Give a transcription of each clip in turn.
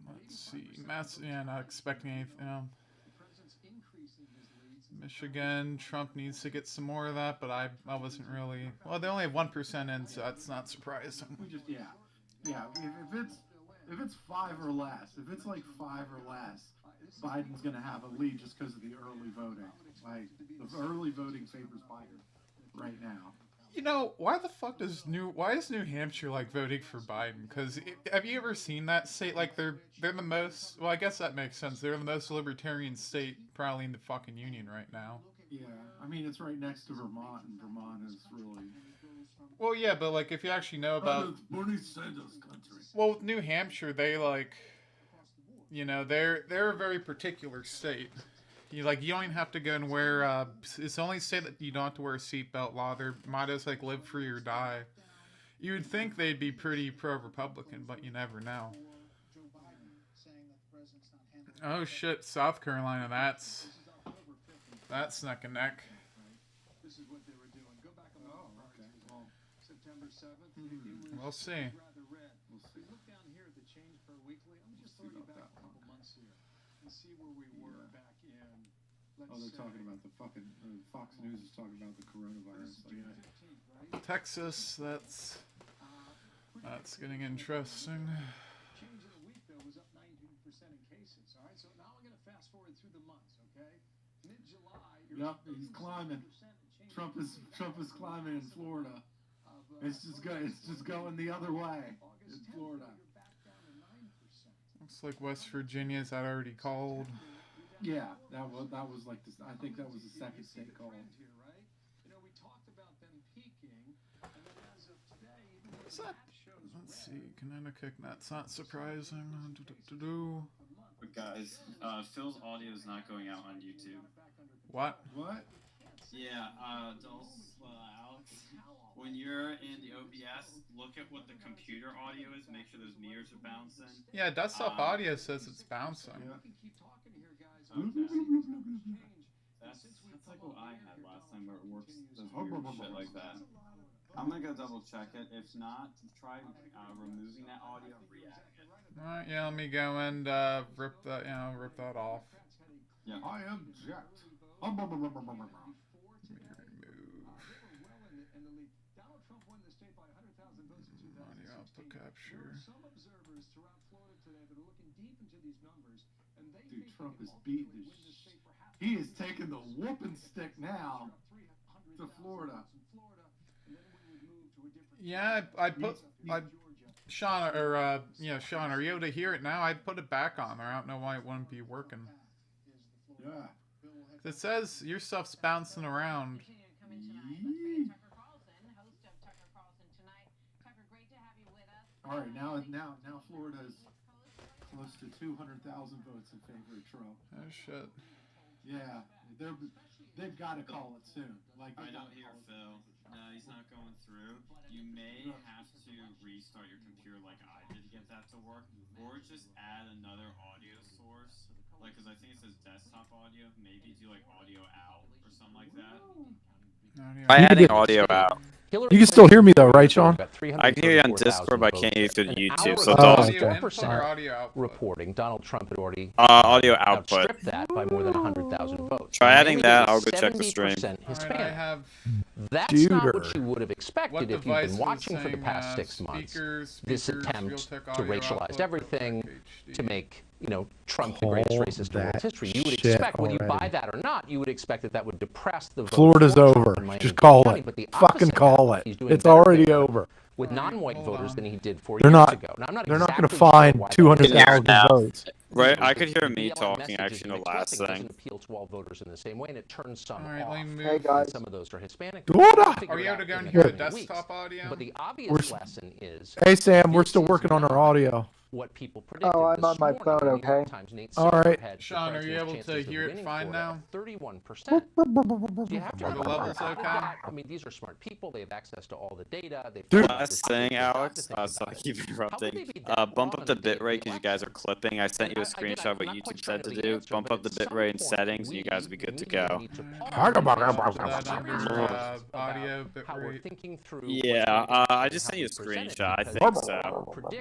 Let's see. Yeah, not expecting anything. Michigan, Trump needs to get some more of that, but I wasn't really. Well, they only have 1% in, so that's not surprising. We just if it's 5 or less, if it's like 5 or less, Biden's gonna have a lead just because of the early voting. Like the early voting favors Biden right now. You know, why is New Hampshire like voting for Biden? Because have you ever seen that state? Like they're the most. Well, I guess that makes sense. They're the most libertarian state probably in the fucking union right now. Yeah, I mean it's right next to Vermont, and Vermont is really. Well, yeah, but like if you actually know about Bernie Sanders' country. Well, with New Hampshire, they like, they're a very particular state. You don't even have to go and wear. It's the only state that you don't have to wear a seatbelt law. Their motto is like "Live free or die." You would think they'd be pretty pro-Republican, but you never know. Oh shit, South Carolina. That's neck and neck. We'll see. Oh, they're talking about the fucking Fox News is talking about the coronavirus. Texas, that's getting interesting. Change in a week though was up 19% in cases. All right, so now we're going to fast forward through the months. Okay, mid-July. Yep, he's climbing. Trump is climbing in Florida. It's just going the other way in Florida. Looks like West Virginia is that already called. Yeah, that was like this. I think that was the second state call. We talked about them peaking, and then as of today, What's that? Let's see, Connecticut. That's not surprising. But guys, Phil's audio is not going out on YouTube. What? Yeah, Alex, when you're in the OBS, look at what the computer audio is. Make sure those mirrors are bouncing. Yeah, desktop audio says it's bouncing. Yeah. That's like what I had last time where it works, does weird shit like that. I'm gonna go double check it. If not, try removing that audio and re-adding it. Alright, yeah, let me go and rip that off. Yeah. I object. Audio output capture. Dude, Trump is beating this. He is taking the whooping stick now to Florida. Yeah, Sean, Sean, are you able to hear it now? I'd put it back on there. I don't know why it wouldn't be working. Yeah. It says your stuff's bouncing around. All right, now Florida is close to 200,000 votes in favor of Trump. Oh shit. Yeah, they've got to call it soon. Like I don't hear Phil. No, he's not going through. You may have to restart your computer like I did to get that to work, or just add another audio source. Like, because I think it says desktop audio. Maybe do like audio out or something like that. By adding audio out. You can still hear me though, right, Sean? I can hear you on Discord, but I can't hear you through YouTube. So audio input or audio output? Reporting Donald Trump had already audio output. outstripped that by more than 100,000 votes. Try adding that. I'll go check the stream. Hispanic. That's not what you would have expected if you've been watching for the past 6 months. This attempt to racialize everything, to make Trump the greatest racist in world history. You would expect, whether you buy that or not, you would expect that would depress the vote. Florida's over. Just call it. Fucking call it. It's already over. With non-white voters than he did 4 They're years not, ago. Now, I'm not they're exactly not going to find 200,000 votes. Right, I could hear me talking actually in the last thing. Doesn't appeal to all voters in the same way, and it turns some off. Hey guys. Some of those are Hispanic. Are you able to go and hear the desktop audio? But the obvious lesson is... Hey Sam, we're still working on our audio. what people predicted. Oh, I'm on my phone, okay? All right. Sean, are you able to hear it fine now? 31%. So you have to Are the levels okay? I mean, these are smart people. They have access to all the data. Dude. Last thing, Alex. So I keep interrupting. Bump up the bitrate because you guys are clipping. I sent you a screenshot of what YouTube said to do. Bump up the bitrate in settings, and you guys will be good to go. Audio bitrate. Yeah, I just sent you a screenshot. I think so.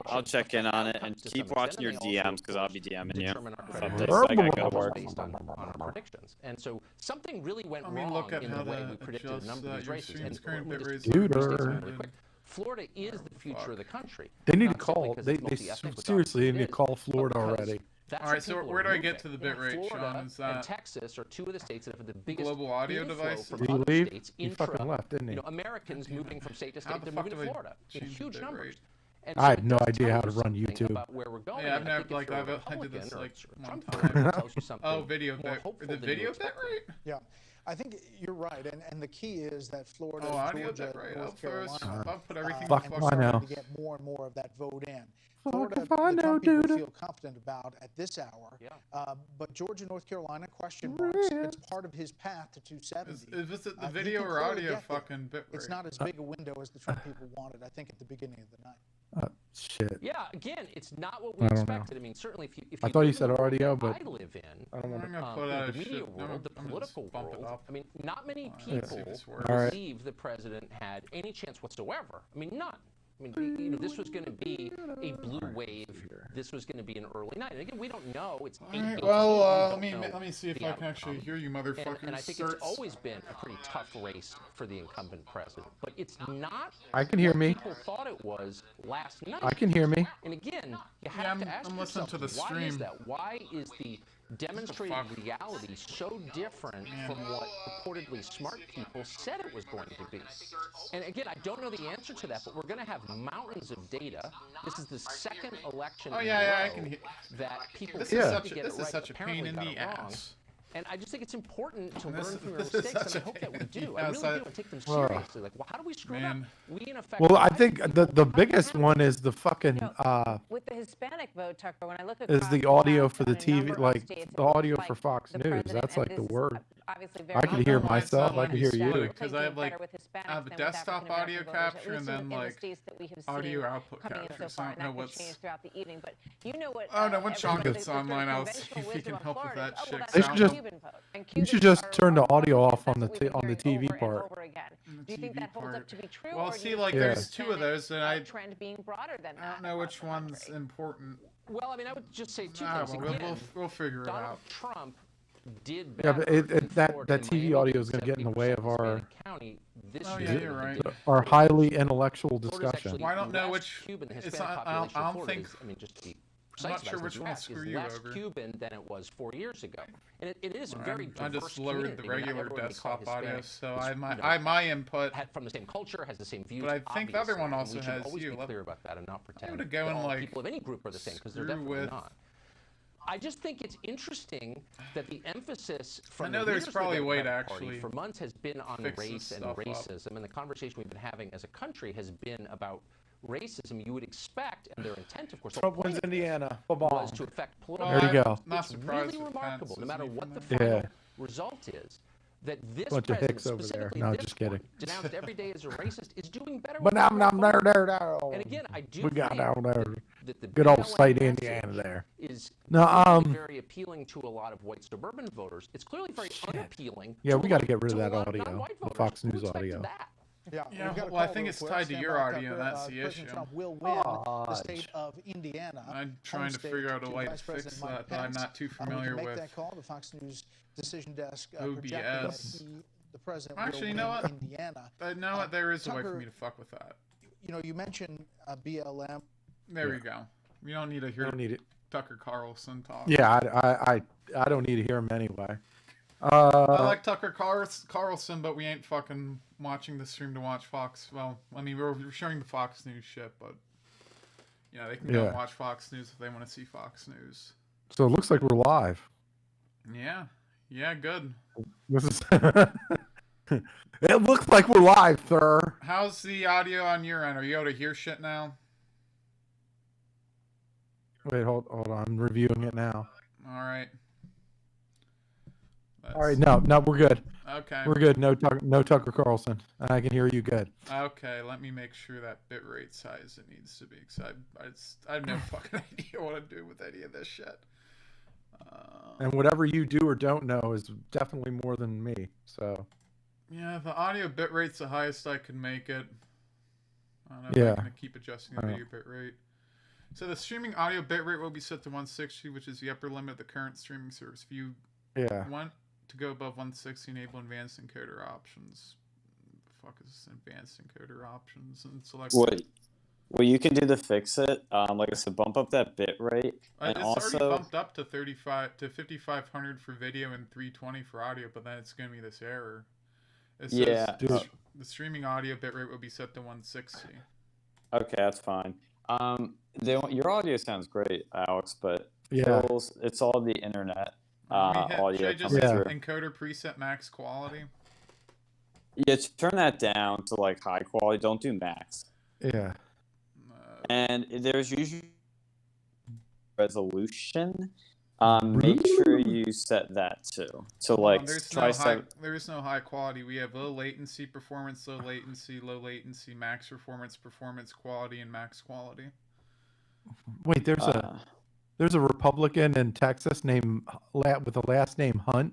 I'll check in on it and keep watching your DMs because I'll be DMing you. I gotta go to work. Based on our predictions. And so something really went wrong look at in how the way to we predicted a number of these races. And Florida is the future of the country. They need to call. They seriously need to call Florida already. All right, so where do I get to the bitrate, Sean? Is that and Texas are two of the states that have the biggest global audio device? Did he leave? He fucking left, didn't he? Americans moving from state to state, they're moving to Florida in huge numbers. And I had no idea how to run YouTube. Where we're going. Yeah, I've never I did this like one time. Oh, video bit. The video bitrate? Yeah. I think you're right, and the key is that Florida, Georgia, North Carolina, I'll put everything starting to get more and more of that vote in. Florida, the Trump people feel confident about at this hour, but Georgia, North Carolina, question marks. It's part of his path to 270. Is this the video or audio fucking bitrate? It's not as big a window as the Trump people wanted, I think, at the beginning of the night. Shit. Yeah, again, it's not what we expected. I mean, certainly if you I thought you said audio, but I live in, I don't want the media world, the political world, I mean, not many people believe the president had any chance whatsoever. I mean, none. I mean, you know, this was going to be a blue wave. This was going to be an early night. And again, we don't know. It's 8 days. Well, let me see if I can actually hear you, motherfuckers. And I think it's always been a pretty tough race for the incumbent president. But it's not. I can hear me. People thought it was last night. I can hear me. And again, you have to ask yourself, to the stream. Why is that? Why is the demonstrated reality so different from what purportedly smart people said it was going to be? And again, I don't know the answer to that, but we're going to have mountains of data. This is the second election in a row that people this is such a pain in the ass. And I just think it's important to learn from your mistakes, and I hope that we do. I really do, and take them seriously. Like, well, how do we screw it up? We, in effect, well, I think the biggest one is the fucking with the Hispanic vote, Tucker. When I look at is the audio for the TV, like the audio for Fox News. That's like the word. I can hear myself. I can hear you. Because I have like I have a desktop audio capture and then like audio output capture. So I don't know what's. Oh no, when Sean gets online, I'll see if he can help with that shit. They should just. You should just turn the audio off on the TV part. Do you think that holds up to be true? Well, see, like there's two of those, and I don't know which one's important. Well, I mean, I would just say two things. Again, we'll figure it out. Donald Trump did better. Yeah, but that TV audio is going to get in the way of our you're right. Our highly intellectual discussion. Well, I don't know which. I don't think. I mean, just to be I'm not sure which one will screw you over. Cuban than it was 4 years ago, and it is very diverse. I just lowered the regular desktop audio, so my input from the same culture, has the same views. But I think the other one also has always you. Be clear about that and not pretend that all people of any group are the same, because they're definitely not. I just think it's interesting that the emphasis from the there's probably a way to actually for months has been on race and racism, and the conversation we've been having as a country has been about racism. You would expect, and their intent, of course, Trump wins Indiana. Was to affect political. There you go. It's really remarkable, no matter what the final result is, that this bunch of hicks over there. No, just kidding. Denounced every day as a racist is doing better. But I'm there. And again, I do. We got down there. That the good old state Indiana there. Is very appealing to a lot of white suburban voters. It's clearly very unappealing. Yeah, we got to get rid of that audio, the Fox News audio. Yeah, well, I think it's tied to your audio. That's the issue. Trump will win the state of Indiana. I'm trying to figure out a way to fix that, but I'm not too familiar with. Make that call. The Fox News decision desk OBS. The president actually, you know what? Indiana. No, what? There is a way for me to fuck with that. You know, you mentioned BLM. There we go. You don't need to hear Tucker Carlson talk. Yeah, I don't need to hear him anyway. I like Tucker Carlson, but we ain't fucking watching the stream to watch Fox. Well, I mean, we're showing the Fox News shit, but they can go and watch Fox News if they want to see Fox News. So it looks like we're live. Yeah, good. This is. It looks like we're live, sir. How's the audio on your end? Are you able to hear shit now? Wait, hold on. I'm reviewing it now. All right. All right, no, we're good. Okay. We're good. No Tucker Carlson. I can hear you good. Okay, let me make sure that bit rate size it needs to be, because I have no fucking idea what I'm doing with any of this shit. And whatever you do or don't know is definitely more than me. So. Yeah, the audio bit rate's the highest I can make it. I don't know if I'm gonna keep adjusting the video bit rate. So the streaming audio bit rate will be set to 160, which is the upper limit of the current streaming service. If you want to go above 160, enable advanced encoder options. The fuck is advanced encoder options? And select. What you can do to fix it, like I said, bump up that bit rate, and it's also already bumped up to 5500 for video and 320 for audio, but then it's gonna be this error. It says the streaming audio bitrate will be set to 160. Okay, that's fine. Your audio sounds great, Alex, but it's all the internet audio. Should I just encoder preset max quality? Yeah, turn that down to like high quality. Don't do max. Yeah. And there's usually resolution. Make sure you set that too. So like there is no high quality. We have low latency performance, low latency, max performance quality, and max quality. Wait, there's a Republican in Texas named with the last name Hunt.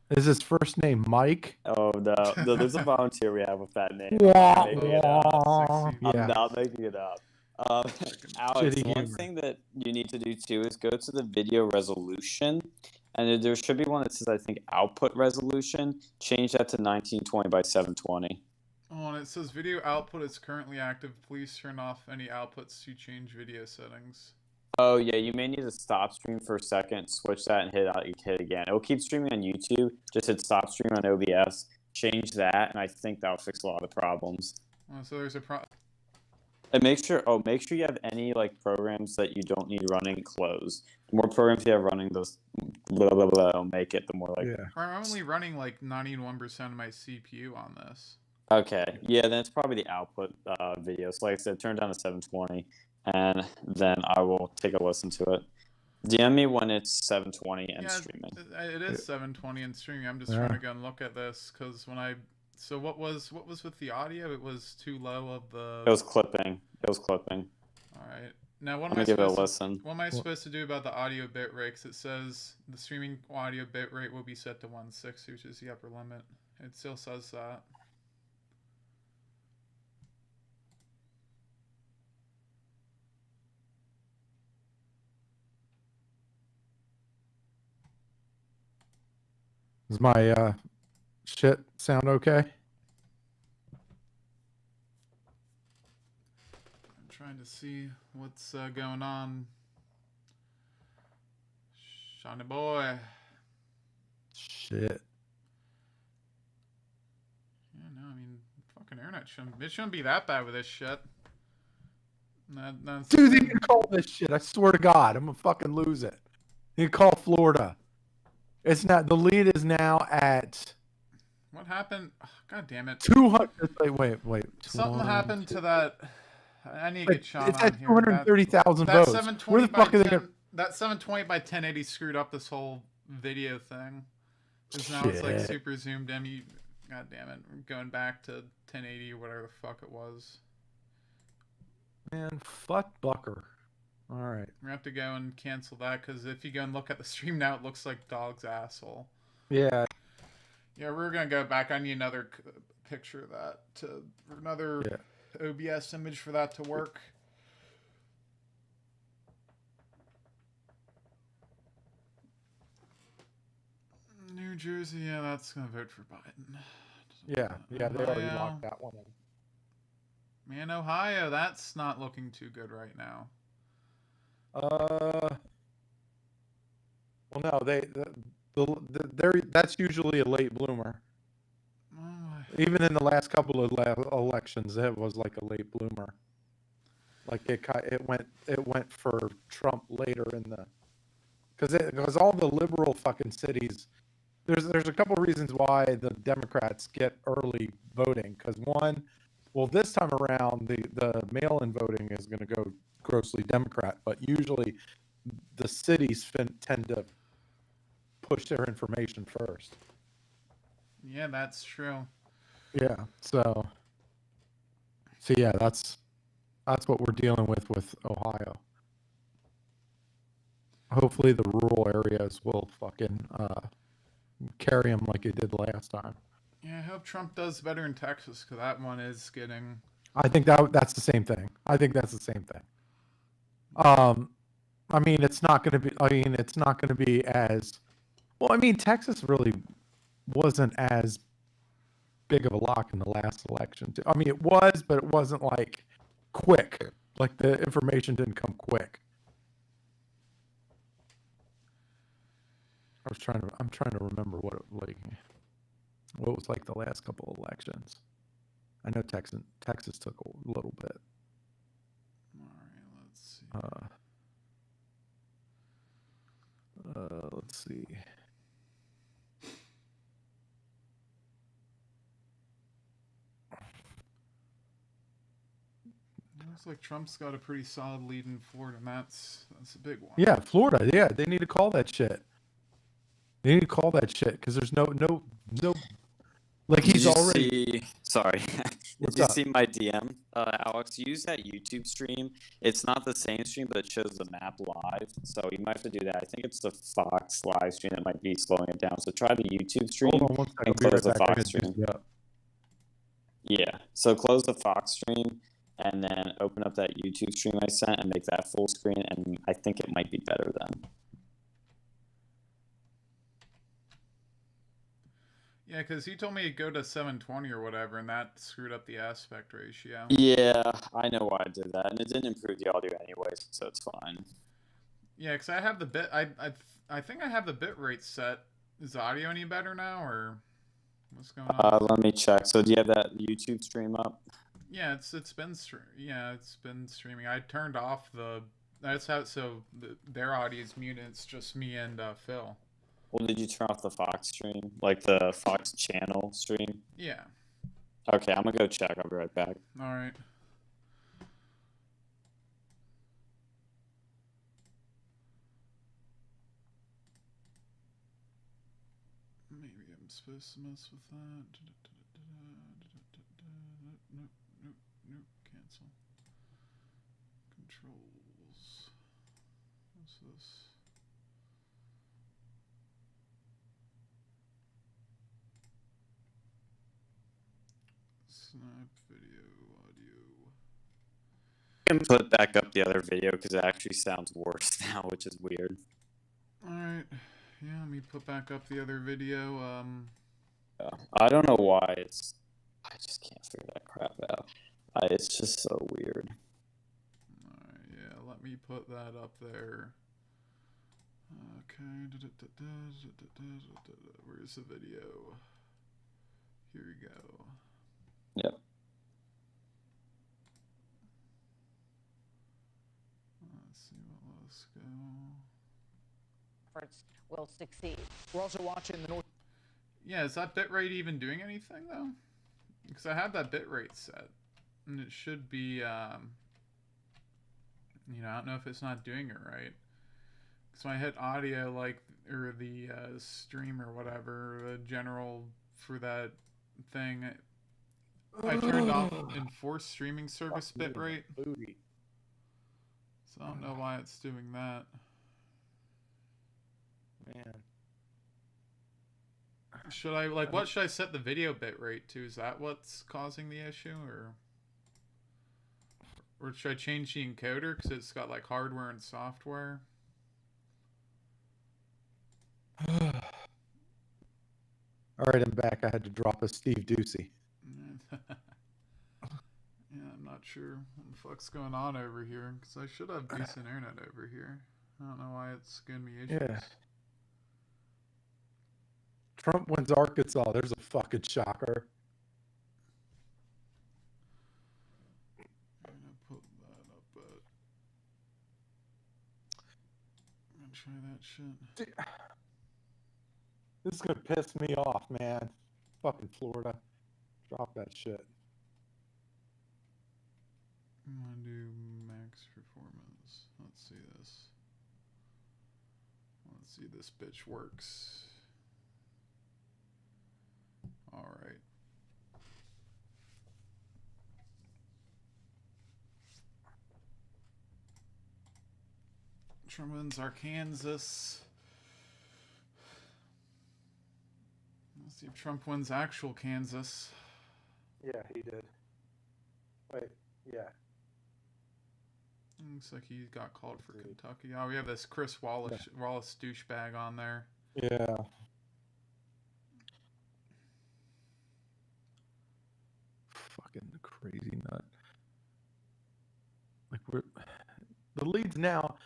Is his first name Mike? Oh no, there's a volunteer we have with that name. I'm not making it up. Alex, one thing that you need to do too is go to the video resolution, and there should be one that says, I think, output resolution. Change that to 1920 by 720. Oh, and it says video output is currently active. Please turn off any outputs to change video settings. Oh yeah, you may need to stop stream for a second, switch that, and hit again. It will keep streaming on YouTube. Just hit stop stream on OBS. Change that, and I think that will fix a lot of the problems. Oh, so there's a problem. And make sure you have any like programs that you don't need running close. The more programs you have running, those will make it. The more like. Yeah. I'm only running like 91% of my CPU on this. Okay. Yeah, then it's probably the output video. So like I said, turn down to 720, and then I will take a listen to it. DM me when it's 720 and streaming. It is 720 and streaming. I'm just trying to go and look at this because when I. So what was with the audio? It was too low of the. It was clipping. All right. Now what am I supposed to do about the audio bit rate? 'Cause it says the streaming audio bit rate will be set to 160, which is the upper limit. It still says that. Does my shit sound okay? I'm trying to see what's going on. Shiny boy. Shit. Yeah, no, I mean, fucking internet shouldn't be that bad with this shit. Dude, they can call this shit. I swear to God, I'm gonna fucking lose it. You can call Florida. It's not. The lead is now at. What happened? Oh, God damn it. 200. Wait. Something happened to that. I need to get Sean it's on at here. 230,000 votes. Where the fuck are they gonna... That 720 by 1080 screwed up this whole video thing. Because now it's like super zoomed in. God damn it. We're going back to 1080 or whatever the fuck it was. Man, fuck Bucker. All right. We're going to have to go and cancel that because if you go and look at the stream now, it looks like Dog's asshole. Yeah. Yeah, we're going to go back. I need another picture of that. Another OBS image for that to work. New Jersey, yeah, that's going to vote for Biden. Yeah, they already locked that one in. Man, Ohio, that's not looking too good right now. Well, no, that's usually a late bloomer. Even in the last couple of elections, it was like a late bloomer. Like it went for Trump later in the, because all the liberal fucking cities, there's a couple of reasons why the Democrats get early voting. Because one, Well, this time around, the mail-in voting is going to go grossly Democrat, but usually the cities tend to push their information first. Yeah, that's true. Yeah, so yeah, that's what we're dealing with Ohio. Hopefully the rural areas will fucking carry them like it did last time. Yeah, I hope Trump does better in Texas, because that one is getting... I think that's the same thing. I think that's the same thing. I mean, it's not going to be... I mean, it's not going to be as... Well, I mean, Texas really wasn't as big of a lock in the last election. I mean, it was, but it wasn't like quick. Like the information didn't come quick. I'm trying to remember what was like the last couple of elections. I know Texas took a little bit. All right, let's see. Let's see. Looks like Trump's got a pretty solid lead in Florida, and that's a big one. Yeah, Florida. Yeah, they need to call that shit. They need to call that shit because there's no. Like he's already. Sorry. What's Did you up? see my DM, Alex? Use that YouTube stream. It's not the same stream, but it shows the map live. So you might have to do that. I think it's the Fox live stream that might be slowing it down. So try the YouTube stream Hold on one second. and close the Fox stream. Yeah. So close the Fox stream and then open up that YouTube stream I sent and make that full screen. And I think it might be better then. Yeah, because he told me to go to 720 or whatever, and that screwed up the aspect ratio. Yeah, I know why I did that, and it didn't improve the audio anyways, so it's fine. Yeah, because I have the bit. I think I have the bit rate set. Is the audio any better now, or what's going on? Let me check. So do you have that YouTube stream up? Yeah, it's been streaming. I turned off that's how their audio is muted. It's just me and Phil. Well, did you turn off the Fox stream? Like the Fox channel stream? Yeah. Okay, I'm gonna go check. I'll be right back. All right. Maybe I'm supposed to mess with that. Nope. Cancel. Controls. What's this? Snap video audio. I can put back up the other video because it actually sounds worse now, which is weird. Alright. Yeah, let me put back up the other video. I don't know why I just can't figure that crap out. It's just so weird. Alright, yeah, let me put that up there. Okay. Where's the video? Here we go. Yep. Let's see what let's go. Efforts will succeed. We're also watching the North. Yeah, is that bitrate even doing anything though? Because I have that bitrate set, and it should be. I don't know if it's not doing it right. So I hit audio or the stream or whatever, the general for that thing. I turned off enforced streaming service bitrate. So I don't know why it's doing that. Man. Should I what should I set the video bitrate to? Is that what's causing the issue, or should I change the encoder because it's got like hardware and software? All right, I'm back. I had to drop a Steve Ducey. Yeah, I'm not sure what the fuck's going on over here because I should have decent internet over here. I don't know why it's giving me issues. Yeah. Trump wins Arkansas. There's a fucking shocker. I'm gonna put that up, but I'm gonna try that shit. This is gonna piss me off, man. Fucking Florida. Drop that shit. I'm gonna do max performance. Let's see this. Let's see this bitch works. All right. Trump wins Arkansas. Let's see if Trump wins actual Kansas. Yeah, he did. Wait, yeah. Looks like he got called for Kentucky. Oh, we have this Chris Wallace douchebag on there. Yeah. Fucking crazy nut. Like the lead's now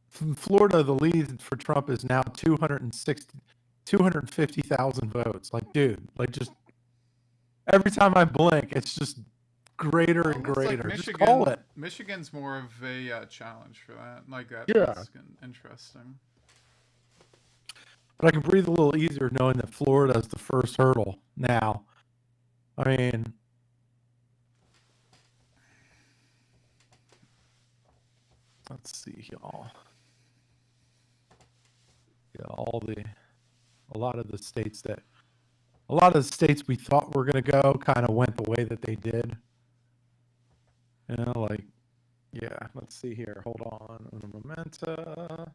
from Florida. The lead for Trump is now 250,000 votes. Like, dude, like just every time I blink, it's just greater and greater. Like just call it. Michigan's more of a challenge for that. Like that. Yeah. That's interesting. But I can breathe a little easier knowing that Florida is the first hurdle now. I mean, let's see, y'all. Yeah, a lot of the states we thought were going to go kind of went the way that they did. You know, like, yeah, let's see here. Hold on. Una momenta.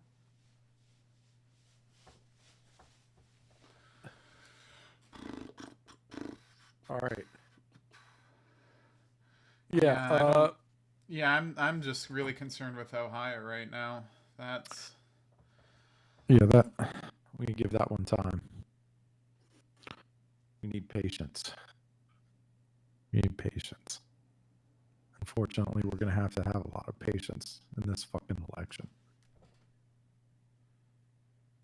All right. Yeah. I'm just really concerned with Ohio right now. That's. Yeah, we can give that one time. We need patience. Unfortunately, we're going to have a lot of patience in this fucking election.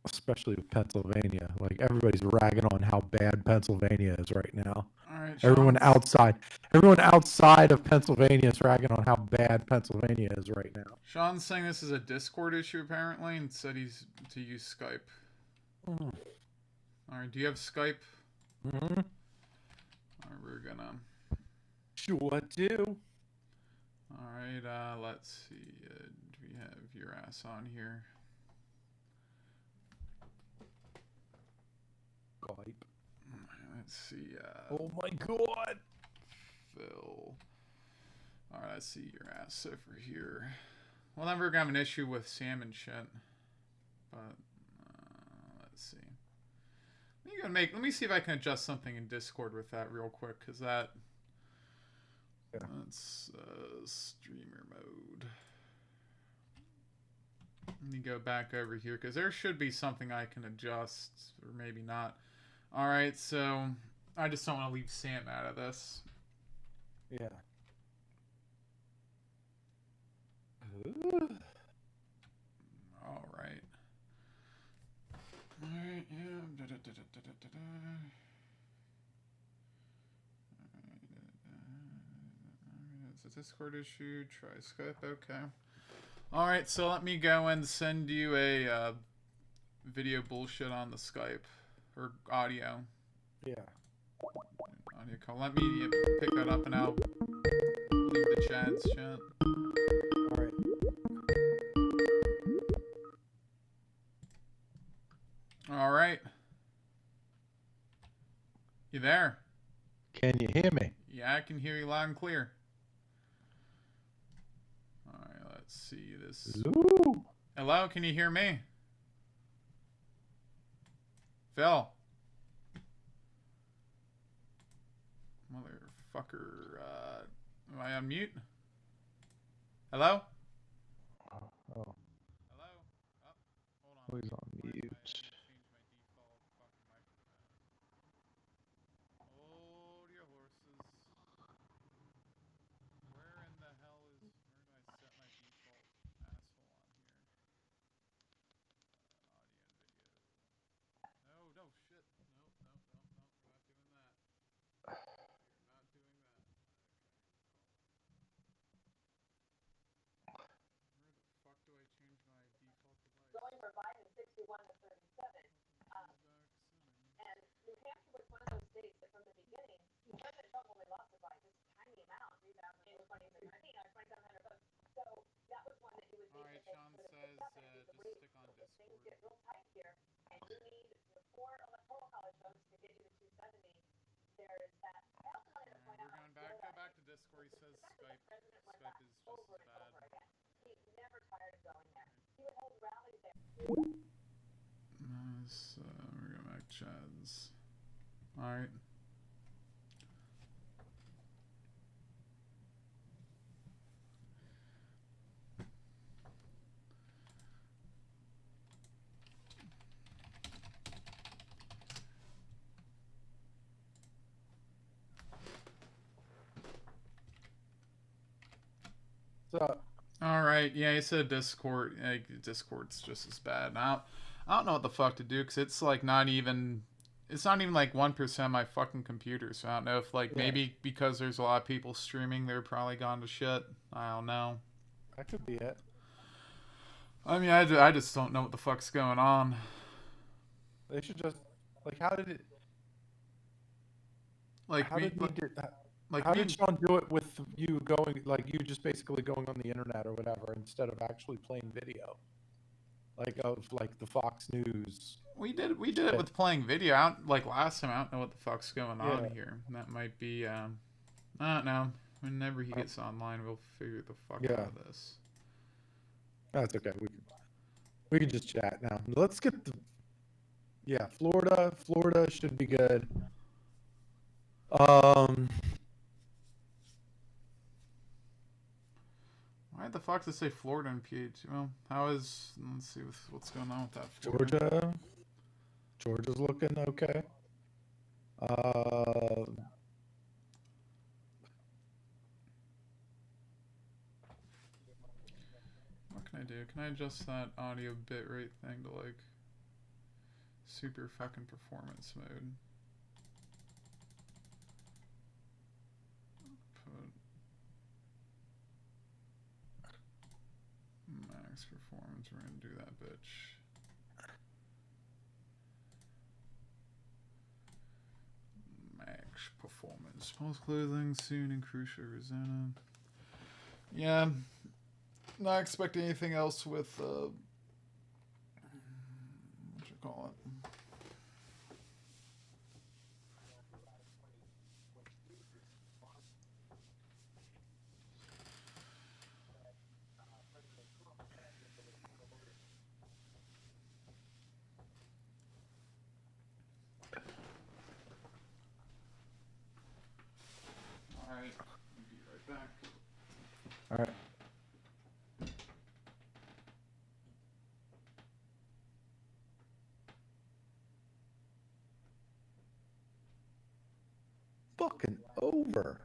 Especially with Pennsylvania. Like, everybody's ragging on how bad Pennsylvania is right now. All right, everyone outside of Pennsylvania is ragging on how bad Pennsylvania is right now. Sean's saying this is a Discord issue, apparently, and said he's to use Skype. All right, do you have Skype? Mm-hmm. All right, we're gonna... Sure do. All right, let's see. Do we have your ass on here? Skype. Let's see. Oh my god. Phil. All right, let's see your ass over here. Well, then we're gonna have an issue with Sam and shit. But let's see. Let me see if I can adjust something in Discord with that real quick, because that. Yeah. That's streamer mode. Let me go back over here, because there should be something I can adjust, or maybe not. All right, so I just don't want to leave Sam out of this. Yeah. All right. All right, yeah. It's a Discord issue. Try Skype. Okay. All right, so let me go and send you a video bullshit on the Skype. Or audio. Yeah. Audio call. Let me pick that up and I'll leave the chats chat. Alright. Alright. You there? Can you hear me? Yeah, I can hear you loud and clear. Alright, let's see this. Ooh. Hello, can you hear me? Phil. Motherfucker. Am I on mute? Hello? Oh. Hello? Oh, hold on. Who's on mute? Hold your horses. Where in the hell is... Where do I set my default asshole on here? Audio and video. No, shit. Nope. We're not doing that. We're not doing that. Okay. Where the fuck do I change my default device? Going for Biden 61 to 37. And New Hampshire was one of those states that from the beginning, President Trump only lost it by this tiny amount, 3,000 in 2013, 2,700 Nice. We're gonna make Chads. All right. All right, yeah, he said Discord. Discord's just as bad. I don't know what the fuck to do because it's like not even. It's not even like 1% of my fucking computer. So I don't know if like maybe because there's a lot of people streaming, they're probably gone to shit. I don't know. That could be it. I mean, I just don't know what the fuck's going on. They should just like how did it? Like how did he do that? Like how did Sean do it with you going, like you just basically going on the internet or whatever instead of actually playing video, like of like the Fox News? We did it with playing video. Like last time, I don't know what the fuck's going on here. That might be I don't know. Whenever he gets online, we'll figure the fuck out of this. That's okay. We can just chat now. Let's get the Florida. Florida should be good. Why the fuck does it say Florida and PH? Well, let's see what's going on with that. Florida. Georgia's looking okay. What can I do? Can I adjust that audio bitrate thing to like super fucking performance mode? Max performance, we're gonna do that bitch. Max performance. Most clothing soon in Crucial, Arizona. Yeah. Not expecting anything else with what you call it? Alright, I'll be right back. Alright. Fucking over.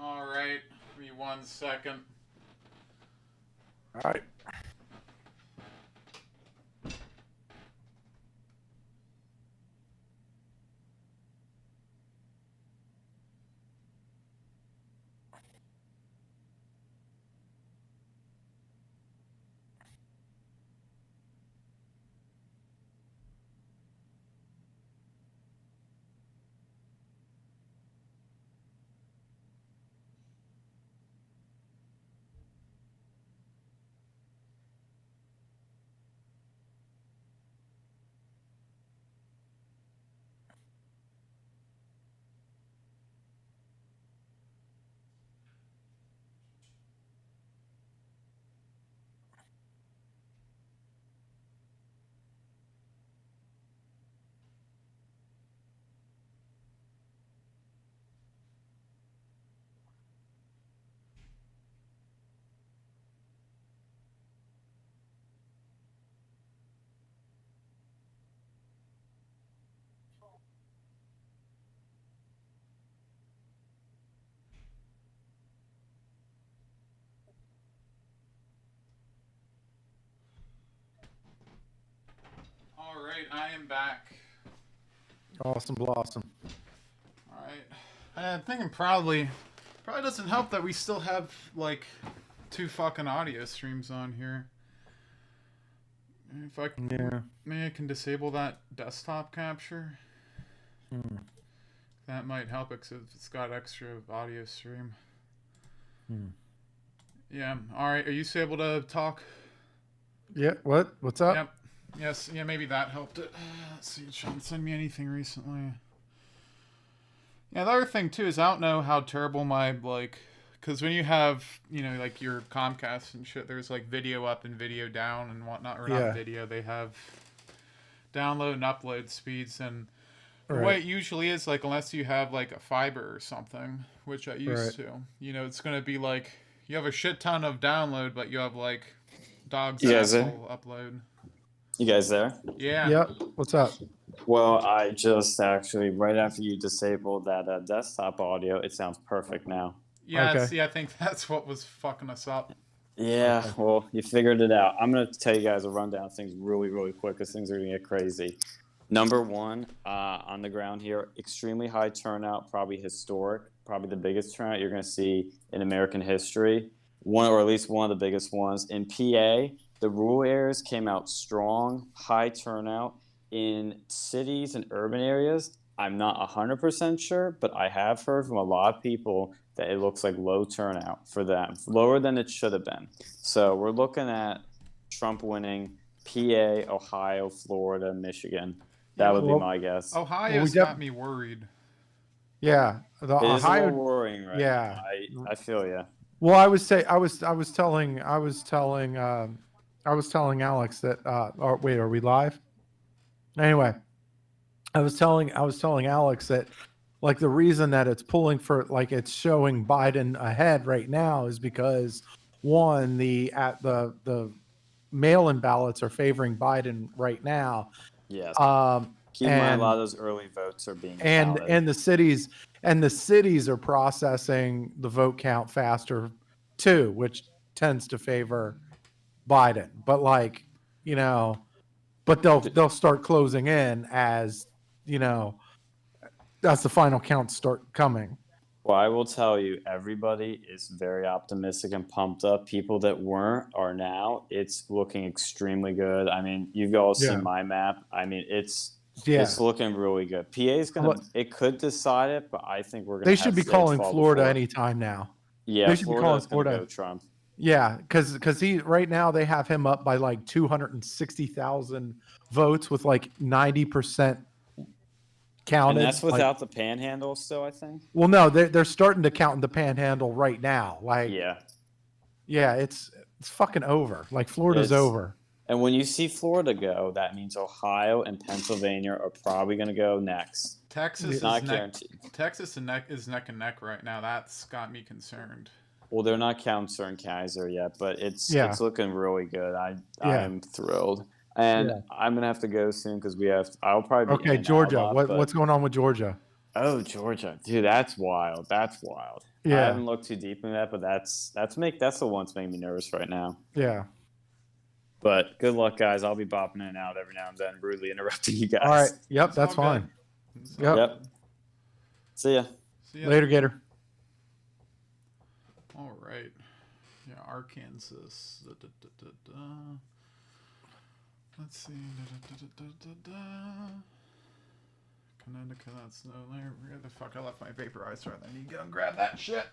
Alright, give me 1 second. Alright. right, I am back. Awesome blossom. All right. I'm thinking probably doesn't help that we still have like 2 fucking audio streams on here. If I can, maybe I can disable that desktop capture. That might help because it's got extra audio stream. Yeah. All right. Are you able to talk? Yeah. What? What's up? Yep. Yes. Yeah. Maybe that helped it. Let's see. Sean send me anything recently. Yeah. The other thing too is I don't know how terrible my because when you have like your Comcast and shit, there's like video up and video down and whatnot, or not video. They have download and upload speeds, and the way it usually is, like unless you have like a fiber or something, which I used to, it's gonna be like you have a shit ton of download, but you have like dog's asshole upload. You guys there? Yeah. Yep. What's up? Well, I just actually, right after you disabled that desktop audio, it sounds perfect now. Yeah, see, I think that's what was fucking us up. Yeah, well, you figured it out. I'm going to tell you guys a rundown of things really, really quick because things are going to get crazy. Number one, on the ground here, extremely high turnout, probably historic, probably the biggest turnout you're going to see in American history, or at least one of the biggest ones. In PA, the rural areas came out strong, high turnout. In cities and urban areas, I'm not 100% sure, but I have heard from a lot of people that it looks like low turnout for them, lower than it should have been. So we're looking at Trump winning PA, Ohio, Florida, Michigan. That would be my guess. Ohio's got me worried. Yeah, the it Ohio is a little worrying right now. I feel you. Well, I was telling Alex that. Wait, are we live? Anyway, I was telling Alex that like the reason that it's pulling for like it's showing Biden ahead right now is because one, the mail-in ballots are favoring Biden right now. Yes. Keep in mind a lot of those early votes are being counted. And the cities are processing the vote count faster too, which tends to favor Biden. But but they'll start closing in as the final counts start coming. Well, I will tell you, everybody is very optimistic and pumped up. People that weren't are now. It's looking extremely good. I mean, you've all seen my map. I mean, it's looking really good. PA's it could decide it, but I think we're gonna. They should be calling Florida anytime now. Yeah, they should be calling Florida. Go Trump. Yeah, because right now they have him up by like 260,000 votes with like 90% counted. And that's without the panhandle still, I think. Well, no, they're starting to count in the panhandle right now. Like it's fucking over. Like Florida's over. And when you see Florida go, that means Ohio and Pennsylvania are probably going to go next. Texas is not guaranteed. Texas is neck and neck right now. That's got me concerned. Well, they're not counting certain Kaiser yet, but it's looking really good. I'm thrilled. And I'm gonna have to go soon because I'll probably be Georgia. What's going on with Georgia? Oh, Georgia, dude, that's wild. That's wild. Yeah. I haven't looked too deep into that, but that's the one that's making me nervous right now. Yeah. But good luck, guys. I'll be bopping in and out every now and then, rudely interrupting you guys. All right. Yep, that's fine. Yep. See ya. Later, Gator. All right. Yeah, Arkansas. Let's see. Connecticut, that's no there. Where the fuck? I left my vaporizer. I need to go and grab that shit.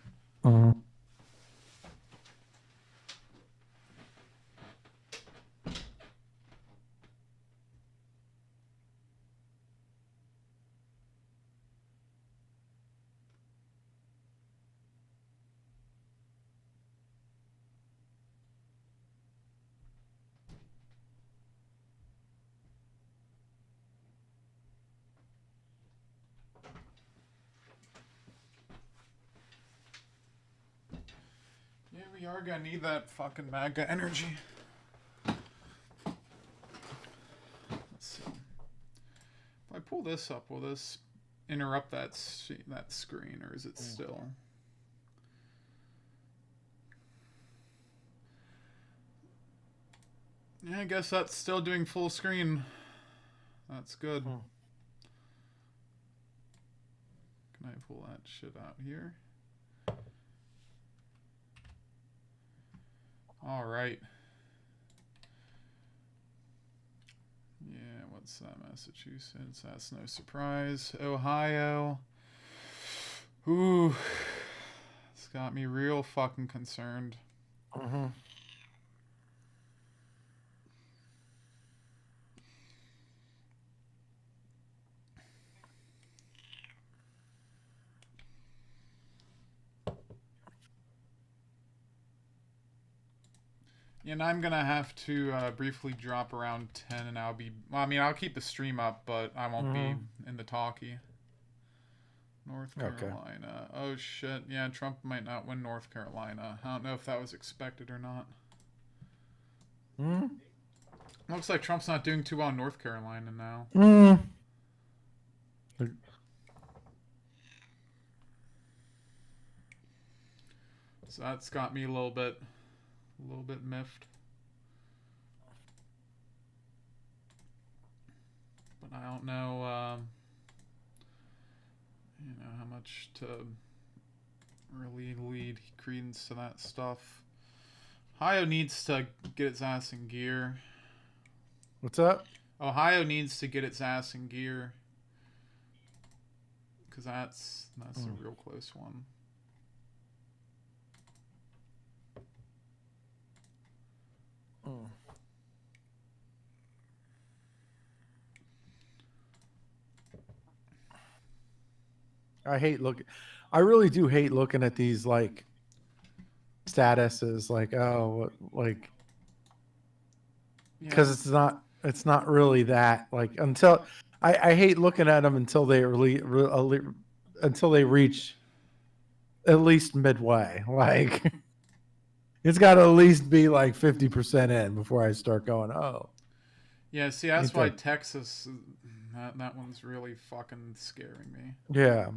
Yeah, we are gonna need that fucking MAGA energy. Let's see. If I pull this up, will this interrupt that screen, or is it still? Yeah, I guess that's still doing full screen. That's good. Can I pull that shit out here? All right. Yeah, what's that? Massachusetts. That's no surprise. Ohio. Ooh. It's got me real fucking concerned. And I'm gonna have to briefly drop around 10, and I'll be. Well, I mean, I'll keep the stream up, but I won't be in the talkie. North Carolina. Okay. Oh shit! Yeah, Trump might not win North Carolina. I don't know if that was expected or not. Looks like Trump's not doing too well in North Carolina now. So that's got me a little bit miffed. But I don't know, you know, how much to really lead credence to that stuff. Ohio needs to get its ass in gear. What's up? Ohio needs to get its ass in gear. Because that's a real close one. I really do hate looking at these like statuses, like, oh, like, because it's not really that, like, until I hate looking at them until they until they reach at least midway. Like, it's got to at least be like 50% in before I start going, oh. Yeah, see, that's why Texas, that one's really fucking scaring me. Yeah.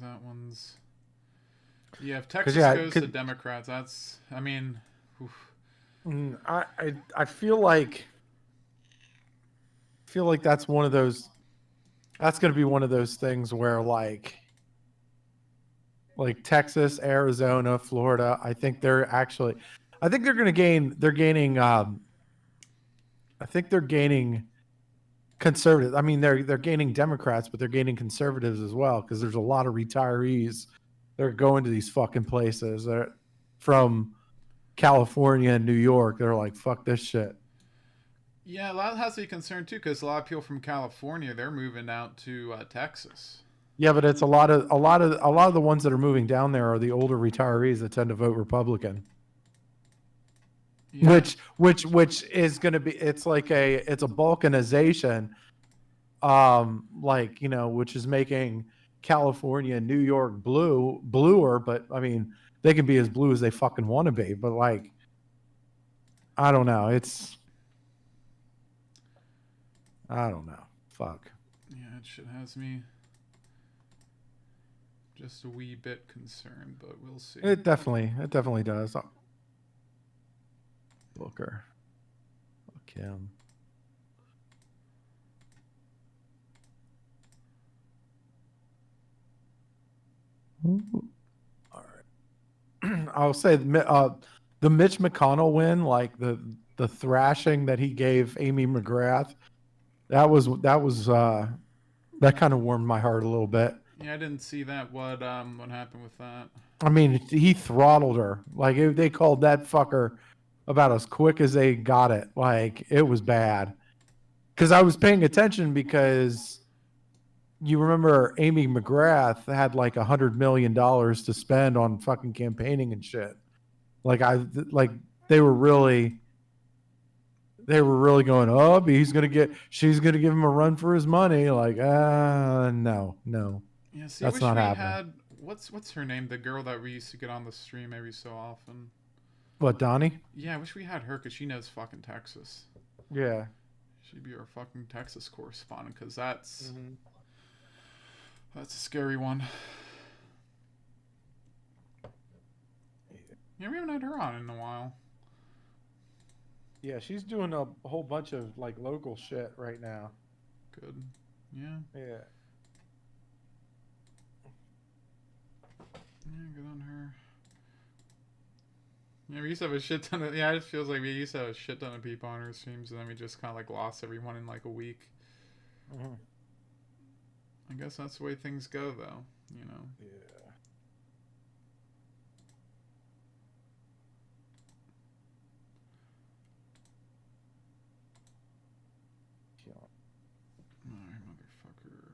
That one's. Yeah, if Texas goes to Democrats, that's. I mean. Oof. I feel like that's one of those. That's going to be one of those things where like Texas, Arizona, Florida. I think they're going to gain. They're gaining. I think they're gaining conservatives. I mean, they're gaining Democrats, but they're gaining conservatives as well, because there's a lot of retirees that are going to these fucking places. They're from California and New York. They're like, fuck this shit. Yeah, that has to be concerned too, because a lot of people from California, they're moving out to Texas. Yeah, but it's a lot of the ones that are moving down there are the older retirees that tend to vote Republican. Yeah. Which is going to be, it's a balkanization, like, you know, which is making California and New York bluer, but I mean, they can be as blue as they fucking want to be, but like, I don't know. I don't know. Fuck. Yeah, it shit has me just a wee bit concerned, but we'll see. It definitely does. Booker. Fuck him. Ooh. All right. I'll say the Mitch McConnell win, like the thrashing that he gave Amy McGrath, that kind of warmed my heart a little bit. Yeah, I didn't see that. What happened with that? I mean, he throttled her. Like, they called that fucker about as quick as they got it. Like, it was bad. Because I was paying attention, because you remember Amy McGrath had like $100 million to spend on fucking campaigning and shit. Like, they were really going, oh, she's gonna give him a run for his money. Like, no. Yeah, see, that's not happening. What's her name? The girl that we used to get on the stream every so often. What, Donnie? Yeah, I wish we had her, because she knows fucking Texas. Yeah. She'd be our fucking Texas correspondent, because that's a scary one. Yeah, we haven't had her on in a while. Yeah, she's doing a whole bunch of like local shit right now. Good. Yeah. Yeah. Yeah, good on her. Yeah, we used to have a shit ton of. Yeah, it just feels like we used to have a shit ton of people on our streams, and then we just kind of like lost everyone in like a week. Mm-hmm. I guess that's the way things go, though. You know. Yeah. Alright, motherfucker.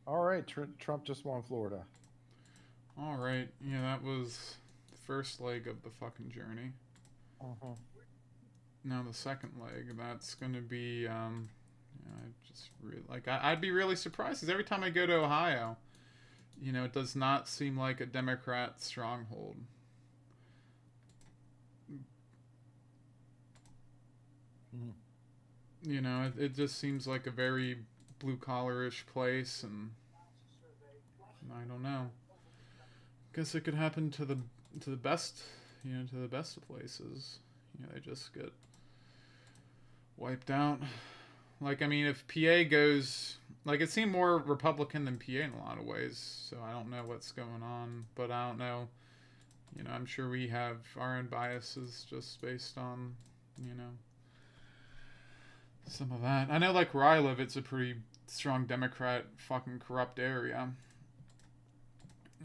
All right, Trump just won Florida. All right, yeah, that was the first leg of the fucking journey. Uh-huh. Now the second leg, that's gonna be, I just really like. I'd be really surprised because every time I go to Ohio, you know, it does not seem like a Democrat stronghold. Mm. You know, it just seems like a very blue-collar-ish place, and I don't know. Guess it could happen to the best, you know, to the best of places. You know, they just get wiped out. Like, I mean, if PA goes, like, it seemed more Republican than PA in a lot of ways, so I don't know what's going on, but I don't know. You know, I'm sure we have our own biases just based on, you know, some of that. I know, like, where I live, it's a pretty strong Democrat fucking corrupt area.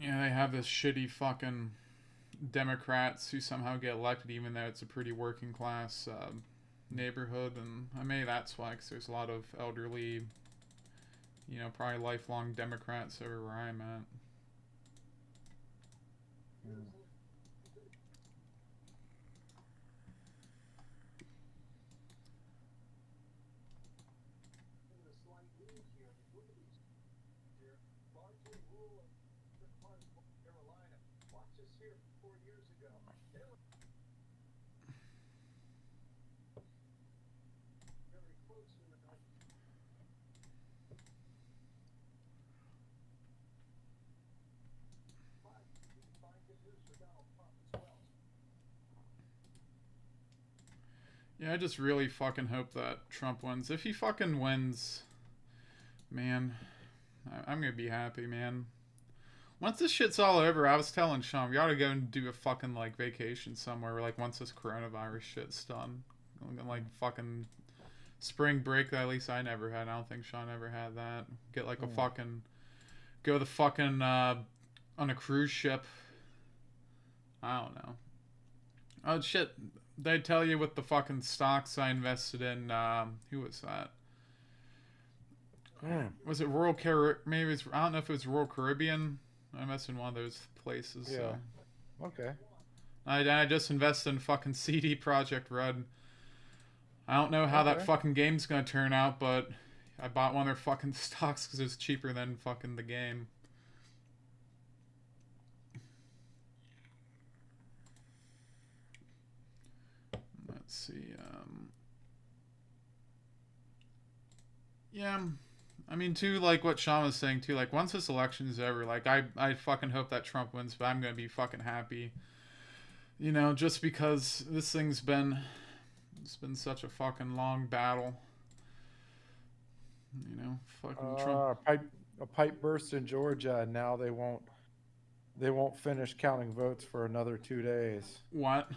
Yeah, they have this shitty fucking Democrats who somehow get elected even though it's a pretty working class neighborhood, and maybe that's why, because there's a lot of elderly, you know, probably lifelong Democrats over where I'm at. Yeah, I just really fucking hope that Trump wins. If he fucking wins, man, I'm gonna be happy, man. Once this shit's all over, I was telling Sean, we ought to go and do a fucking, like, vacation somewhere, like, once this coronavirus shit's done. Like, fucking spring break that at least I never had. I don't think Sean ever had that. Get, like, a fucking... Go the fucking, on a cruise ship. I don't know. Oh, shit. They tell you with the fucking stocks I invested in, who was that? Was it Royal maybe it's, I don't know if it was Royal Caribbean. I invested in one of those places. Yeah. So. Okay. I just invested in fucking CD Projekt Red. I don't know how that fucking game's gonna turn out, but I bought one of their fucking stocks because it's cheaper than fucking the game. Let's see. Yeah. I mean, too, like what Sean was saying, too, like, once this election is over, like, I fucking hope that Trump wins, but I'm gonna be fucking happy. You know, just because this thing's been... It's been such a fucking long battle. You know, fucking Trump. A pipe burst in Georgia, and now they won't finish counting votes for another 2 days. What?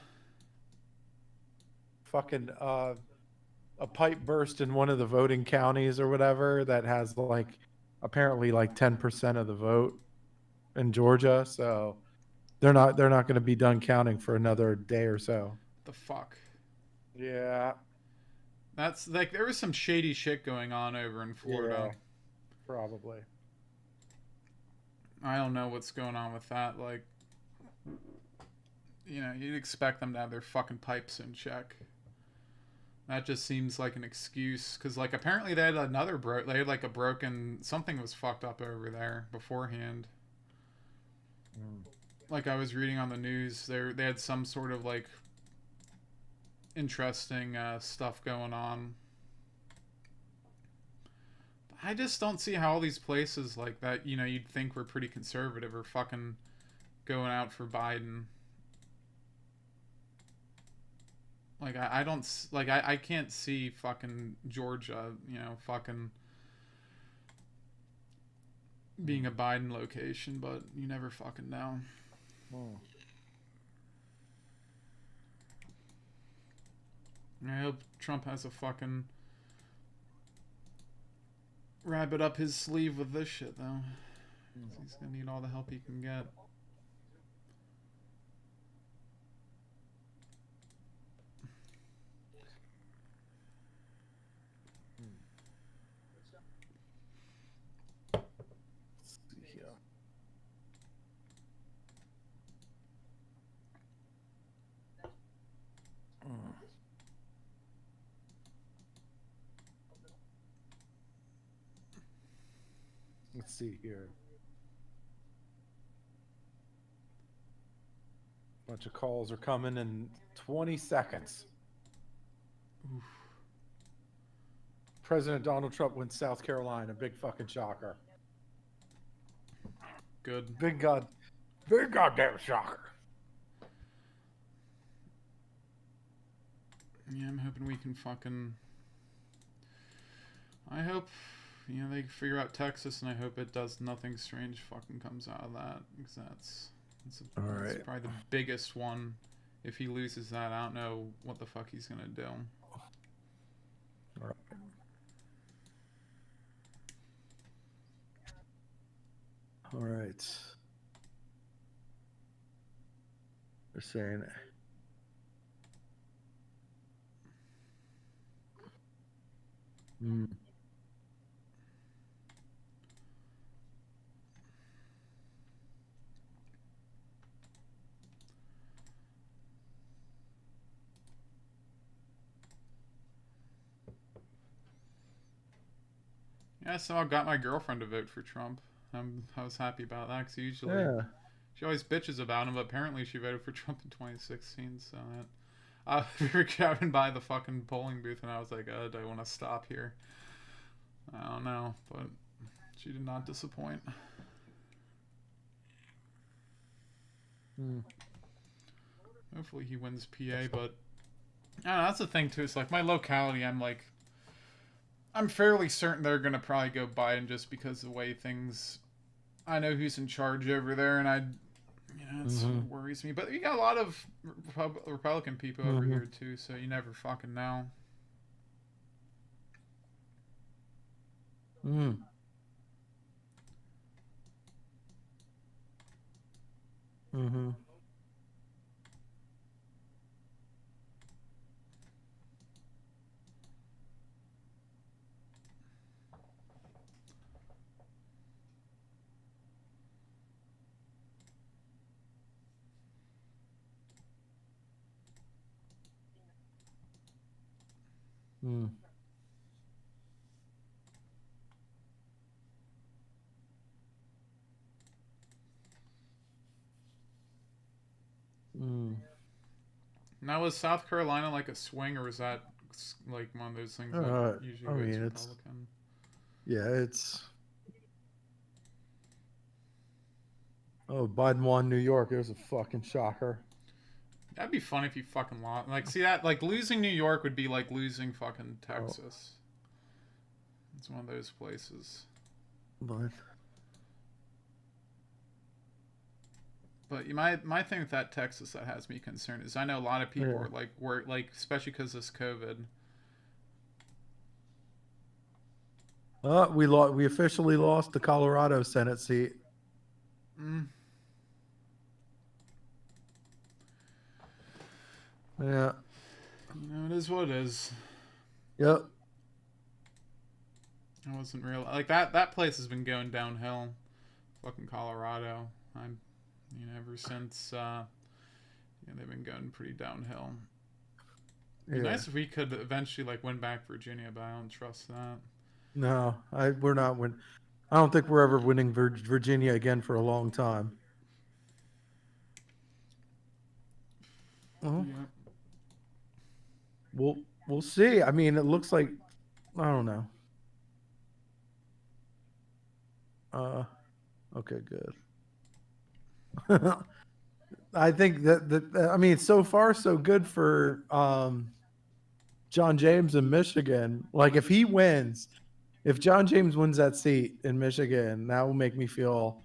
Fucking a pipe burst in one of the voting counties or whatever that has like apparently like 10% of the vote in Georgia, so they're not going to be done counting for another day or so. The fuck? Yeah. That's like there was some shady shit going on over in Florida. Yeah, probably. I don't know what's going on with that. Like, you know, you'd expect them to have their fucking pipes in check. That just seems like an excuse, because like apparently they had they had like a broken, something was fucked up over there beforehand. Like I was reading on the news, they had some sort of like interesting stuff going on. I just don't see how all these places like that, you know, you'd think were pretty conservative, are fucking going out for Biden. Like I don't like I can't see fucking Georgia, you know, fucking being a Biden location, but you never fucking know. I hope Trump has a fucking rabbit up his sleeve with this shit, though. He's gonna need all the help he can get. Let's see here. Bunch of calls are coming in 20 seconds. Oof. President Donald Trump wins South Carolina. Big fucking shocker. Good. Big goddamn shocker. Yeah, I'm hoping we can fucking... I hope, you know, they figure out Texas, and I hope it does nothing strange fucking comes out of that, because that's probably the biggest one. If he loses that, I don't know what the fuck he's gonna do. All right. All right. They're saying... Yeah, so I got my girlfriend to vote for Trump. I was happy about that, because usually she always bitches about him, but apparently she voted for Trump in 2016, so I was driving by the fucking polling booth and I was like, do I want to stop here? I don't know, but she did not disappoint. Hopefully he wins PA, but I don't know, that's the thing too. It's like my locality, I'm fairly certain they're gonna probably go Biden just because of the way things. I know who's in charge over there, and it sort of worries me. But you got a lot of Republican people over here too, so you never fucking know. Now, was South Carolina like a swing, or was that like one of those things that usually goes Republican? It's... Oh, Biden won New York. It was a fucking shocker. That'd be fun if you fucking lost. Like, see that? Like, losing New York would be like losing fucking Texas. It's one of those places. But my thing with that Texas that has me concerned is I know a lot of people are like, especially because of this COVID. We officially lost the Colorado Senate seat. Yeah. You know, it is what it is. Yep. I wasn't real like that place has been going downhill. Fucking Colorado. Ever since they've been going pretty downhill. It'd be nice if we could eventually like win back Virginia, but I don't trust that. No, we're not win. I don't think we're ever winning Virginia again for a long time. Oh. Yeah. We'll see. I mean, it looks like I don't know. Okay, good. I think that I mean, so far so good for John James in Michigan. Like if he wins, if John James wins that seat in Michigan, that will make me feel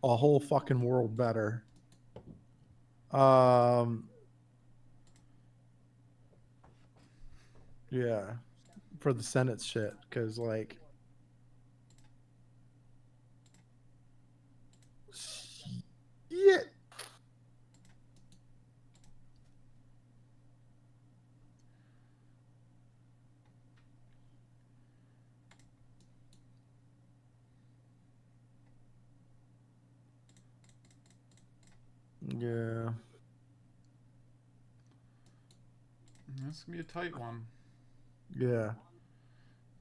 a whole fucking world better. Yeah, for the Senate shit, because like, yeah. Yeah. That's gonna be a tight one. Yeah.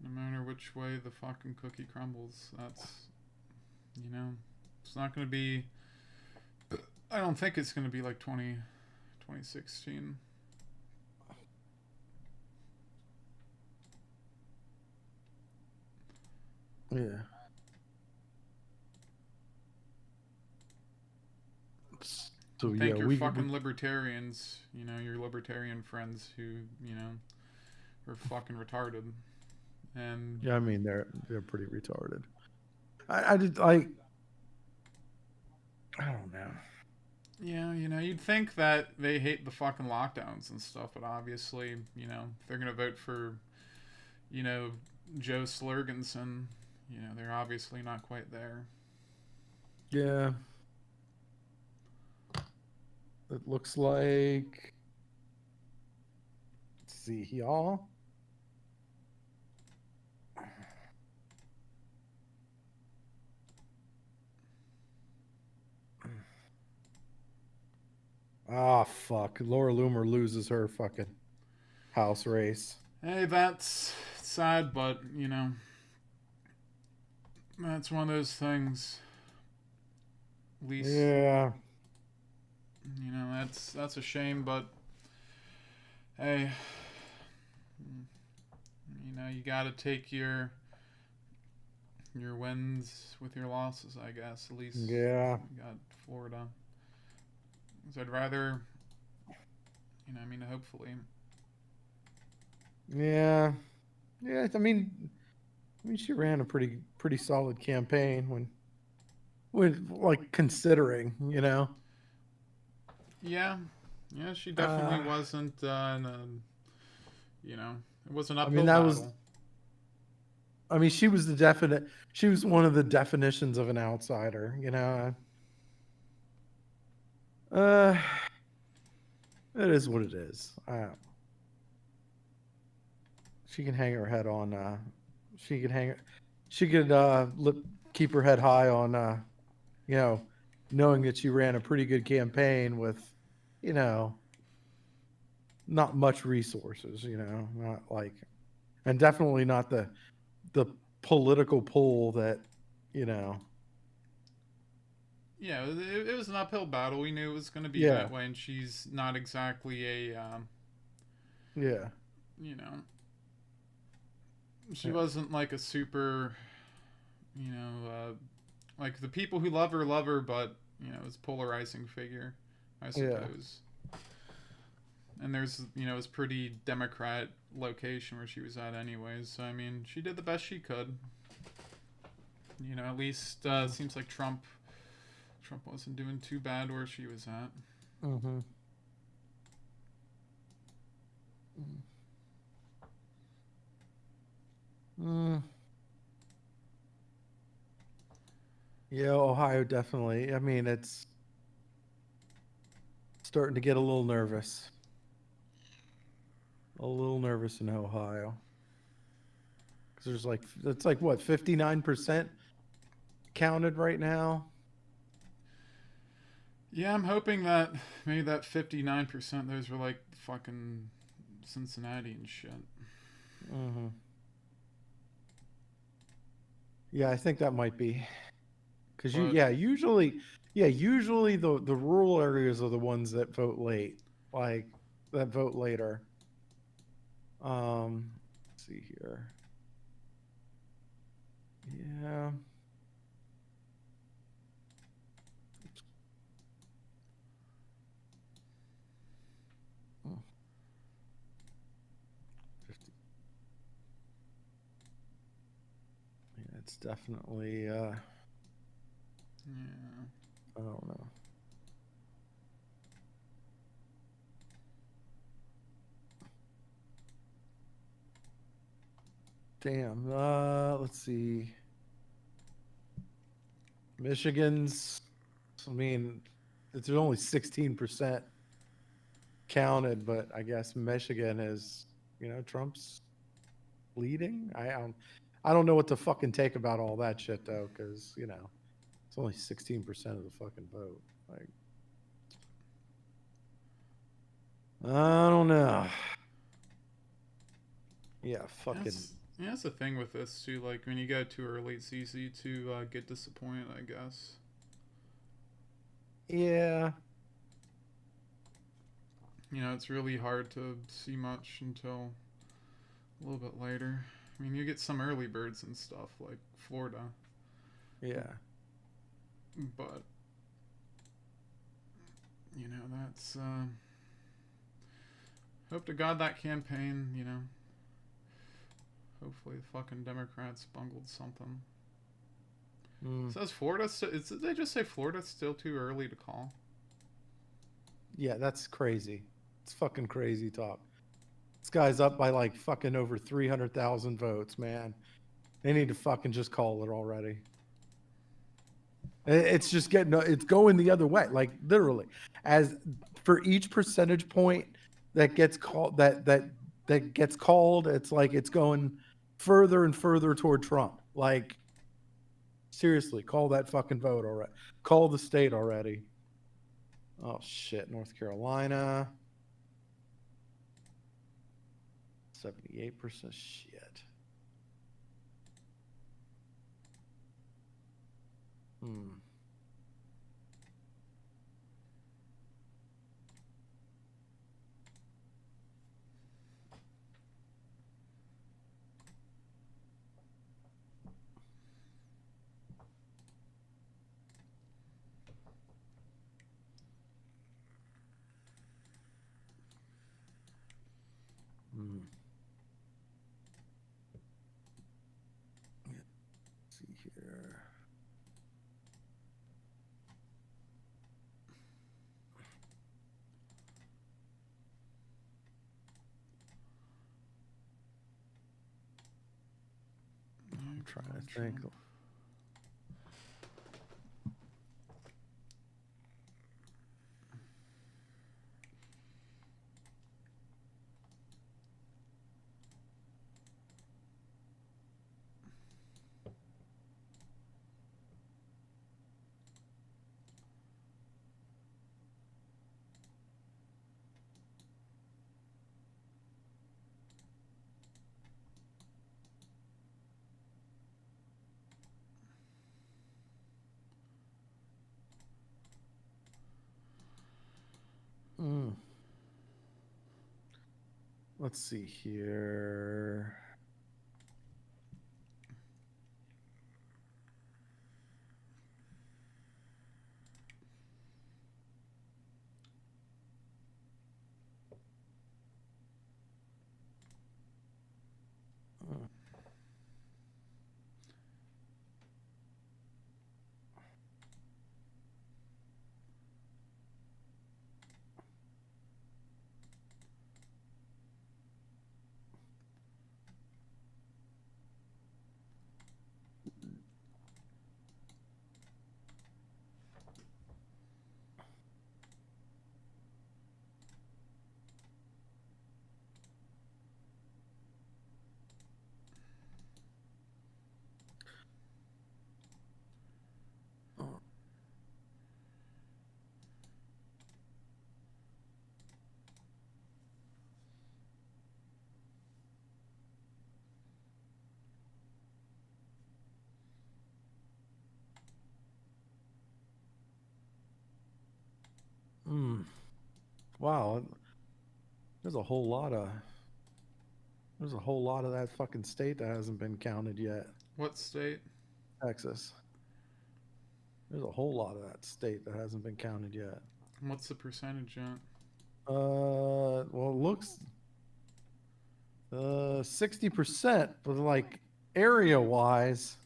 No matter which way the fucking cookie crumbles, that's it's not gonna be. I don't think it's gonna be like 2016. Yeah. So you think you're fucking libertarians, your libertarian friends who, are fucking retarded. And yeah, I mean they're pretty retarded. I did like I don't know. Yeah, you'd think that they hate the fucking lockdowns and stuff, but obviously, they're gonna vote for, Joe Slurgenson, they're obviously not quite there. Yeah. It looks like. Let's see, y'all. Ah, fuck. Laura Loomer loses her fucking House race. Hey, that's sad, but, that's one of those things. At least. Yeah. That's a shame, but hey, you gotta take your wins with your losses, I guess. At least yeah, you got Florida. So I'd rather, hopefully. Yeah, I mean, she ran a pretty solid campaign when like considering, Yeah, she definitely wasn't. It was an uphill battle. She was she was one of the definitions of an outsider. It is what it is. She can hang her head on. She could keep her head high on. Knowing that she ran a pretty good campaign with, not much resources, not like, and definitely not the political pull that, Yeah, it was an uphill battle. We knew it was going to be that way, and she's not exactly a. She wasn't like a super, like the people who love her, but it's a polarizing figure, I suppose. And there's, it's pretty Democrat location where she was at anyways. So, she did the best she could. At least seems like Trump wasn't doing too bad where she was at. Mm-hmm. Yeah, Ohio definitely. It's starting to get a little nervous. A little nervous in Ohio. There's like, it's like what, 59% counted right now? Yeah, I'm hoping that maybe that 59%, those were like fucking Cincinnati and shit. Mm-hmm. Yeah, I think that might be. Because usually the rural areas are the ones that vote late, like that vote later. Let's see here. Yeah. Oh. 50. Yeah, it's definitely yeah. I don't know. Damn. Let's see. Michigan's, I mean, it's only 16% counted, but I guess Michigan is, Trump's leading. I don't know what to fucking take about all that shit though, because it's only 16% of the fucking vote. Like, I don't know. Yeah, fucking. That's the thing with this too. Like when you go too early, it's easy to get disappointed, I guess. Yeah. It's really hard to see much until a little bit later. I mean, you get some early birds and stuff like Florida. Yeah. But that's hope to God that campaign, hopefully the fucking Democrats bungled something. It says Florida, did they just say Florida's still too early to call? Yeah, that's crazy. It's fucking crazy talk. This guy's up by like fucking over 300,000 votes, man. They need to fucking just call it already. It's just it's going the other way, like literally. As for each percentage point that gets called, that gets called, it's like it's going further and further toward Trump. Like, seriously, call that fucking vote already. Call the state already. Oh shit, North Carolina. 78%. Shit. Let's see here. I'm trying to think. Let's see here. Wow. There's a whole lot of that fucking state that hasn't been counted yet. What state? Texas. There's a whole lot of that state that hasn't been counted yet. What's the percentage at? Well, it looks 60%, but like area-wise,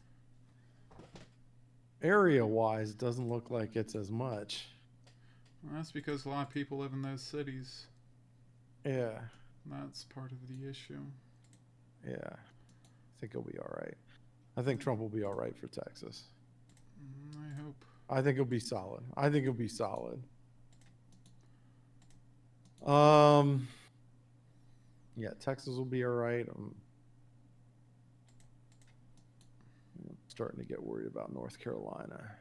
it doesn't look like it's as much. Well, that's because a lot of people live in those cities. Yeah. That's part of the issue. Yeah. I think he'll be all right. I think Trump will be all right for Texas. I hope. I think he'll be solid. Yeah, Texas will be all right. I'm starting to get worried about North Carolina.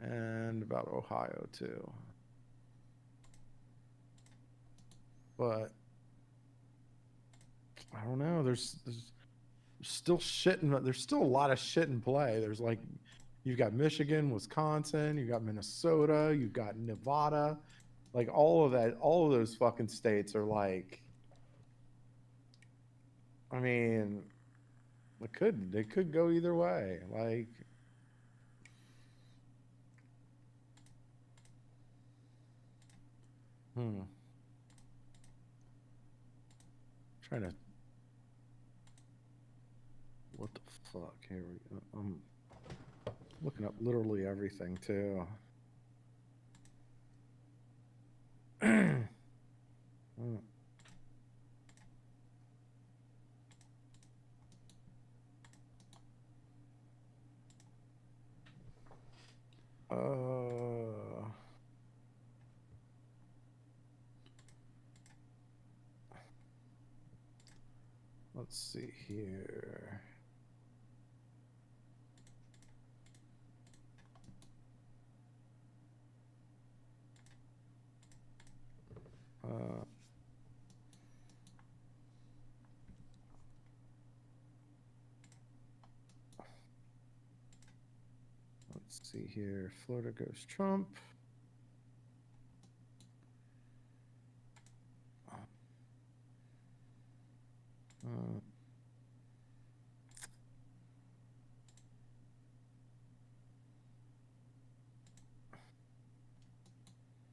And about Ohio too. But I don't know. There's still shit there's still a lot of shit in play. There's like, you've got Michigan, Wisconsin, you've got Minnesota, you've got Nevada, like all of those fucking states are like, I mean, they could go either way. Like, trying to, what the fuck? Here we go. I'm looking up literally everything too. Let's see here. Let's see here. Florida goes Trump.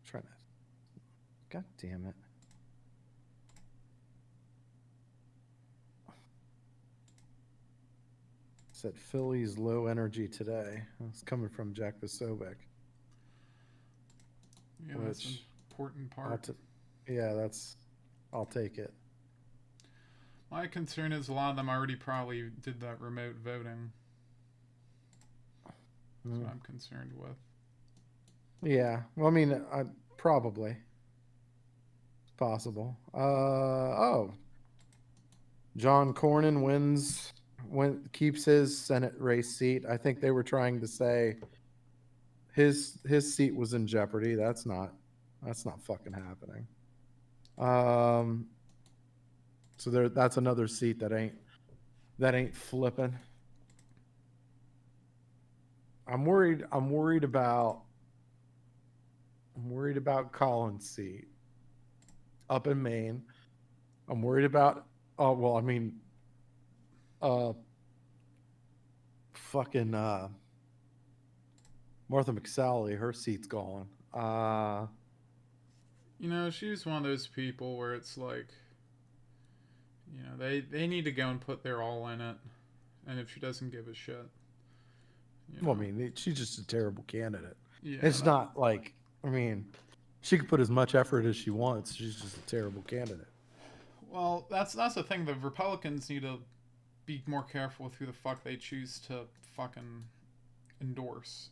Trying to. God damn it. Said Philly's low energy today. It's coming from Jack Posobiec. Yeah, that's an important part. I'll take it. My concern is a lot of them already probably did that remote voting. So I'm concerned with. Yeah, well, I mean, probably. It's possible. John Cornyn keeps his Senate race seat. I think they were trying to say his seat was in jeopardy. That's not fucking happening. So that's another seat that ain't flipping. I'm worried about Colin's seat up in Maine. I'm worried about fucking Martha McSally, her seat's gone. You know, she's one of those people where it's like, you know, they need to go and put their all in it, and if she doesn't give a shit, you know. Well, I mean, she's just a terrible candidate. Yeah, it's not like, I mean, she could put as much effort as she wants. She's just a terrible candidate. Well, that's the thing. The Republicans need to be more careful with who the fuck they choose to fucking endorse.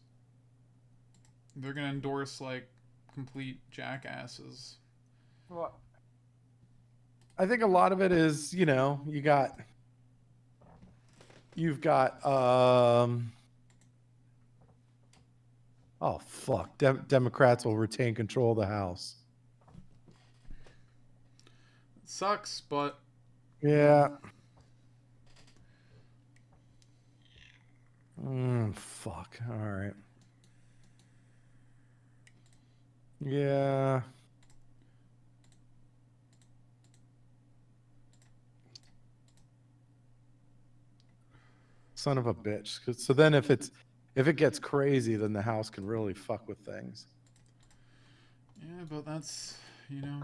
They're gonna endorse like complete jackasses. Well, I think a lot of it is, you know, you've got oh fuck, Democrats will retain control of the House. It sucks, but yeah. Fuck. All right. Yeah. Son of a bitch. So then if it gets crazy, then the House can really fuck with things. Yeah, but that's, you know,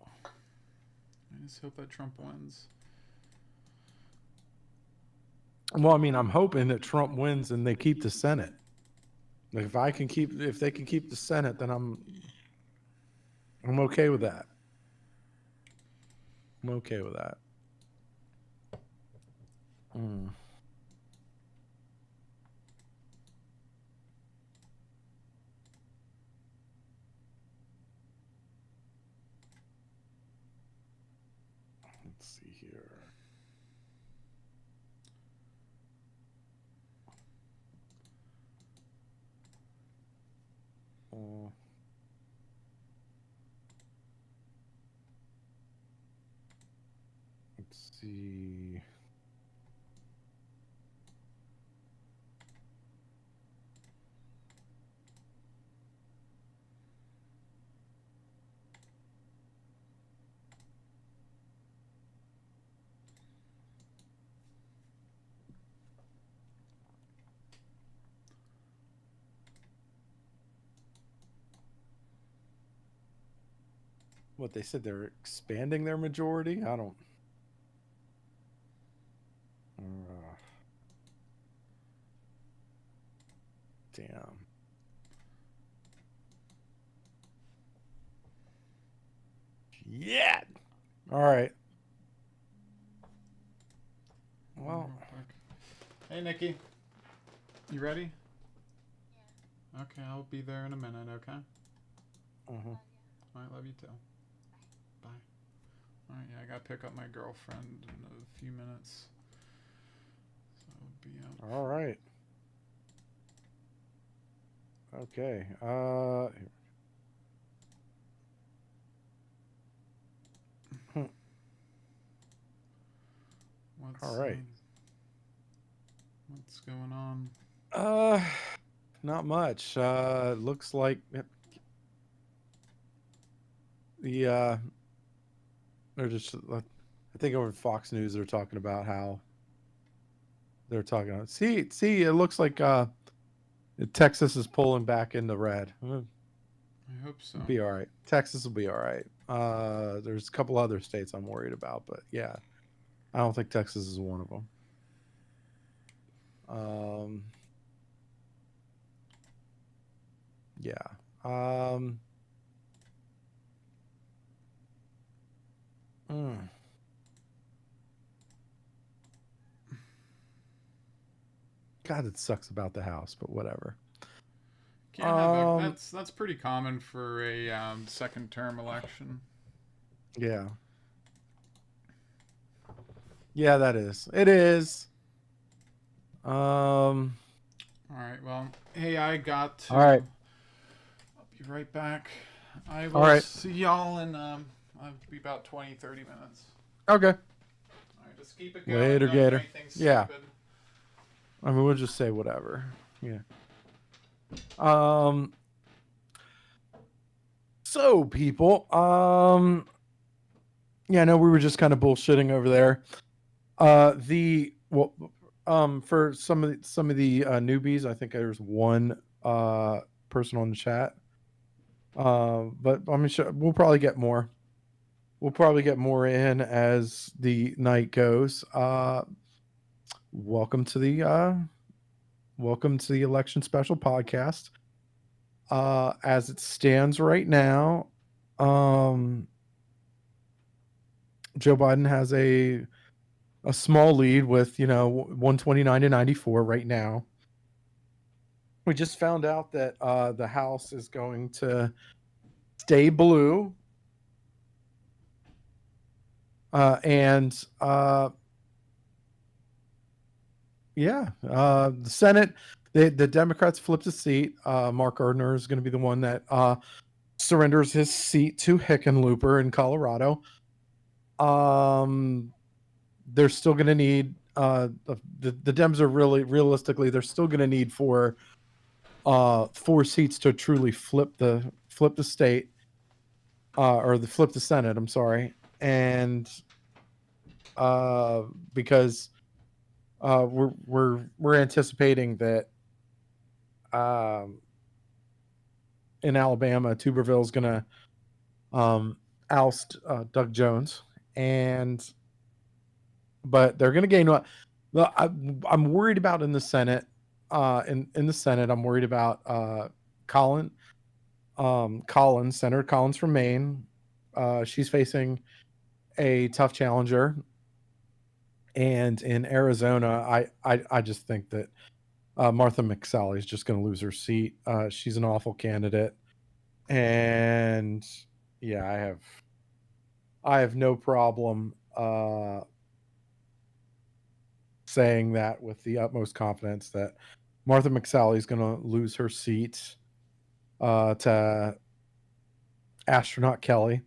I just hope that Trump wins. Well, I mean, I'm hoping that Trump wins and they keep the Senate. Like if they can keep the Senate, then I'm okay with that. I'm okay with that. Let's see here. Let's see. What they said, they're expanding their majority? I don't. Damn. Yeah. All right. Well. Hey, Nikki. You ready? Yeah. Okay, I'll be there in a minute, okay? All right, love you too. Bye. All right, yeah, I gotta pick up my girlfriend in a few minutes. So I'll be out. All right. Okay. All right. What's going on? Not much. Looks like they're just. I think over Fox News they're talking about how they're talking about. See, it looks like Texas is pulling back in the red. I hope so. Be all right. Texas will be all right. There's a couple other states I'm worried about, but yeah, I don't think Texas is one of them. Yeah. God, it sucks about the House, but whatever. Can't have that's pretty common for a second term election. Yeah. Yeah, that is. It is. All right. Well, hey, I got to. All right. I'll be right back. I will see y'all in I'll be about 20, 30 minutes. Okay. All right, just keep it going. Later, Don't do Gator. anything Yeah. stupid. I mean, we'll just say whatever. Yeah. So people, yeah, no, we were just kind of bullshitting over there. For some of the newbies, I think there's one person on the chat. But I'm sure we'll probably get more. We'll probably get more in as the night goes. Welcome to the election special podcast. As it stands right now, Joe Biden has a small lead with 129 to 94 right now. We just found out that the House is going to stay blue, the Senate, the Democrats flipped a seat. Mark Gardner is going to be the one that surrenders his seat to Hickenlooper in Colorado. They're still going to need the Dems are realistically they're still going to need four seats to truly flip the flip the state, or flip the Senate. I'm sorry, and because we're anticipating that in Alabama, Tuberville is going to oust Doug Jones, but they're going to gain what. I'm worried about in the Senate. In the Senate, I'm worried about Collins, Senator Collins from Maine. She's facing a tough challenger, and in Arizona, I just think that Martha McSally is just going to lose her seat. She's an awful candidate, and yeah, I have no problem saying that with the utmost confidence that Martha McSally is going to lose her seat to Astronaut Kelly.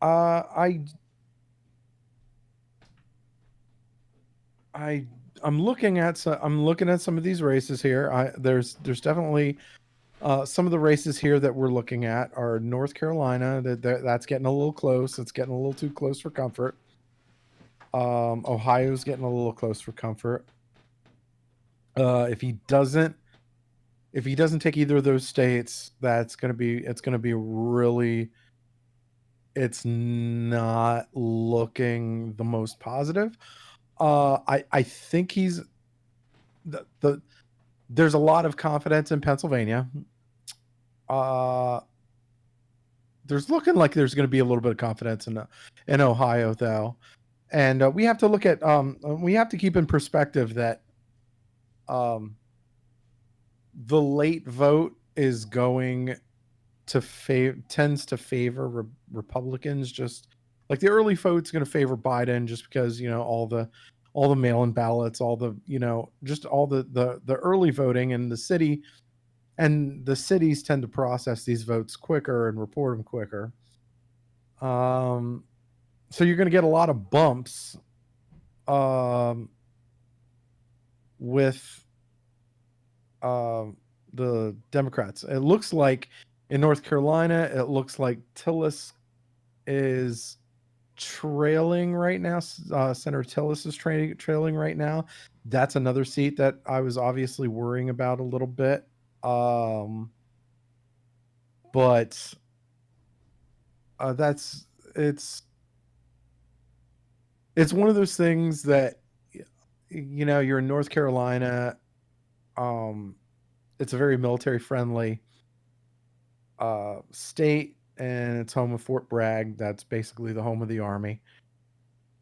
I'm looking at some of these races here. There's definitely some of the races here that we're looking at are North Carolina. That's getting a little close. It's getting a little too close for comfort. Ohio's getting a little close for comfort. If he doesn't take either of those states, it's going to be really, it's not looking the most positive. I think he's there's a lot of confidence in Pennsylvania. There's looking like there's going to be a little bit of confidence in Ohio though. And we have to look at we have to keep in perspective that the late vote is going to tends to favor Republicans. Just like the early vote's going to favor Biden, just because all the mail-in ballots, all the just all the early voting in the city, and the cities tend to process these votes quicker and report them quicker. So you're going to get a lot of bumps with the Democrats. It looks like in North Carolina, it looks like Tillis is trailing right now. Senator Tillis is trailing right now. That's another seat that I was obviously worrying about a little bit. But it's one of those things that you're in North Carolina. It's a very military friendly state, and it's home of Fort Bragg. That's basically the home of the Army.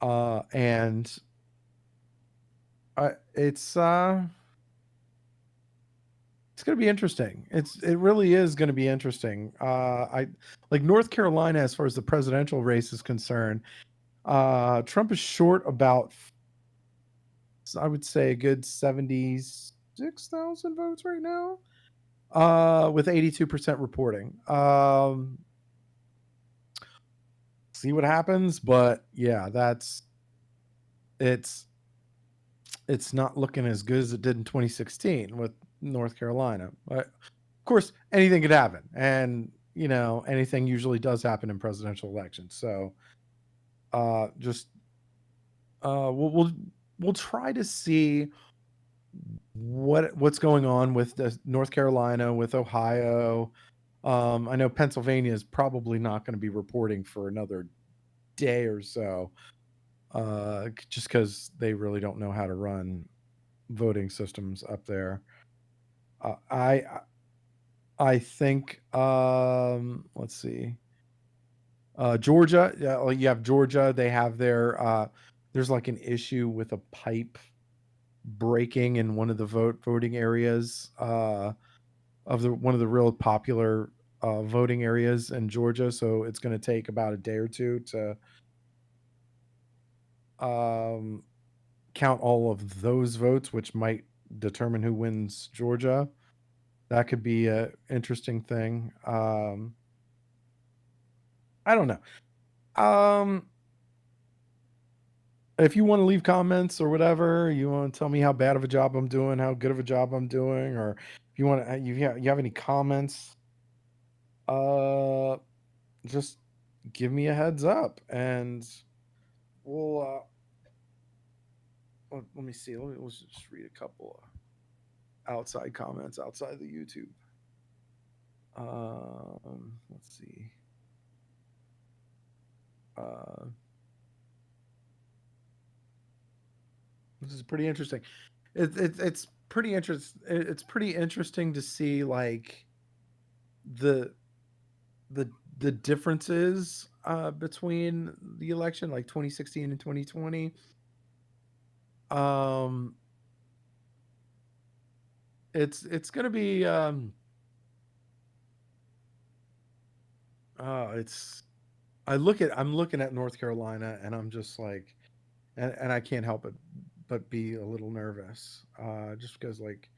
And it's going to be interesting. It really is going to be interesting. I like North Carolina as far as the presidential race is concerned. Trump is short about, I would say, a good 76,000 votes right now, with 82% reporting. See what happens, but yeah, it's not looking as good as it did in 2016 with North Carolina. But of course, anything could happen, and anything usually does happen in presidential elections. So we'll try to see what's going on with North Carolina, with Ohio. I know Pennsylvania is probably not going to be reporting for another day or so, just because they really don't know how to run voting systems up there. I think let's see. Georgia, you have Georgia. They have there's like an issue with a pipe breaking in one of the voting areas of one of the real popular voting areas in Georgia. So it's going to take about a day or two to count all of those votes, which might determine who wins Georgia. That could be an interesting thing. I don't know. If you want to leave comments or whatever, you want to tell me how bad of a job I'm doing, how good of a job I'm doing, or If you want to, you have any comments, just give me a heads up, and we'll. Let me see. Let's just read a couple outside comments outside the YouTube. Let's see. This is pretty interesting. It's pretty It's pretty interesting to see like the differences between the election, like 2016 and 2020. It's gonna be I'm looking at North Carolina, and I'm just like, and I can't help it but be a little nervous, just because like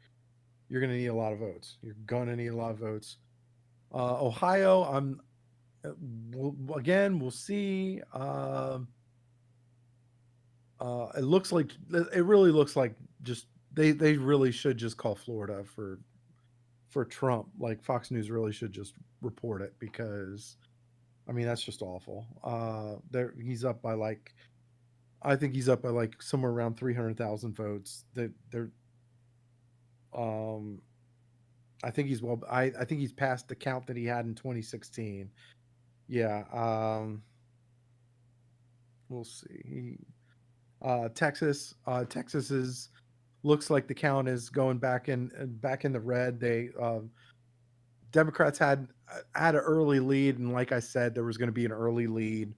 you're gonna need a lot of votes. You're gonna need a lot of votes. Ohio, we'll see. It looks like it really looks like just they really should just call Florida for Trump. Like Fox News really should just report it, because I mean that's just awful. He's up by like, I think he's up by like somewhere around 300,000 votes. I think I think he's past the count that he had in 2016. Yeah. We'll see. Texas looks like the count is going back in the red. They Democrats had an early lead, and like I said, there was going to be an early lead.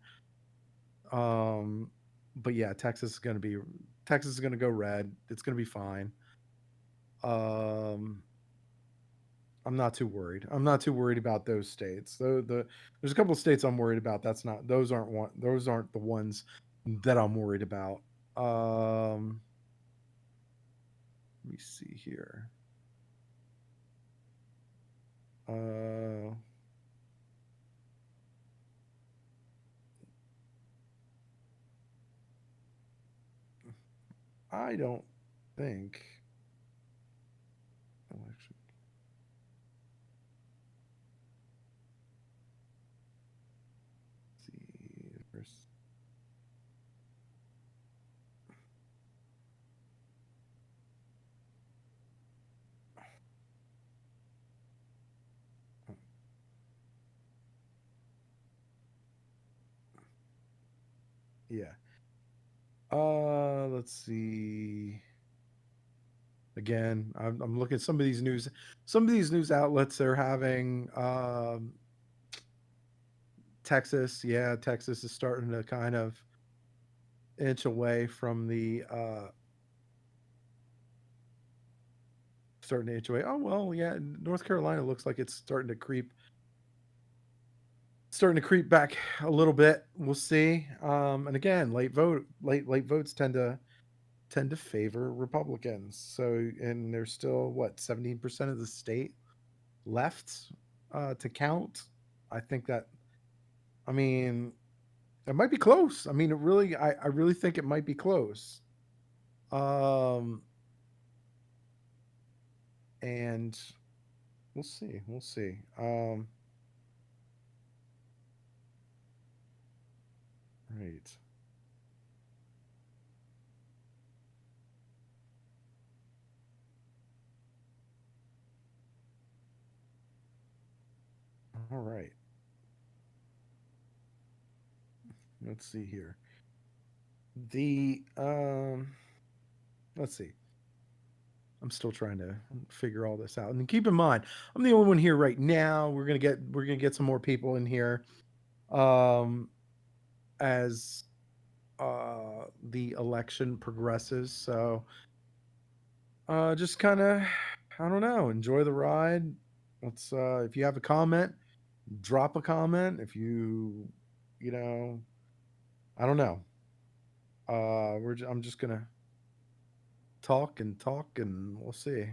But yeah, Texas is going to go red. It's going to be fine. I'm not too worried. I'm not too worried about those states. There's a couple of states I'm worried about. Those aren't the ones that I'm worried about. Let me see here. I don't think election. Let's see first. Yeah. Let's see. Again, I'm looking at some of these news outlets. They're having Texas. Yeah, Texas is starting to kind of inch away from the Oh well, yeah. North Carolina looks like it's starting to creep back a little bit. We'll see. And again, late votes tend to favor Republicans. So, and there's still what 17% of the state left to count. I think that, I mean, it might be close. I mean, I really think it might be close. And we'll see. Right. All right. Let's see here. Let's see. I'm still trying to figure all this out. And keep in mind, I'm the only one here right now. We're gonna get some more people in here as the election progresses. So just kind of, I don't know, enjoy the ride. Let's if you have a comment, drop a comment. If you I don't know. I'm just gonna talk, and we'll see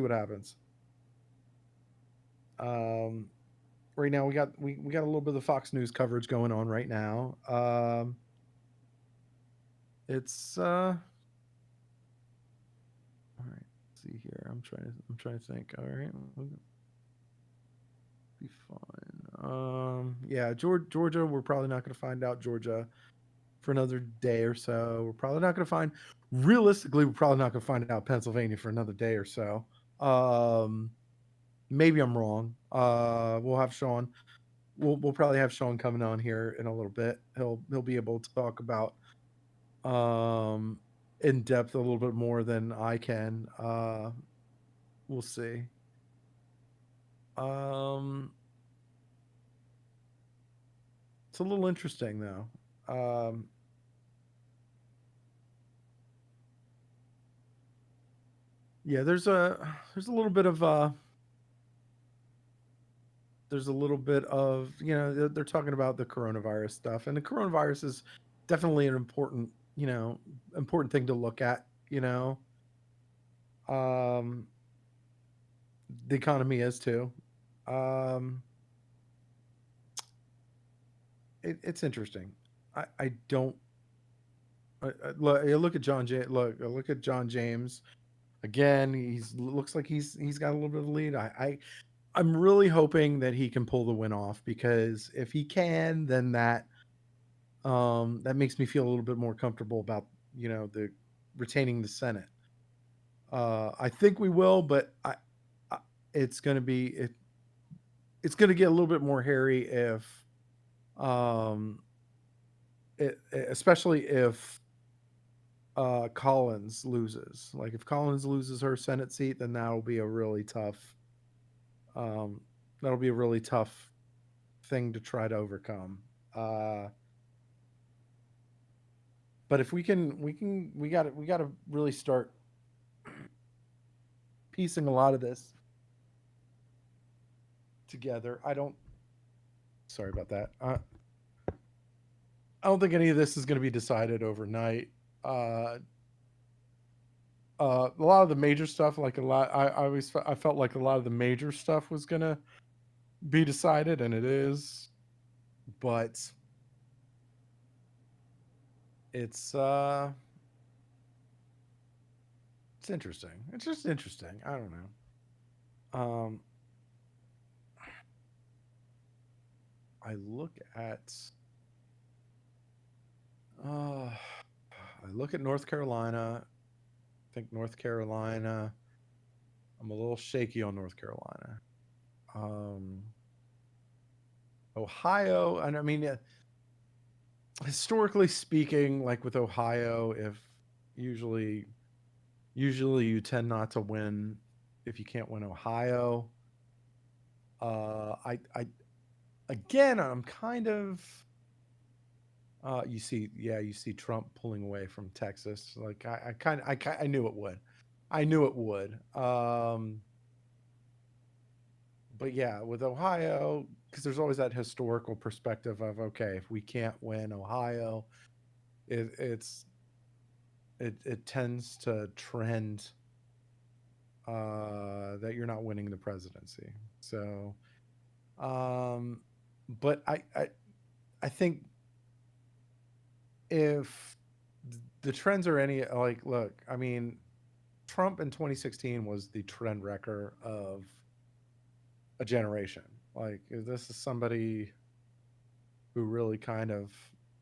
what happens. Right now we got a little bit of the Fox News coverage going on right now. It's all right. Let's see here. I'm trying to think. All right. Be fine. Yeah, Georgia, we're probably not going to find out Georgia for another day or so. We're probably not going to find, realistically, we're probably not going to find out Pennsylvania for another day or so. Maybe I'm wrong. We'll have Sean. We'll probably have Sean coming on here in a little bit. He'll be able to talk about in depth a little bit more than I can. We'll see. It's a little interesting though. Yeah, there's a little bit of you know, they're talking about the coronavirus stuff, and the coronavirus is definitely an important, you know, important thing to look at, you know. The economy is too. It's interesting. I don't look at look at John James. Again, looks like he's got a little bit of lead. I'm really hoping that he can pull the win off, because if he can, then that makes me feel a little bit more comfortable about, you know, the retaining the Senate. I think we will, but it's going to be it's going to get a little bit more hairy if especially if Collins loses. Like if Collins loses her Senate seat, then that'll be a really tough thing to try to overcome. But if we got to really start piecing a lot of this together. Sorry about that. I don't think any of this is going to be decided overnight. A lot of the major stuff, I felt like a lot of the major stuff was going to be decided, and it is, but it's interesting. It's just interesting. I don't know. I look at North Carolina. I think North Carolina, I'm a little shaky on North Carolina. Ohio, and I mean, historically speaking, like with Ohio, if usually you tend not to win if you can't win Ohio. Again, I'm kind of you see Trump pulling away from Texas. Like I knew it would. But yeah, with Ohio, because there's always that historical perspective of, okay, if we can't win Ohio, it tends to trend that you're not winning the presidency. So, but I think if the trends are any, like, look, I mean, Trump in 2016 was the trend wrecker of a generation. Like, this is somebody who really kind of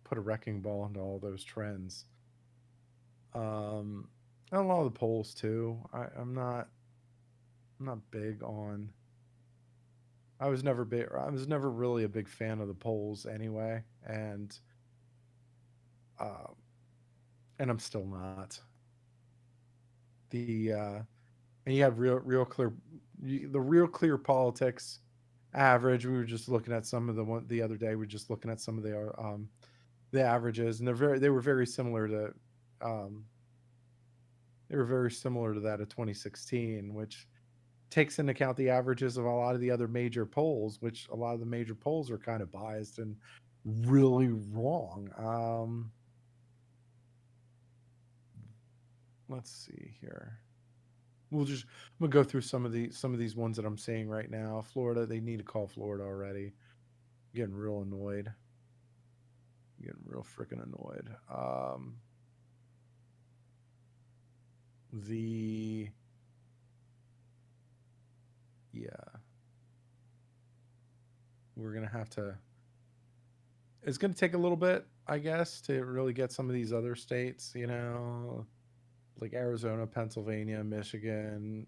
put a wrecking ball into all those trends. And a lot of the polls too. I'm not big on. I was never really a big fan of the polls anyway, and I'm still not. And you have real clear politics average. We were just looking at some of the other day. We were just looking at some of the averages, and they were very similar to that of 2016, which takes into account the averages of a lot of the other major polls, which a lot of the major polls are kind of biased and really wrong. Let's see here. I'm gonna go through some of these ones that I'm seeing right now. Florida, they need to call Florida already. I'm getting real annoyed. I'm getting real freaking annoyed. we're gonna have to. It's gonna take a little bit, I guess, to really get some of these other states, you know, like Arizona, Pennsylvania, Michigan,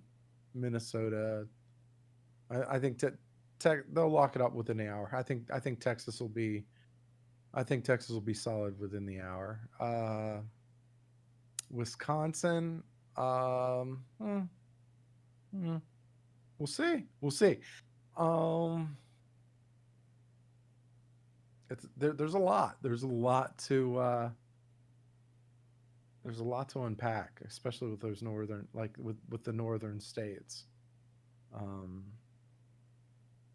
Minnesota. I think they'll lock it up within the hour. I think Texas will be. I think Texas will be solid within the hour. Wisconsin, we'll see. We'll see. There's a lot. There's a lot to unpack, especially with those northern, like with the northern states.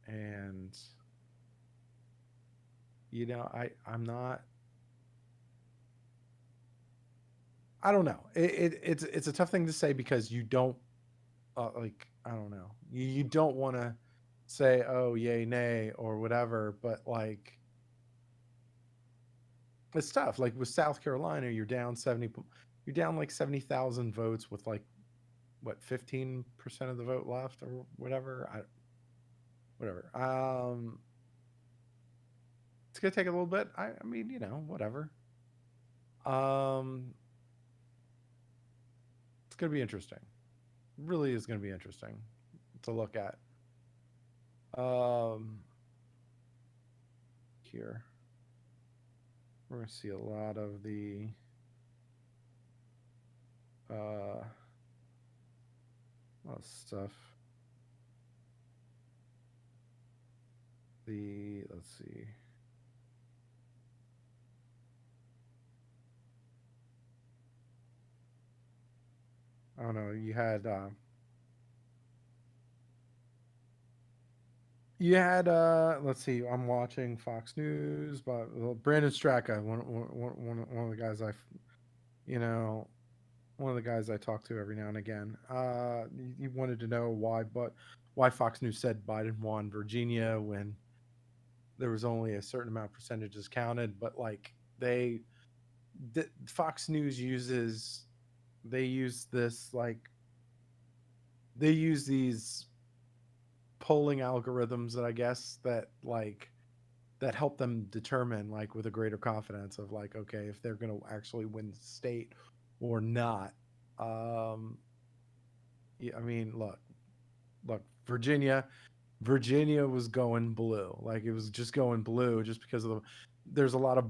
And you know, I'm not. I don't know. It's a tough thing to say because you don't like, I don't know. You don't want to say, oh, yay, nay, or whatever, but like it's tough. Like with South Carolina, you're down like 70,000 votes with like what 15% of the vote left or whatever. Whatever. It's gonna take a little bit. I mean, you know, whatever. It's gonna be interesting. It really is gonna be interesting to look at. Here we're gonna see a lot of the stuff. Let's see. I don't know. You had let's see. I'm watching Fox News, but Brandon Straka, one of the guys one of the guys I talk to every now and again. He wanted to know why Fox News said Biden won Virginia when there was only a certain amount of percentages counted, but like Fox News use these polling algorithms that I guess that help them determine like with a greater confidence of like, okay, if they're going to actually win the state or not. Yeah, I mean, look, Virginia was going blue. Like it was just going blue just because of there's a lot of,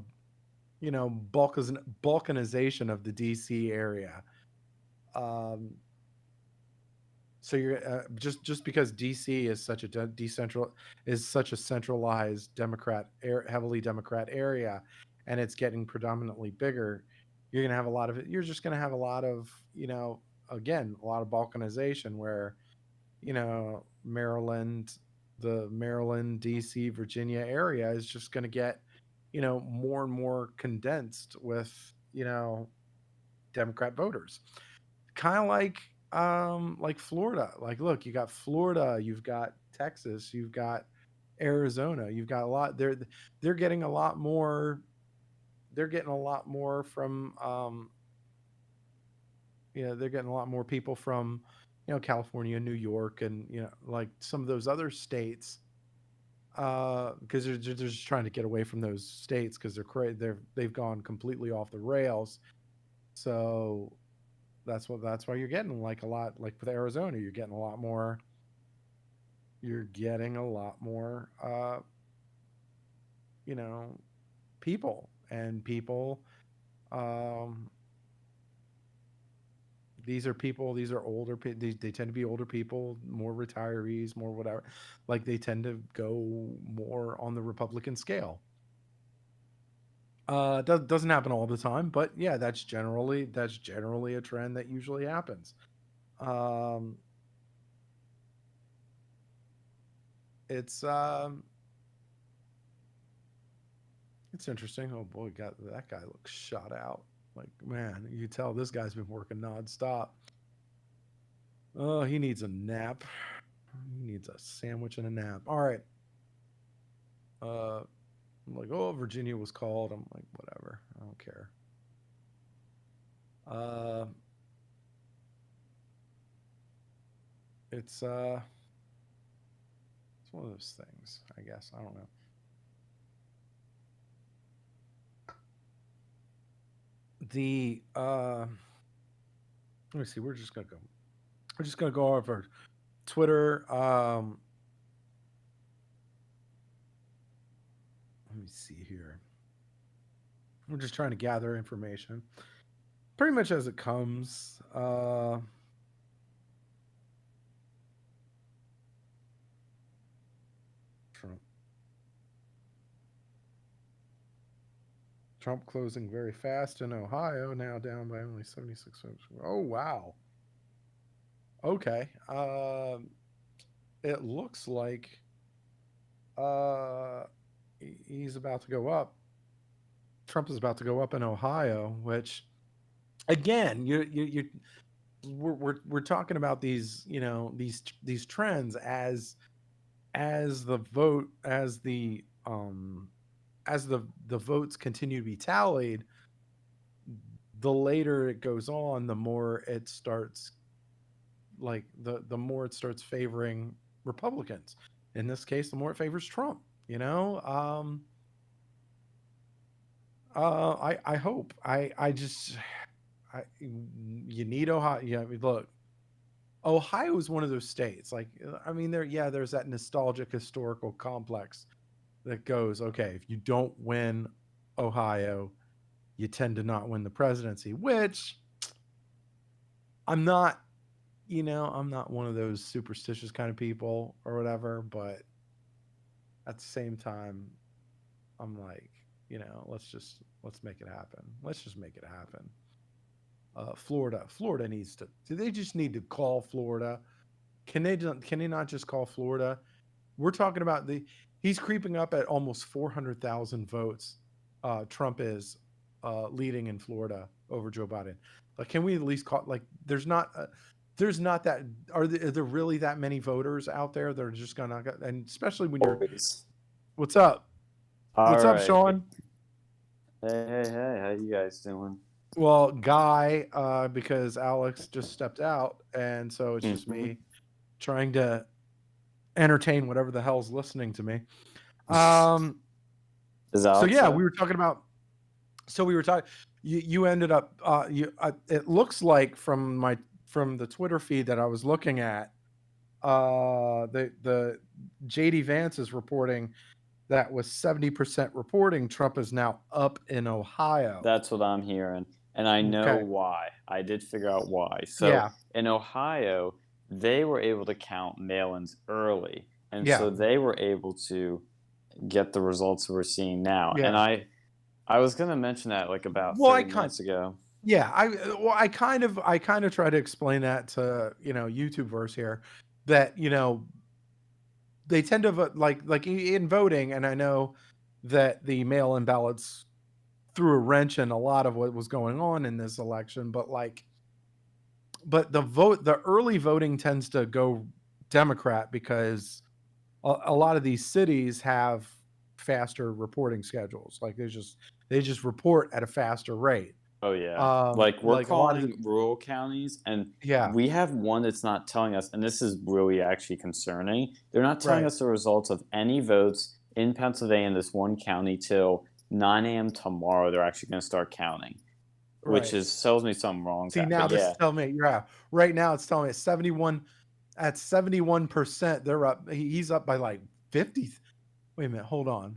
you know, balkanization of the DC area. So you're just because DC is such a centralized heavily Democrat area, and it's getting predominantly bigger. You're just gonna have a lot of, you know, again, a lot of balkanization where, you know, the Maryland, DC, Virginia area is just gonna get, you know, more and more condensed with, you know, Democrat voters. Kind of like Florida. Like, look, you got Florida, you've got Texas, you've got Arizona, you've got a lot. They're getting a lot more. They're getting a lot more from. They're getting a lot more people from, you know, California, New York, and you know, like some of those other states. Because they're just trying to get away from those states because they've gone completely off the rails. So that's why you're getting like a lot, like with Arizona, you're getting a lot more you know, people these are older people. They tend to be older people, more retirees, more whatever. Like they tend to go more on the Republican scale. Doesn't happen all the time, but yeah, that's generally a trend that usually happens. It's interesting. Oh boy, that guy looks shot out. Like, man, you tell this guy's been working nonstop. Oh, he needs a nap. He needs a sandwich and a nap. All right. I'm like, oh, Virginia was called. I'm like, whatever. I don't care. It's one of those things, I guess. I don't know. the let me see. We're just gonna go over Twitter. Let me see here. We're just trying to gather information, pretty much as it comes. Trump closing very fast in Ohio, now down by only 76 votes. Oh, wow. Okay. It looks like he's about to go up. Trump is about to go up in Ohio, which, again, we're talking about these, these trends as the votes continue to be tallied. The later it goes on, the more it starts, like the more it starts favoring Republicans. In this case, the more it favors Trump. I hope. You need Ohio. Yeah, look, Ohio is one of those states. Like, I mean, there's that nostalgic historical complex that goes, okay, if you don't win Ohio, you tend to not win the presidency, which I'm not one of those superstitious kind of people or whatever, but at the same time, I'm like, let's make it happen. Let's just make it happen. Florida needs to, do they just need to call Florida? Can they not just call Florida? We're talking about he's creeping up at almost 400,000 votes. Trump is leading in Florida over Joe Biden. Like, can we at least call, like, there's not that, are there really that many voters out there that are just gonna, and especially when you're, what's up? What's up, Sean? Hey, how you guys doing? Well, Guy, because Alex just stepped out, and so it's just me trying to entertain whatever the hell's listening to me. So yeah, we were talking about. So we were talking. You ended up. It looks like from the Twitter feed that I was looking at, the JD Vance is reporting that with 70% reporting, Trump is now up in Ohio. That's what I'm hearing, and I know why. I did figure out why. So in Ohio, they were able to count mail-ins early, and so they were able to get the results we're seeing now. And I was going to mention that like about 30 minutes ago. Yeah, I kind of try to explain that to YouTubeverse here, that they tend to vote like in voting, and I know that the mail-in ballots threw a wrench in a lot of what was going on in this election, but the early voting tends to go Democrat because a lot of these cities have faster reporting schedules. Like they just report at a faster rate. Oh yeah, like we're calling rural counties, and we have one that's not telling us, and this is really actually concerning. They're not telling us the results of any votes in Pennsylvania in this one county till 9 a.m. tomorrow. They're actually going to start counting, which tells me something wrong. See, now this is telling me right now it's telling me 71 at 71%. They're up. He's up by like 50. Wait a minute, hold on.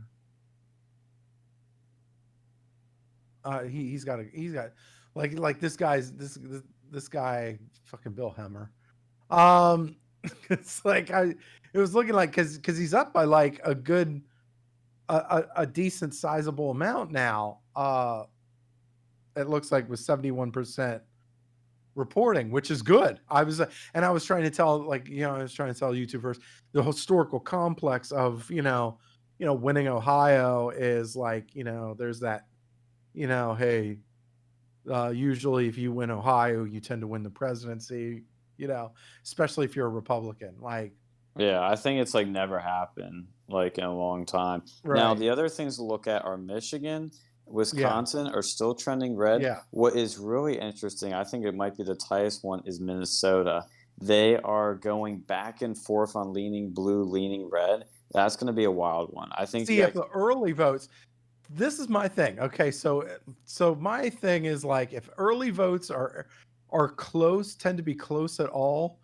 He's got like this guy fucking Bill Hemmer. It's like it was looking like because he's up by like a good a decent sizable amount now. It looks like with 71% reporting, which is good. I was trying to tell YouTubers the historical complex of winning Ohio is like there's that. Hey, usually if you win Ohio, you tend to win the presidency, especially if you're a Republican. Like, yeah, I think it's like never happened like in a long time. Now, the other things to look at are Michigan, Wisconsin are still trending red. Yeah. What is really interesting, I think it might be the tightest one, is Minnesota. They are going back and forth on leaning blue, leaning red. That's going to be a wild one. I think. See, if the early votes. this is my thing. Okay, so my thing is like if early votes are close, tend to be close at all,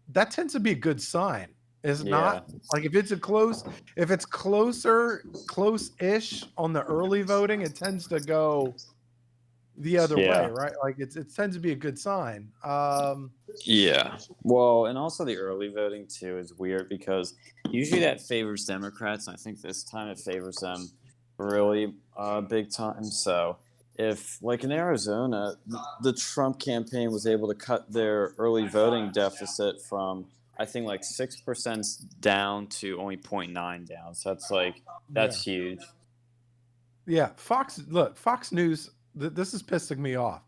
that tends to be a good sign. Is it not? Like if it's close-ish on the early voting, it tends to go the other way, right? Like it tends to be a good sign. Yeah. Well, and also the early voting too is weird because usually that favors Democrats, and I think this time it favors them really big time. So if, like in Arizona, the Trump campaign was able to cut their early voting deficit from, I think, like 6% down to only 0.9 down. So that's huge. Yeah, Fox News, this is pissing me off.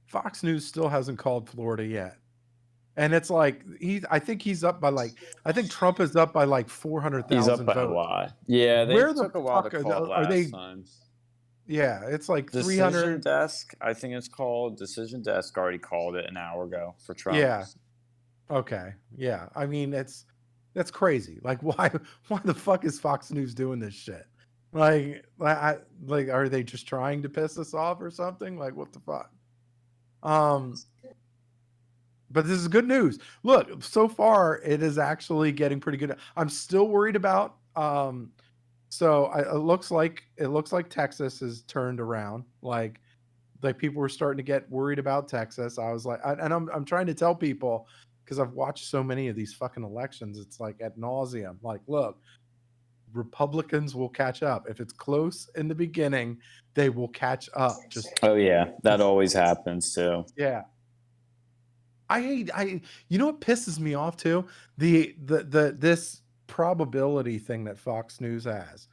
Fox News still hasn't called Florida yet. And it's like I think Trump is up by like 400,000 He's up by votes. a lot. Yeah, they took a while to call last time. Yeah, it's like Decision 300 Desk, I think it's called. Decision Desk already called it an hour ago for Trump. Yeah. Okay. Yeah. I mean, that's crazy. Like why the fuck is Fox News doing this shit? Like are they just trying to piss us off or something? Like what the fuck? But this is good news. Look, so far it is actually getting pretty good. I'm still worried about it looks like Texas is turned around. Like people were starting to get worried about Texas. I was like, I'm trying to tell people because I've watched so many of these fucking elections. It's like ad nauseum. Like, look, Republicans will catch up. If it's close in the beginning, they will catch up. Oh yeah, that always happens too. Yeah. You know what pisses me off too? This probability thing that Fox News has.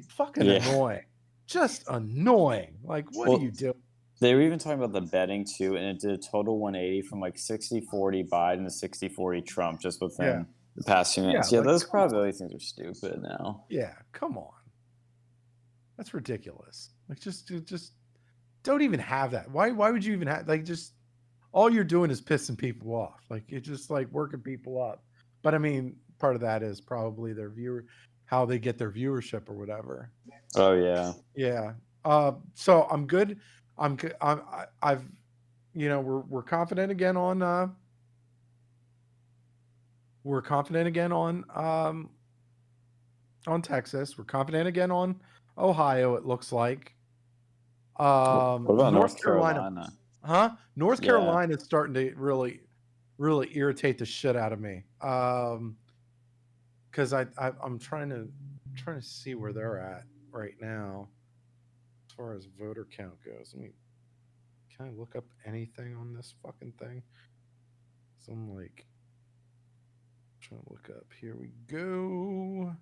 Fucking annoying. Just annoying. Like, what are you doing? They were even talking about the betting too, and it did a total 180 from like 60-40 Biden to 60-40 Trump just within the past few minutes. Yeah, like, those probability things are stupid now. Yeah, come on. That's ridiculous. Like, just don't even have that. Why would you even have, like, just all you're doing is pissing people off. Like, you're just like working people up. But I mean, part of that is probably their how they get their viewership or whatever. Oh yeah. Yeah. So I'm good. I've, we're confident again on, on Texas. We're confident again on Ohio. It looks like, what about North Carolina? Huh? North Carolina is starting to really, really irritate the shit out of me. Cause I'm trying to see where they're at right now. As far as voter count goes, can I look up anything on this fucking thing? So I'm like trying to look up. Here we go.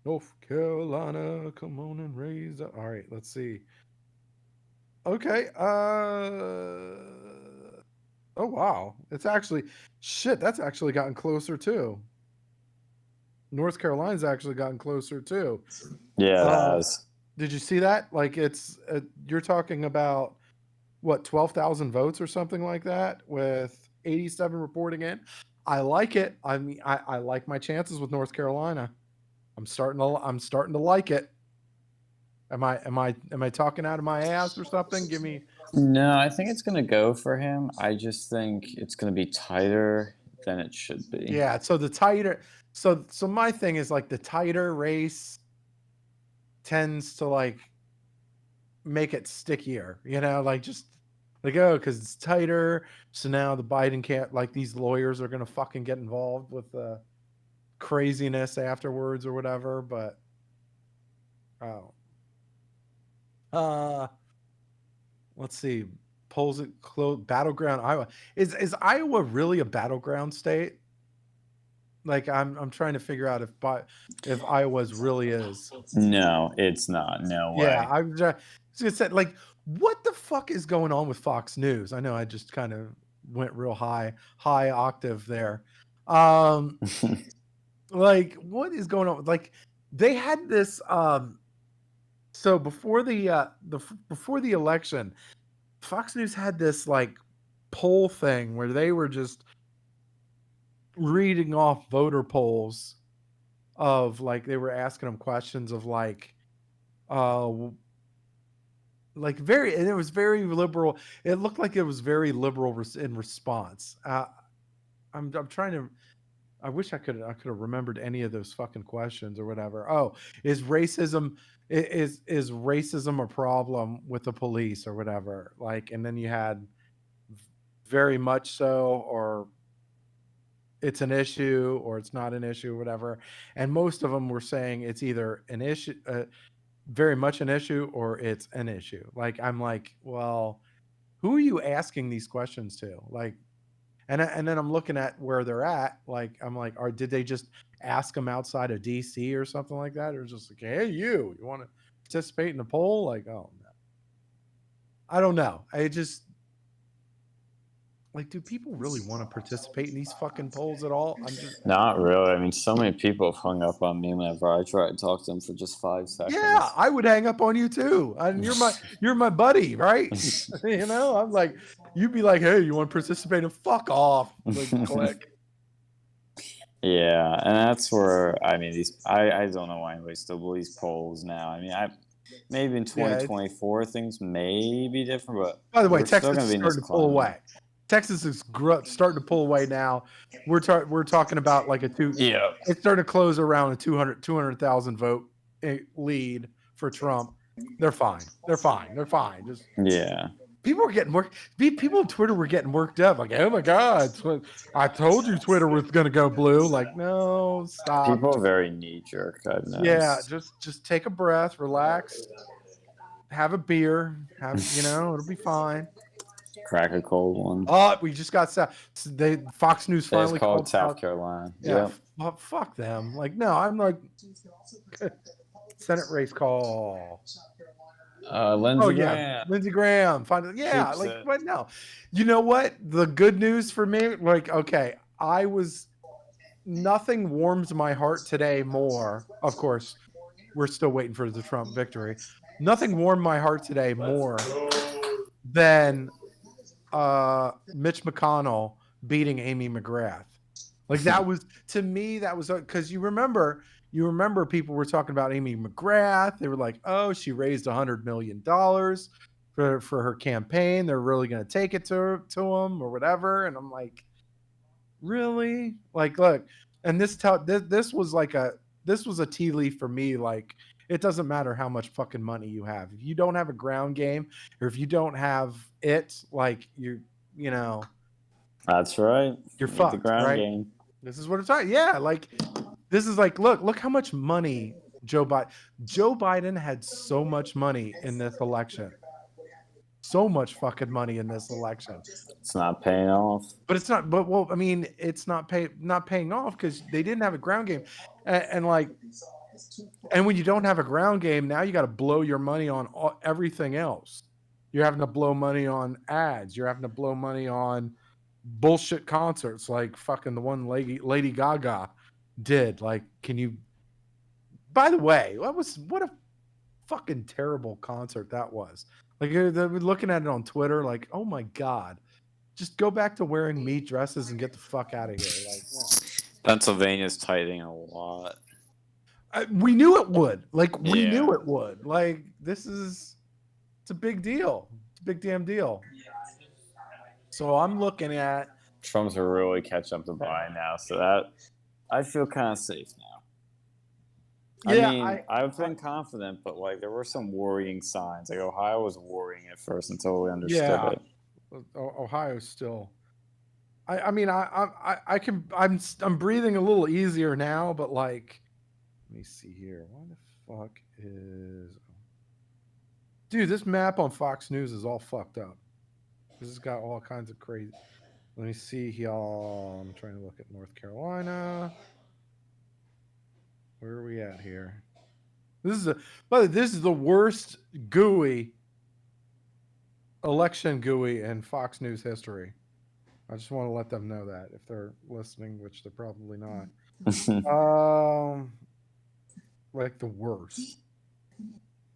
North Carolina, come on and raise up. All right, let's see. Okay. Oh wow. It's actually that's actually gotten closer too. North Carolina's actually gotten closer too. Yeah, it has. Did you see that? Like it's you're talking about what, 12,000 votes or something like that with 87 reporting in. I like it. I mean, I like my chances with North Carolina. I'm starting to like it. Am I talking out of my ass or something? Give me. No, I think it's gonna go for him. I just think it's gonna be tighter than it should be. Yeah. So the tighter. So my thing is like the tighter race tends to like make it stickier. Like just like because it's tighter. So now the Biden can't, like, these lawyers are gonna fucking get involved with the craziness afterwards or whatever. But let's see. Polls at battleground Iowa. Is Iowa really a battleground state? Like I'm trying to figure out if Iowa's really is. No, it's not. No way. Yeah, I'm just gonna say, like, what the fuck is going on with Fox News? I know I just kind of went real high octave there. Like, what is going on? Like, they had this. So before the election, Fox News had this like poll thing where they were just reading off voter polls of like they were asking him questions of like very, and it was very liberal. It looked like it was very liberal in response. I'm trying to. I wish I could have remembered any of those fucking questions or whatever. Oh, is racism a problem with the police or whatever? Like, and then you had very much so, or it's an issue, or it's not an issue, or whatever. And most of them were saying it's either an issue, very much an issue, or it's an issue. Like, I'm like, well, who are you asking these questions to? Like, and then I'm looking at where they're at. Like, I'm like, did they just ask them outside of DC or something like that? Or just like, hey, you want to participate in the poll? Like, oh no, I don't know. I just like, do people really want to participate in these fucking polls at all? I'm just not really. I mean, so many people have hung up on me whenever I try to talk to them for just 5 seconds. Yeah, I would hang up on you too. And you're my buddy, right? You know, I'm like, you'd be like, hey, you want to participate? And fuck off. Like, click. Yeah, and that's where I mean I don't know why anybody still believes polls now. I mean, maybe in 2024 things may be different, but by the way, Texas is starting to pull away. Texas is starting to pull away now. We're talking about like it's starting to close around a 200,000 vote lead for Trump. They're fine. Just people were getting worked. People on Twitter were getting worked up. Like, oh my God, I told you Twitter was going to go blue. Like, no, stop. People are very knee jerk. Yeah, just take a breath, relax, have a beer, it'll be fine. Crack a cold one. Oh, we just got Fox News finally called South Carolina. Yeah, fuck them. Like, no, I'm like Senate race call. Lindsey Graham. Lindsey Graham. Finally, yeah. Like, what? No. You know what? The good news for me, like, okay, nothing warms my heart today more. Of course, we're still waiting for the Trump victory. Nothing warmed my heart today more than Mitch McConnell beating Amy McGrath. Like, that was, to me, that was because you remember people were talking about Amy McGrath. They were like, oh, she raised $100 million for her campaign. They're really going to take it to him or whatever. And I'm like, really? Like, look, and this was a tea leaf for me. Like, it doesn't matter how much fucking money you have. If you don't have a ground game, or if you don't have it, like, that's right. You're fucked, the ground right? Game. This is what it's like. Yeah, like, this is like, look how much money Joe Biden had so much money in this election. So much fucking money in this election. It's not paying off. But it's not. But well, I mean, it's not paying off because they didn't have a ground game, and when you don't have a ground game, now you got to blow your money on everything else. You're having to blow money on ads. You're having to blow money on bullshit concerts like fucking the one Lady Gaga did. Like, by the way, what a fucking terrible concert that was. Like, they're looking at it on Twitter like, oh my God, just go back to wearing meat dresses and get the fuck out of here. Like, Pennsylvania's tightening a lot. We knew it would. Like, we knew it would. Like, it's a big deal. It's a big damn deal. So I'm looking at Trump's really catch up to Biden now, so that I feel kind of safe now. I mean, I've been confident, but like there were some worrying signs. Like Ohio was worrying at first until we understood it. Ohio's still. I'm breathing a little easier now, but like, let me see here. What the fuck is? Dude, this map on Fox News is all fucked up. This has got all kinds of crazy. Let me see, y'all. I'm trying to look at North Carolina. Where are we at here? This is the worst election GUI in Fox News history. I just want to let them know that if they're listening, which they're probably not. Like the worst.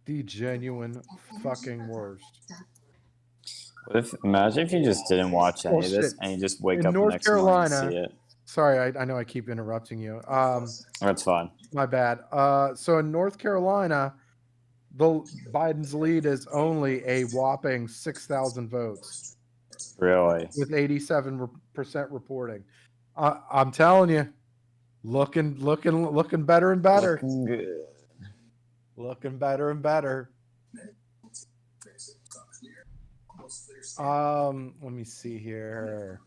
The genuine fucking worst. Imagine if you just didn't watch any of this and you just wake up the next morning and see it. Sorry, I know I keep interrupting you. That's fine. My bad. So in North Carolina, Biden's lead is only a whopping 6,000 votes. Really? With 87% reporting. I'm telling you, looking better and better. Looking good. Looking better and better. Let me see here.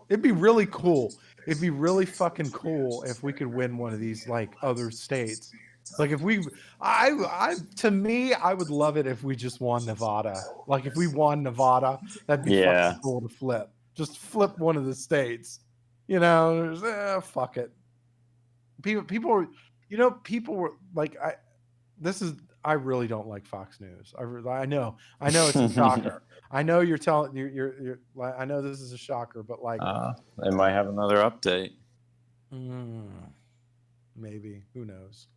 It'd be really cool. It'd be really fucking cool if we could win one of these like other states. Like if we, to me, I would love it if we just won Nevada. Like if we won Nevada, that'd be fucking cool to flip. Just flip one of the states. You know, fuck it. People were, people were like, I really don't like Fox News. I know it's a shocker. I know you're telling you're I know this is a shocker, but like they might have another update. Maybe, who knows?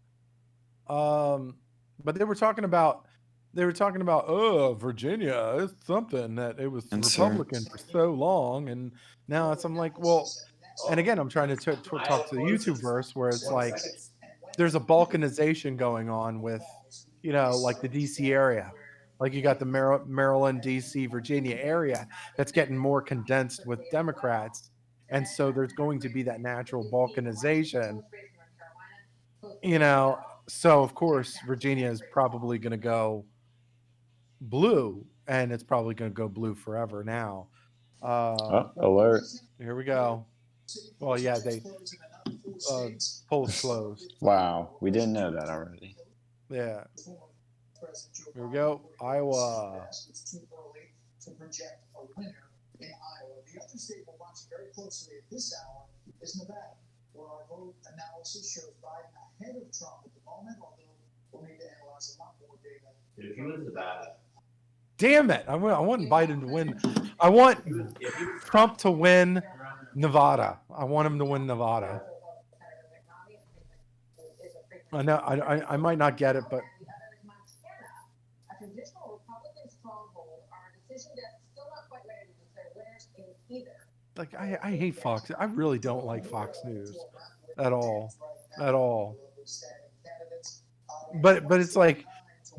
But they were talking about Virginia is something that it was Republican for so long, and now I'm like, well, and again, I'm trying to talk to the YouTube verse where it's like there's a balkanization going on with, like the DC area. Like you got the Maryland, DC, Virginia area that's getting more condensed with Democrats. And so there's going to be that natural balkanization, So of course, Virginia is probably going to go blue, and it's probably going to go blue forever now. Alert. Here we go. Well, yeah, they polls closed. Wow, we didn't know that already. Yeah. Here we go. Iowa. It's too early to project a winner in Iowa. The other state we're watching very closely at this hour is Nevada, where our vote analysis shows Biden ahead of Trump at the moment, although we'll need to analyze a lot more data. If you win Nevada. Damn it. I want Biden to win. I want Trump to win Nevada. I want him to win Nevada. I know I might not get it, but a traditional Republican stronghold are a decision that's still not quite ready to declare winners in either. like I hate Fox. I really don't like Fox News at all. But it's like,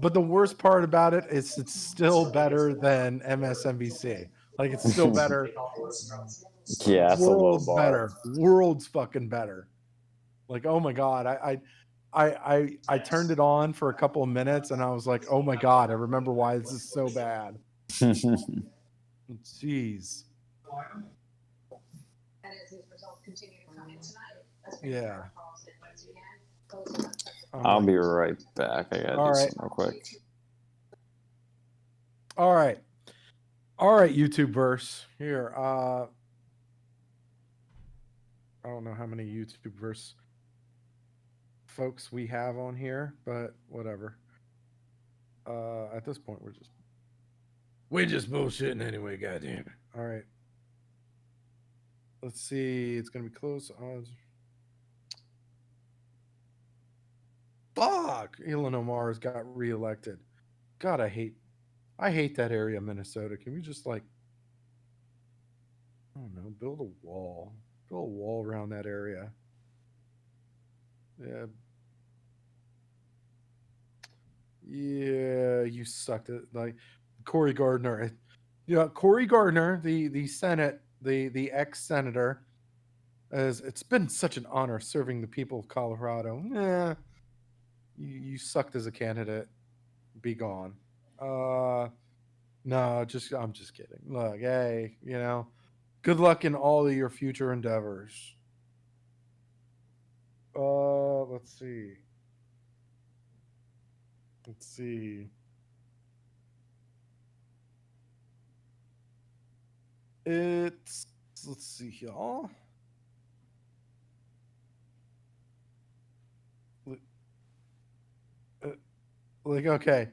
but the worst part about it is it's still better than MSNBC. Like it's still better. Yeah, it's worlds a low bar. better. Worlds fucking better. Like, oh my God. I turned it on for a couple of minutes and I was like, oh my God, I remember why this is so bad. Jeez. And as these results continue to come in tonight, Yeah. I'll be right back. I gotta do something real quick. All right, YouTube verse here. I don't know how many YouTube verse folks we have on here, but whatever. At this point, we're just bullshitting anyway. Goddamn it! All right. Let's see. It's gonna be close odds. Fuck! Elon Omar's got reelected. God, I hate that area of Minnesota. Can we just like, I don't know, build a wall around that area? Yeah, you sucked it. Like Cory Gardner. Cory Gardner, the Senate, the ex-senator, it's been such an honor serving the people of Colorado. Yeah. You sucked as a candidate. Be gone. No, I'm just kidding. Look, hey, good luck in all of your future endeavors. Let's see. Let's see, y'all. Okay,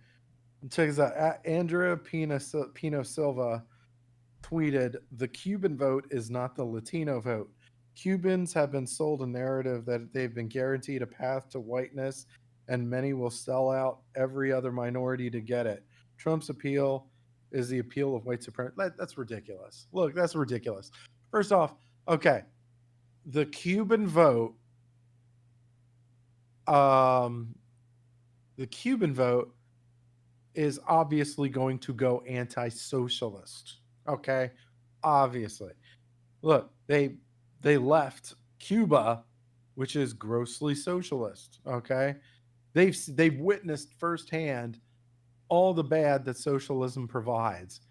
check this out. Andrea Pino Silva tweeted, "The Cuban vote is not the Latino vote. Cubans have been sold a narrative that they've been guaranteed a path to whiteness, and many will sell out every other minority to get it. Trump's appeal is the appeal of white supremacy." That's ridiculous. Look, that's ridiculous. First off, Okay. The Cuban vote, is obviously going to go anti-socialist. Okay, obviously. Look, they left Cuba, which is grossly socialist. Okay, they've witnessed firsthand all the bad that socialism provides,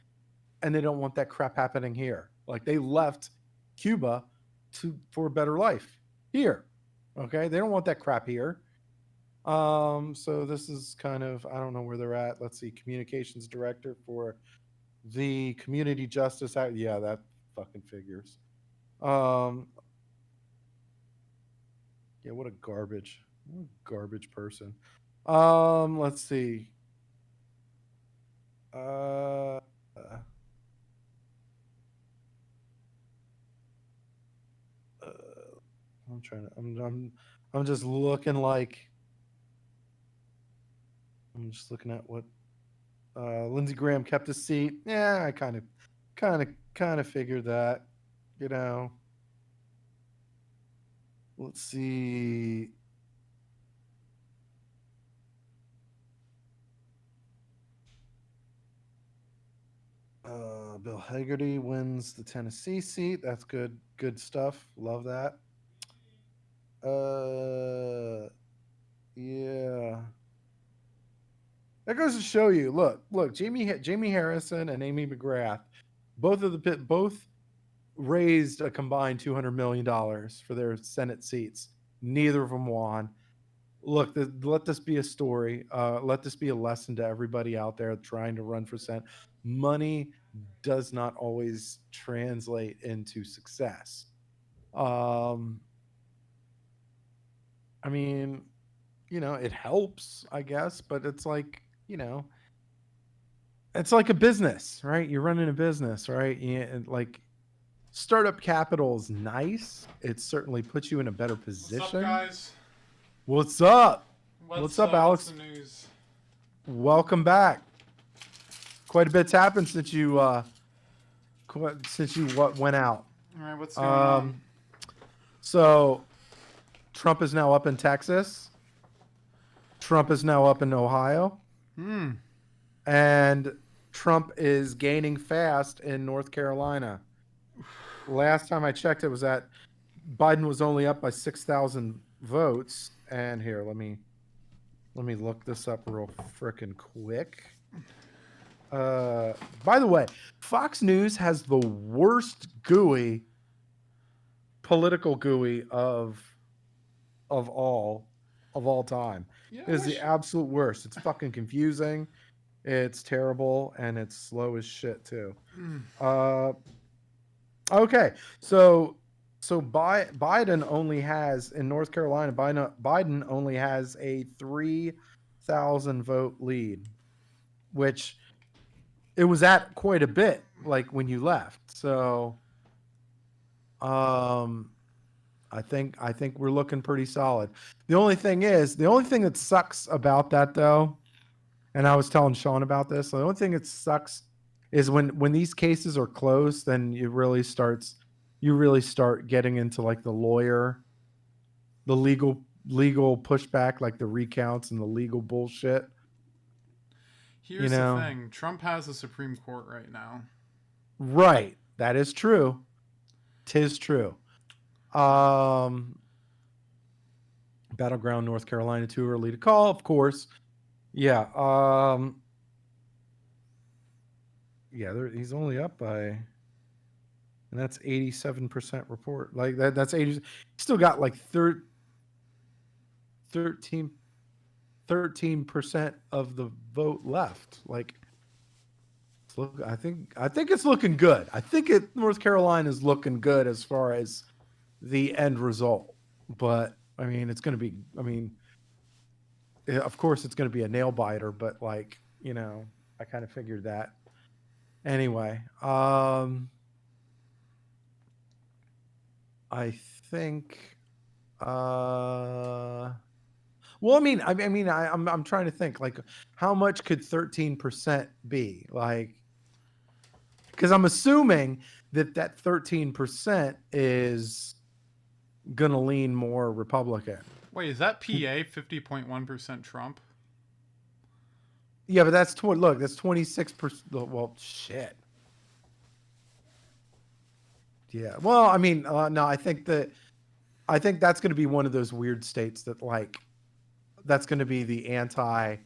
and they don't want that crap happening here. Like, they left Cuba for a better life here. Okay, they don't want that crap here. So this is kind of, I don't know where they're at. Let's see, communications director for the Community Justice Act. Yeah, that fucking figures. Yeah, what a garbage person. Let's see. I'm trying to. I'm just looking like. I'm just looking at what Lindsey Graham kept his seat. Yeah, I kind of figured that. You know. Let's see. Bill Hagerty wins the Tennessee seat. That's good stuff. Love that. Yeah. That goes to show you. Look, Jamie Harrison and Amy McGrath, both raised a combined $200 million for their Senate seats. Neither of them won. Look, let this be a story. Let this be a lesson to everybody out there trying to run for Senate. Money does not always translate into success. I mean, it helps, I guess, but it's like, it's like a business, right? You're running a business, right? Like, startup capital is nice. It certainly puts you in a better position. What's up, guys? What's up? What's up, Alex? What's the news? Welcome back. Quite a bit's happened since you went out. All right, what's going on? So, Trump is now up in Texas. Trump is now up in Ohio. And Trump is gaining fast in North Carolina. Last time I checked, Biden was only up by 6,000 votes. And here, let me look this up real frickin' quick. By the way, Fox News has the worst political GUI of all time. Yeah, It is the absolute worst. It's fucking confusing. It's terrible, and it's slow as shit too. Okay, so Biden only has, in North Carolina, Biden only has a 3,000 vote lead, which it was at quite a bit, like when you left. So, I think we're looking pretty solid. The only thing that sucks about that, though, and I was telling Sean about this, the only thing that sucks is when these cases are closed, then you really start getting into like the legal pushback, like the recounts and the legal bullshit. Here's the thing. Trump has the Supreme Court right now. Right. That is true. 'Tis true. Battleground, North Carolina, too early to call, of course. Yeah. He's only up by, and that's 87% report. Like that's 80. Still got like 13% of the vote left. Like, I think it's looking good. I think North Carolina is looking good as far as the end result. But I mean, it's going to be. I mean, of course, it's going to be a nail biter. But like, I kind of figured that. Anyway, I think. Well, I'm trying to think, like, how much could 13% be? Like, because I'm assuming that 13% is gonna lean more Republican. Wait, is that PA 50.1% Trump? Yeah, but that's look, that's 26%. Well, shit. Yeah. Well, I mean, no, I think that's going to be one of those weird states that like that's going to be the anti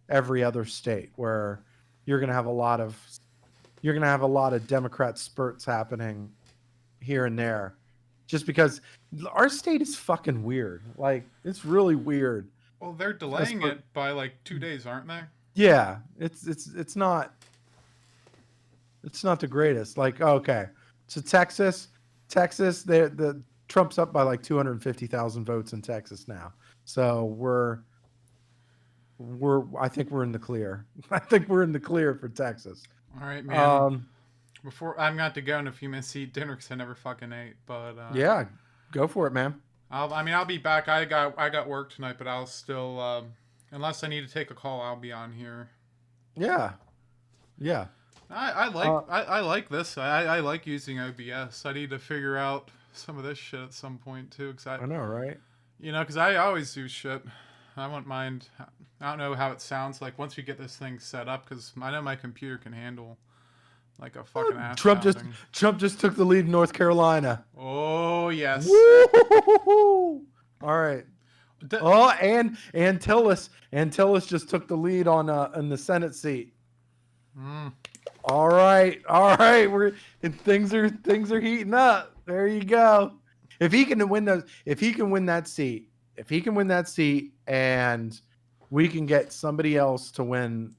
every other state where you're going to have a lot of Democrat spurts happening here and there, just because our state is fucking weird. Like, it's really weird. Well, they're delaying it by like 2 days, aren't they? Yeah, it's not the greatest. Like, okay, so Texas, the Trump's up by like 250,000 votes in Texas now. So I think we're in the clear. I think we're in the clear for Texas. All right, man. Before I'm going to go in a few minutes to eat dinner because I never fucking ate. But yeah, go for it, man. I'll be back. I got work tonight, but I'll still unless I need to take a call, I'll be on here. Yeah. I like this. I like using OBS. I need to figure out some of this shit at some point too. Cause I know, right? Because I always do shit. I wouldn't mind. I don't know how it sounds like once we get this thing set up, because I know my computer can handle like a fucking ass. Trump just took the lead in North Carolina. Oh yes. Woo-hoo-hoo-hoo-hoo. All right. And Tillis just took the lead on in the Senate seat. All right. Things are heating up. There you go. If he can win that seat, and we can get somebody else to win,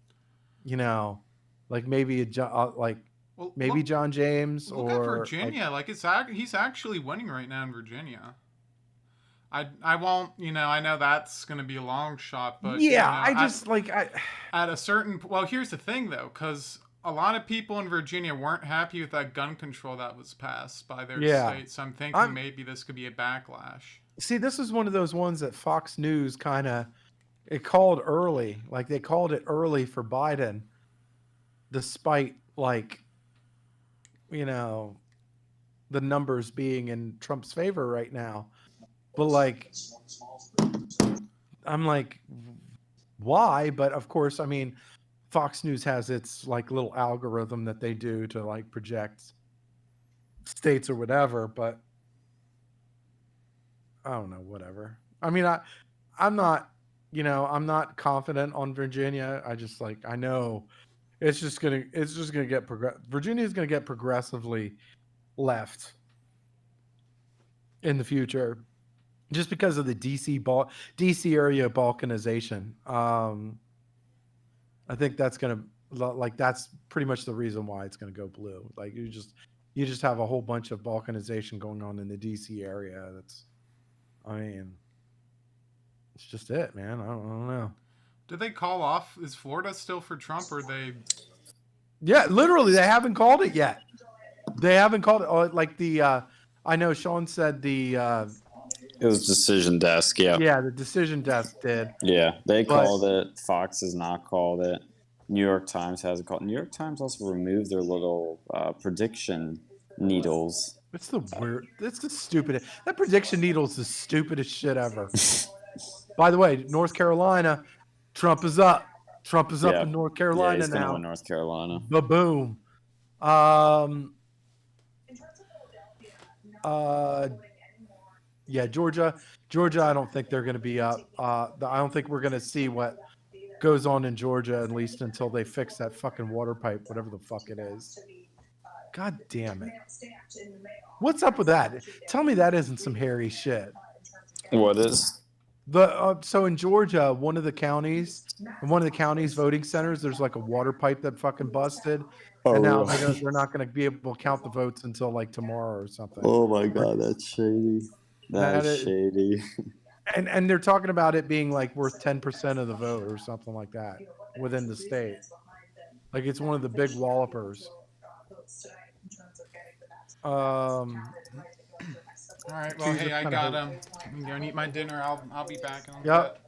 like maybe John James look at Virginia. He's actually winning right now in Virginia. I won't, I know that's going to be a long shot, but yeah, at a certain, well, here's the thing though, because a lot of people in Virginia weren't happy with that gun control that was passed by their state. So I'm thinking maybe this could be a backlash. See, this is one of those ones that Fox News it called early. Like, they called it early for Biden, despite the numbers being in Trump's favor right now. But I'm like, why? But of course, I mean, Fox News has its little algorithm that they do to project states or whatever. But I don't know, whatever. I mean, I'm not confident on Virginia. I just I know it's just gonna get Virginia's gonna get progressively left in the future, just because of the DC area balkanization. I think that's that's pretty much the reason why it's gonna go blue. You just have a whole bunch of balkanization going on in the DC area. It's just it, man. I don't know. Did they call off? Is Florida still for Trump, or they? Yeah, literally, they haven't called it yet. They haven't called it. I know Sean said the. It was Decision Desk, yeah. Yeah, the Decision Desk did. Yeah, they called it. Fox has not called it. New York Times hasn't called it. New York Times also removed their little prediction needles. It's the stupidest. That prediction needle is the stupidest shit ever. By the way, North Carolina, Trump is up. Trump is up in North Carolina he's now. Win North Carolina. Ba-boom. Yeah, Georgia, I don't think they're going to be up. I don't think we're going to see what goes on in Georgia, at least until they fix that fucking water pipe, whatever the fuck it is. God damn it. What's up with that? Tell me that isn't some hairy shit. What is? So in Georgia, one of the counties voting centers, there's a water pipe that fucking busted. Oh, and now really? they're not going to be able to count the votes until tomorrow or something. Oh my God, that's shady. That is shady. And they're talking about it being worth 10% of the vote or something like that within the state. It's one of the big wallopers. All right. Well, hey, I got I'm going to eat my dinner. I'll be back. Yep.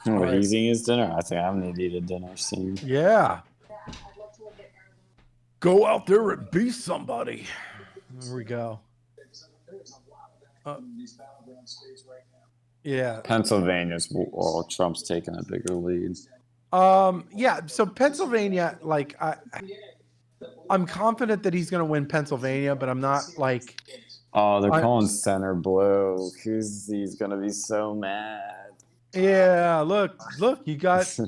He's eating his dinner. I think I'm going to eat a dinner soon. Yeah. Go out there and be somebody. There we go. Yeah. Pennsylvania's, well, Trump's taking a bigger lead. Yeah. So Pennsylvania, like, I'm confident that he's going to win Pennsylvania, but I'm not like. Oh, they're calling center blue. He's going to be so mad. Yeah. Look, you got.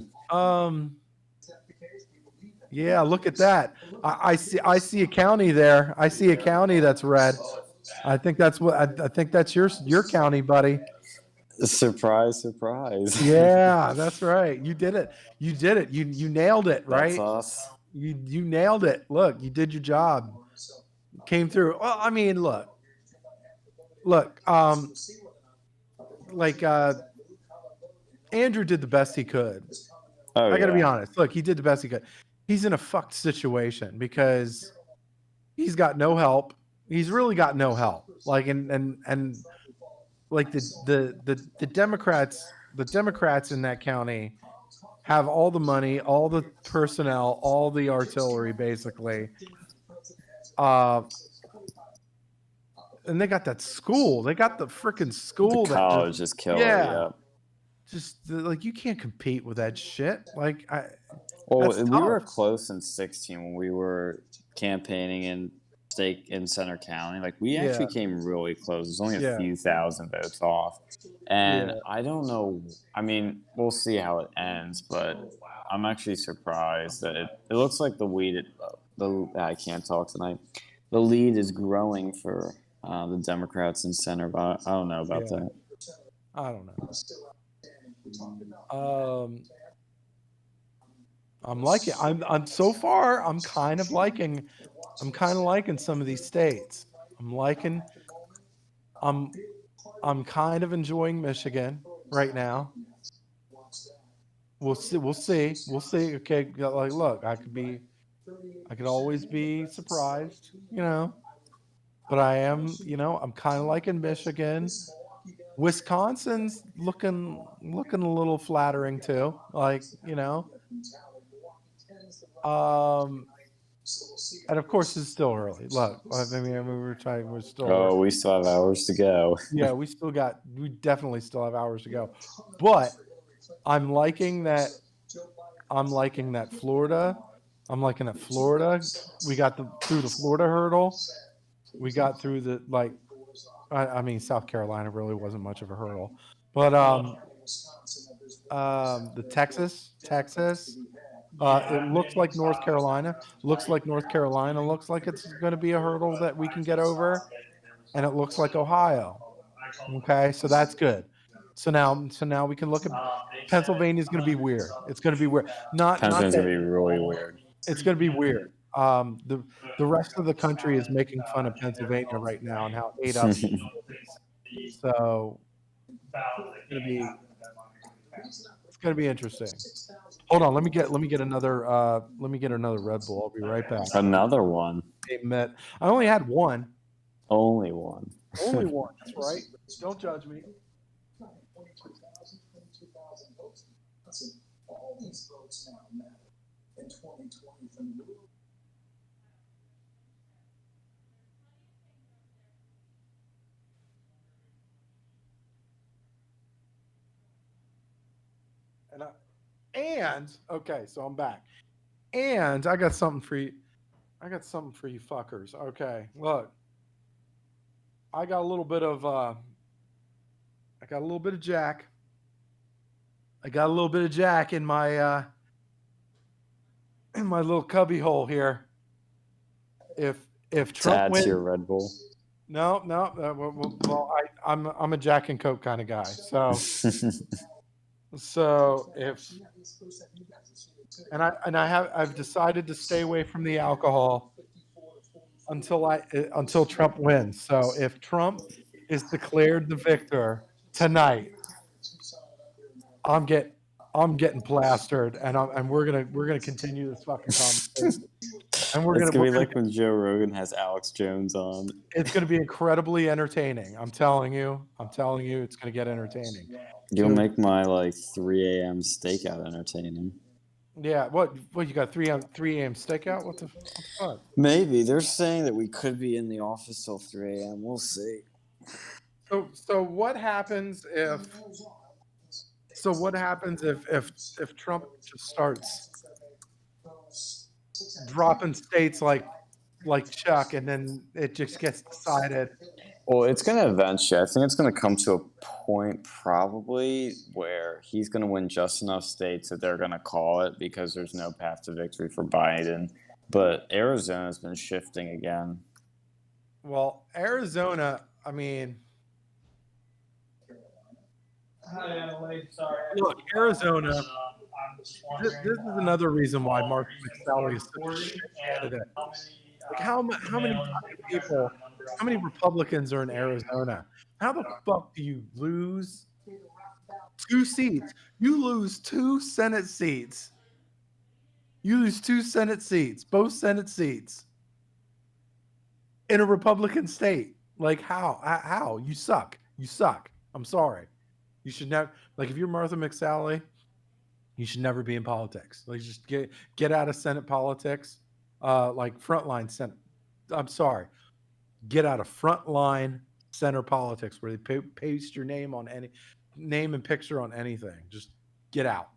Yeah, look at that. I see a county there. I see a county that's red. I think that's what I think that's your county, buddy. Surprise, surprise. Yeah, that's right. You did it. You nailed it, right? That's us. You nailed it. Look, you did your job. Came through. Well, I mean, look. Andrew did the best he could. Oh, I got to be honest. Look, he did the best he could. He's in a fucked situation because he's got no help. He's really got no help. Like and like the Democrats in that county have all the money, all the personnel, all the artillery, basically. And they got that school. They got the freaking school. The college is killer. Yeah. Just like you can't compete with that shit. Like we were close in 2016 when we were campaigning in Center County. Like we actually came really close. It was only a few thousand votes off. And I don't know. I mean, we'll see how it ends, but I'm actually surprised that it looks like I can't talk tonight. The lead is growing for the Democrats in center, but I don't know about that. I don't know. I'm liking. I'm so far. I'm kind of liking some of these states. I'm kind of enjoying Michigan right now. We'll see. Okay, like look, I could always be surprised, but I am, I'm kind of liking Michigan. Wisconsin's looking a little flattering too, like, and of course it's still early. Look, I mean we're still. Oh, we still have hours to go. Yeah, we definitely still have hours to go, but I'm liking that Florida. I'm liking that Florida. We got through the Florida hurdle. We got through the I mean, South Carolina really wasn't much of a hurdle, but the Texas. It looks like North Carolina. Looks like it's going to be a hurdle that we can get over, and it looks like Ohio. Okay, so that's good. So now we can look at Pennsylvania. Is going to be weird. It's going to be weird. Pennsylvania's going to be really weird. It's going to be weird. The rest of the country is making fun of Pennsylvania right now and how ate up it is. So it's going to be interesting. Hold on, let me get another Red Bull. I'll be right back. Another one. I only had one. Only one. Only one. That's right. Don't judge me. All these votes now matter in 2020 from the And okay, so I'm back. And I got something for you. I got something for you fuckers. Okay, look. I got a little bit of Jack. I got a little bit of Jack in my little cubby hole here. If Trump wins, to your Red Bull. No. Well, I'm a Jack and Coke kind of guy. So I've decided to stay away from the alcohol until Trump wins. So if Trump is declared the victor tonight, I'm getting plastered, and we're gonna continue this fucking conversation. And it's gonna be like when Joe Rogan has Alex Jones on. It's gonna be incredibly entertaining. I'm telling you, it's gonna get entertaining. You'll make my 3 a.m. stakeout entertaining. Yeah, what you got 3 a.m. stakeout? What the fuck? Maybe they're saying that we could be in the office till 3 a.m. We'll see. So what happens if? So what happens if Trump just starts dropping states like Chuck, and then it just gets decided? Well, it's going to eventually. I think it's going to come to a point probably where he's going to win just enough states that they're going to call it because there's no path to victory for Biden. But Arizona's been shifting again. Well, Arizona, I mean, look, Arizona. This is another reason why Mark McSally is such a shit candidate. Like how many people, how many Republicans are in Arizona? How the fuck do you lose 2 seats? You lose 2 Senate seats. You lose 2 Senate seats, both Senate seats, in a Republican state. Like how? How? You suck. You suck. I'm sorry. You should never, like, if you're Martha McSally, you should never be in politics. Like, just get out of Senate politics. Like frontline Senate. I'm sorry. Get out of frontline center politics where they paste your name on any name and picture on anything. Just get out.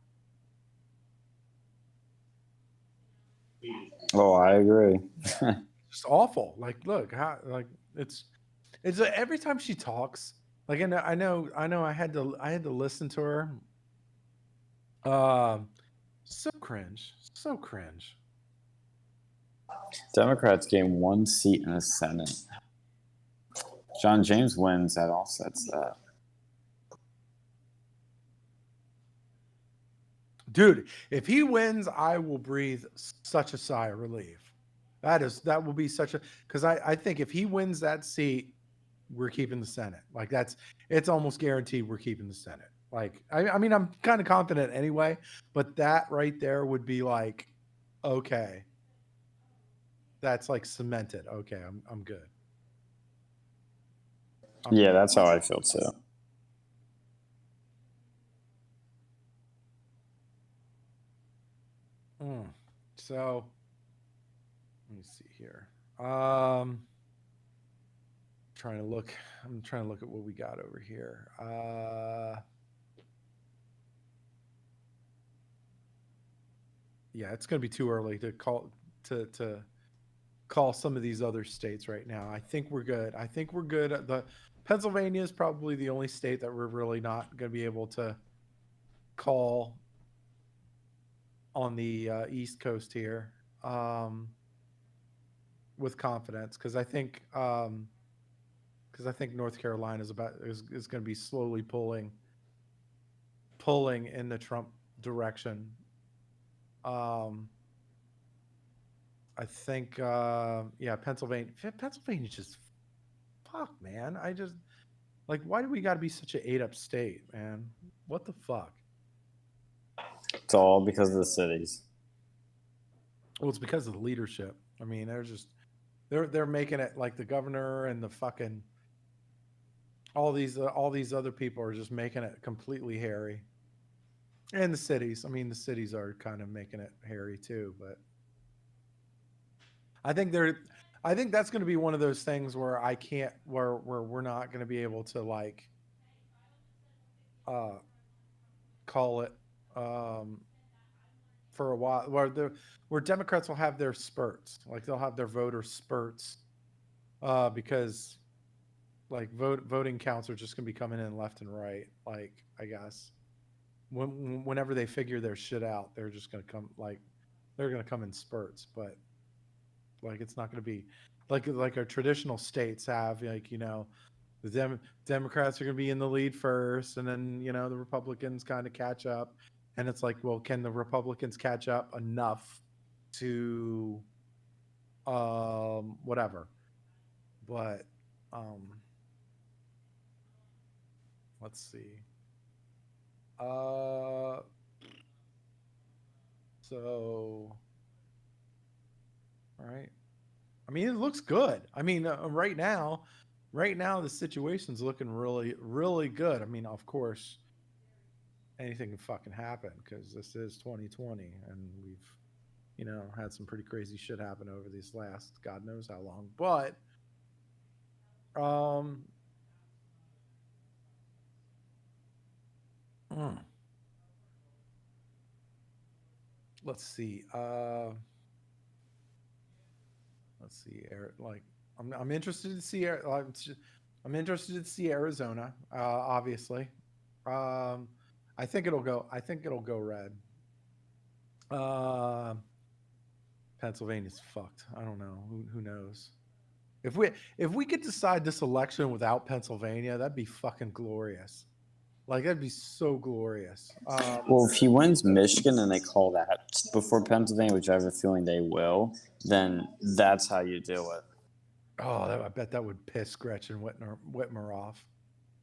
Oh, I agree. It's awful. Like, look, how, like it's every time she talks. Like, I know. I had to listen to her. So cringe. So cringe. Democrats gain 1 seat in the Senate. John James wins. That offsets that. Dude, if he wins, I will breathe such a sigh of relief. That will be such a, because I think if he wins that seat, we're keeping the Senate. Like it's almost guaranteed we're keeping the Senate. Like I mean, I'm kind of confident anyway, but that right there would be like, okay, that's like cemented. Okay, I'm good. Yeah, that's how I feel too. So let me see here. I'm trying to look at what we got over here. Yeah, it's going to be too early to call some of these other states right now. I think we're good. The Pennsylvania is probably the only state that we're really not going to be able to call on the East Coast here with confidence, because I think North Carolina is going to be slowly pulling in the Trump direction. I think Pennsylvania just fuck, man. I just, like, why do we got to be such an ate up state, man? What the fuck? It's all because of the cities. Well, it's because of the leadership. I mean, they're making it like the governor and the fucking all these other people are just making it completely hairy. And the cities. I mean, the cities are kind of making it hairy too, but I think that's going to be one of those things where where we're not going to be able to like call it for a while, where Democrats will have their spurts, like they'll have their voter spurts, because like voting counts are just going to be coming in left and right. Like, I guess whenever they figure their shit out, they're just going to come, like, they're going to come in spurts, but like it's not going to be like our traditional states have, like, you know, the Democrats are going to be in the lead first, and then, you know, the Republicans kind of catch up. And it's like, well, can the Republicans catch up enough to whatever? But let's see. So, all right. I mean, it looks good. I mean, right now the situation's looking really, really good. I mean, of course, anything can fucking happen because this is 2020 and we've, had some pretty crazy shit happen over these last God knows how long. But let's see. Like I'm interested to see. I'm interested to see Arizona. Obviously, I think it'll go. I think it'll go red. Pennsylvania's fucked. I don't know. Who knows? If we could decide this election without Pennsylvania, that'd be fucking glorious. Like, that'd be so glorious. Well, if he wins Michigan and they call that before Pennsylvania, which I have a feeling they will, then that's how you do it. Oh, I bet that would piss Gretchen Whitmer off.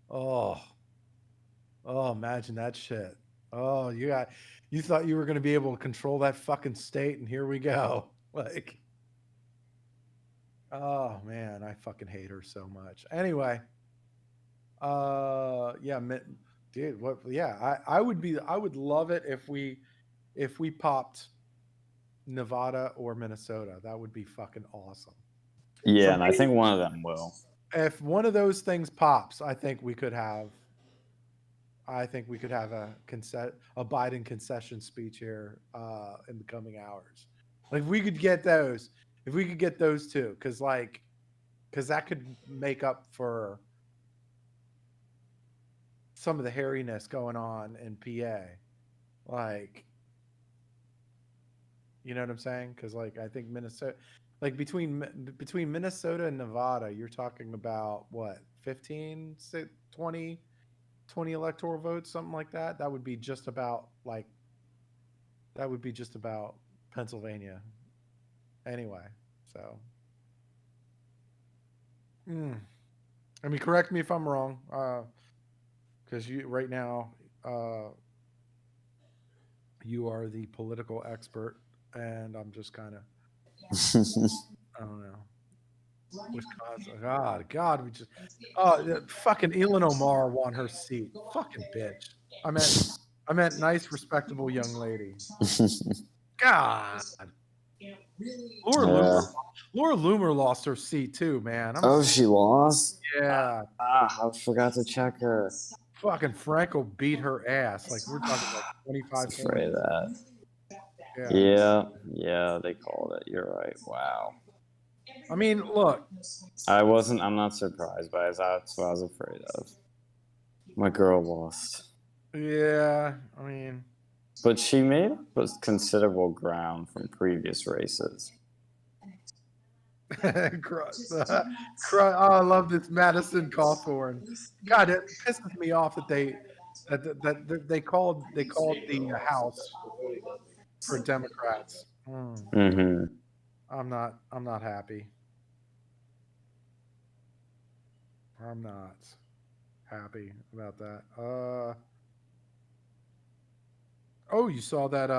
Oh, imagine that shit. Oh, you thought you were going to be able to control that fucking state, and here we go. Like, oh man, I fucking hate her so much. Anyway, yeah, dude, what? Yeah, I would love it if we popped Nevada or Minnesota. That would be fucking awesome. Yeah, and I think one of them will. If one of those things pops, I think we could have a Biden concession speech here in the coming hours. Like, if we could get those two, because that could make up for some of the hairiness going on in PA. Like, you know what I'm saying? Because I think Minnesota, between Minnesota and Nevada, you're talking about what, 15, 20 electoral votes, something like that. That would be just about Pennsylvania. Anyway, so I mean, correct me if I'm wrong, because you right now you are the political expert, and I'm just kind of I don't know. Wisconsin. God, we just fucking Elon Omar won her seat. Fucking bitch. I meant nice, respectable young lady. God. Laura Loomer lost her seat too, man. She lost? Yeah. I forgot to check her. Fucking Franco beat her ass. Like, we're talking 25 points. Afraid of that. Yeah, they called it. You're right. Wow. I mean, look. I'm not surprised by it. That's what I was afraid of. My girl lost. Yeah, I mean. But she made considerable ground from previous races. I love this Madison Cawthorn. God, it pisses me off that they called the House for Democrats. Mm-hmm. I'm not happy. I'm not happy about that. Oh, you saw that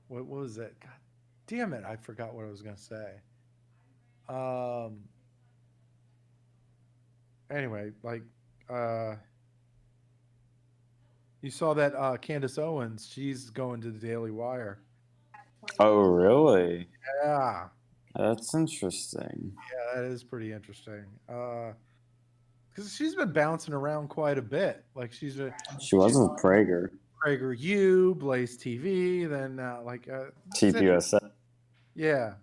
what was it? God damn it, I forgot what I was gonna say. Anyway, you saw that Candace Owens, she's going to the Daily Wire. Oh, really? Yeah. That's interesting. Yeah, that is pretty interesting. Because she's been bouncing around quite a bit. Like, she was with Prager. PragerU, Blaze TV, then TPUSA. Yeah.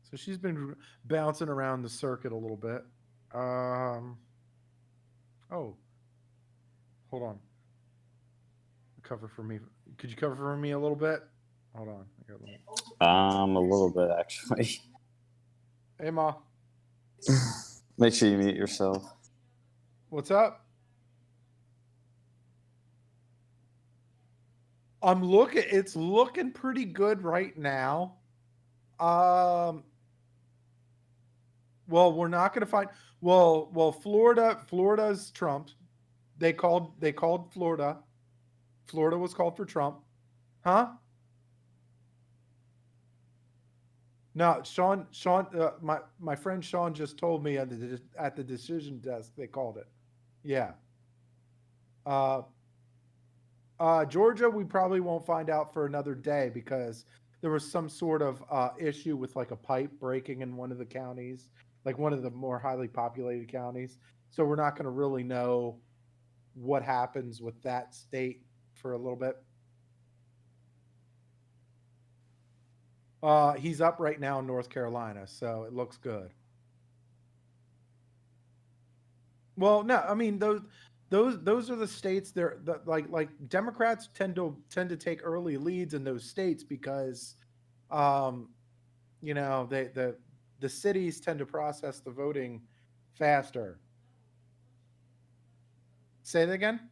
So she's been bouncing around the circuit a little bit. Oh, hold on. Cover for me. Could you cover for me a little bit? Hold on. A little bit, actually. Hey, Ma. Make sure you mute yourself. What's up? It's looking pretty good right now. Well, we're not going to find. Well, Florida's Trump. They called Florida. Florida was called for Trump. Huh? No, Sean, my friend Sean just told me at the decision desk they called it. Yeah. Georgia, we probably won't find out for another day because there was some sort of issue with like a pipe breaking in one of the counties, like one of the more highly populated counties. So we're not going to really know what happens with that state for a little bit. He's up right now in North Carolina, so it looks good. Well, no, I mean those are the states like Democrats tend to take early leads in those states because you know, the cities tend to process the voting faster. Say that again?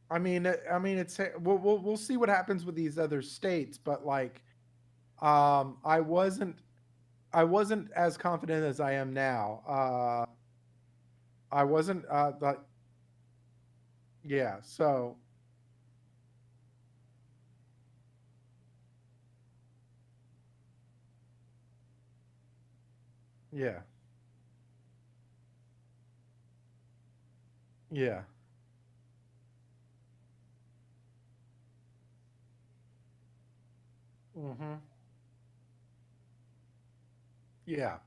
I mean it's we'll see what happens with these other states, but like I wasn't as confident as I am now. I wasn't like yeah, so yeah. Yeah. Mhm. Yeah.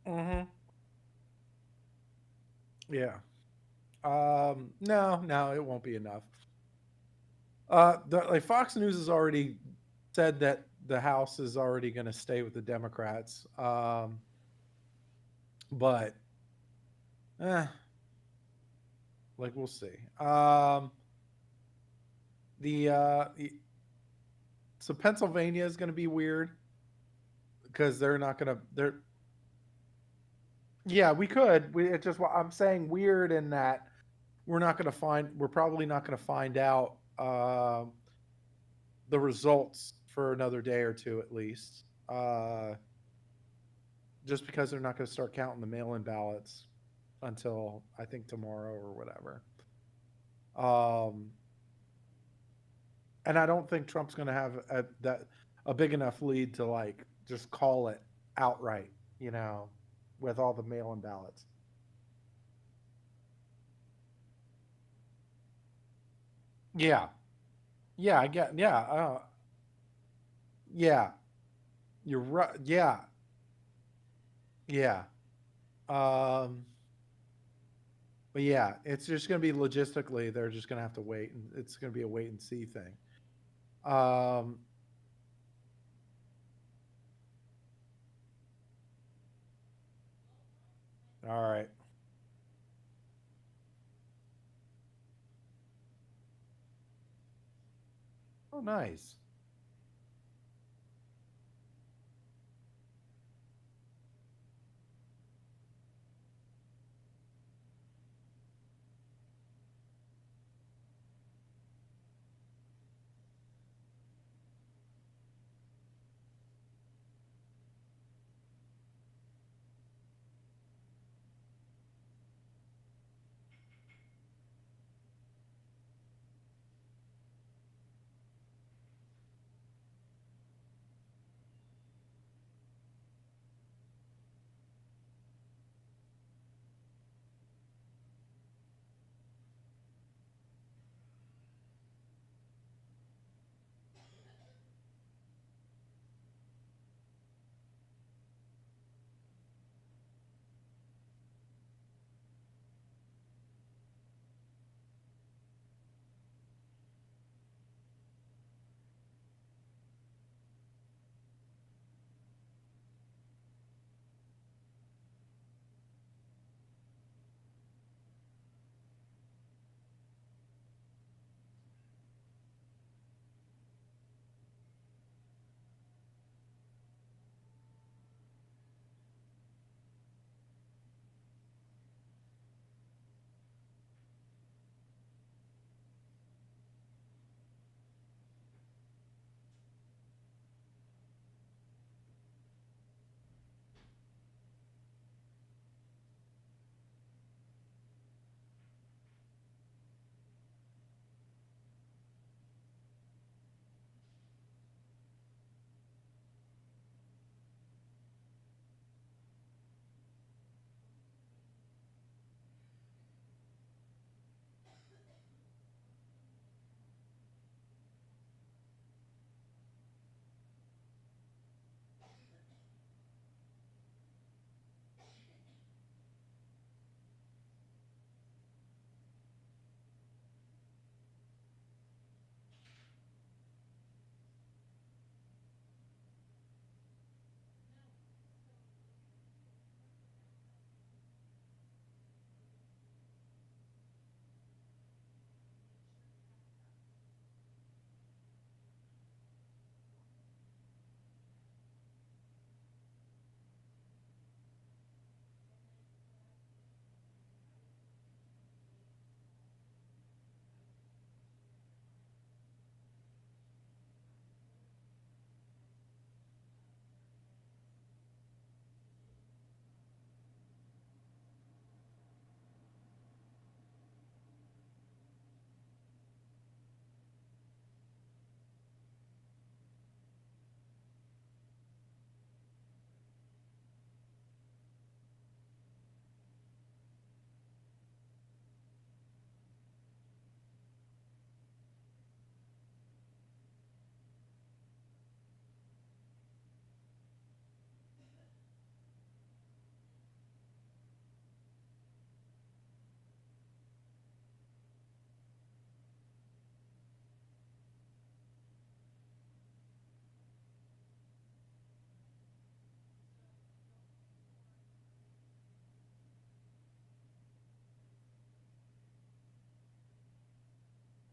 Mhm. Yeah. No, it won't be enough. Like Fox News has already said that the House is already going to stay with the Democrats. But eh, like we'll see. The so Pennsylvania is going to be weird because they're not going to they're yeah, we could. It's just I'm saying weird in that we're probably not going to find out the results for another day or two at least. Just because they're not going to start counting the mail-in ballots until I think tomorrow or whatever. And I don't think Trump's going to have a big enough lead to like just call it outright, you know, with all the mail-in ballots. Yeah, yeah, I get, yeah, you're right, yeah, yeah. Um, but yeah, it's just going to be logistically, they're just going to have to wait, and it's going to be a wait and see thing. Um, all right. Oh, nice.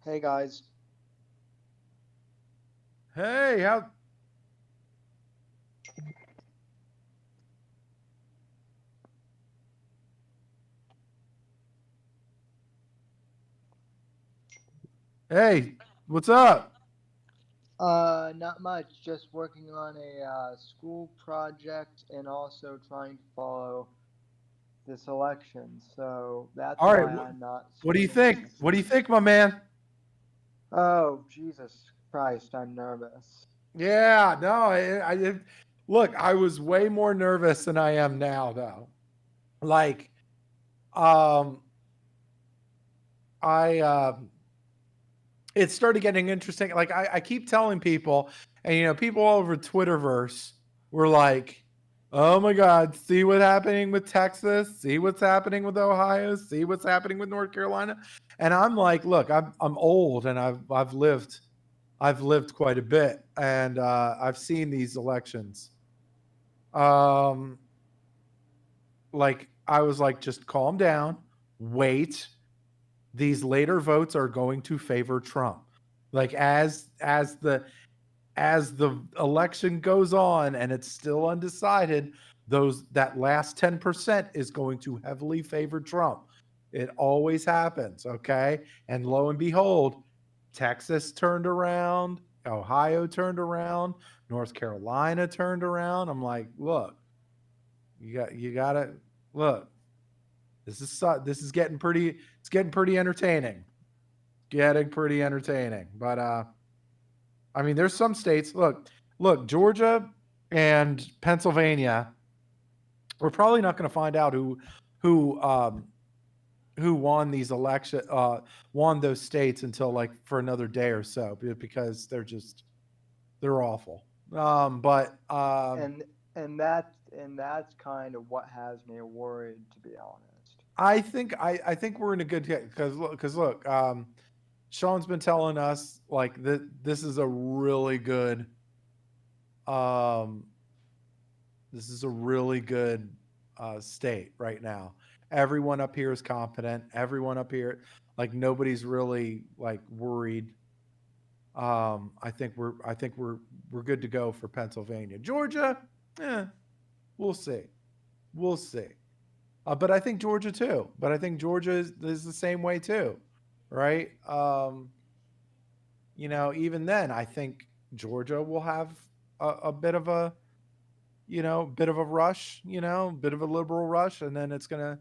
Hey guys. Hey, how? Hey, what's up? Not much. Just working on a school project and also trying to follow this election. So that's All right, why I'm not what do you streaming. think? What do you think, my man? Oh, Jesus Christ, I'm nervous. Yeah, no, look, I was way more nervous than I am now, though. Like, it started getting interesting. Like, I keep telling people, and people all over Twitterverse were like, "Oh my God, see what's happening with Texas? See what's happening with Ohio? See what's happening with North Carolina?" And I'm like, "Look, I'm old, and I've lived quite a bit, and I've seen these elections. Like, I was like, just calm down, wait. These later votes are going to favor Trump. Like, as the election goes on and it's still undecided, that last 10% is going to heavily favor Trump. It always happens, okay? And lo and behold, Texas turned around, Ohio turned around, North Carolina turned around. I'm like, look, you gotta look. This is getting pretty. It's getting pretty entertaining. Getting pretty entertaining. But I mean, there's some states. Look, Georgia and Pennsylvania. We're probably not going to find out who won these won those states until like for another day or so, because they're awful. And that's kind of what has me worried, to be honest. I think we're in a good because look, Sean's been telling us like that this is a really good state right now. Everyone up here is competent. Everyone up here, like, nobody's really like worried. I think we're good to go for Pennsylvania. Georgia, we'll see. We'll see. But I think Georgia too. But I think Georgia is the same way too, right? Even then, I think Georgia will have a bit of a, bit of a rush, bit of a liberal rush, and then it's gonna,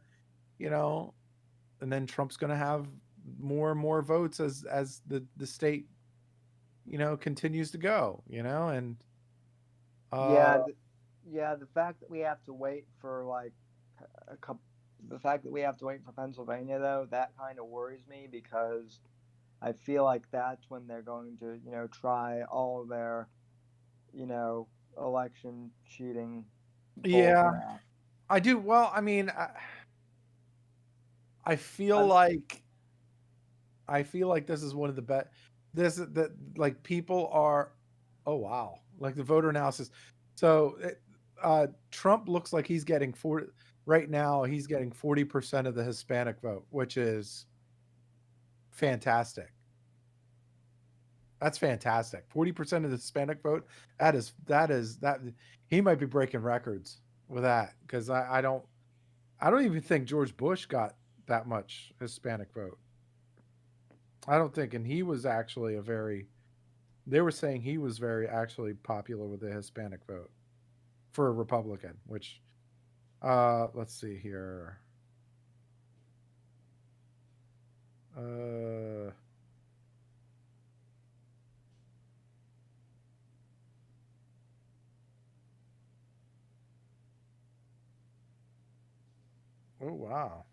and then Trump's gonna have more and more votes as the state, continues to go, and the fact that we have to wait for like a couple. The fact that we have to wait for Pennsylvania, though, that kind of worries me, because I feel like that's when they're going to, try all of their, election cheating. Yeah, I do. Well, I mean, I feel like this is one of the best. That like people are, oh wow, like the voter analysis. So Trump looks like he's getting 40 right now. He's getting 40% of the Hispanic vote, which is fantastic. That's fantastic. 40% of the Hispanic vote. That he might be breaking records with that, because I don't even think George Bush got that much Hispanic vote. I don't think, and he was actually they were saying he was very actually popular with the Hispanic vote for a Republican, which, let's see here. Oh, wow.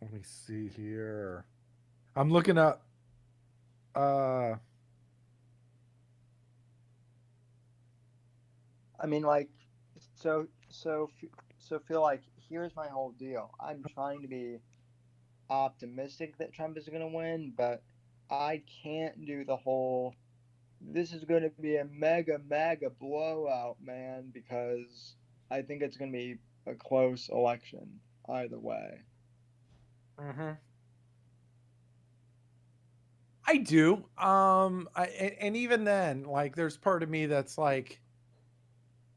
Let me see here. I'm looking up. I mean, like, so feel like, here's my whole deal. I'm trying to be optimistic that Trump is going to win, but I can't do the whole, this is going to be a mega blowout, man, because I think it's going to be a close election either way. Mm-hmm. I do. And even then, like, there's part of me that's like,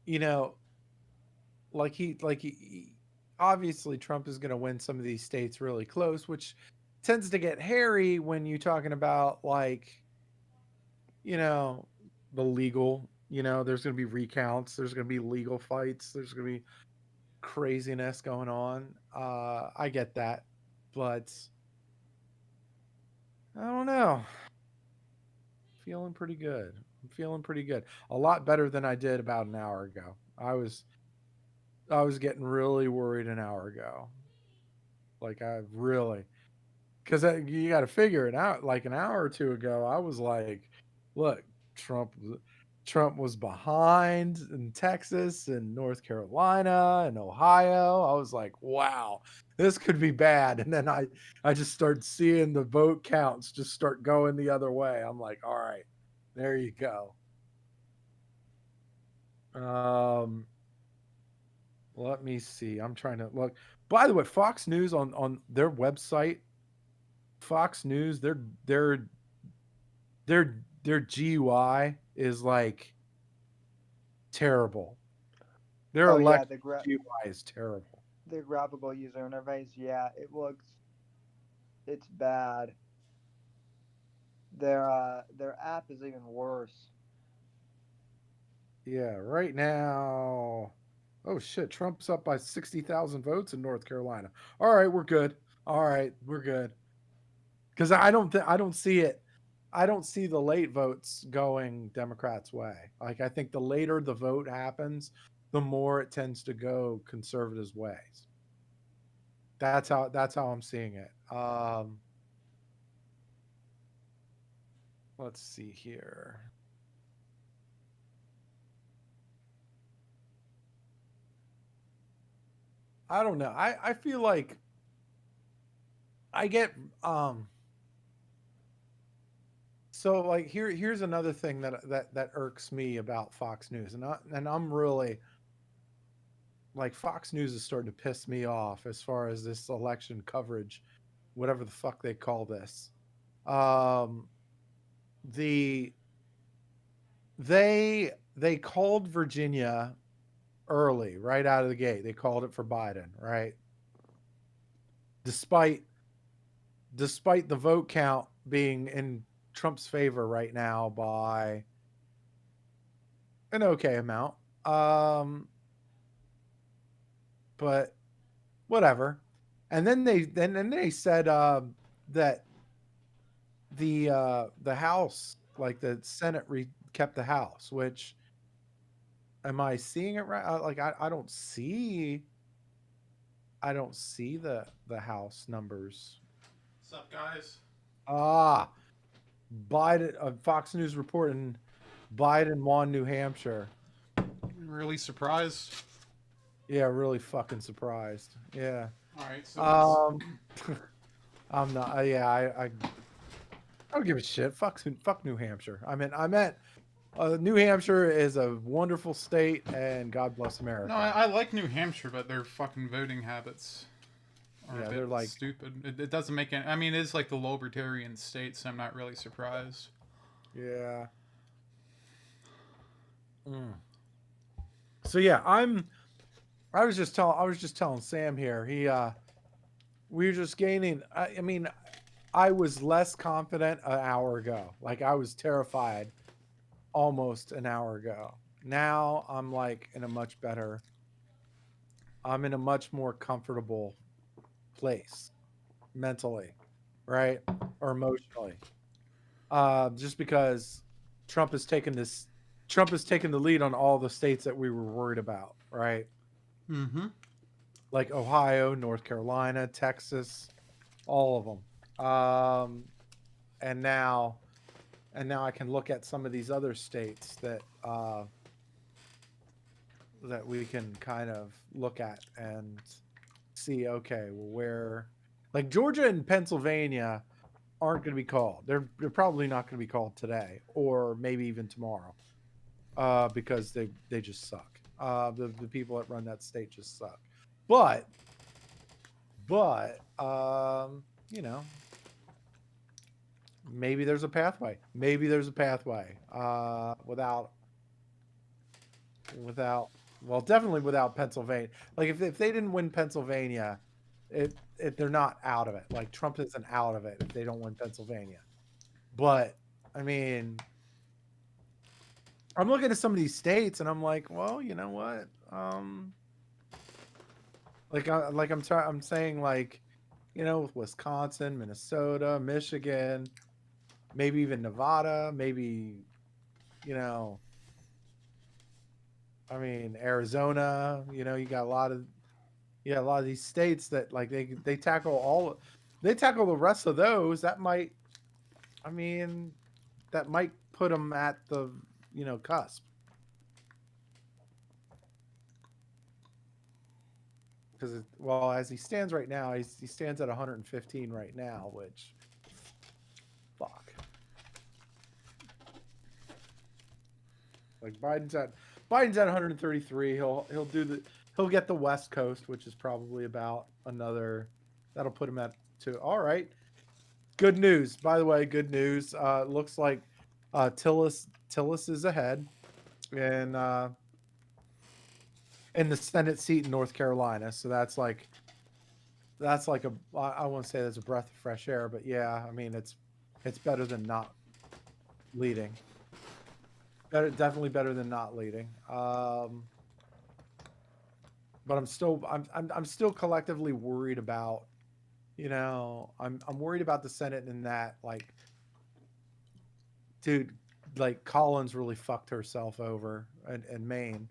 you know, he obviously Trump is going to win some of these states really close, which tends to get hairy when you're talking about, like, you know, the legal, you know, there's going to be recounts, there's going to be legal fights, there's going to be craziness going on. I get that, but I don't know. Feeling pretty good. I'm feeling pretty good. A lot better than I did about an hour ago. I was getting really worried an hour ago. Like, I really, because you got to figure it out. Like an hour or two ago, I was like, look, Trump was behind in Texas and North Carolina and Ohio. I was like, wow, this could be bad. And then I just started seeing the vote counts just start going the other way. I'm like, all right, there you go. Let me see. I'm trying to look. By the way, Fox News on their website, Fox News, their GUI is like terrible. Their election GUI is terrible. The graphical user interface, yeah, it's bad. Their app is even worse. Yeah, right now. Oh shit, Trump's up by 60,000 votes in North Carolina. All right, we're good. All right, we're good. Because I don't see it. I don't see the late votes going Democrats' way. Like, I think the later the vote happens, the more it tends to go conservatives' ways. That's how I'm seeing it. Let's see here. I don't know. I feel like I get so, like, here's another thing that irks me about Fox News, and I'm really, like, Fox News is starting to piss me off as far as this election coverage, whatever the fuck they call this. They called Virginia early, right out of the gate. They called it for Biden, right? Despite the vote count being in Trump's favor right now by an okay amount. But whatever. And then they said that the House, like the Senate kept the House, which, am I seeing it right? Like, I don't see the House numbers. What's up, guys? Biden, Fox News reporting Biden won New Hampshire. Really surprised? Yeah, really fucking surprised. Yeah. All right. So I'm not. Yeah, I don't give a shit. Fuck New Hampshire. I meant New Hampshire is a wonderful state, and God bless America. No, I like New Hampshire, but their fucking voting habits are they're like stupid. It doesn't make any. I mean, it's like the libertarian state, so I'm not really surprised. Yeah. So yeah, I was just telling Sam here. We were just gaining. I mean, I was less confident an hour ago. Like, I was terrified almost an hour ago. Now I'm like I'm in a much more comfortable place mentally, right? Or emotionally. Just because Trump has taken the lead on all the states that we were worried about, right? Mm-hmm. Like Ohio, North Carolina, Texas, all of them. And now I can look at some of these other states that we can kind of look at and see, okay, well, where, like, Georgia and Pennsylvania aren't going to be called. They're probably not going to be called today, or maybe even tomorrow, because they just suck. The people that run that state just suck. But you know, maybe there's a pathway. Maybe there's a pathway. Without, well, definitely without Pennsylvania. Like if they didn't win Pennsylvania, they're not out of it. Like Trump isn't out of it if they don't win Pennsylvania. But I mean, I'm looking at some of these states and I'm like, well, you know what? I'm saying, like, you know, with Wisconsin, Minnesota, Michigan, maybe even Nevada, maybe, you know, I mean, Arizona, you know, you got a lot of these states that like they tackle the rest of those. That might, I mean, that might put them at the, you know, cusp. Because, well, as he stands right now, he stands at 115 right now, which, fuck. Like Biden's at 133. He'll get the West Coast, which is probably about another. That'll put him at 2. All right. Good news, by the way. Good news. Looks like Tillis is ahead, and in the Senate seat in North Carolina. So that's like a, I won't say that's a breath of fresh air, but yeah, I mean, it's better than not leading. Definitely better than not leading. But I'm still collectively worried about, you know, I'm worried about the Senate in that, like, dude, like Collins really fucked herself over in Maine.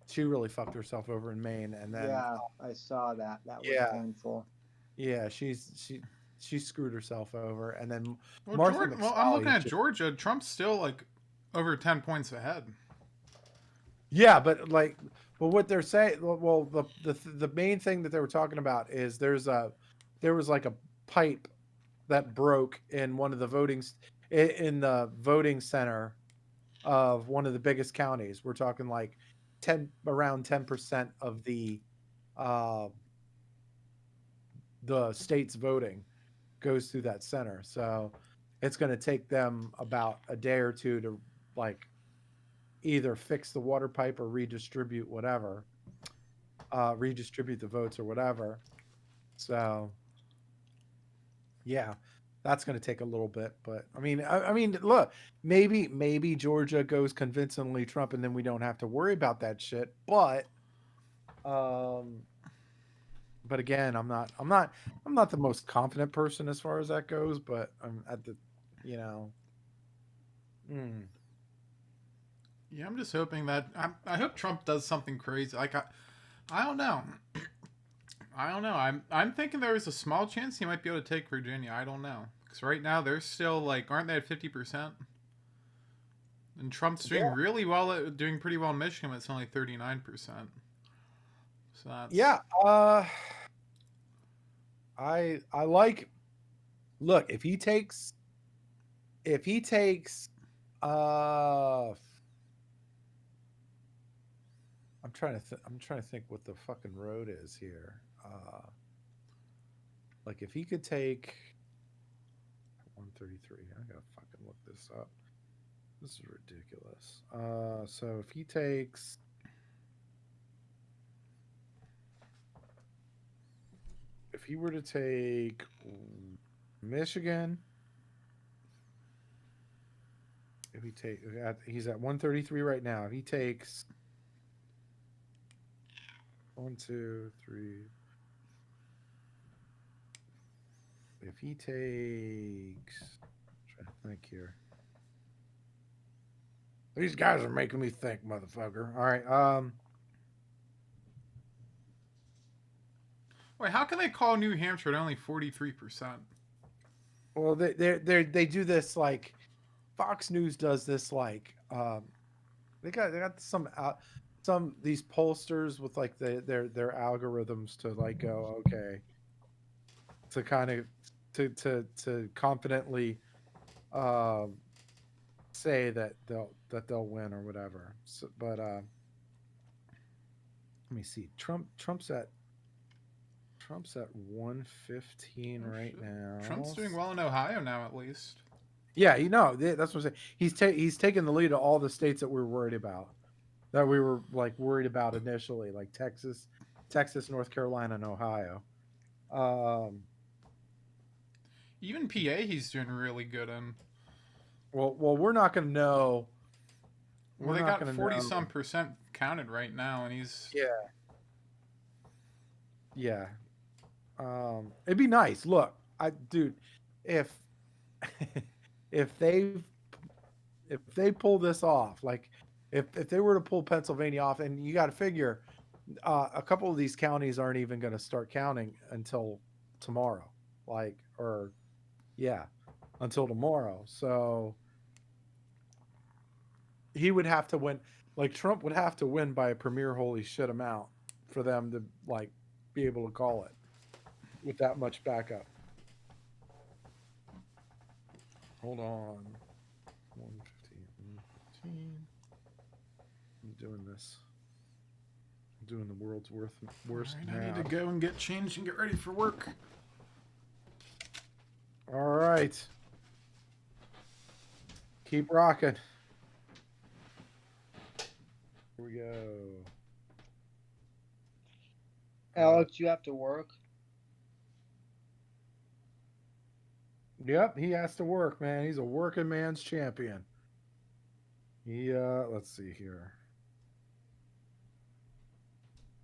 She really fucked herself over in Maine, and then I saw that. That was painful. Yeah, she screwed herself over, and then I'm looking at Georgia. Trump's still like over 10 points ahead. Yeah, but what they're saying, well, the main thing that they were talking about is there was like a pipe that broke in one of the voting center of one of the biggest counties. We're talking like around 10% of the state's voting goes through that center. So it's going to take them about a day or two to like either fix the water pipe or redistribute whatever, redistribute the votes or whatever. So yeah, that's going to take a little bit, but I mean, look, maybe Georgia goes convincingly Trump, and then we don't have to worry about that shit. But again, I'm not the most confident person as far as that goes. But I'm at the, you know, Yeah, I'm just hoping that I hope Trump does something crazy. Like I don't know. I'm thinking there is a small chance he might be able to take Virginia. I don't know, because right now they're still like, aren't they at 50%? And Trump's doing really well, doing pretty well in Michigan. But it's only 39%. So that's... Yeah. I like. Look, if he takes. I'm trying to think what the fucking road is here. Like if he could take 133, I gotta fucking look this up. This is ridiculous. So if he takes, if he were to take Michigan, he's at 133 right now. If he takes 1, 2, 3. If he takes, I'm trying to think here. These guys are making me think, motherfucker. All right. Wait, how can they call New Hampshire at only 43%? Well, they do this like Fox News does this like they got some these pollsters with like their algorithms to like go, okay, to kind of to confidently say that they'll win or whatever. So, but let me see. Trump's at 115 right now. Trump's doing well in Ohio now, at least. Yeah, that's what I'm saying. He's taken the lead of all the states that we were worried about, worried about initially, like Texas, North Carolina, and Ohio. Even PA, he's doing really good in. Well, we're not going to know. Well, they got 40-some% counted right now, and he's. Yeah. It'd be nice. Look, dude, if they pull this off, like if they were to pull Pennsylvania off, and you got to figure, a couple of these counties aren't even going to start counting until tomorrow, until tomorrow. So he would have to win, like Trump would have to win by a premier holy shit amount for them to be able to call it with that much backup. Hold on. 115. I'm doing this. I'm doing the world's worst math. I need to go and get changed and get ready for work. All right. Keep rocking. Here we go. Alex, you have to work. Yep, he has to work, man. He's a working man's champion. Let's see here.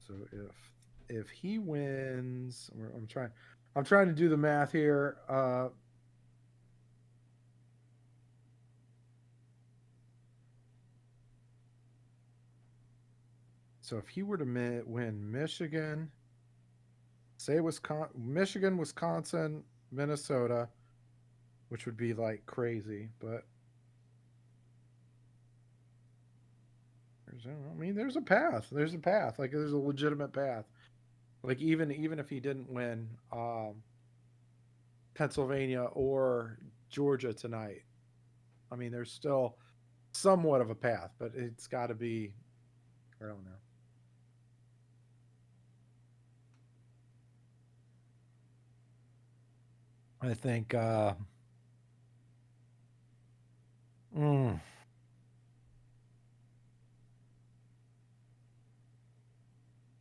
So if he wins, I'm trying to do the math here. So if he were to win Michigan, say Michigan, Wisconsin, Minnesota, which would be like crazy, but there's a path. There's a path. Like there's a legitimate path. Like even if he didn't win Pennsylvania or Georgia tonight, there's still somewhat of a path, but it's got to be, I don't know. I think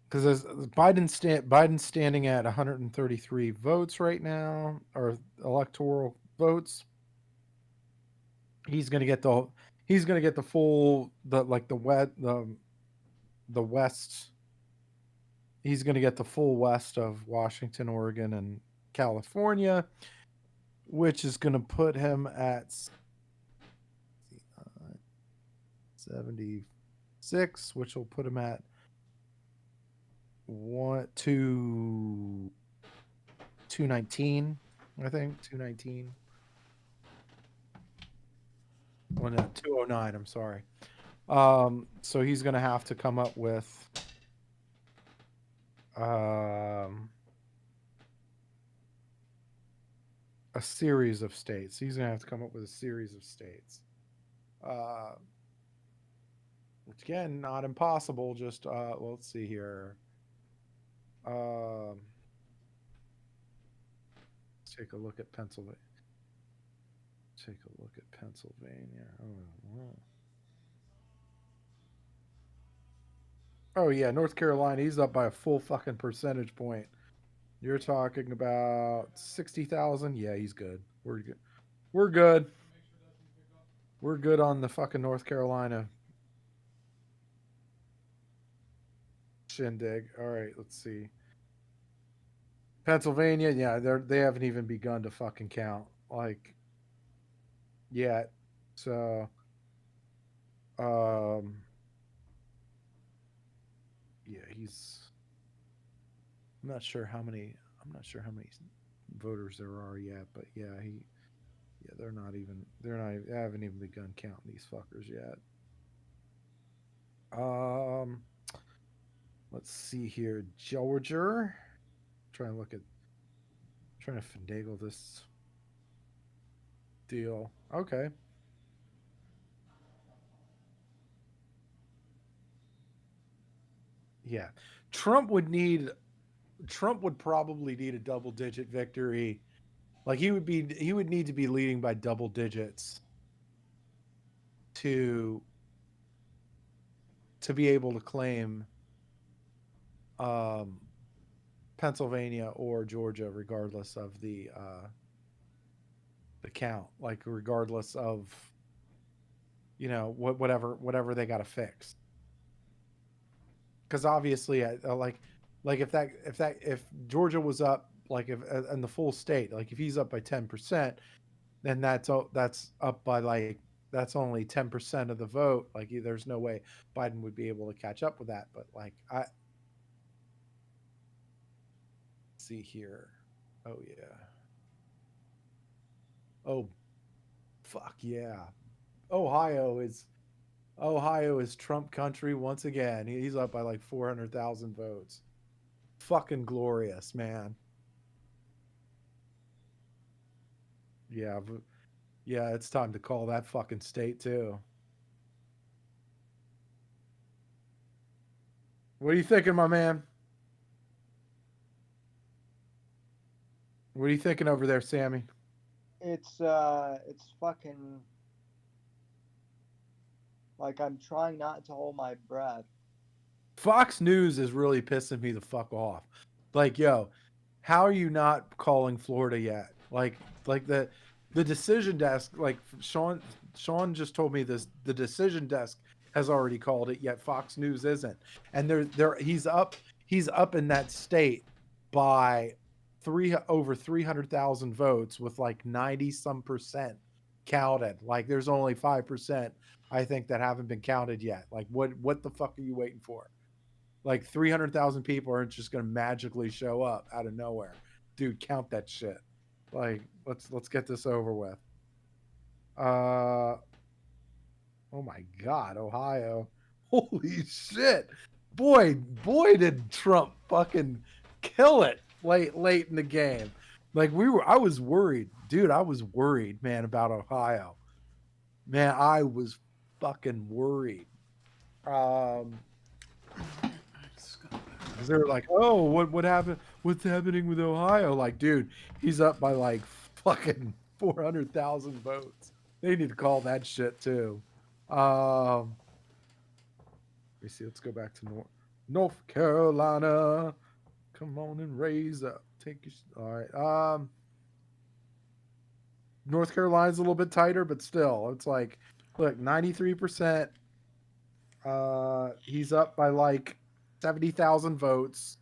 because Biden's standing at 133 votes right now, or electoral votes. He's gonna get the full the west. He's gonna get the full west of Washington, Oregon, and California, which is gonna put him at 76, which will put him at 219, I think 219. Well, no, 209. I'm sorry. So he's going to have to come up with a series of states. He's going to have to come up with a series of states. Which again, not impossible. Just let's see here. Let's take a look at Pennsylvania. Oh yeah, North Carolina. He's up by a full fucking percentage point. You're talking about 60,000. Yeah, he's good. We're good. We're good. We're good on the fucking North Carolina shindig. All right, let's see. Pennsylvania, yeah, they haven't even begun to fucking count yet. So yeah, I'm not sure how many voters there are yet, but yeah, they haven't even begun counting these fuckers yet. Let's see here. Georgia. Trying to finagle this deal. Okay. Yeah, Trump would probably need a double-digit victory. Like he would need to be leading by double digits to be able to claim Pennsylvania or Georgia, regardless of the count. Like regardless of whatever they got to fix. Because obviously, like if Georgia was up, like if in the full state, like if he's up by 10%, then that's up by like that's only 10% of the vote. Like there's no way Biden would be able to catch up with that. But like see here, oh yeah, oh fuck yeah, Ohio is Trump country once again. He's up by like 400,000 votes. Fucking glorious, man. Yeah, it's time to call that fucking state too. What are you thinking, my man? What are you thinking over there, Sammy? It's fucking like I'm trying not to hold my breath. Fox News is really pissing me the fuck off. Like, yo, how are you not calling Florida yet? Like the decision desk, like Sean just told me this, the decision desk has already called it, yet Fox News isn't. And he's up in that state by over 300,000 votes with like 90% counted. Like there's only 5%, I think, that haven't been counted yet. Like what the fuck are you waiting for? Like 300,000 people aren't just going to magically show up out of nowhere. Dude, count that shit. Like let's get this over with. Oh my God, Ohio. Holy shit. Boy did Trump fucking kill it late in the game. Like I was worried. Dude, I was worried, man, about Ohio. Man, I was fucking worried. They're like, oh, what happened? What's happening with Ohio? Like, dude, he's up by like fucking 400,000 votes. They need to call that shit too. Let me see. Let's go back to North Carolina. Come on and raise up. All right. North Carolina's a little bit tighter, but still, it's like, look, 93%. He's up by like 70,000 votes.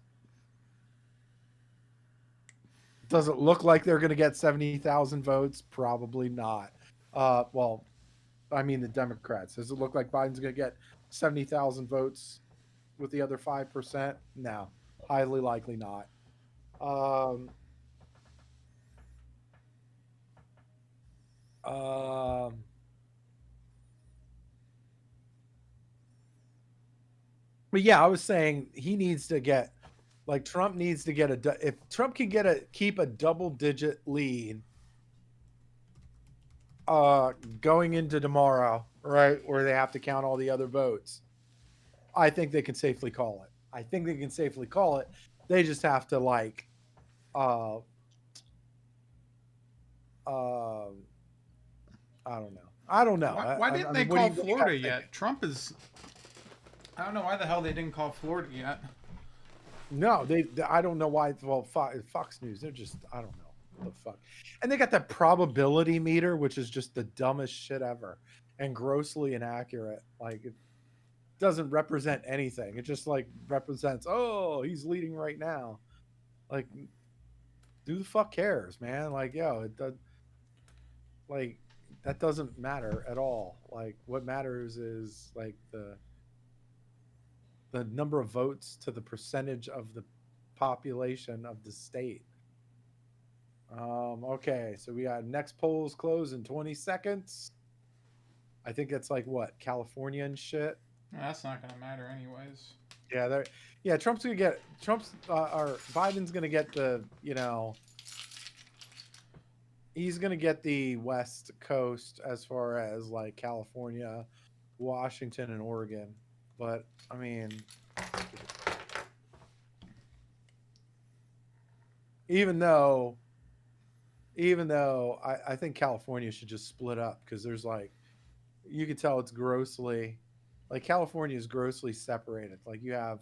Does it look like they're going to get 70,000 votes? Probably not. Well, I mean the Democrats. Does it look like Biden's going to get 70,000 votes with the other 5%? No, highly likely not. But yeah, I was saying he needs to get, like, Trump needs to get if Trump can keep a double-digit lead going into tomorrow, right, where they have to count all the other votes, I think they can safely call it. They just have to, like, I don't know. Why didn't they call Florida yet? Trump is. I don't know why the hell they didn't call Florida yet. No, I don't know why. Well, Fox News, they're just, I don't know what the fuck. And they got that probability meter, which is just the dumbest shit ever and grossly inaccurate. Like, it doesn't represent anything. It just like represents, oh, he's leading right now. Like, who the fuck cares, man? Like, yo, it does. Like, that doesn't matter at all. Like, what matters is like the number of votes to the percentage of the population of the state. Okay, so we got next polls close in 20 seconds. I think it's like what, California and shit. That's not gonna matter anyways. Yeah, Trump's gonna get or Biden's gonna get the, he's gonna get the West Coast as far as like California, Washington, and Oregon. But I mean, even though I think California should just split up, because there's like, you can tell it's grossly, like California is grossly separated. Like you have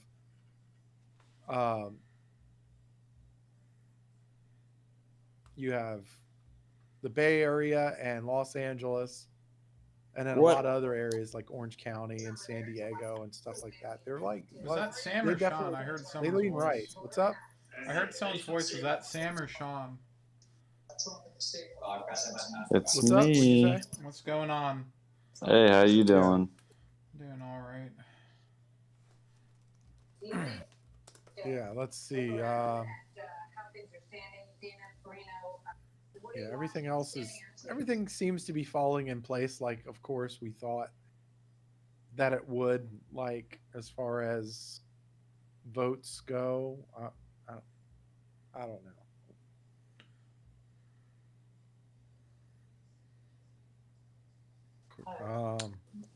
the Bay Area and Los Angeles, and then a lot of other areas like Orange County and San Diego and stuff like that. They're like, was that Sam or Sean? I heard someone's they lean voice. right. What's up? I heard someone's voice. Was that Sam or Sean? It's What's up? What'd you me. say? What's going on? Hey, how you doing? Doing all right. Yeah, let's see. Yeah, everything seems to be falling in place. Like, of course, we thought that it would. Like, as far as votes go, I don't know.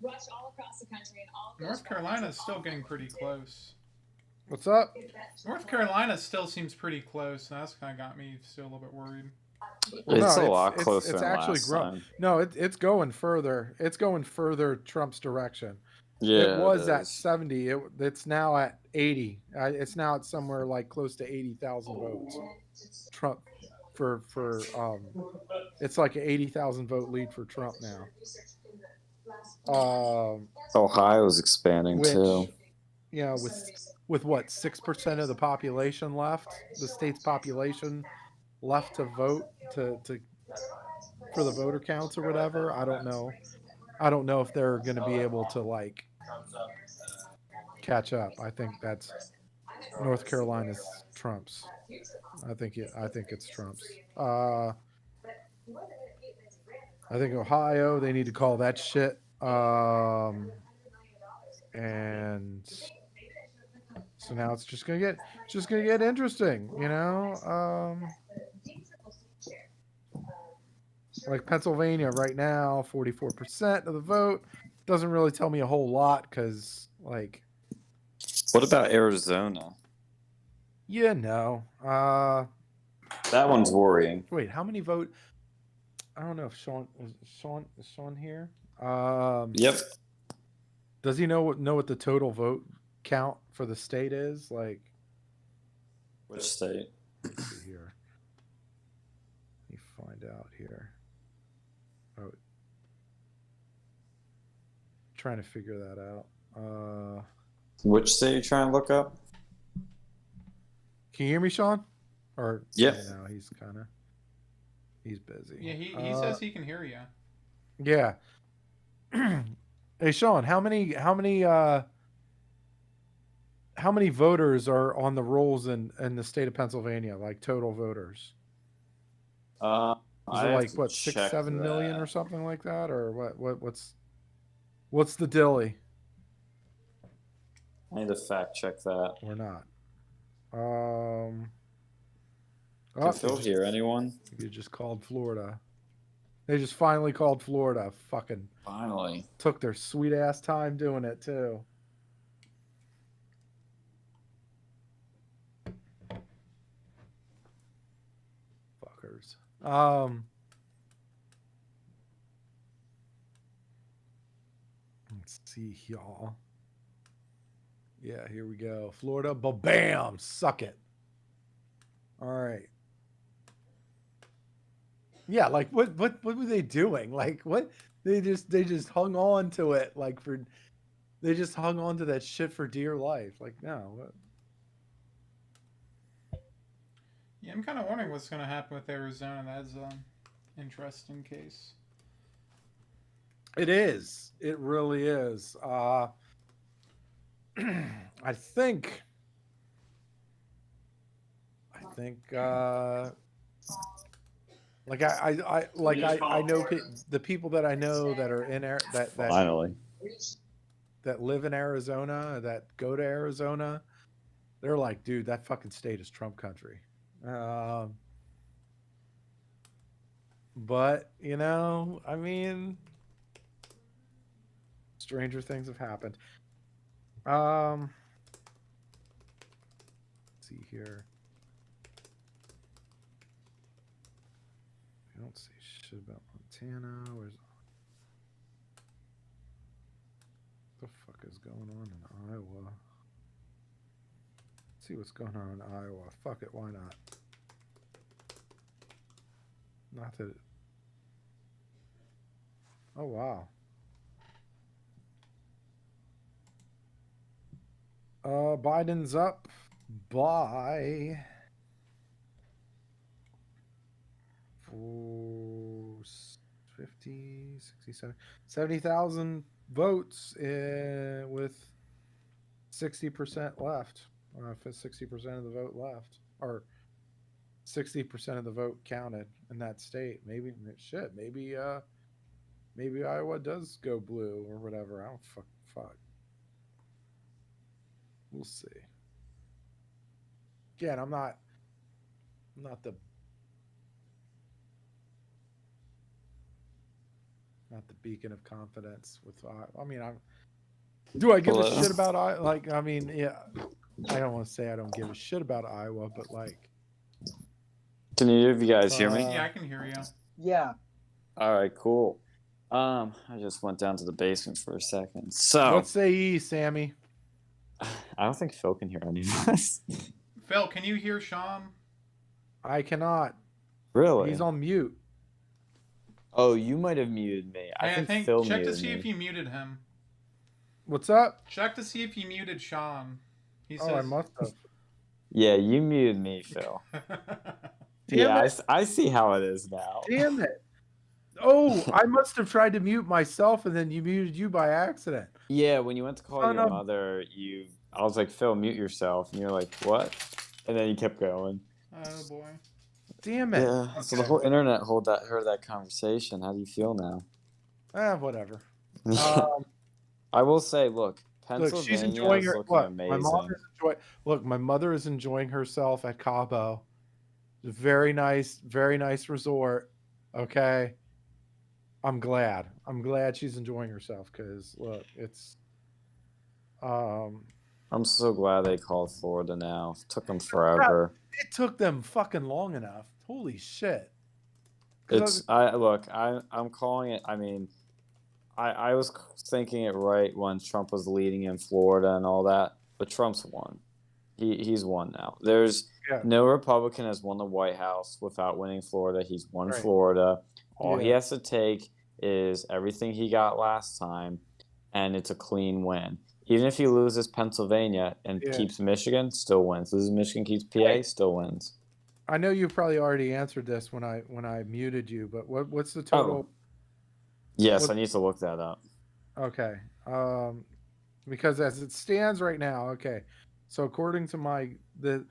Rush all across the country and all North Carolina is still getting pretty close. What's up? North Carolina still seems pretty close. And that's kind of got me still a little bit worried. Well, it's a lot closer. It's actually growing. No, it's going further. It's going further Trump's direction. Yeah, it was at 70. It's now at 80. It's now at somewhere like close to 80,000 votes. Trump for it's like an 80,000 vote lead for Trump now. Ohio's expanding too. You know, with what, 6% of the population left, the state's population left to vote to for the voter counts or whatever. I don't know if they're going to be able to like catch up. I think that's North Carolina's Trump's. I think it's Trump's. I think Ohio, they need to call that shit. And so now it's just gonna get interesting, you know. Like Pennsylvania right now, 44% of the vote. Doesn't really tell me a whole lot, because like. What about Arizona? Yeah, no. That one's worrying. Wait, how many vote? I don't know if Sean is Sean here. Yep. Does he know what the total vote count for the state is? Like, which state? Let's see here. Let me find out here. Oh, trying to figure that out. Which state are you trying to look up? Can you hear me, Sean? Or yep. No, he's busy. Yeah, he says he can hear you. Yeah. Hey, Sean, how many voters are on the rolls in the state of Pennsylvania? Like total voters? Is it like what, 6-7 million or something like that, or what's the dilly? I need to fact check that. Or not. Can Phil hear anyone? You just called Florida. They just finally called Florida. Fucking finally. Took their sweet ass time doing it too. Fuckers. Let's see, y'all. Yeah, here we go. Florida, bam, suck it. All right. Yeah, like what were they doing? Like what? They just hung on to it they just hung on to that shit for dear life. Like, no. What? Yeah, I'm kind of wondering what's going to happen with Arizona. That's an interesting case. It is. It really is. I think I know the people that I know that are in that finally that live in Arizona, that go to Arizona. They're like, dude, that fucking state is Trump country. But you know, I mean, stranger things have happened. Let's see here. don't see shit about Montana. Where's the fuck is going on in Iowa? Let's see what's going on in Iowa. Fuck it, why not? Not that. Oh wow. Biden's up by 50, 67, 70,000 votes with 60% left. 60% of the vote left, or 60% of the vote counted in that state. Maybe shit. Maybe Iowa does go blue or whatever. I don't fuck. We'll see. Again, I'm not the beacon of confidence with. I mean, do I give a shit about Iowa? Like, I mean, yeah. I don't want to say I don't give a shit about Iowa, but like. Can either of you guys hear me? Yeah, I can hear you. Yeah. All right, cool. I just went down to the basement for a second. So let's say E, Sammy. I don't think Phil can hear any of us. Phil, can you hear Sean? I cannot. Really? He's on mute. Oh, you might have muted me. I think Phil check muted to see me. if you muted him. What's up? Check to see if you muted Sean. He says. I must have. Yeah, you muted me, Phil. Yeah, I see how it is now. Damn it. Oh, I must have tried to mute myself and then you muted you by accident. Yeah, when you went to call your mother, I was like, Phil, mute yourself. And you're like, what? And then you kept going. Oh, boy. Damn it. Yeah, okay. So the whole internet heard that conversation. How do you feel now? Whatever. I will say, look, Pennsylvania she's enjoying her. looking amazing. My mother is enjoying herself at Cabo. Very nice resort. Okay. I'm glad she's enjoying herself because look, it's. I'm so glad they called Florida now. It took them forever. It took them fucking long enough. Holy shit. I'm calling it. I mean, I was thinking it right when Trump was leading in Florida and all that, but Trump's won. He's won now. No Republican has won the White House without winning Florida. He's won Florida. All he has to take is everything he got last time, and it's a clean win. Even if he loses Pennsylvania and keeps Michigan, still wins. Loses Michigan, keeps PA, still wins. I know you probably already answered this when I muted you, but what's the total? Yes, I need to look that up. Okay. Because as it stands right now, okay. So according to the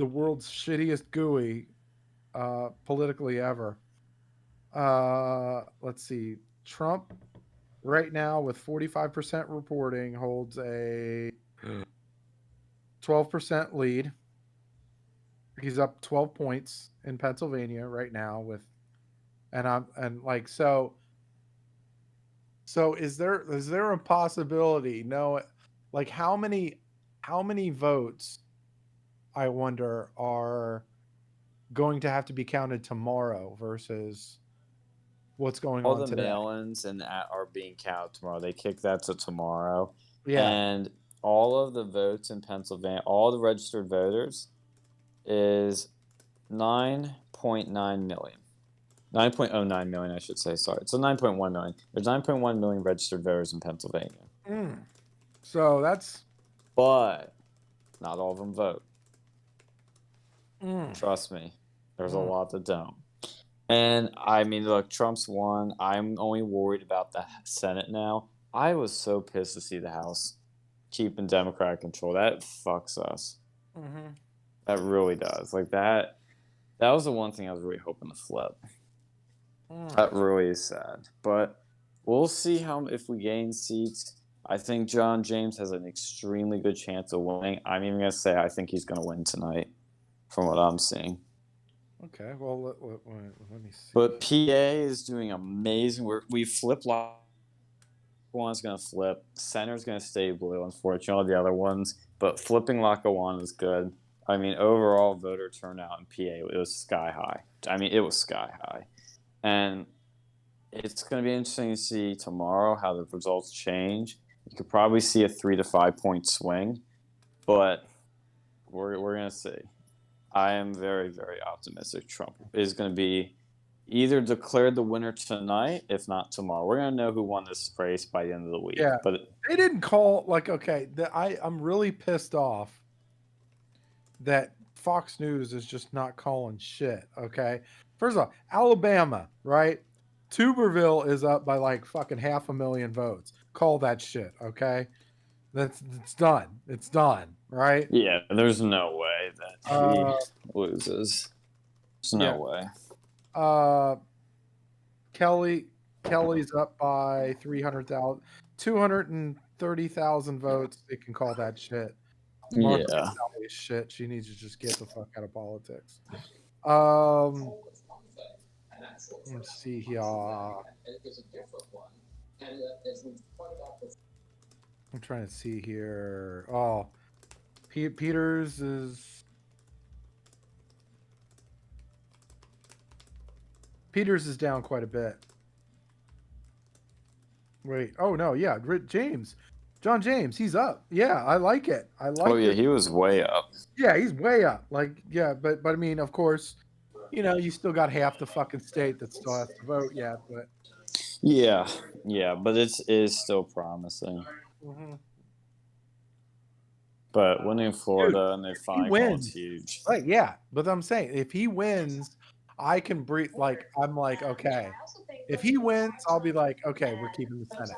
world's shittiest GUI politically ever, let's see. Trump right now with 45% reporting holds a 12% lead. He's up 12 points in Pennsylvania right now so is there a possibility? No, like how many votes I wonder are going to have to be counted tomorrow versus what's going on today? All the mail-ins are being counted tomorrow. They kick that to tomorrow. Yeah. And all of the votes in Pennsylvania, all the registered voters, is 9.9 million. 9.09 million, I should say. Sorry. So 9.1 million. There's 9.1 million registered voters in Pennsylvania. So that's... But not all of them vote. Trust me. There's a lot that don't. And, I mean, look, Trump's won. I'm only worried about the Senate now. I was so pissed to see the House keep in Democratic control. That fucks us. Mm-hmm. That really does. Like, that was the one thing I was really hoping to flip. That really is sad. But we'll see if we gain seats. I think John James has an extremely good chance of winning. I'm even going to say I think he's going to win tonight from what I'm seeing. Okay, well, let me see. But PA is doing amazing. We flip Lackawanna's going to flip. Center's going to stay blue, unfortunately, all the other ones. But flipping Lackawanna is good. I mean, overall voter turnout in PA, it was sky high. I mean, it was sky high. And it's going to be interesting to see tomorrow how the results change. You could probably see a 3 to 5 point swing, but we're going to see. I am very, very optimistic Trump is going to be either declared the winner tonight, if not tomorrow. We're going to know who won this race by the end of the week. Yeah, but they didn't call, like, okay, I'm really pissed off that Fox News is just not calling shit, okay? First off, Alabama, right? Tuberville is up by like fucking 500,000 votes. Call that shit, okay? It's done. It's done, right? Yeah, there's no way that he loses. There's no way. Kelly's up by 300,000, 230,000 votes. They can call that shit. Martha Kelly's shit. She needs to just get the fuck out of politics. Let's see here. I'm trying to see here. Oh, Peters is down quite a bit. Wait. Oh no. Yeah. John James. He's up. Yeah. I like it. Oh yeah. He was way up. Yeah. He's way up. Like, yeah. But I mean, of course, you know, you still got half the fucking state that still has to vote yet. But yeah. But it is still promising. Mm-hmm. But winning Florida and they find it's huge. Right, yeah. But I'm saying if he wins, I can breathe. Like, I'm like, okay. If he wins, I'll be like, okay, we're keeping the Senate.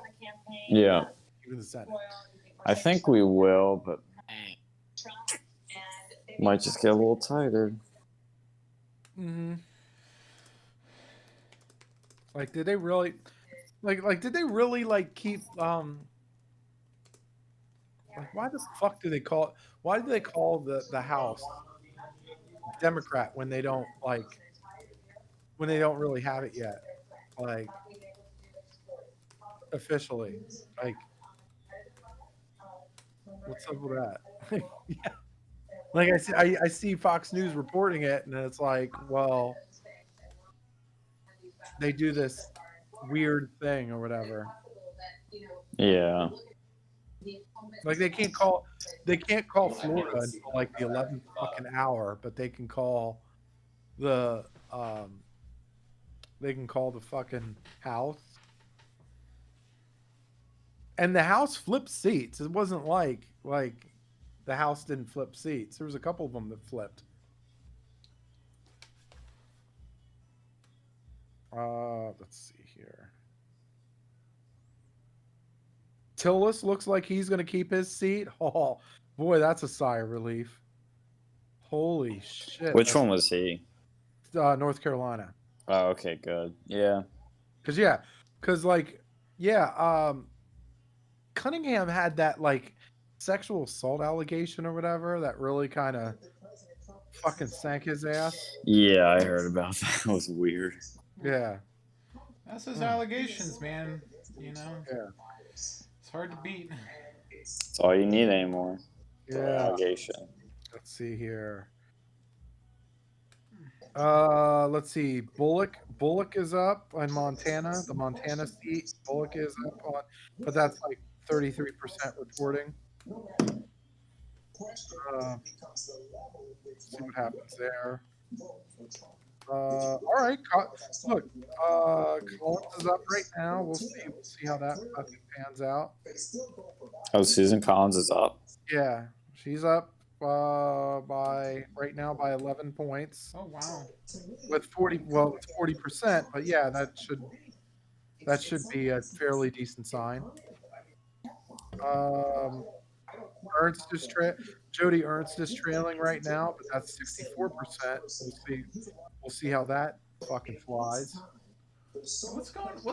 Yeah. Keeping the Senate. I think we will, but might just get a little tighter. Mm-hmm. Like, did they really keep like, why the fuck do they call it? Why do they call the House Democrat when they don't really have it yet? Like, officially. Like, what's up with that? Yeah. Like, I see Fox News reporting it, and it's like, well, they do this weird thing or whatever. Yeah. Like, they can't call Florida until like the 11th fucking hour, but they can call the fucking House. And the House flipped seats. It wasn't like the House didn't flip seats. There was a couple of them that flipped. Let's see here. Tillis looks like he's going to keep his seat. Oh, boy, that's a sigh of relief. Holy shit. Which one was he? North Carolina. Oh, okay, good. Yeah. Because Cunningham had that, like, sexual assault allegation or whatever that really kind of fucking sank his ass. Yeah, I heard about that. It was weird. Yeah. That's his allegations, man. You know? Yeah. It's hard to beat. That's all you need anymore. Yeah. Allegation. Let's see here. Let's see. Bullock is up on Montana. The Montana seat. Bullock is up on, but that's like 33% reporting. See what happens there. All right. Look, Collins is up right now. We'll see how that pans out. Oh, Susan Collins is up. Yeah, she's up by 11 points. Oh wow. With 40%, but yeah, that should be a fairly decent sign. Jody Ernst is trailing right now, but that's 64%. We'll see how that fucking flies. What's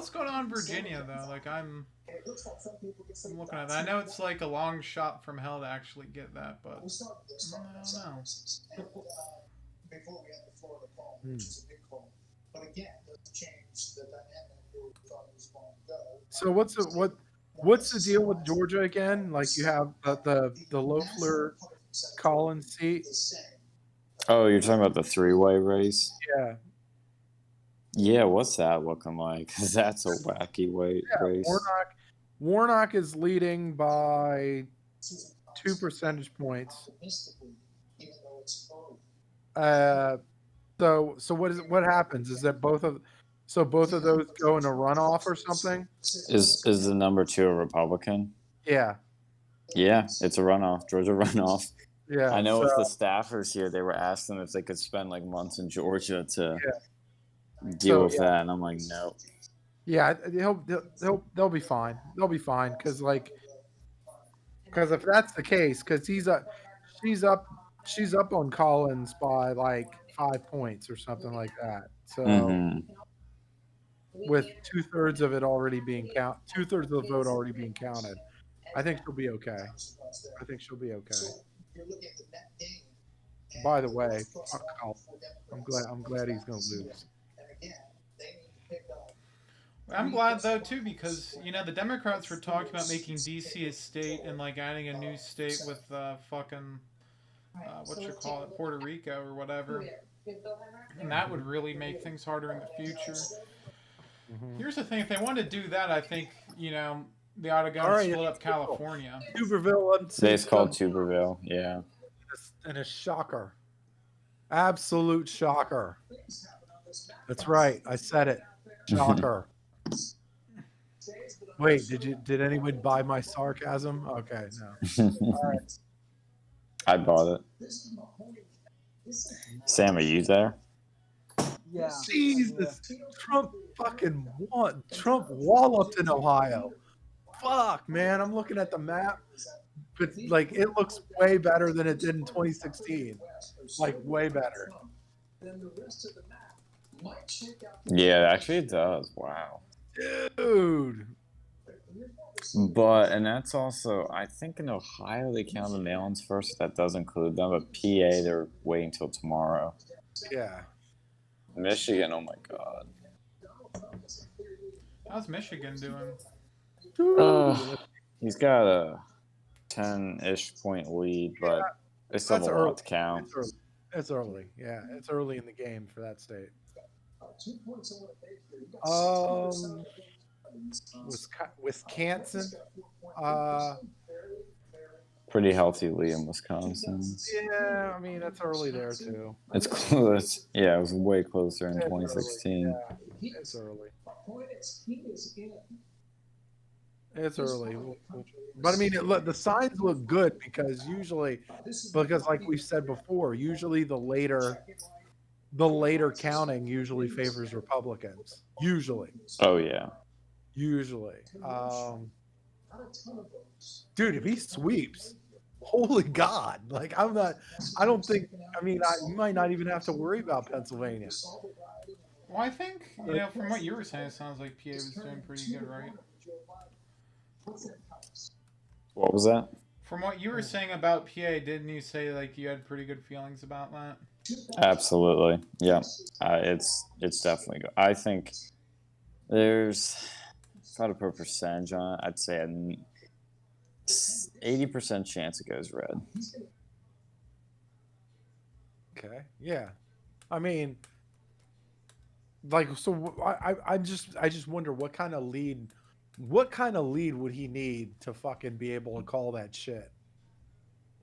going on in Virginia though? Like I'm looking at that. I know it's like a long shot from hell to actually get that, but I don't know. Before we had the Florida call, which is a big call, but again, doesn't change the dynamic where we thought it was going to go. So what's the deal with Georgia again? Like, you have the Loeffler Collins seat. Oh, you're talking about the three-way race? Yeah. Yeah, what's that looking like? Because that's a wacky race. Warnock is leading by 2 percentage points. So what happens is that both of those go in a runoff or something? Is the number 2 a Republican? Yeah. Yeah, it's a runoff. Georgia runoff. Yeah. I know with the staffers here, they were asking if they could spend like months in Georgia to deal with that, and I'm like, no. Yeah, they'll be fine. They'll be fine because if that's the case, because she's up on Collins by like 5 points or something like that. So with 2/3 of it already being 2/3 of the vote already being counted, I think she'll be okay. By the way, fuck Collins. I'm glad he's gonna lose. I'm glad though too because the Democrats were talking about making DC a state and like adding a new state with fucking Puerto Rico or whatever, and that would really make things harder in the future. Here's the thing: if they want to do that, I think they ought to go and split up California. Tuberville. It's called Tuberville. Yeah. And a shocker, absolute shocker. That's right. I said it. Shocker. Wait, did anyone buy my sarcasm? Okay, no. All right. I bought it. Sam, are you there? Yeah. Jesus, Trump fucking won. Trump walloped in Ohio. Fuck, man. I'm looking at the map, but like it looks way better than it did in 2016. Like way better. Yeah, actually it does. Wow. Dude. And that's also, I think in Ohio they count the mail-ins first. That does include them. But PA, they're waiting till tomorrow. Yeah. Michigan, oh my God. How's Michigan doing? He's got a 10-ish point lead, but it's still a lot to count. It's early. Yeah, it's early in the game for that state. Wisconsin. Pretty healthy lead in Wisconsin. Yeah, I mean that's early there too. It's close. Yeah, it was way closer in 2016. Yeah, it's early. It's early, but I mean, the signs look good because like we said before, usually the later counting usually favors Republicans. Usually. Oh yeah. Usually. Dude, if he sweeps, holy God! Like you might not even have to worry about Pennsylvania. Well, I think from what you were saying, it sounds like PA was doing pretty good, right? What was that? From what you were saying about PA, didn't you say like you had pretty good feelings about that? Absolutely, yeah. It's definitely good. I think there's, if I had to put a percentage on it, I'd say an 80% chance it goes red. Okay. Yeah. I mean, like, so I just wonder what kind of lead would he need to fucking be able to call that shit?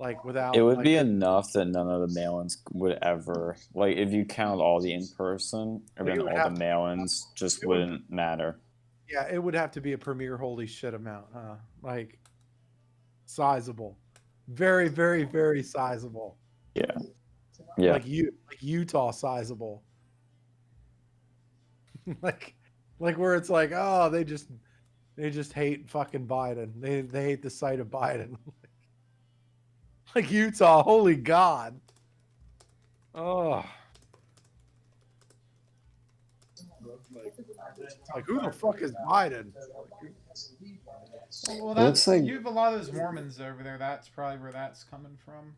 Like without. It would be enough that none of the mail-ins would ever, like, if you count all the in-person, and then all the mail-ins just wouldn't matter. Yeah, it would have to be a premier holy shit amount, huh? Like, sizable, very, very, very sizable. Yeah. Yeah. Like Utah sizable. like where it's like, oh, they just hate fucking Biden. They hate the sight of Biden. Like Utah, holy God. Oh. Like who the fuck is Biden? Well, that's like, you have a lot of those Mormons over there. That's probably where that's coming from.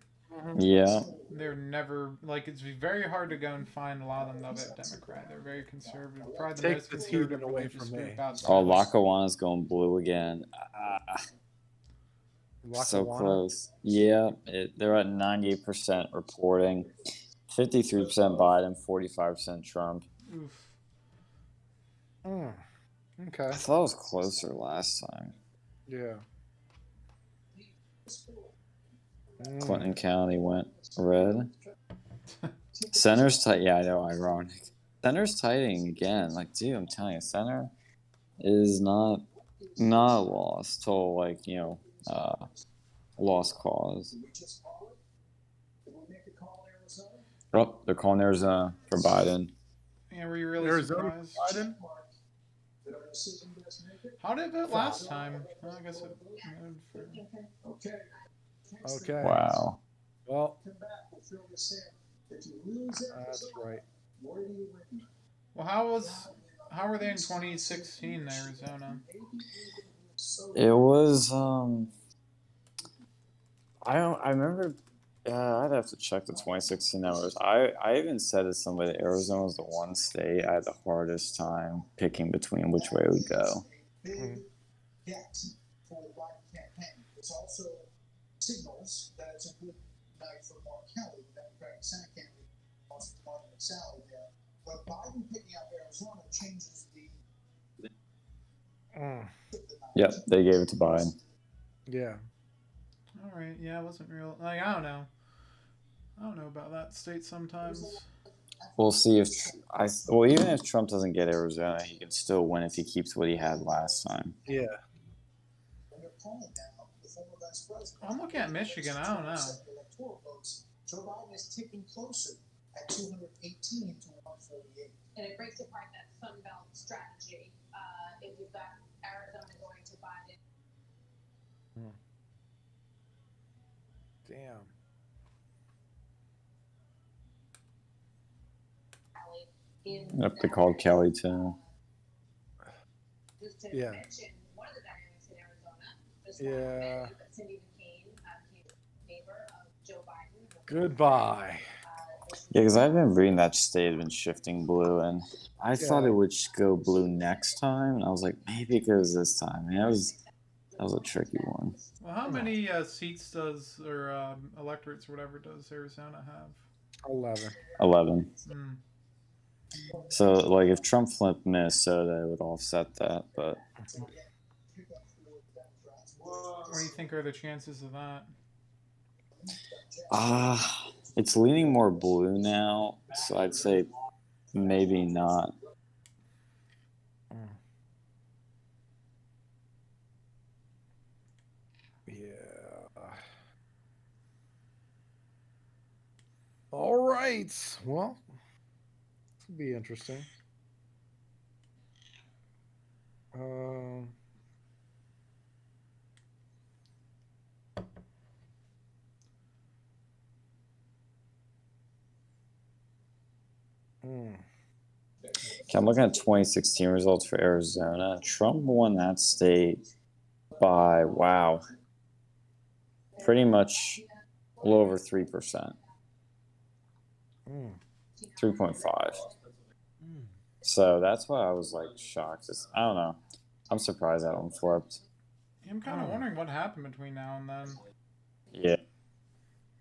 Yeah. They're never, like, it's very hard to go and find a lot of them that vote Democrat. They're very conservative. Probably the most conservative away from me. Oh, Lackawanna's going blue again. So close. Yeah, they're at 98% reporting, 53% Biden, 45% Trump. Oof. Okay. I thought it was closer last time. Yeah. Clinton County went red. Center's tight. Yeah, I know. Ironic. Center's tightening again. Like, dude, I'm telling you, center is not lost till like lost cause. Oh, they're calling Arizona for Biden. Yeah, were you really Arizona surprised? Biden? How did it vote last time? Well, I guess it voted for... Okay. Wow. Well, that's right. Well, how were they in 2016, Arizona? It was I remember I'd have to check the 2016 numbers. I even said to somebody that Arizona was the one state I had the hardest time picking between which way it would go. It's also signals that it's a good night for Mark Kelly, the Democratic Senate candidate, also Martin McSally there. But Biden picking out Arizona changes the. Yep, they gave it to Biden. Yeah. All right. Yeah, it wasn't real. Like, I don't know about that state sometimes. We'll see if even if Trump doesn't get Arizona, he can still win if he keeps what he had last time. Yeah. I'm looking at Michigan. I don't know. Joe Biden is ticking closer at 218 to 148. And it breaks apart that Sun Belt strategy. If you've got Arizona going to Biden. Damn. Yep, they called Kelly too. Just to Yeah. mention one of the dynamics in Arizona. Yeah. Cindy McCain, neighbor of Joe Biden. Goodbye. Yeah, because I've been reading that state had been shifting blue, and I thought it would go blue next time, and I was like, maybe it goes this time. Man, that was a tricky one. Well, how many seats does or electorates or whatever does Arizona have? 11. Mm. So, like, if Trump flipped Minnesota, it would offset that, but. What do you think are the chances of that? It's leaning more blue now, so I'd say maybe not. Yeah. All right. Well, this will be interesting. Okay, I'm looking at 2016 results for Arizona. Trump won that state by, wow, pretty much a little over 3%. 3.5. So that's why I was like shocked. I don't know. I'm surprised that one flipped. I'm kind of wondering what happened between now and then. Yeah.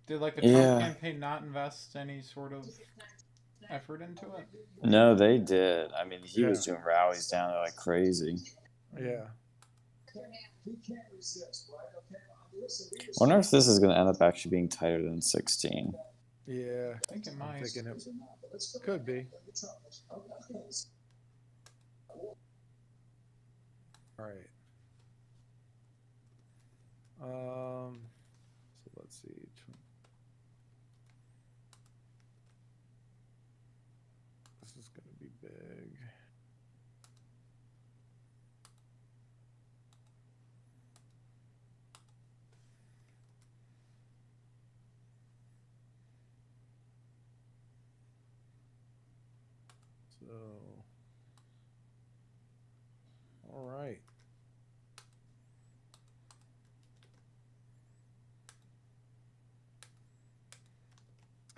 Did like the Trump campaign not invest any sort of effort into it? No, they did. I mean, he was doing rallies down there like crazy. Yeah. I wonder if this is going to end up actually being tighter than 16. Yeah. I think it might. I'm thinking it could be. All right. So let's see. This is going to be big. So, all right.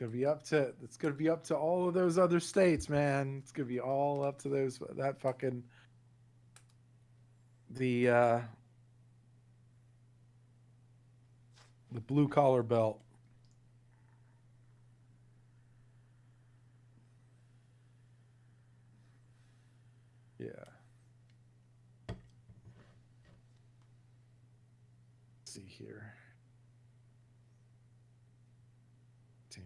It's gonna be up to all of those other states, man. It's gonna be all up to that fucking the blue collar belt. Yeah. see here. Damn.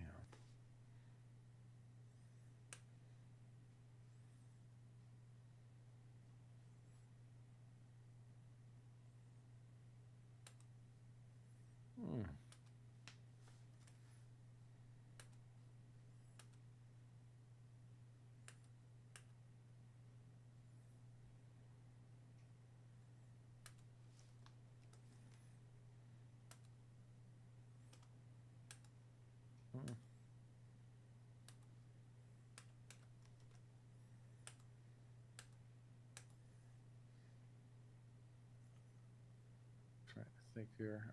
Trying to think here.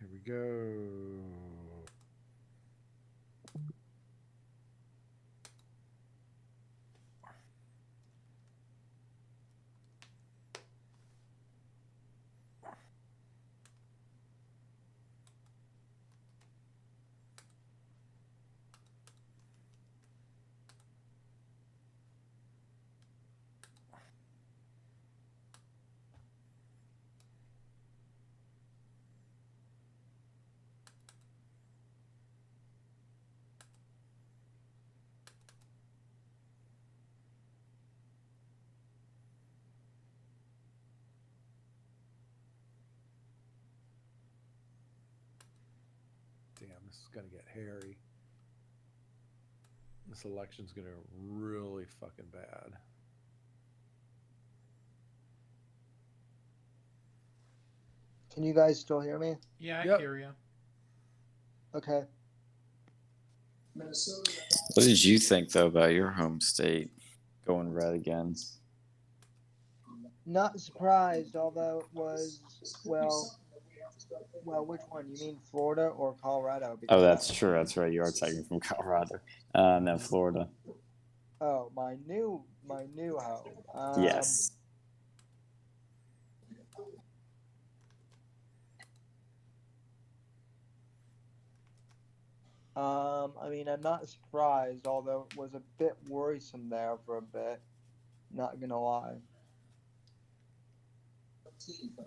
Here we go. Damn, this is gonna get hairy. This election's gonna really fucking bad. Can you guys still hear me? Yeah, I hear you. Okay. What did you think though about your home state going red again? Not surprised, although it was well, which one? You mean Florida or Colorado? Oh, that's true. That's right. You are technically from Colorado. No, Florida. Oh, my new home. Yes. I mean, I'm not surprised, although it was a bit worrisome there for a bit. Not gonna lie.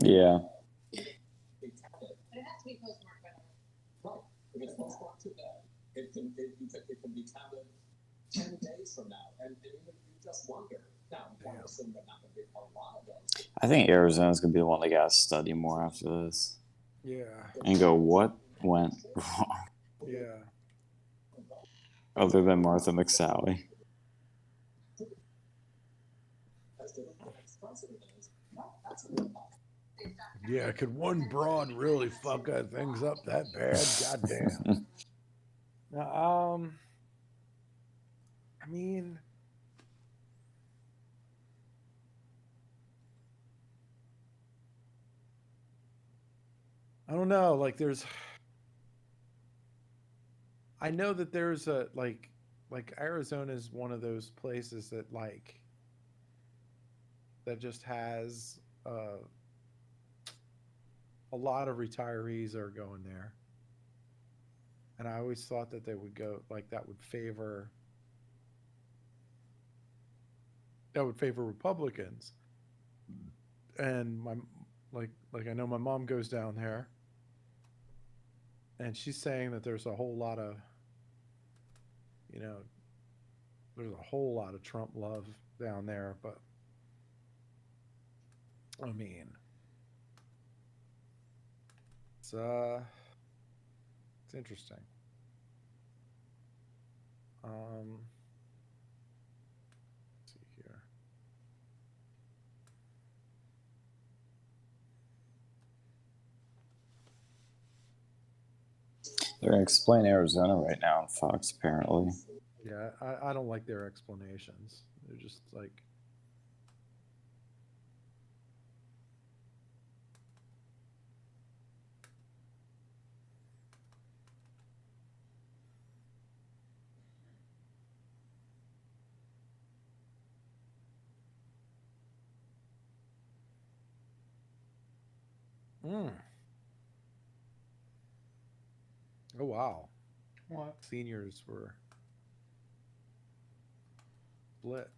Yeah. But it has to be postmarked by now. If it's postmarked today, it can be counted 10 days from now, and you just wonder. Now, I assume they're not going to be a lot of those. I think Arizona's gonna be the one that got to study more after this. Yeah. And go, what went wrong? Yeah. Other than Martha McSally. Yeah, could one broad really fuck things up that bad? Goddamn. I mean, I don't know. Like, I know that there's a like Arizona is one of those places that that just has a lot of retirees are going there, and I always thought that they would go that would favor Republicans. And my I know my mom goes down there, and she's saying that there's a whole lot of there's a whole lot of Trump love down there, but I mean, it's interesting. Let's see here. They're gonna explain Arizona right now on Fox, apparently. Yeah, I don't like their explanations. They're just like. Oh wow. What? Seniors were split.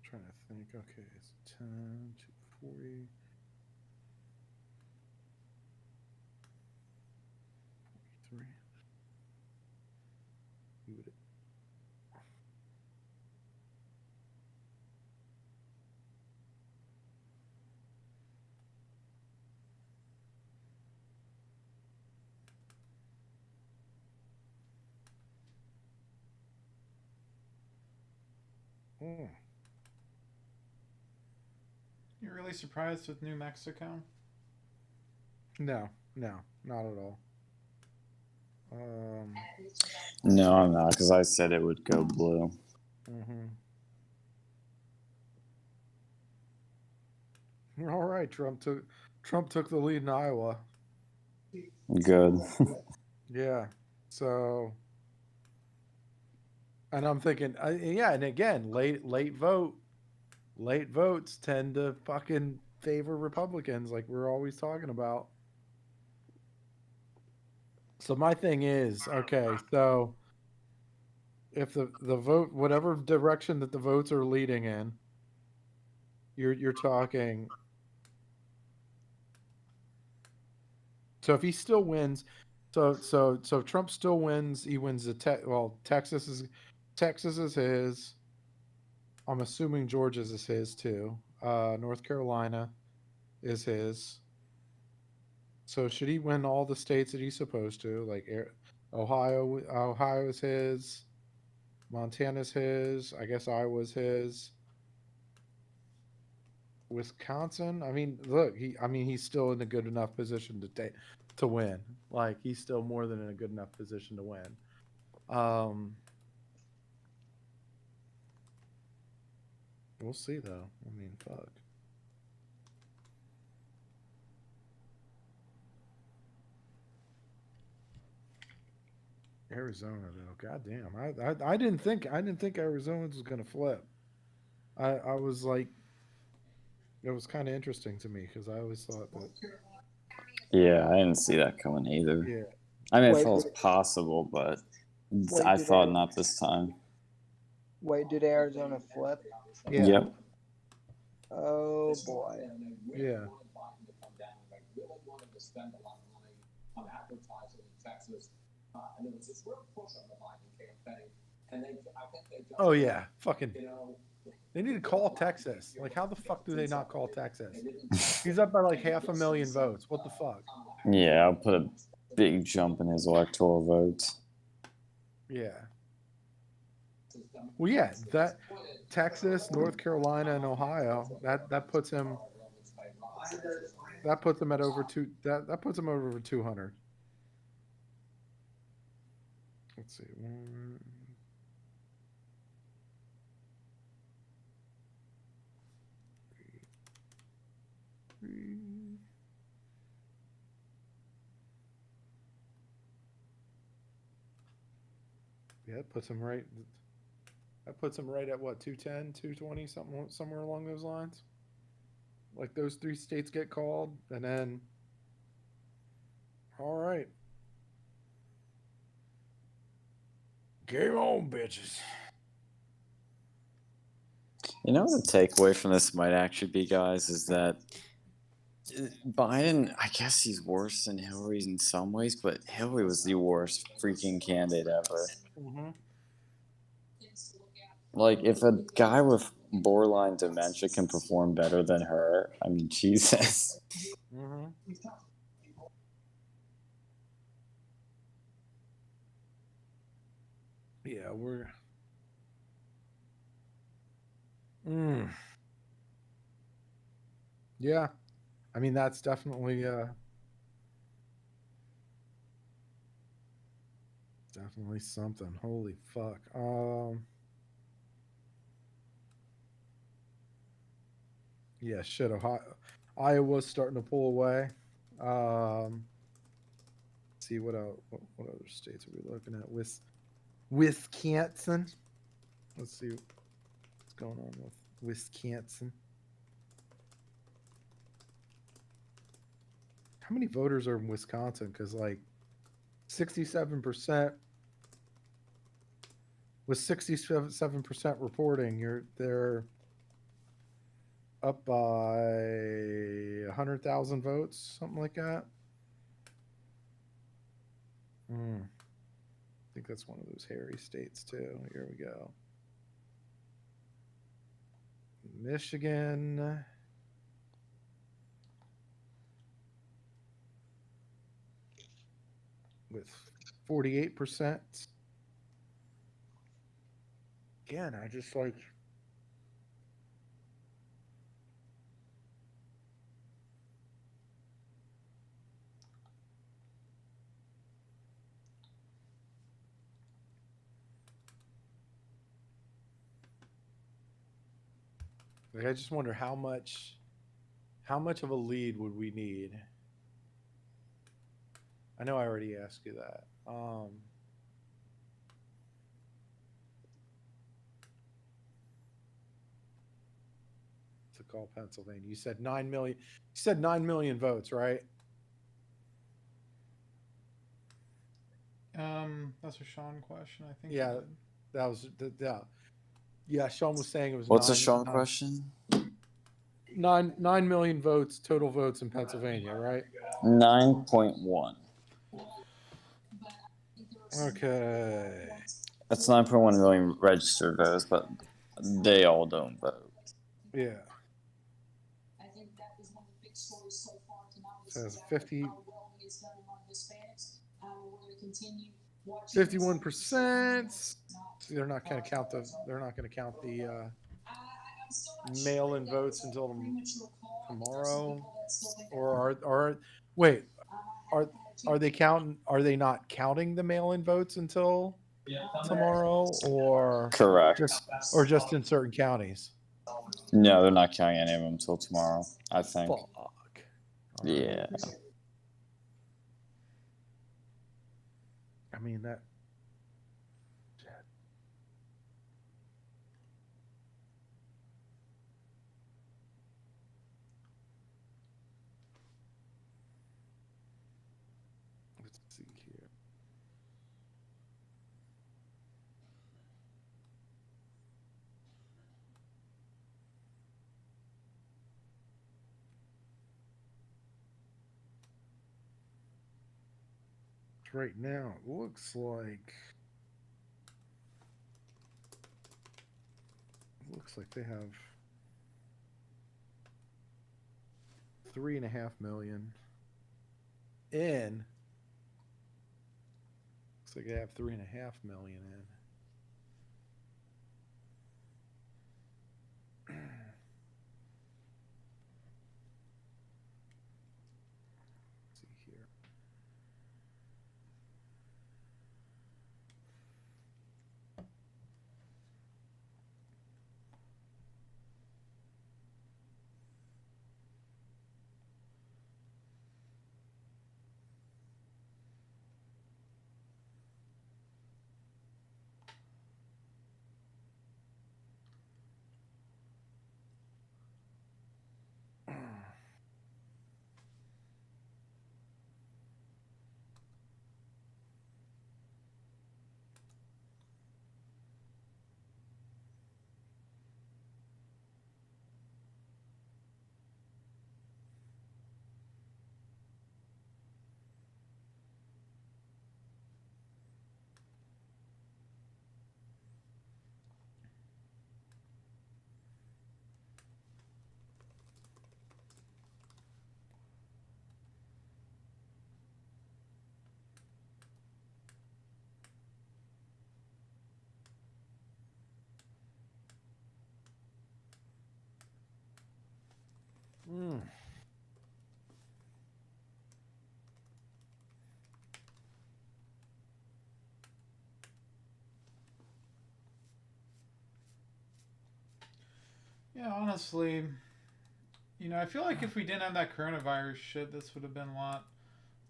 Trying to think. Okay, it's 10, 240. 43. You would. You're really surprised with New Mexico? No, not at all. No, I'm not, because I said it would go blue. All right, Trump took the lead in Iowa. Good. Yeah. So, and I'm thinking, yeah, and again, late votes tend to fucking favor Republicans, like we're always talking about. So my thing is, okay, so if the vote, whatever direction that the votes are leading in, you're talking. So if he still wins, so Trump still wins, he wins Texas is his. I'm assuming Georgia's is his too. North Carolina is his. So should he win all the states that he's supposed to? Like Ohio is his. Montana's his. I guess Iowa's his. Wisconsin. I mean, look, he's still in a good enough position to win. Like he's still more than in a good enough position to win. We'll see though. I mean, fuck. Arizona though, goddamn. I didn't think Arizona was gonna flip. I was like, it was kind of interesting to me because I always thought that. Yeah, I didn't see that coming either. Yeah. I mean, I thought it was possible, but I thought not this time. Wait, did Arizona flip? Yeah. Yep. Oh boy. Yeah. And there was this real push on the Biden campaign, and I think they just, oh yeah, fucking. They need to call Texas. Like, how the fuck do they not call Texas? He's up by like 500,000 votes. What the fuck? Yeah, I'll put a big jump in his electoral votes. Yeah. Well, yeah, that Texas, North Carolina, and Ohio. That puts him. That puts him at over two. That puts him over 200. Let's see. 1, 2, 3. Yeah, it puts him right. That puts him right at what, 210, 220, something, somewhere along those lines. Like those 3 states get called, and then, all right, game on, bitches. You know what the takeaway from this might actually be, guys, is that Biden, I guess he's worse than Hillary in some ways, but Hillary was the worst freaking candidate ever. Mm-hmm. Like, if a guy with borderline dementia can perform better than her, I mean, Jesus. Mm-hmm. Yeah, we're. Yeah, I mean that's definitely definitely something. Holy fuck. Yeah, shit. Iowa's starting to pull away. See what else? What other states are we looking at? Wisconsin. Let's see what's going on with Wisconsin. How many voters are in Wisconsin? Because like 67%. With 67% reporting, they're up by 100,000 votes, something like that. I think that's one of those hairy states too. Here we go. Michigan. With 48%. Again, I just like. Like, I just wonder how much of a lead would we need? I know I already asked you that. To call Pennsylvania, you said 9 million. You said 9 million votes, right? That's a Sean question, I think. Yeah, that was yeah. Sean was saying it was. What's a Sean question? 9 million votes, total votes in Pennsylvania, right? 9.1. Okay. That's 9.1 million registered voters, but they all don't vote. Yeah. Says 51%. They're not going to count the mail-in votes until tomorrow, or wait, are they counting? Are they not counting the mail-in votes until tomorrow, or correct, just in certain counties? No, they're not counting any of them until tomorrow, I think. Fuck. Yeah. I mean that. Let's see here. Right now, it looks like they have 3.5 million in. Looks like they have 3.5 million in. Let's see here. Yeah, honestly, you know, I feel like if we didn't have that coronavirus shit, this would have been a lot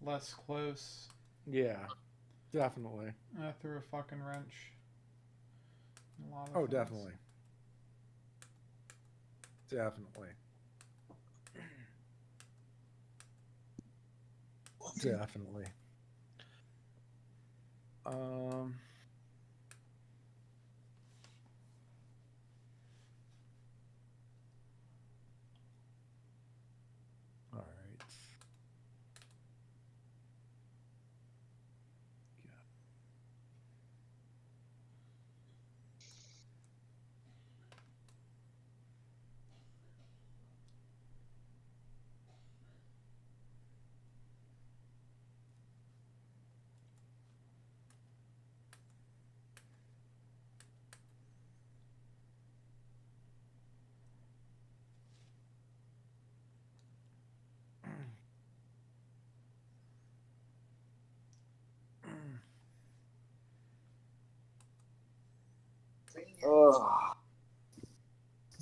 less close. Yeah, definitely. I threw a fucking wrench. A lot of Oh, things. definitely. Definitely. Definitely. All right.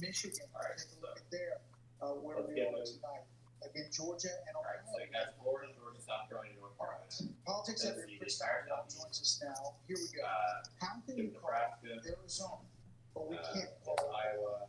Michigan, take a look at there, where we are tonight. Again, Georgia and Ohio. So you got Florida, Georgia, South Carolina, North Carolina. Politics of Chris Starkville joins us now. Here we go. How can we call Arizona, but we can't call Iowa?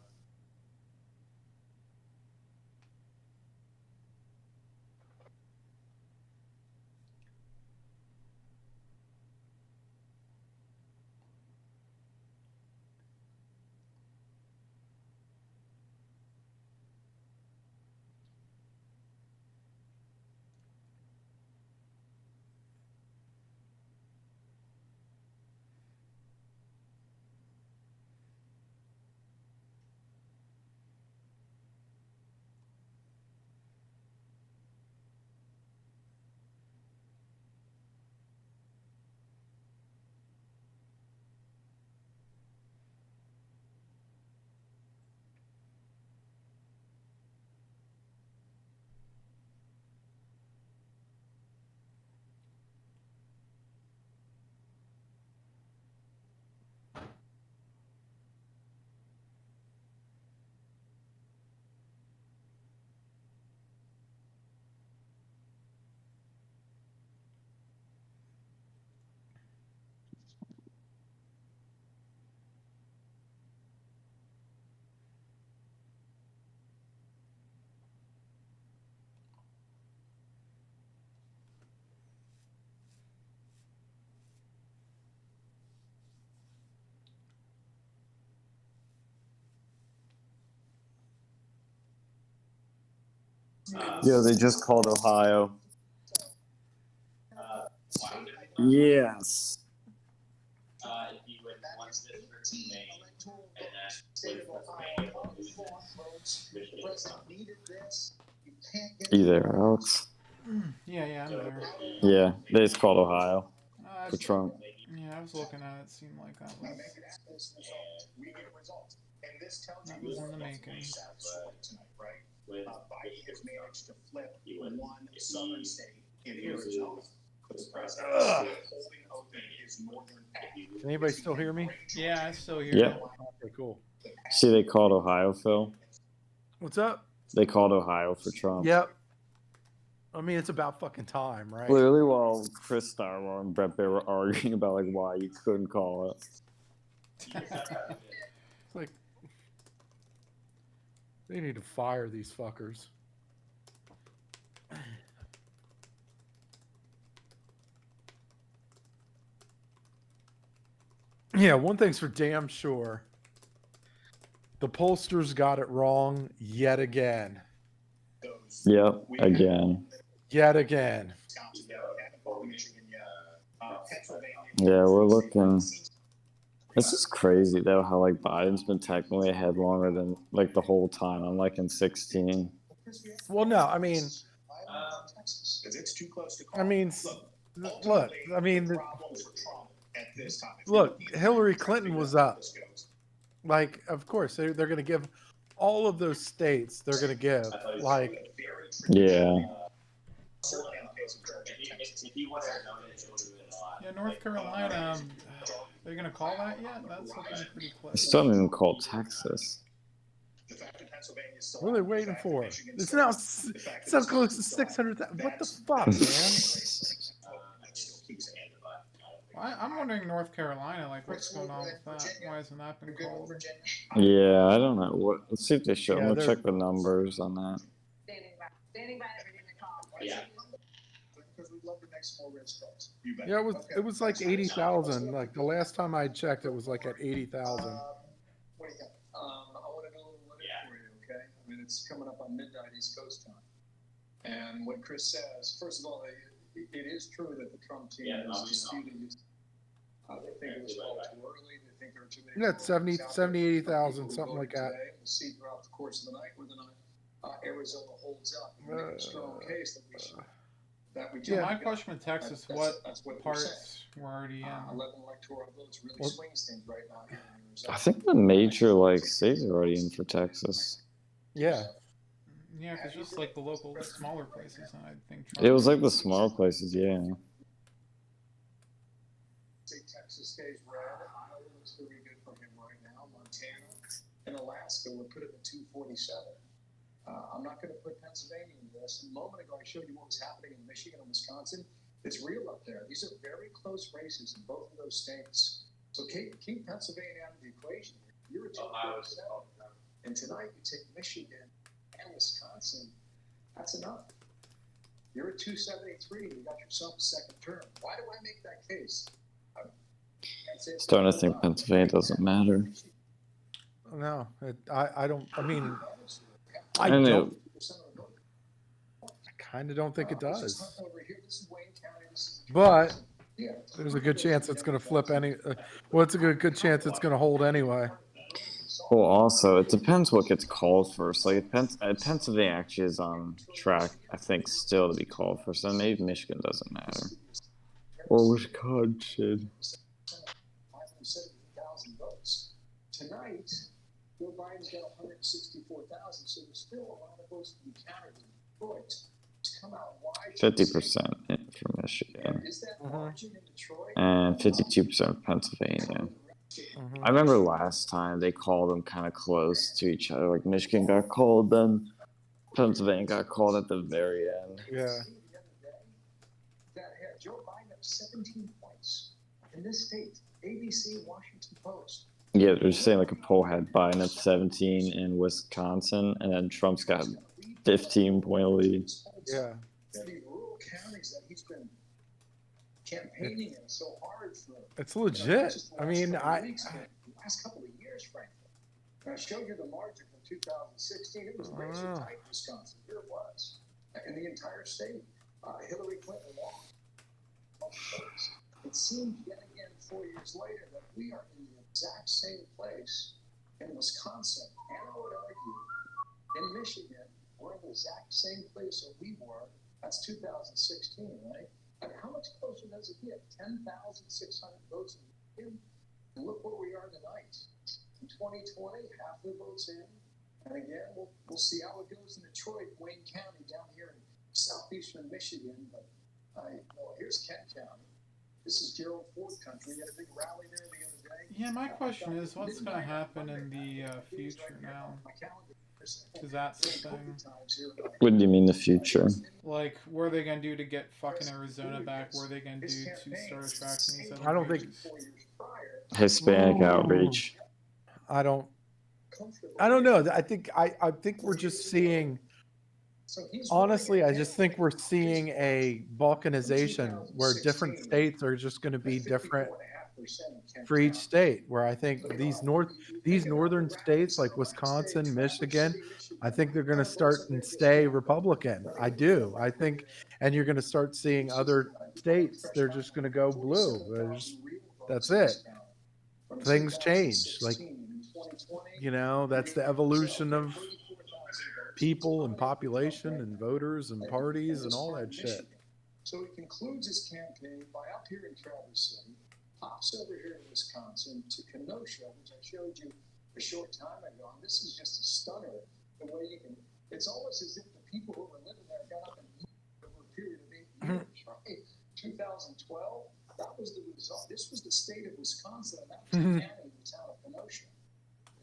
Yeah, they just called Ohio. Yes. You there, Alex? Yeah, I'm there. Yeah, they just called Ohio for Trump. Yeah, I was looking at it. It seemed like that was in the making. Biden has managed to flip one southern state in Arizona. Can anybody still hear me? Yeah, I still hear Yep. you. Okay, cool. See, they called Ohio, Phil. What's up? They called Ohio for Trump. Yep. I mean, it's about fucking time, right? Clearly, while Chris Starwell and Brett Bay were arguing about like why you couldn't call it. It's like they need to fire these fuckers. Yeah, one thing's for damn sure. The pollsters got it wrong yet again. Yep, again. Yet again. Yeah, we're looking. This is crazy though, how like Biden's been technically ahead longer than like the whole time. I'm like in 16. Well, no, I mean, look, I mean, look, Hillary Clinton was up. Like, of course, they're going to give all of those states, they're going to give like. Yeah. Yeah, North Carolina. They're going to call that yet? That's looking pretty close. They still haven't even called Texas. What are they waiting for? It's now so close to 600,000. What the fuck, man? I'm wondering North Carolina, like what's going on with that? Why hasn't that been called? Yeah, I don't know. Let's see if they show. We'll check the numbers on that. Yeah. Yeah, it was like 80,000. Like the last time I checked, it was like at 80,000. What do you think? I want to go a little limit for you, okay? I mean, it's coming up on midnight East Coast time. And what Chris says, first of all, it is true that the Trump team is disputing it. They think it was all too early. They think there are too many. Yeah, 70, 80,000, something like that. We'll see throughout the course of the night whether or not Arizona holds up. And make a strong case that we should. Yeah, my question with Texas, what parts were already in? 11 electoral votes really swings things right now. I think the major states are already in for Texas. Yeah. Yeah, because just like the local smaller places, and I think Trump, it was like the small places, yeah. Texas stays red. Iowa looks very good for him right now. Montana and Alaska would put it at 247. I'm not going to put Pennsylvania in this. A moment ago, I showed you what was happening in Michigan and Wisconsin. It's real up there. These are very close races in both of those states. So keep Pennsylvania out of the equation. You're at 247. And tonight, you take Michigan and Wisconsin. That's enough. You're at 273. You got yourself a second term. Why do I make that case? Starting to think Pennsylvania doesn't matter. No, I don't. I mean, I kind of don't think it does. But there's a good chance it's going to flip well, it's a good chance it's going to hold anyway. Well, also, it depends what gets called first. Like, Pennsylvania actually is on track, I think, still to be called first. So maybe Michigan doesn't matter. Or Wisconsin. Tonight, Joe Biden's got 164,000, so there's still a lot of votes to be counted in Detroit. It's come out wide. 50% for Michigan. Is that margin in Detroit? And 52% for Pennsylvania. I remember last time they called them kind of close to each other. Like Michigan got called, then Pennsylvania got called at the very end. Yeah. That had Joe Biden up 17 points in this state. ABC, Washington Post. Yeah, they're just saying like a poll had Biden at 17 in Wisconsin, and then Trump's got 15-point lead. Yeah. The rural counties that he's been campaigning in so hard for. It's legit. I mean, the last couple of years, frankly. And I showed you the margin from 2016. It was razor tight in Wisconsin. Here it was. In the entire state, Hillary Clinton won. It seems yet again 4 years later that we are in the exact same place in Wisconsin, and I would argue in Michigan, we're in the exact same place that we were. That's 2016, right? And how much closer does it get? 10,600 votes in. And look where we are tonight. In 2020, half the votes in. And again, we'll see how it goes in Detroit, Wayne County, down here in southeastern Michigan. But here's Kent County. This is Gerald Ford country. We had a big rally there the other day. Yeah, my question is, what's going to happen in the future now? Because that's the thing. What do you mean the future? Like, what are they going to do to get fucking Arizona back? What are they going to do to start attracting these other I don't think Hispanic outreach. I don't know. I think we're just seeing. Honestly, I just think we're seeing a balkanization where different states are just going to be different for each state. Where I think these northern states like Wisconsin, Michigan, I think they're going to start and stay Republican. I do. I think, and you're going to start seeing other states. They're just going to go blue. That's it. Things change. Like, that's the evolution of people and population and voters and parties and all that shit. So he concludes his campaign by up here in Traverse City, hops over here in Wisconsin to Kenosha, which I showed you a short time ago, and this is just a stunner. The way you can, it's almost as if the people who were living there got up and moved over a period of 8 years, right? 2012, that was the result. This was the state of Wisconsin, and that was the county, the town of Kenosha.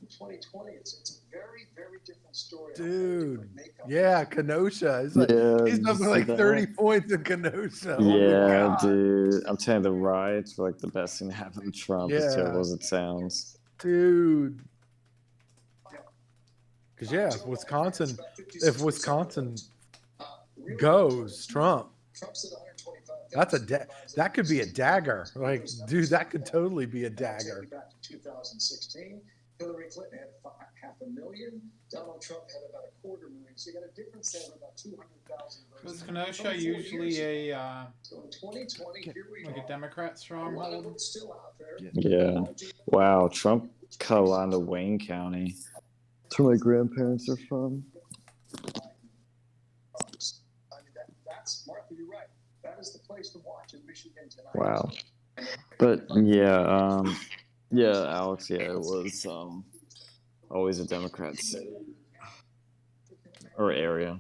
In 2020, it's a very, very different story. Dude, yeah, Kenosha. It's like, Yeah, he's up you like see 30 that? points in Kenosha. Oh my Yeah, God. dude. I'm telling you, the riots were like the best thing to happen to Trump, as terrible Yeah. as it sounds. Dude. Because, yeah, if Wisconsin goes, Trump, that's that could be a dagger. Like, dude, that could totally be a dagger. Back to 2016, Hillary Clinton had 500,000. Donald Trump had about 250,000. So you got a difference there of about 200,000 votes. Was Kenosha usually a so in 2020, here we like are. a Democrat stronghold? Still out there. Yeah. Wow, Trump cut a line to Wayne County. That's where my grandparents are from. That's Martha, you're right. That is the place to watch in Michigan tonight. Wow. But yeah, Alex, yeah, it was always a Democrat state or area.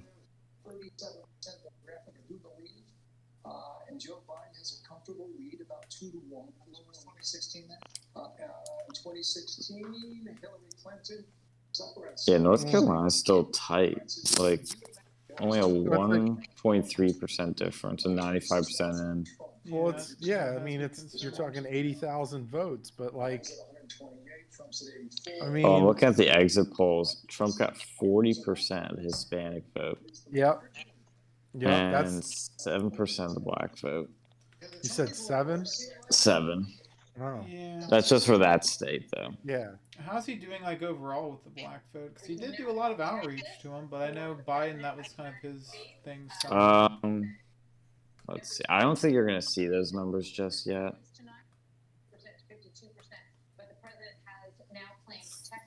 37% demographic, I do believe. And Joe Biden has a comfortable lead, about 2-1. What was 2016 then? In 2016, Hillary Clinton was up around. Yeah, North Carolina is still tight. Like, only a 1.3% difference and 95% in. Well, it's, yeah, I mean, you're talking 80,000 votes, but like, I mean, I'm looking at the exit polls. Trump got 40% of the Hispanic vote. Yep. Yeah, and that's 7% of the black vote. You said 7? 7. Oh. Yeah. That's just for that state, though. Yeah. How's he doing, like, overall with the black vote? Because he did do a lot of outreach to him, but I know Biden, that was kind of his thing. Let's see. I don't think you're going to see those numbers just yet.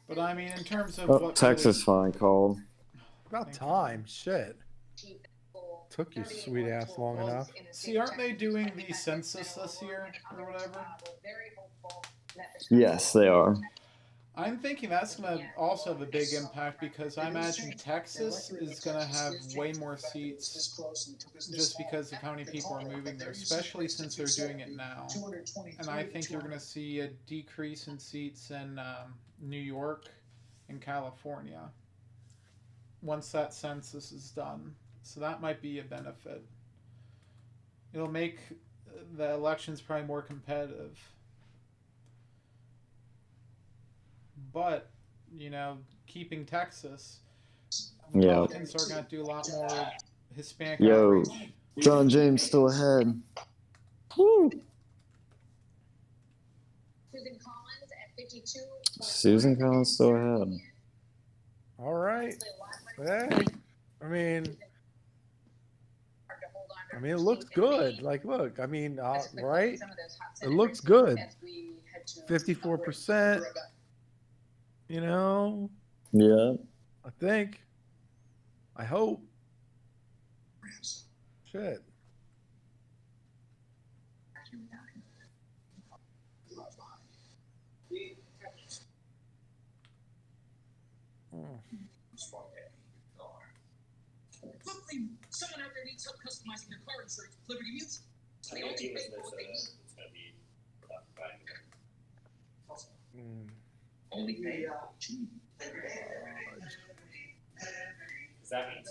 But, I mean, in terms of what Texas finally called. About time. Shit. Took your sweet ass long enough. See, aren't they doing the census this year or whatever? Yes, they are. I'm thinking that's going to also have a big impact because I imagine Texas is going to have way more seats just because of how many people are moving there, especially since they're doing it now. And I think you're going to see a decrease in seats in New York and California once that census is done. So that might be a benefit. It'll make the elections probably more competitive. But, you know, keeping Texas, Republicans are going to do a lot more Hispanic outreach. John James still ahead. Woo! Susan Collins at 52. Susan Collins still ahead. All right. Hey, I mean, it looks good. Like, look, I mean, right? It looks good. 54%. You know? Yeah. I think. I hope. Shit. Someone out there needs help customizing their car insurance with Liberty Mutual. They only pay for what they need. Only pay cheap. Does that mean if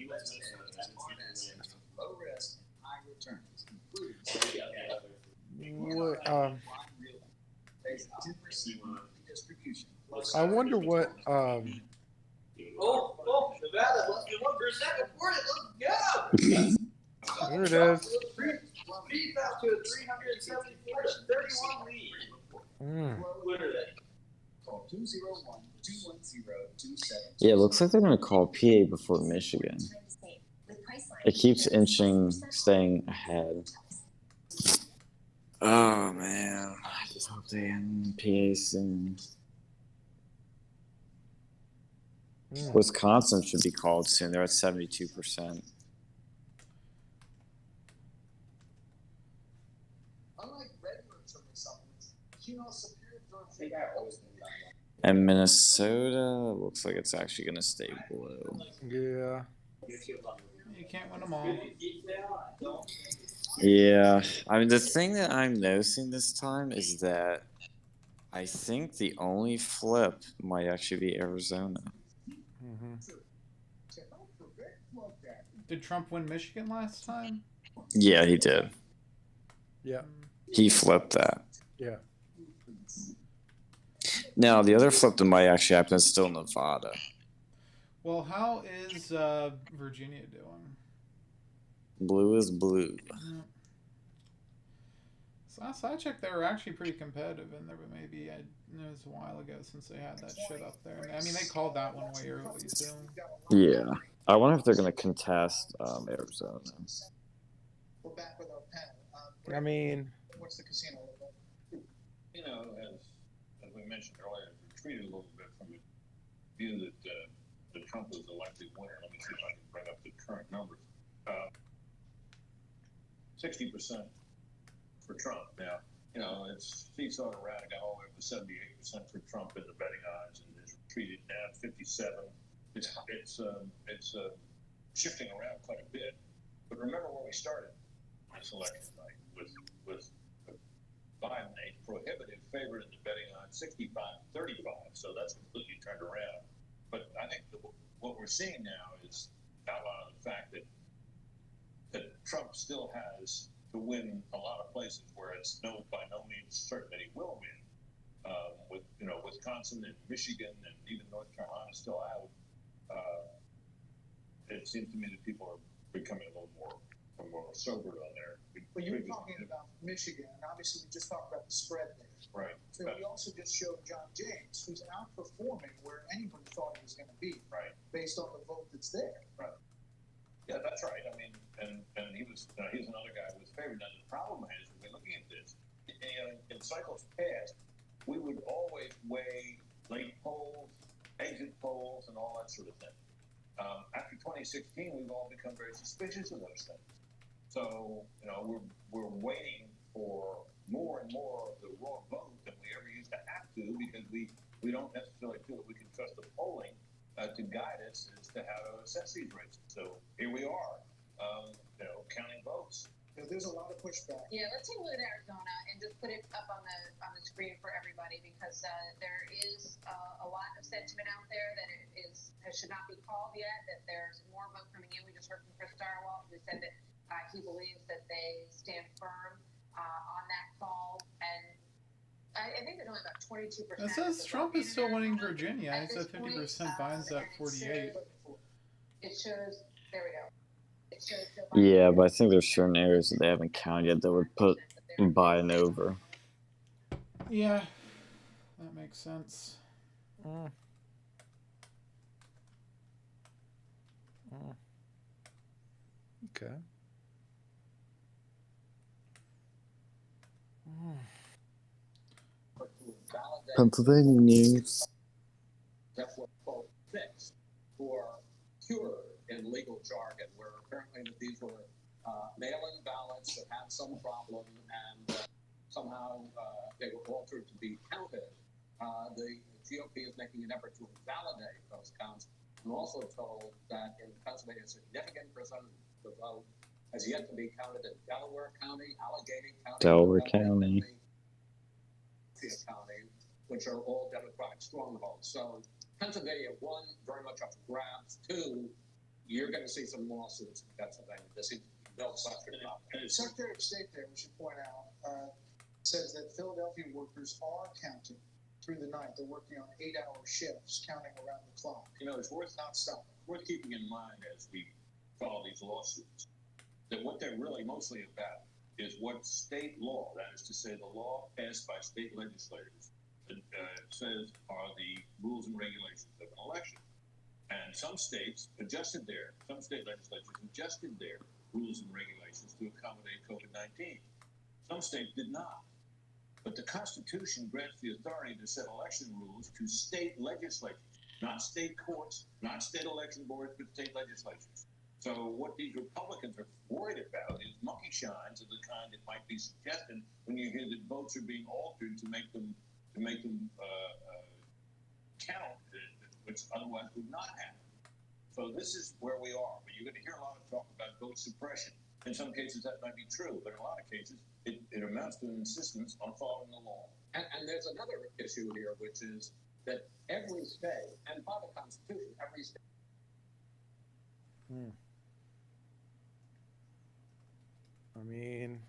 you went to low risk, high returns, I wonder what Nevada, let's get 1% report it. Let's go. There it is. Beef out to a 374 to 31 lead. What are they? Call 201-210-27. Yeah, it looks like they're going to call PA before Michigan. It keeps staying ahead. Oh, man. I just hope they end PA soon. Wisconsin should be called soon. They're at 72%. Unlike red roots or supplements, quinoa superior for And Minnesota looks like it's actually going to stay blue. Yeah. You can't win them all. Yeah. I mean, the thing that I'm noticing this time is that I think the only flip might actually be Arizona. Mm-hmm. Did Trump win Michigan last time? Yeah, he did. Yeah. He flipped that. Yeah. Now, the other flip that might actually happen is still Nevada. Well, how is Virginia doing? Blue is blue. Yeah. So last I checked, they were actually pretty competitive in there, but maybe it was a while ago since they had that shit up there. I mean, they called that one way early, too. Yeah. I wonder if they're going to contest Arizona. We're back with our panel. I mean, what's the casino look like? You know, as we mentioned earlier, retreated a little bit from the view that Trump was the likely winner. Let me see if I can bring up the current numbers. 60% for Trump. Now, you know, it's seesawed around. It got all the way up to 78% for Trump in the betting odds, and it's retreated now 57. It's shifting around quite a bit. But remember where we started this election night with Biden a prohibitive favorite in the betting odds, 65-35. So that's completely turned around. But I think what we're seeing now is outline of the fact that Trump still has to win a lot of places where it's by no means certain that he will win. With Wisconsin and Michigan and even North Carolina still out, it seems to me that people are becoming a little more sobered on there. Well, you were talking about Michigan, and obviously we just talked about the spread there. Right. So we also just showed John James, who's outperforming where anyone thought he was going to be. Right. Based on the vote that's there. Right. Yeah, that's right. I mean, and he was he's another guy who was favored. Now the problem is, when we're looking at this, in cycles past, we would always weigh late polls, exit polls, and all that sort of thing. After 2016, we've all become very suspicious of those things. So, you know, we're waiting for more and more of the raw vote than we ever used to have to, because we don't necessarily feel that we can trust the polling to guide us as to how to assess these races. So here we are, counting votes. There's a lot of pushback. Yeah, let's take a look at Arizona and just put it up on the screen for everybody, because there is a lot of sentiment out there that it should not be called yet, that there's more vote coming in. We just heard from Chris Starwalt, who said that he believes that they stand firm on that call, and I think there's only about 22%. It says Trump is still winning Virginia. He said 50%. Biden's at 48. It shows. There we go. Yeah, but I think there's certain areas that they haven't counted yet that would put Biden over. Yeah, that makes sense. Okay. Pennsylvania news. That's what folks fix for cured in legal jargon, where apparently that these were mail-in ballots that had some problem, and somehow they were altered to be counted. The GOP is making an effort to invalidate those counts. I'm also told that in Pennsylvania, a significant percentage of the vote has yet to be counted in Delaware County, Allegheny County, County, which are all Democratic strongholds. So Pennsylvania, one, very much up for grabs. Two, you're going to see some lawsuits in Pennsylvania. This is no question about that. The Secretary of State there, we should point out, says that Philadelphia workers are counting through the night. They're working on 8-hour shifts, counting around the clock. You know, it's worth keeping in mind as we follow these lawsuits that what they're really mostly about is what state law, that is to say the law passed by state legislators, says are the rules and regulations of an election. And some state legislatures adjusted their rules and regulations to accommodate COVID-19. Some states did not. But the Constitution grants the authority to set election rules to state legislatures, not state courts, not state election boards, but state legislatures. So what these Republicans are worried about is monkey shines of the kind that might be suggested when you hear that votes are being altered to make them count, which otherwise would not happen. So this is where we are. But you're going to hear a lot of talk about vote suppression. In some cases, that might be true, but in a lot of cases, it amounts to an insistence on following the law. And there's another issue here, which is that every state, and by the Constitution, every state. I mean,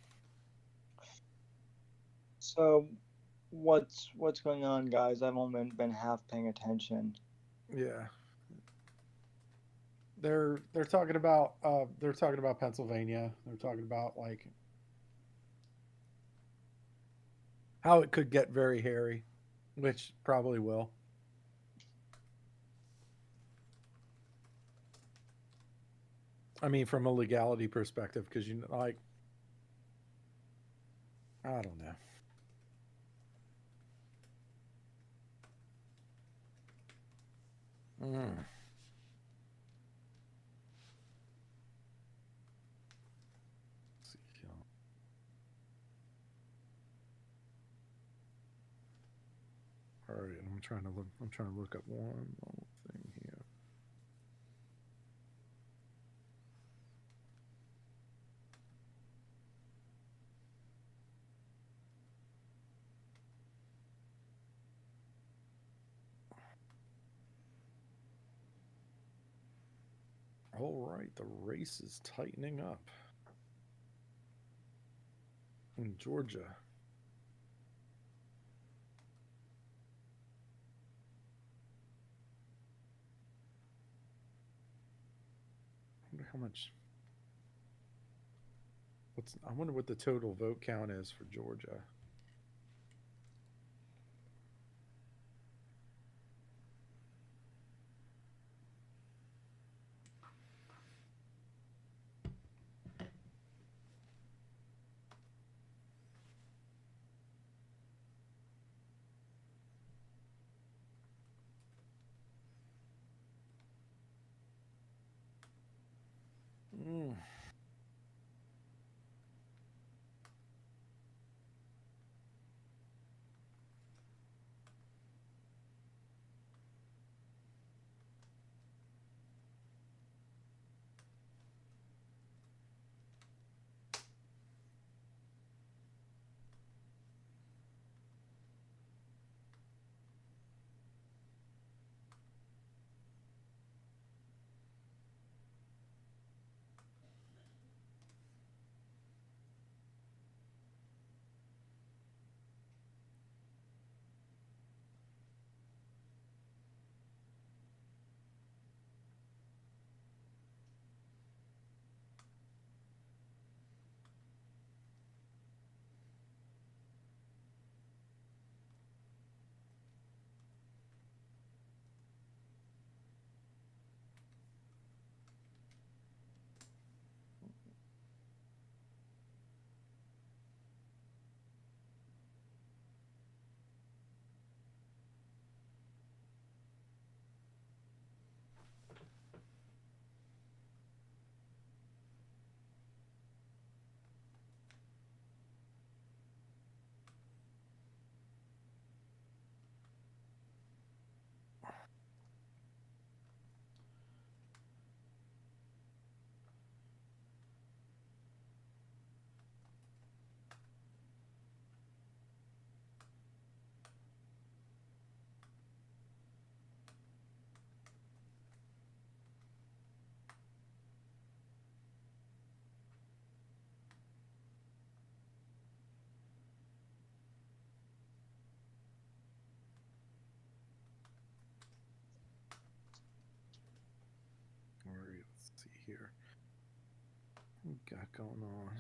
so what's going on, guys? I've only been half paying attention. yeah. They're talking about Pennsylvania. They're talking about like how it could get very hairy, which probably will. I mean, from a legality perspective, because I don't know. All right, I'm trying to look up one more thing here. All right, the race is tightening up in Georgia. I wonder how much. I wonder what the total vote count is for Georgia. All right, let's see here. What we got going on?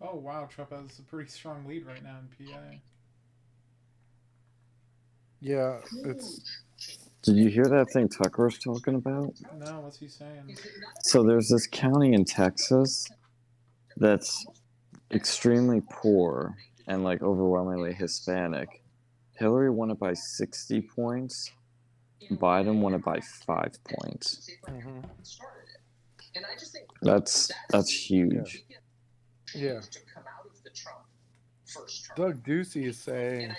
Oh wow, Trump has a pretty strong lead right now in PA. Yeah, it's. Did you hear that thing Tucker was talking about? No, what's he saying? So there's this county in Texas that's extremely poor and like overwhelmingly Hispanic. Hillary won it by 60 points. Biden won it by 5 points. Mm-hmm. That's huge. Yeah. Doug Ducey is saying.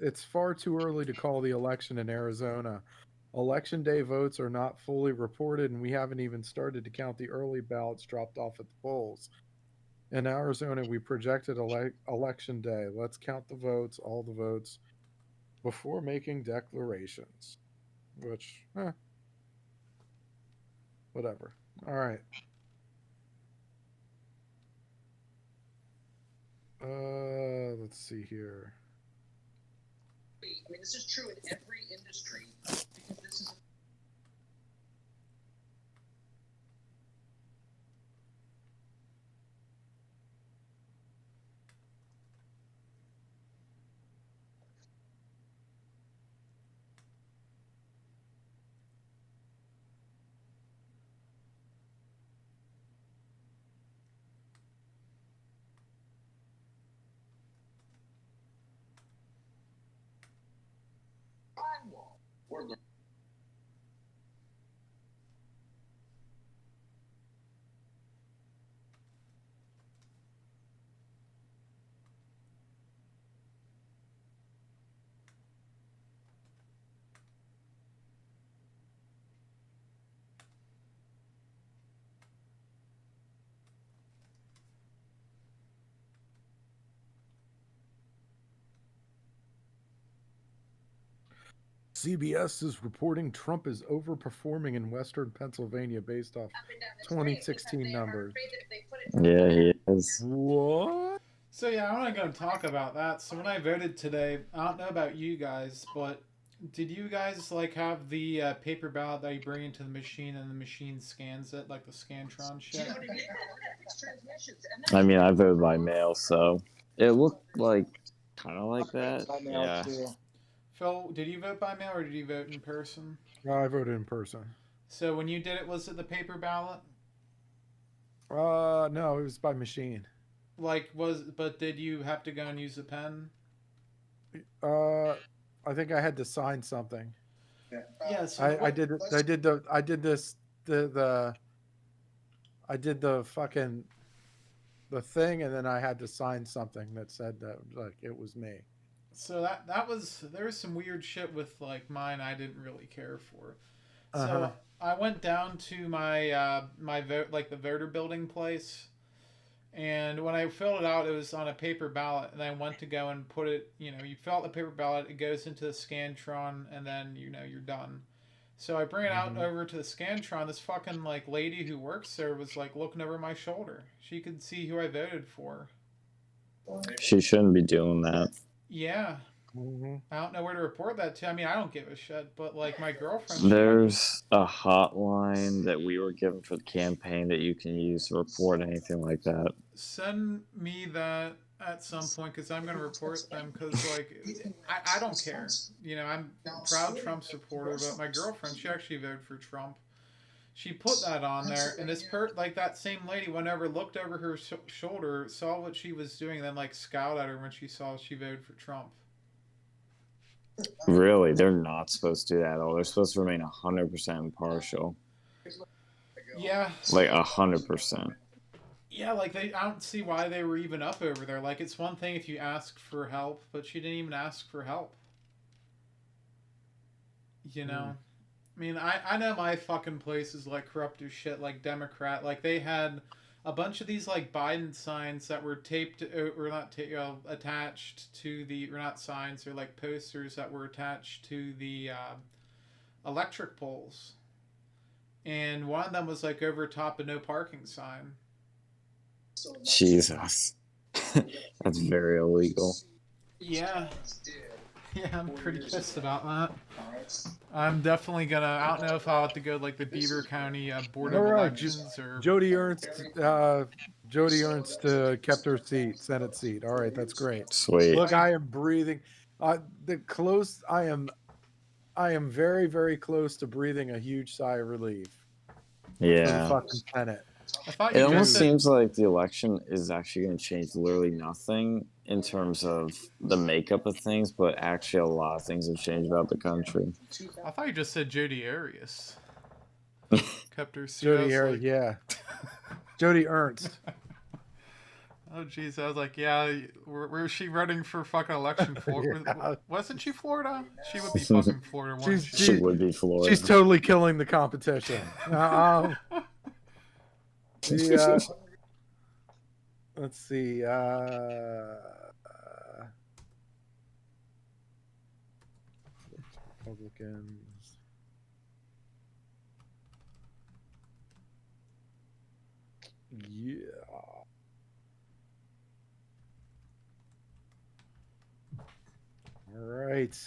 It's far too early to call the election in Arizona. Election day votes are not fully reported, and we haven't even started to count the early ballots dropped off at the polls. In Arizona, we projected election day. Let's count the votes, all the votes, before making declarations. Which, whatever. All right. Let's see here. I mean, this is true in every industry because this is. CBS is reporting Trump is overperforming in Western Pennsylvania based off 2016 numbers. Yeah, he is. What? So yeah, I'm not going to talk about that. So when I voted today, I don't know about you guys, but did you guys like have the paper ballot that you bring into the machine and the machine scans it, like the Scantron shit? I mean, I voted by mail, so it looked like kind of like that. Yeah. Phil, did you vote by mail or did you vote in person? I voted in person. So when you did it, was it the paper ballot? No, it was by machine. But did you have to go and use a pen? I think I had to sign something. Yeah, so I did the thing, and then I had to sign something that said that like it was me. So there was some weird shit with like mine I didn't really care for. So Uh-huh. I went down to my my vote, like the voter building place, and when I filled it out, it was on a paper ballot, and I went to go and put it. You fill out the paper ballot, it goes into the Scantron, and then you're done. So I bring it out over to the Scantron. This fucking like lady who works there was like looking over my shoulder. She could see who I voted for. She shouldn't be doing that. Yeah. I don't know where to report that to. I mean, I don't give a shit, but like my girlfriend. There's a hotline that we were given for the campaign that you can use to report anything like that. Send me that at some point because I'm going to report them because like I don't care. I'm a proud Trump supporter, but my girlfriend, she actually voted for Trump. She put that on there, and like that same lady went over, looked over her shoulder, saw what she was doing, and then like scowled at her when she saw she voted for Trump. Really? They're not supposed to do that at all. They're supposed to remain 100% impartial. Yeah. Like 100%. Yeah, like I don't see why they were even up over there. Like it's one thing if you ask for help, but she didn't even ask for help. I mean, I know my fucking place is like corrupt as shit, like Democrat. Like they had a bunch of these like Biden signs that were taped or not attached to the, or not signs, or like posters that were attached to the electric poles, and one of them was like over top a no parking sign. Jesus. That's very illegal. Yeah. Yeah, I'm pretty pissed about that. I'm definitely gonna. I don't know if I'll have to go like the Beaver County Board of Elections or Jody Ernst. Jody Ernst kept her seat, Senate seat. All right, that's great. Sweet. Look, I am breathing. I am very, very close to breathing a huge sigh of relief. Yeah. For the fucking Senate. It almost seems like the election is actually going to change literally nothing in terms of the makeup of things, but actually a lot of things have changed about the country. I thought you just said Jody Arias. Kept her seat. Jody Arias, yeah. Jody Ernst. Oh, jeez. I was like, yeah, where is she running for fucking election? Florida? Wasn't she Florida? She would be fucking Florida. She would be Florida. She's totally killing the competition. Let's see. Republicans. Yeah. All right.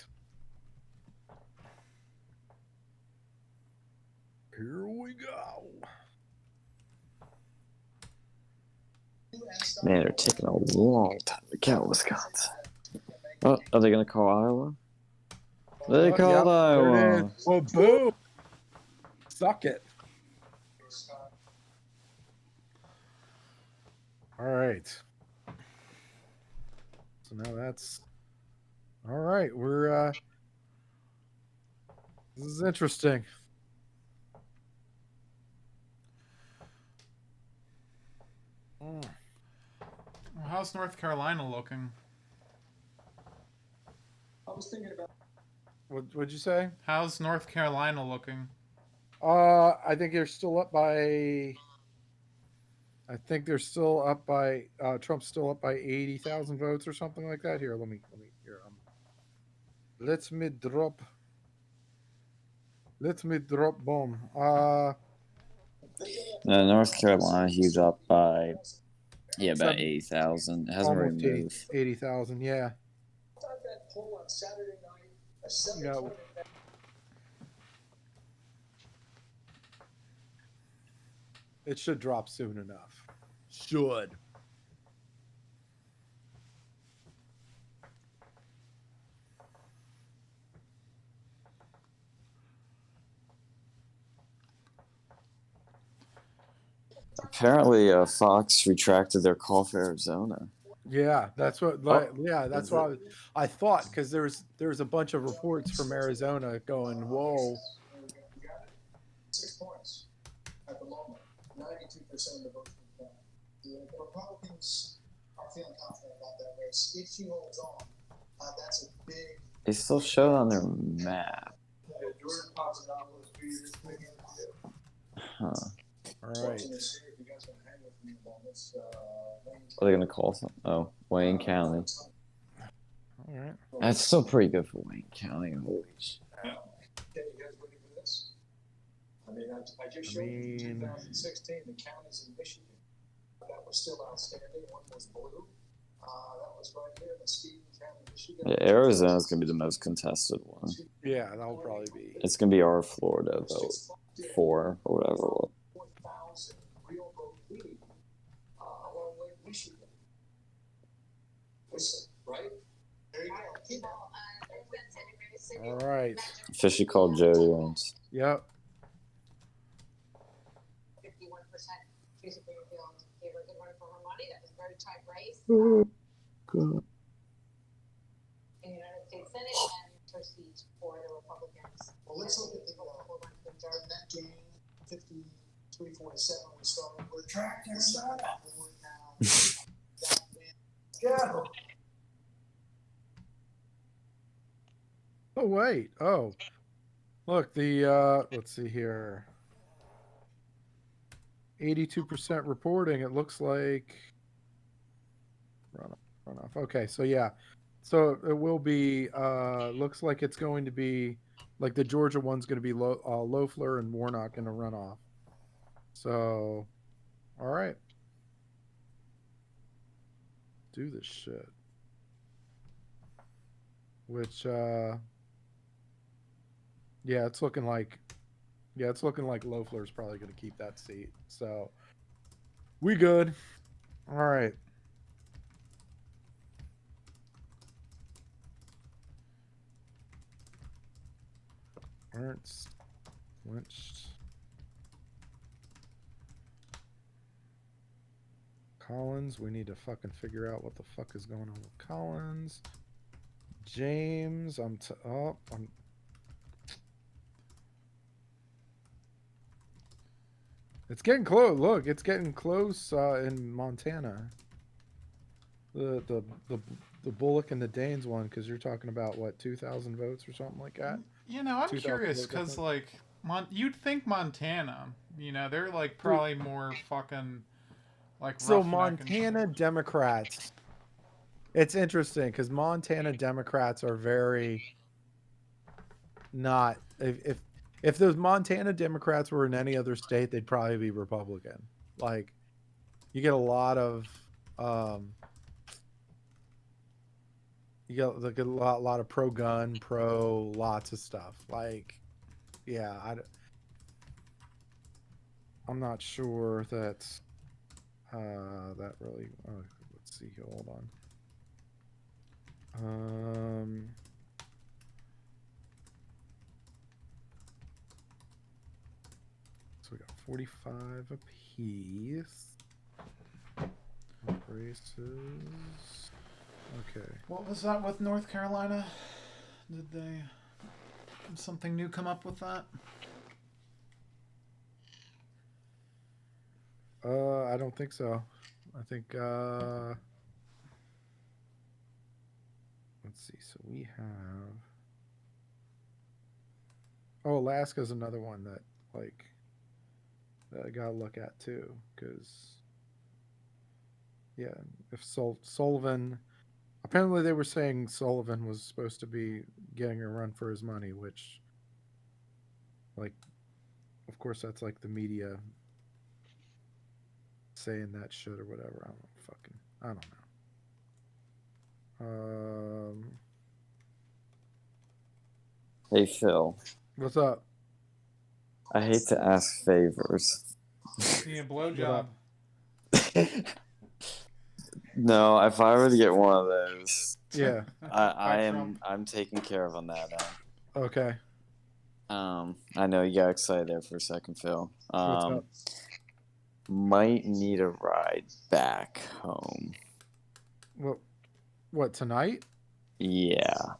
Here we go. Man, they're taking a long time to count Wisconsin. Oh, are they going to call Iowa? They called Iowa. Oh, boom. Suck it. All right. So now that's all right. We're this is interesting. How's North Carolina looking? I was thinking about. What'd you say? How's North Carolina looking? I think they're still up by. Trump's still up by 80,000 votes or something like that. Here, let me here. Let me drop. Boom. North Carolina, he's up by about 80,000. It hasn't really moved. 80,000, yeah. Yeah. It should drop soon enough. Should. Apparently, Fox retracted their call for Arizona. Yeah, that's what. That's what I thought, because there's a bunch of reports from Arizona going, "Whoa." 6 points at the moment. 92% of the votes were done. The Republicans are feeling confident about that race. If she holds on, that's a big. They still show it on their map. Huh. All right. Are they going to call something? Oh, Wayne County. All right. That's still pretty good for Wayne County. Holy shit. Okay, you guys ready for this? I mean, I just showed you 2016, the counties in Michigan that were still outstanding. One was blue. That was right here in Muskegon County, Michigan. Yeah, Arizona's going to be the most contested one. Yeah, that'll probably be. It's going to be our Florida vote 4 or whatever it was. 4,000 real vote lead along with Michigan. Listen, right? There you go. All right. Officially called Jody Ernst. Yep. 51% choosing Greenfield gave her a good run for her money. That was a very tight race. Good. In the United States Senate and her seat for the Republicans. Well, let's look at the that game 53-47 we started with track Arizona. Now Oh wait. Oh, look, the let's see here. 82% reporting. It looks like runoff. Okay, so yeah, so it will be. Looks like it's going to be like the Georgia one's going to be Loeffler and Warnock in a runoff. So, all right, do this shit. which yeah, it's looking like Loeffler's probably going to keep that seat. So we good. All right. Ernst, Lynch, Collins. We need to fucking figure out what the fuck is going on with Collins. James, I'm. It's getting close. Look, it's getting close in Montana. The Bullock and the Danes one, because you're talking about what, 2,000 votes or something like that. You know, I'm curious because like you'd think Montana, you know, they're like probably more fucking like. So Montana Democrats. It's interesting because Montana Democrats are very not. If those Montana Democrats were in any other state, they'd probably be Republican. Like, you get a lot of, you get like a lot of pro-gun, lots of stuff. Like, yeah, I'm not sure that that really. Let's see. Hold on. So we got 45 apiece. Races. Okay. What was that with North Carolina? Did something new come up with that? I don't think so. I think let's see. So we have. Oh, Alaska's another one that like. I gotta look at too, because yeah, if Sullivan, apparently they were saying Sullivan was supposed to be getting a run for his money, which, like, of course that's like the media saying that shit or whatever. I don't know. Hey Phil. What's up? I hate to ask favors. Give me a blowjob. No, if I were to get one of those, yeah, I'm taking care of on that end. Okay. I know you got excited there for a second, Phil. What's up? Might need a ride back home. What tonight? Yeah.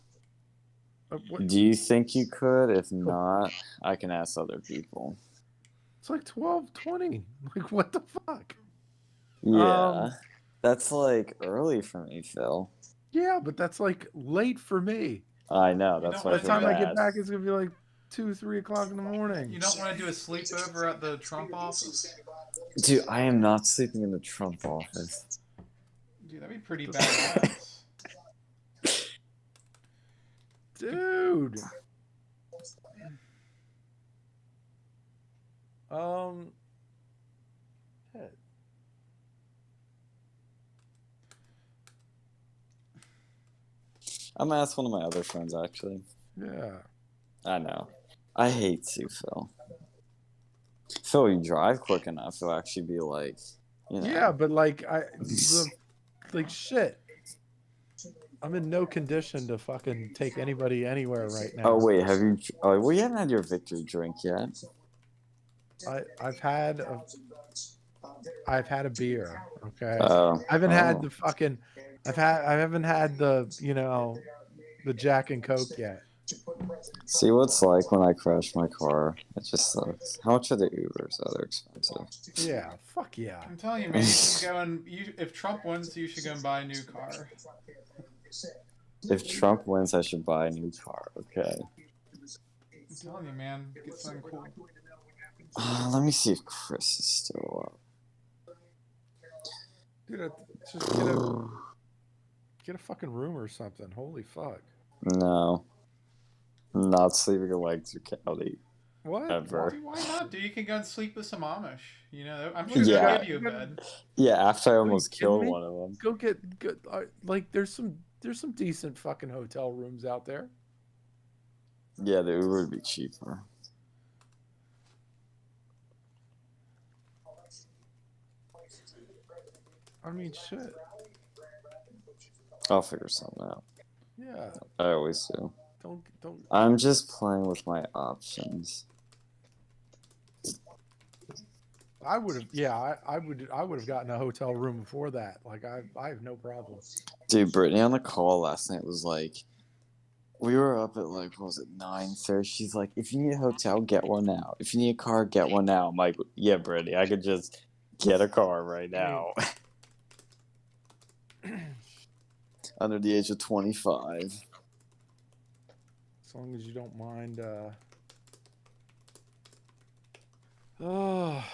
Do you think you could? If not, I can ask other people. It's like 12:20. Like, what the fuck? Yeah. That's like early for me, Phil. Yeah, but that's like late for me. I know. That's why. By the time I get back, it's gonna be like 2-3 o'clock in the morning. You don't want to do a sleepover at the Trump office? Dude, I am not sleeping in the Trump office. Dude, that'd be pretty badass. Dude. I'm gonna ask one of my other friends actually. Yeah. I know. I hate to, Phil. Phil, you drive quick enough to actually be like, you know. Yeah, but like like shit. I'm in no condition to fucking take anybody anywhere right now. Oh wait, have you? Oh, well, you haven't had your victory drink yet. I've had a beer. Okay. Oh. I haven't had the fucking. I haven't had the the Jack and Coke yet. See what it's like when I crash my car. It just sucks. How much are the Ubers? Oh, they're expensive. Yeah, fuck yeah. I'm telling you, man. You should go and if Trump wins, you should go and buy a new car. If Trump wins, I should buy a new car. Okay. I'm telling you, man. Get something cool. Let me see if Chris is still up. Dude, just get a fucking room or something. Holy fuck. No. I'm not sleeping in Lancaster County. What? Ever. Why not, dude? You can go and sleep with some Amish. You know, I'm sure they'll give you a bed. Yeah, after I almost killed one of them. Go get like there's some there's some decent fucking hotel rooms out there. Yeah, the Uber would be cheaper. I mean, shit. I'll figure something out. Yeah. I always do. Don't. I'm just playing with my options. I would have. Yeah, I would have gotten a hotel room before that. Like I have no problem. Dude, Brittany on the call last night was like, we were up at like, what was it, 9:30? She's like, if you need a hotel, get one now. If you need a car, get one now. I'm like, yeah, Brittany, I could just get a car right now. Under the age of 25. As long as you don't mind. Oh,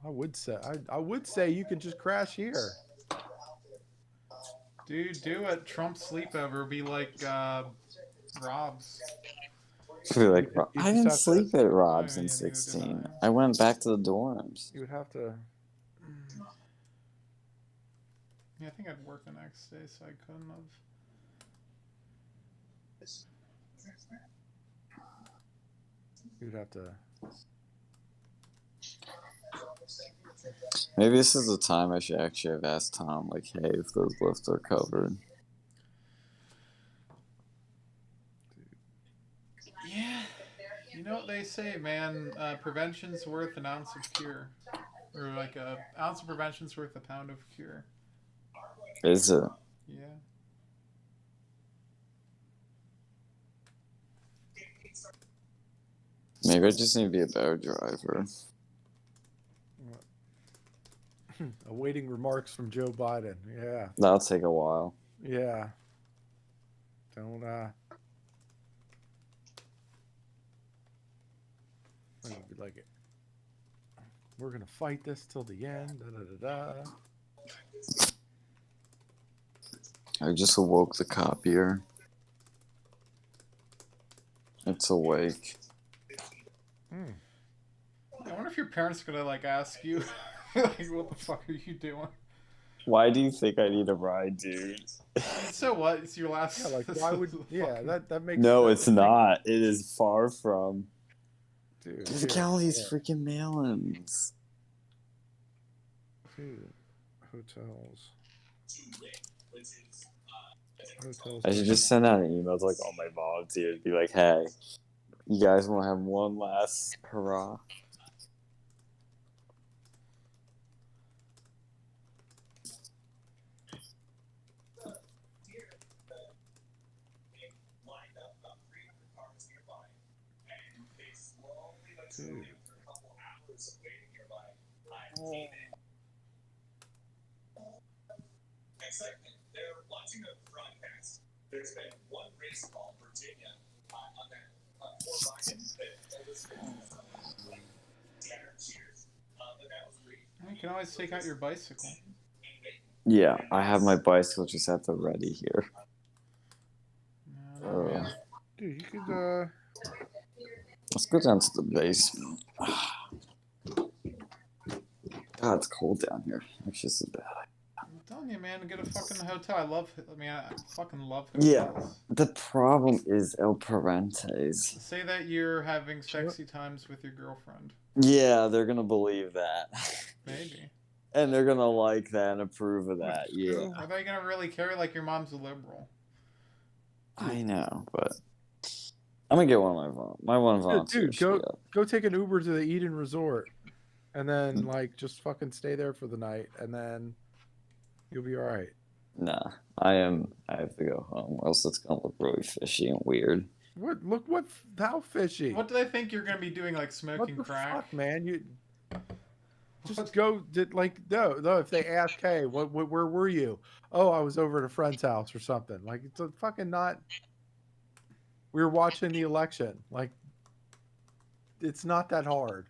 I would say you could just crash here. Dude, do it. Trump sleepover. Be like Rob's. Like, I didn't sleep at Rob's in 16. I went back to the dorms. You would have to. Yeah, I think I'd work the next day, so I couldn't have. You'd have to. Maybe this is the time I should actually have asked Tom, like, hey, if those lifts are covered. Yeah. You know what they say, man? Prevention's worth an ounce of cure. Or like an ounce of prevention's worth a pound of cure. Is it? Yeah. Maybe I just need to be a better driver. Awaiting remarks from Joe Biden. Yeah. That'll take a while. Yeah. Don't be like it. We're gonna fight this till the end. I just awoke the copier. It's awake. I wonder if your parents are gonna like ask you, like, what the fuck are you doing? Why do you think I need a ride, dude? So what? It's your last. Yeah, like why would? Yeah, that makes. No, it's not. It is far from. Dude, Look at all these freaking mail-ins. Dude, hotels. I should just send out an email to like all my volunteers, be like, hey, you guys want to have one last hurrah? Dude. Excitement. They're watching a broadcast. There's been one race call, Virginia, on that for Biden that was cheers. But that was great. You can always take out your bicycle. Yeah, I have my bicycle just at the ready here. Dude, you could let's go down to the basement. God, it's cold down here. It's just bad. I'm telling you, man, get a fucking hotel. I fucking love hotels. Yeah, the problem is El Parentes. Say that you're having sexy times with your girlfriend. Yeah, they're gonna believe that. Maybe. And they're gonna like that and approve of that. Yeah. Are they gonna really care? Like your mom's a liberal. I know, but I'm gonna get one of my one volunteer. Dude, go take an Uber to the Eden Resort, and then like just fucking stay there for the night, and then you'll be all right. Nah, I have to go home, or else it's gonna look really fishy and weird. What? Look what? How fishy? What do they think you're gonna be doing? Like smoking what the crack? Fuck, man, you just go. No. If they ask, hey, where were you? Oh, I was over at a friend's house or something. Like it's a fucking not. We were watching the election. Like, it's not that hard.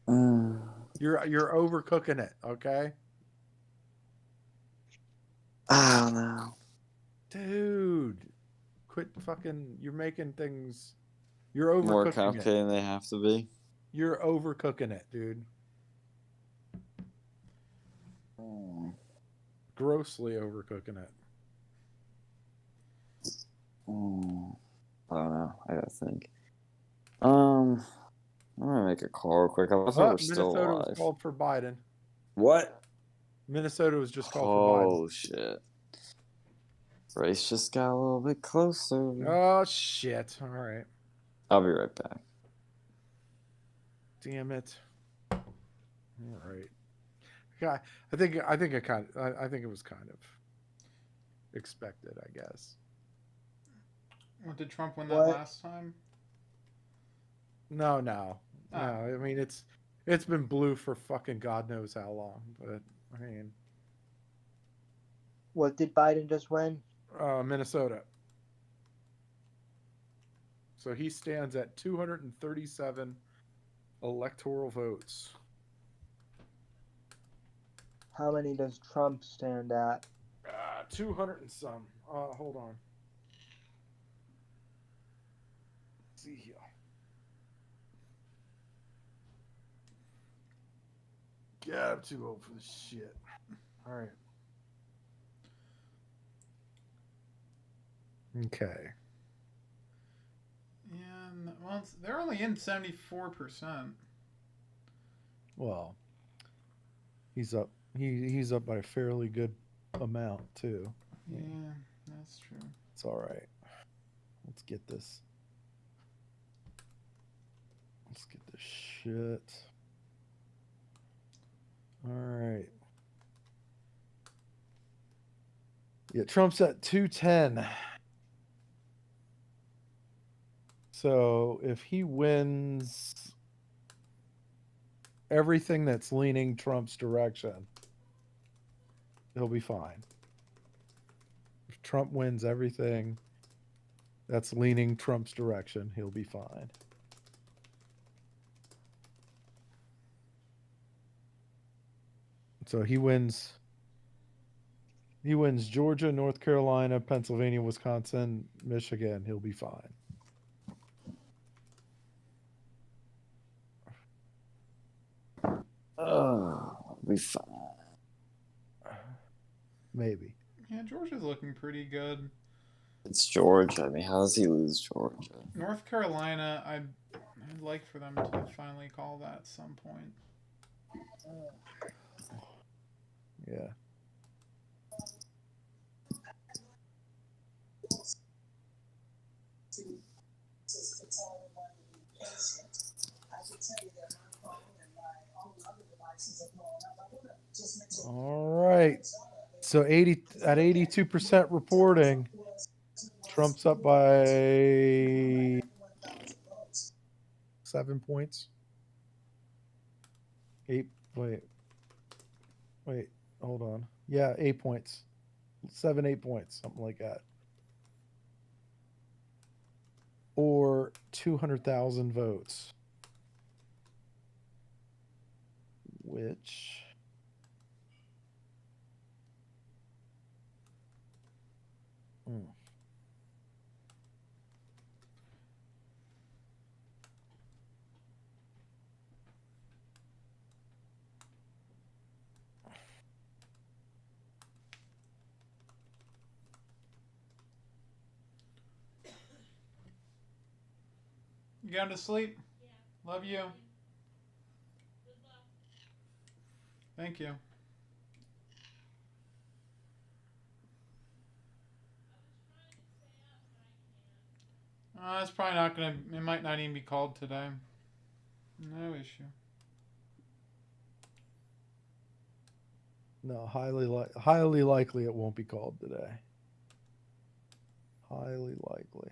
You're overcooking it, okay? I don't know. Dude, quit fucking. You're making things. You're overcooking More complicated than they have to be. You're overcooking it, dude. Grossly overcooking it. I don't know. I gotta think. I'm gonna make a call real quick. I thought we're still Minnesota alive. was called for Biden. What? Minnesota was just called for Biden. Oh shit! Race just got a little bit closer. Oh shit! All right. I'll be right back. Damn it! All right. Yeah, I think it was kind of expected, I guess. What, did Trump win that last time? No. I mean, it's been blue for fucking God knows how long. But I mean, what did Biden just win? Minnesota. So he stands at 237 electoral votes. How many does Trump stand at? 200 and some. Hold on. Let's see here. Yeah, I'm too old for this shit. All right. Okay. And well, they're only in 74%. Well, he's up. He's up by a fairly good amount too. Yeah, that's true. It's all right. Let's get this. Let's get this shit. All right. Yeah, Trump's at 210. So if he wins everything that's leaning Trump's direction, he'll be fine. If Trump wins everything that's leaning Trump's direction, he'll be fine. So he wins Georgia, North Carolina, Pennsylvania, Wisconsin, Michigan, he'll be fine. Oh, we'll be fine. Maybe. Yeah, Georgia's looking pretty good. It's Georgia. I mean, how does he lose Georgia? North Carolina, I'd like for them to finally call that at some point. Yeah. All right. So 82% reporting. Trump's up by 7 points. 8. Wait. Hold on. Yeah, 8 points. 7, 8 points, something like that. Or 200,000 votes. Which You going to sleep? Yeah. Love you. Thank you. It's probably not gonna. It might not even be called today. No issue. No, highly likely it won't be called today. Highly likely.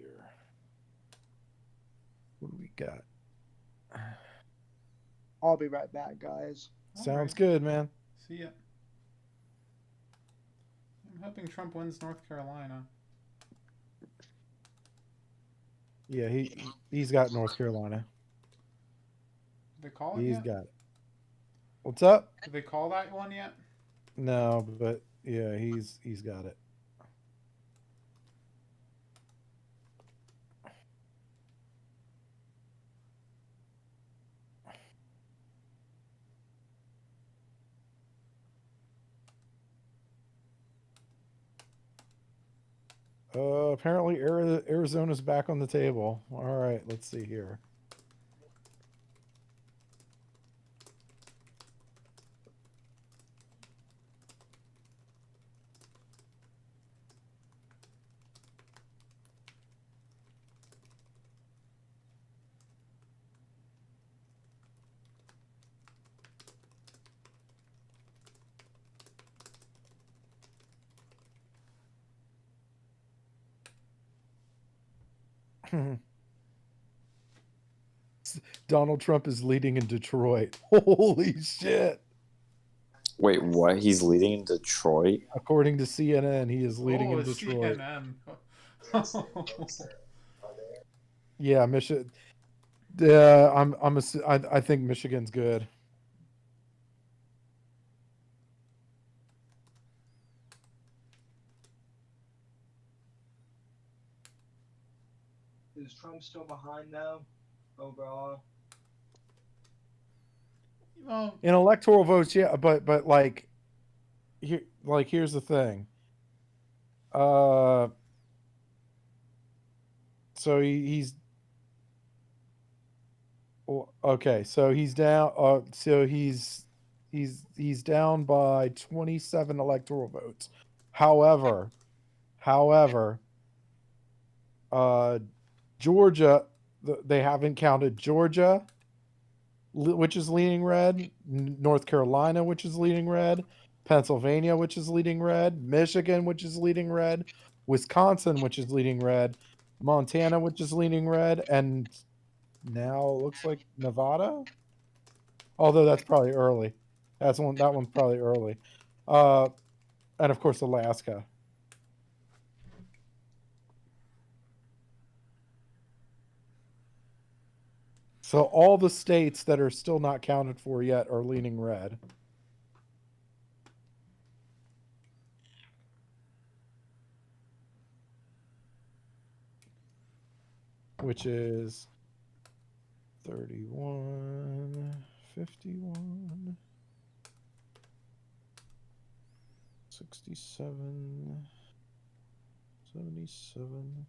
here. What do we got? I'll be right back, guys. Sounds good, man. See ya. I'm hoping Trump wins North Carolina. Yeah, he's got North Carolina. Did they call it He's yet? got it. What's up? Did they call that one yet? No, but yeah, he's got it. Apparently Arizona's back on the table. All right, let's see here. Donald Trump is leading in Detroit. Holy shit. Wait, what? He's leading in Detroit? According to CNN, he is leading in Detroit. CNN. Yeah, Michigan. I think Michigan's good. Is Trump still behind though? Overall. Well, in electoral votes, yeah, but here's the thing. So he's okay. So he's down. So he's down by 27 electoral votes. However, Georgia, they haven't counted Georgia, which is leading red, North Carolina, which is leading red, Pennsylvania, which is leading red, Michigan, which is leading red, Wisconsin, which is leading red, Montana, which is leading red, and now it looks like Nevada. Although that's probably early. That one's probably early. And of course Alaska. So all the states that are still not counted for yet are leaning red. Which is 31, 51, 67, 77.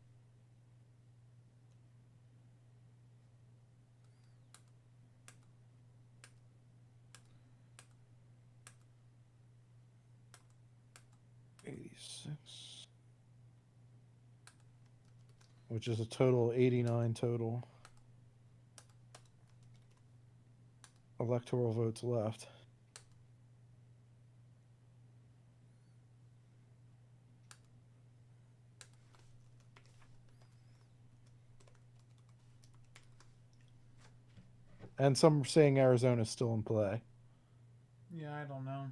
Which is a total 89 total electoral votes left. And some are saying Arizona's still in play. Yeah, I don't know.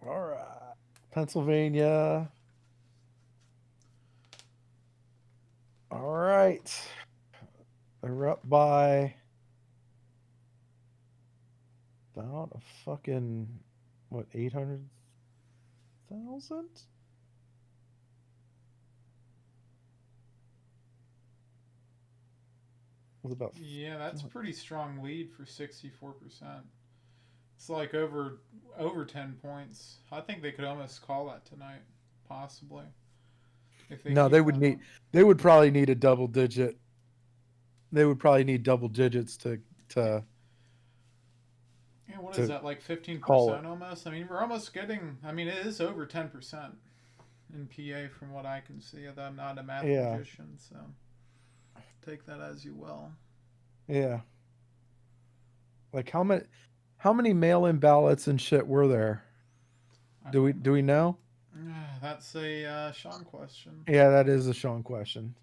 All right. Pennsylvania. All right. They're up by about a fucking, what, 800,000? Was about, yeah, that's a pretty strong lead for 64%. It's like over 10 points. I think they could almost call that tonight, possibly. If they no, they would need. They would probably need a double digit. They would probably need double digits to. Yeah, what is that, like 15% almost? I mean, we're almost getting. I mean, it is over 10% in PA from what I can see. I'm not a mathematician, so take that as you will. Yeah. Like how many mail-in ballots and shit were there? Do we know? That's a Sean question. Yeah, that is a Sean question.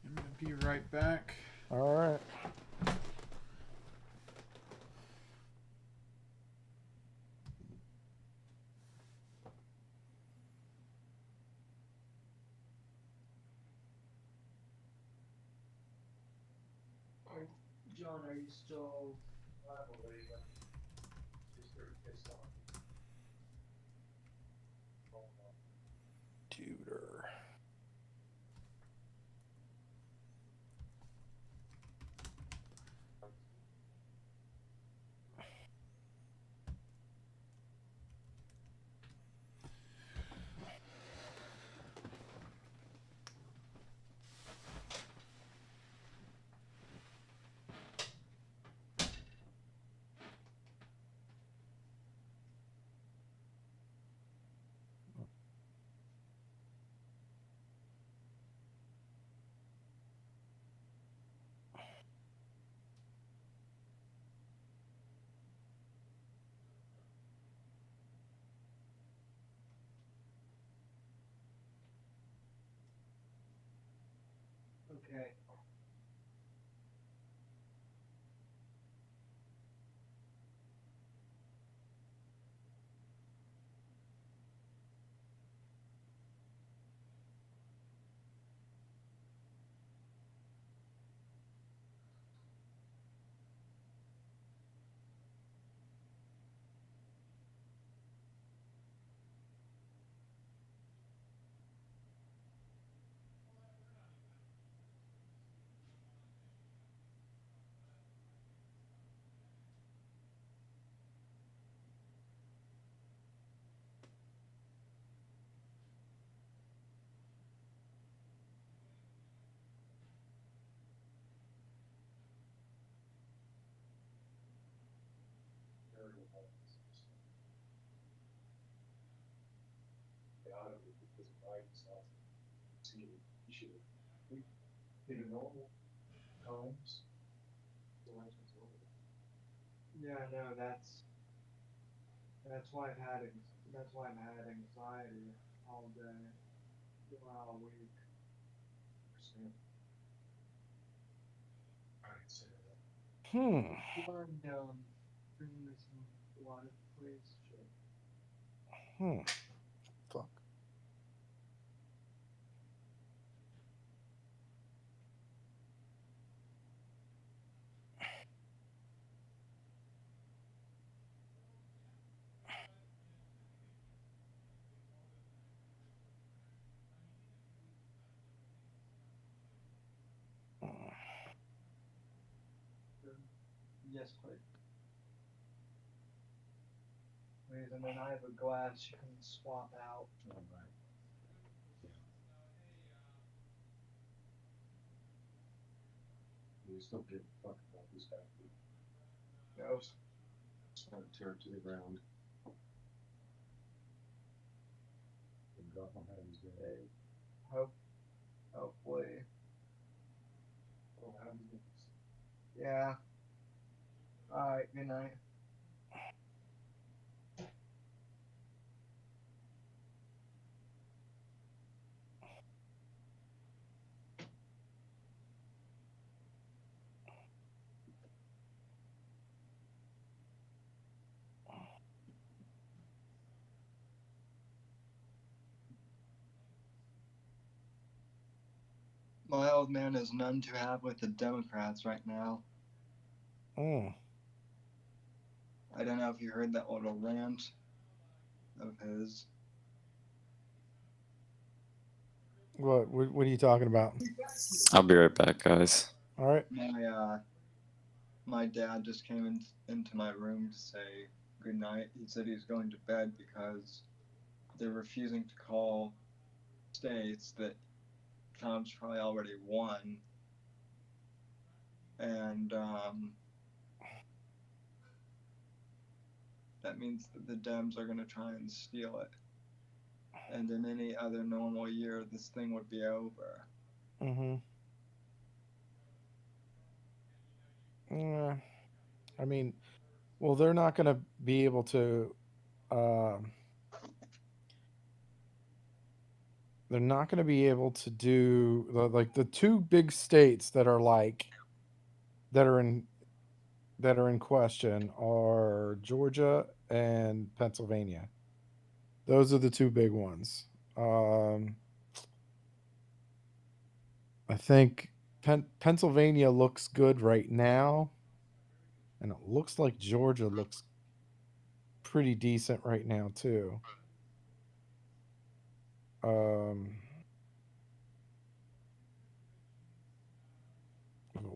I'm gonna be right back. All right. John, are you still just very pissed off? Tutor. Okay. Yeah, no, that's why I've had anxiety all day, all week. Learn down, bring me some water, please. Fuck. Yes, please. Please, and then I have a glass you can swap out. All right. You still give a fuck about this guy. Just try to tear it to the ground. Hopefully. Yeah. All right. Good night. My old man has none to have with the Democrats right now. Mm. I don't know if you heard that little rant of his. What are you talking about? I'll be right back, guys. All right. My dad just came into my room to say good night. He said he's going to bed because they're refusing to call states that Trump's probably already won. And that means that the Dems are going to try and steal it. And in any other normal year, this thing would be over. Mm-hmm. I mean, well, they're not going to be able to. They're not going to be able to do like the two big states that are in question are Georgia and Pennsylvania. Those are the two big ones. I think Pennsylvania looks good right now, and it looks like Georgia looks pretty decent right now too.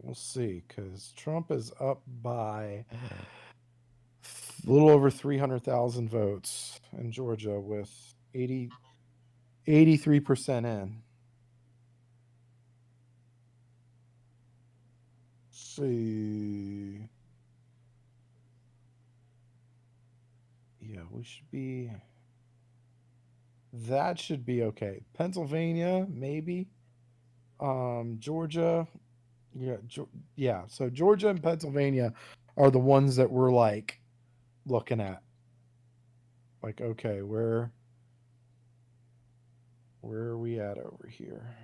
We'll see, because Trump is up by a little over 300,000 votes in Georgia with 83% in. Let's see. Yeah, that should be okay. Pennsylvania, maybe. Georgia, yeah. So Georgia and Pennsylvania are the ones that we're like looking at. Like, okay, where are we at over here?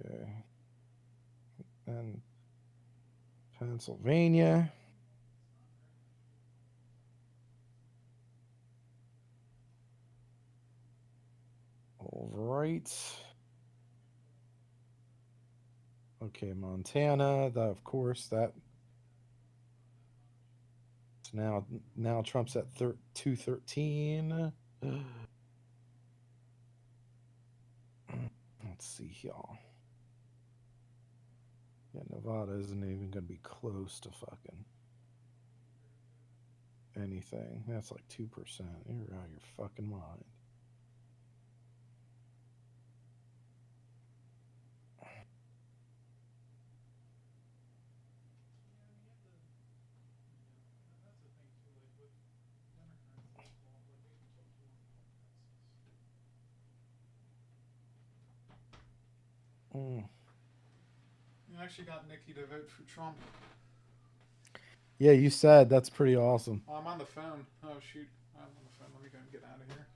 Okay. And Pennsylvania. All right. Okay, Montana. Of course, that. Now Trump's at 213. Let's see, y'all. Yeah, Nevada isn't even going to be close to fucking anything. That's like 2%. You're out of your fucking mind. You actually got Nikki to vote for Trump. Yeah, you said that's pretty awesome. Oh, I'm on the phone. Oh shoot, I'm on the phone. Let me go and get out of here.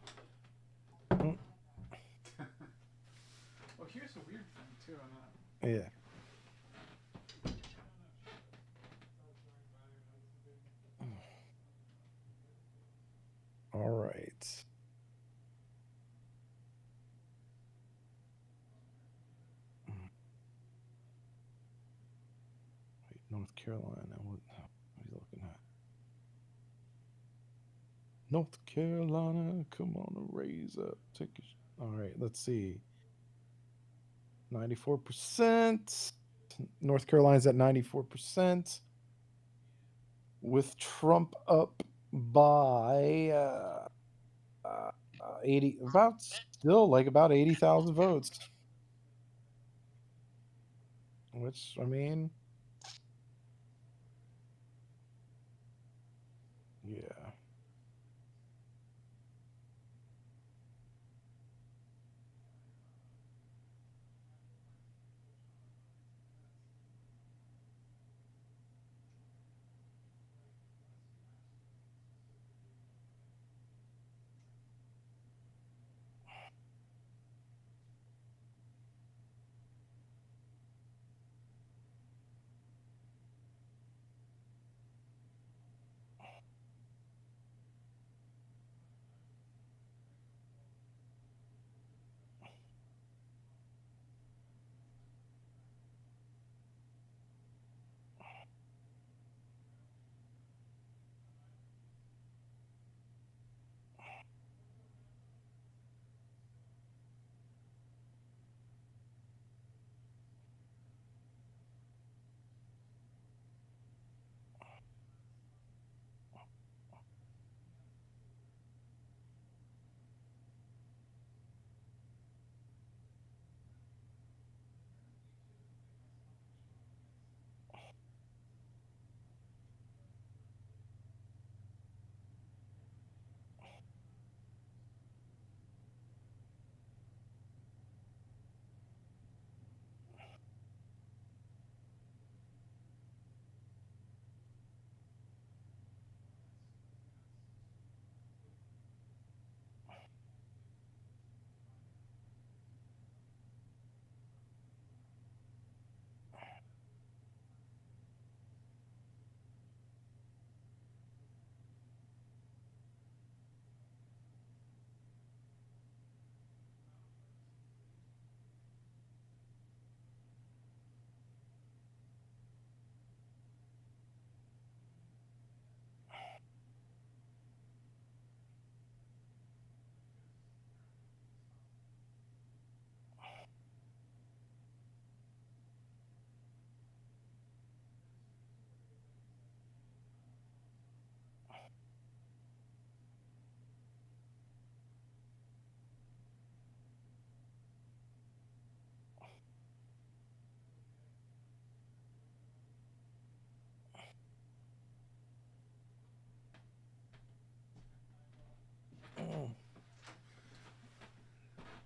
Well, here's a weird thing too. Yeah. All right. Wait, North Carolina. What are you looking at? North Carolina, come on, raise up. All right, let's see. 94%. North Carolina's at 94%. With Trump up by 80,000 votes. Which, I mean, yeah.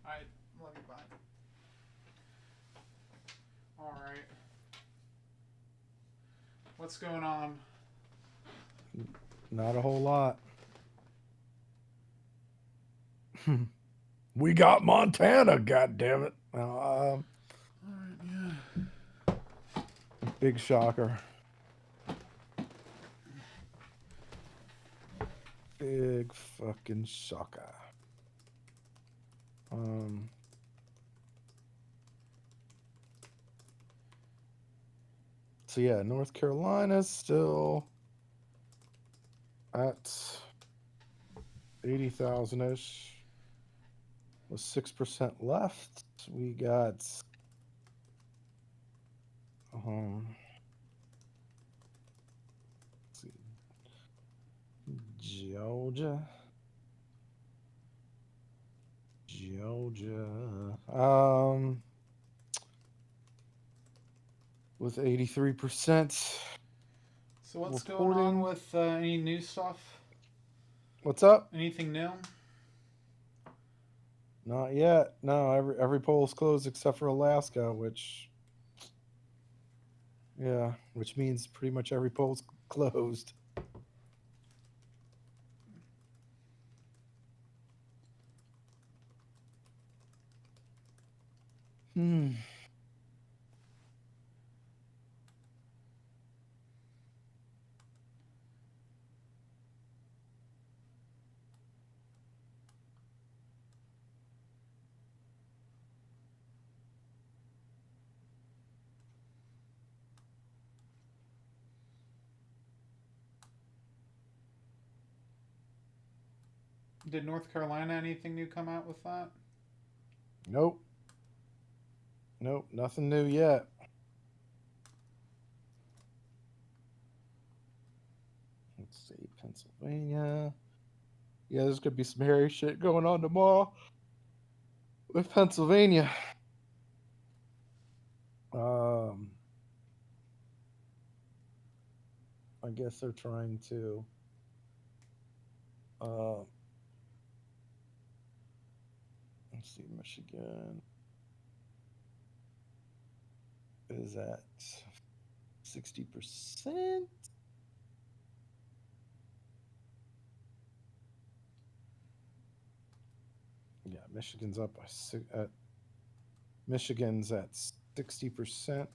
I love you, bye. All right. What's going on? Not a whole lot. We got Montana, goddammit. All right, yeah. Big shocker. Big fucking shocker. So yeah, North Carolina's still at 80,000-ish with 6% left. We got let's see, Georgia, with 83%. So what's going on with any new stuff? What's up? Anything new? Not yet. No, every poll's closed except for Alaska, which means pretty much every poll's closed. Did North Carolina anything new come out with that? Nope, nothing new yet. Let's see, Pennsylvania. Yeah, there's gonna be some hairy shit going on tomorrow with Pennsylvania. I guess they're trying to let's see, Michigan is at 60%. Yeah, Michigan's up by Michigan's at 60%,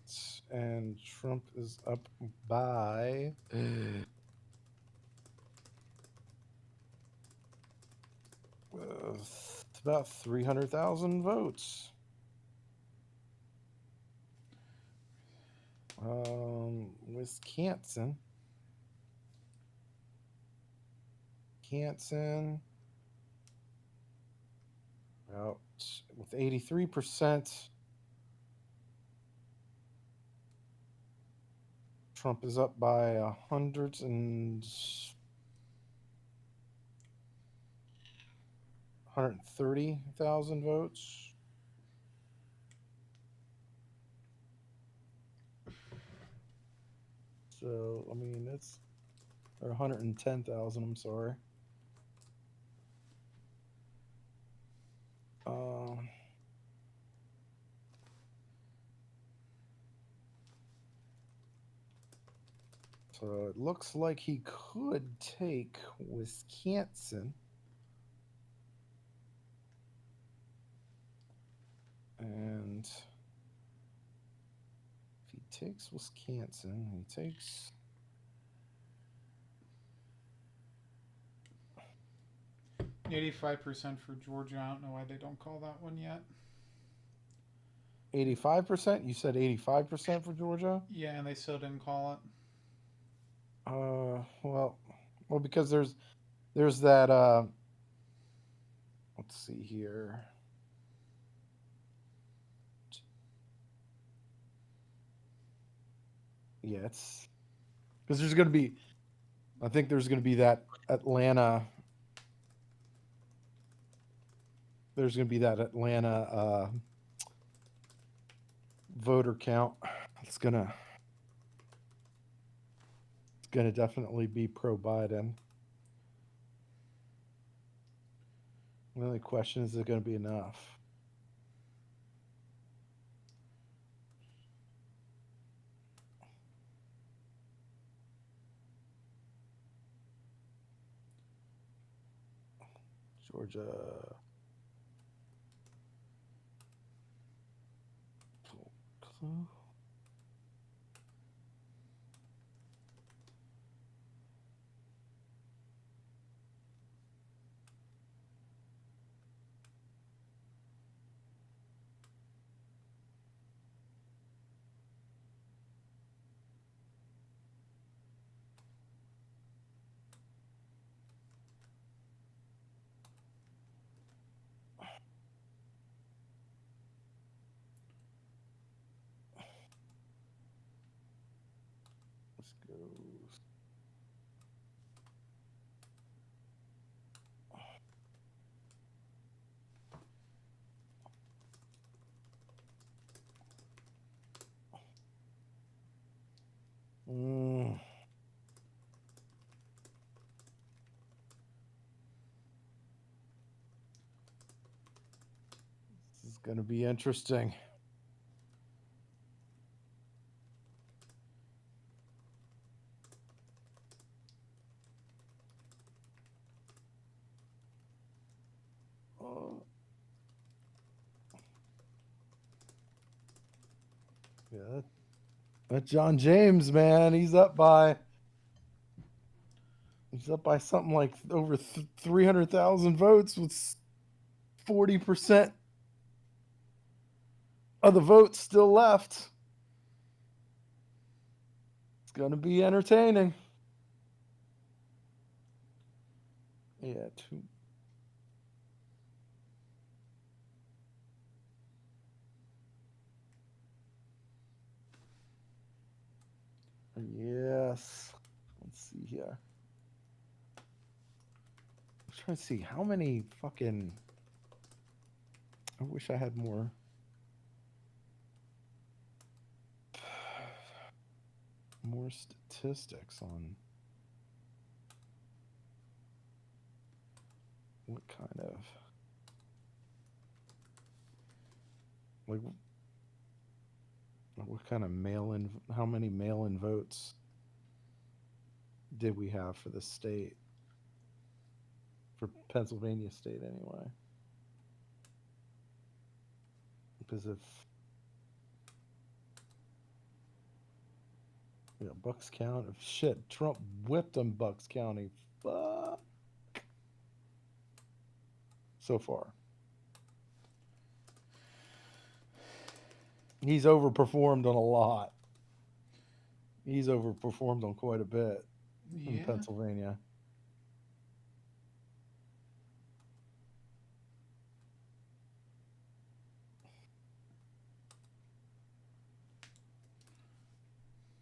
and Trump is up by about 300,000 votes. Wisconsin. About with 83%. Trump is up by 130,000 votes. So, I mean, it's or 110,000, I'm sorry. So it looks like he could take Wisconsin. And if he takes Wisconsin, he takes 85% for Georgia. I don't know why they don't call that one yet. 85%? You said 85% for Georgia? Yeah, and they still didn't call it. Well, because there's that let's see here. Yeah, it's because there's going to be, I think there's going to be that Atlanta. There's going to be that Atlanta voter count. It's gonna definitely be pro-Biden. The only question is it going to be enough? Georgia. Clue. Let's go. This is going to be interesting. Yeah, that John James, man, he's up by something like over 300,000 votes with 40% of the votes still left. It's going to be entertaining. Yeah, Yes. Let's see here. I'm trying to see how many fucking. I wish I had more. More statistics on What kind of, like, what kind of mail-in, how many mail-in votes did we have for the state? For Pennsylvania state, anyway. Because if, yeah, Bucks County, shit, Trump whipped them, Bucks County. Fuck. So far. He's overperformed on a lot. He's overperformed on quite a bit in Pennsylvania.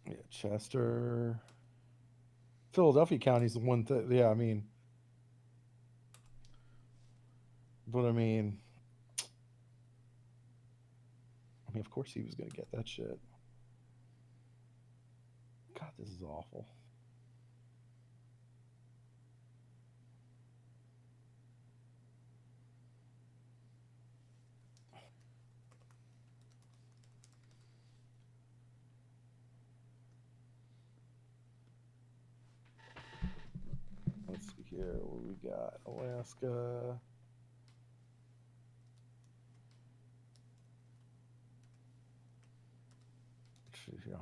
Yeah, Chester. Philadelphia County's the one that, yeah, I mean, but I mean, of course he was going to get that shit. God, this is awful. Let's see here what we got. Alaska. Let's see here.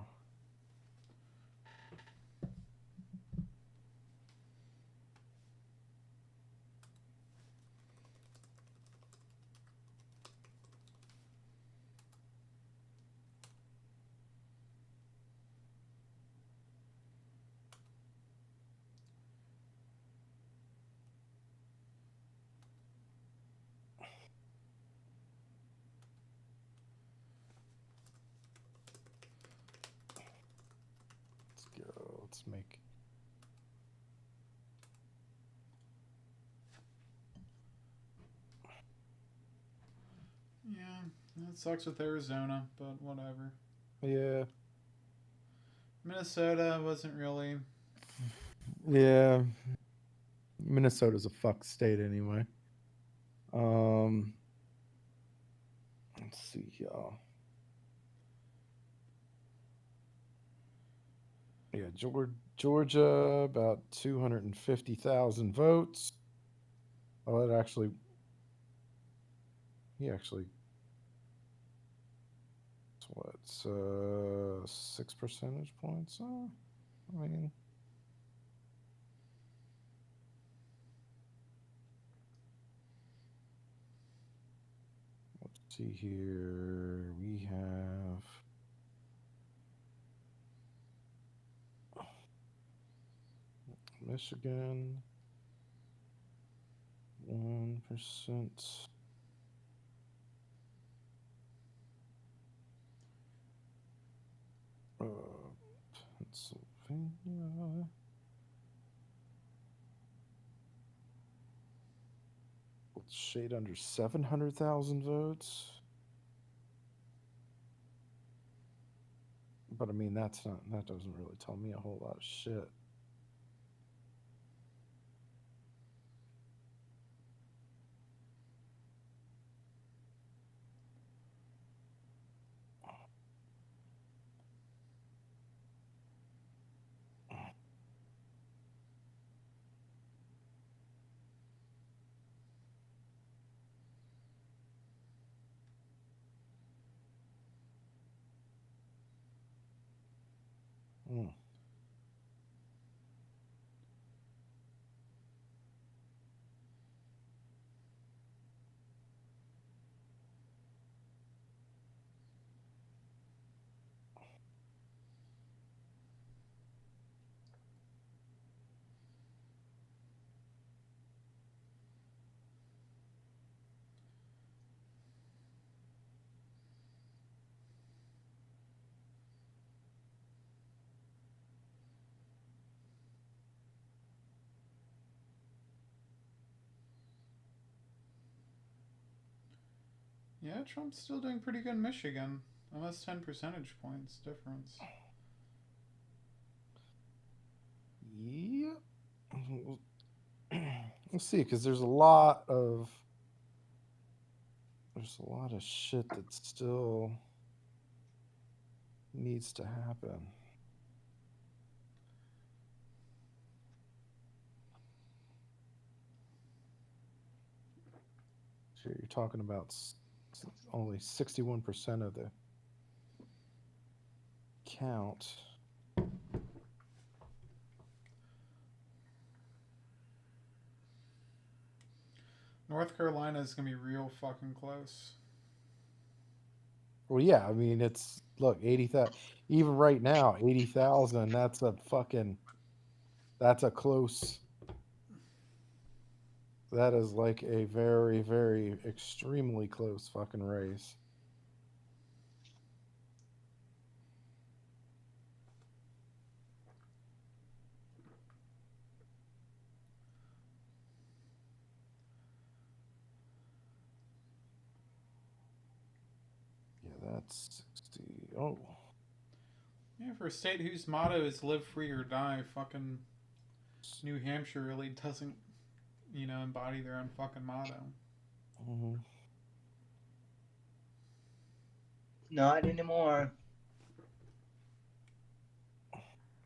Let's go. Let's make. Yeah, that sucks with Arizona, but whatever. Yeah. Minnesota wasn't really. Yeah. Minnesota's a fuck state anyway. Let's see here. Yeah, Georgia, about 250,000 votes. Oh, it actually, what's 6 percentage points? I mean, let's see here. We have Michigan, 1%. Pennsylvania. Let's shade under 700,000 votes. But I mean, that doesn't really tell me a whole lot of shit. Yeah, Trump's still doing pretty good in Michigan. Almost 10 percentage points difference. Yeah. Let's see, because there's a lot of shit that still needs to happen. So you're talking about only 61% of the count. North Carolina is gonna be real fucking close. Well, yeah, I mean, it's, look, 80,000, even right now, 80,000, that's a close, that is like a very, very extremely close fucking race. Yeah, that's 60. Oh. Yeah, for a state whose motto is live free or die, fucking New Hampshire really doesn't, embody their own fucking motto. Mm-hmm. Not anymore.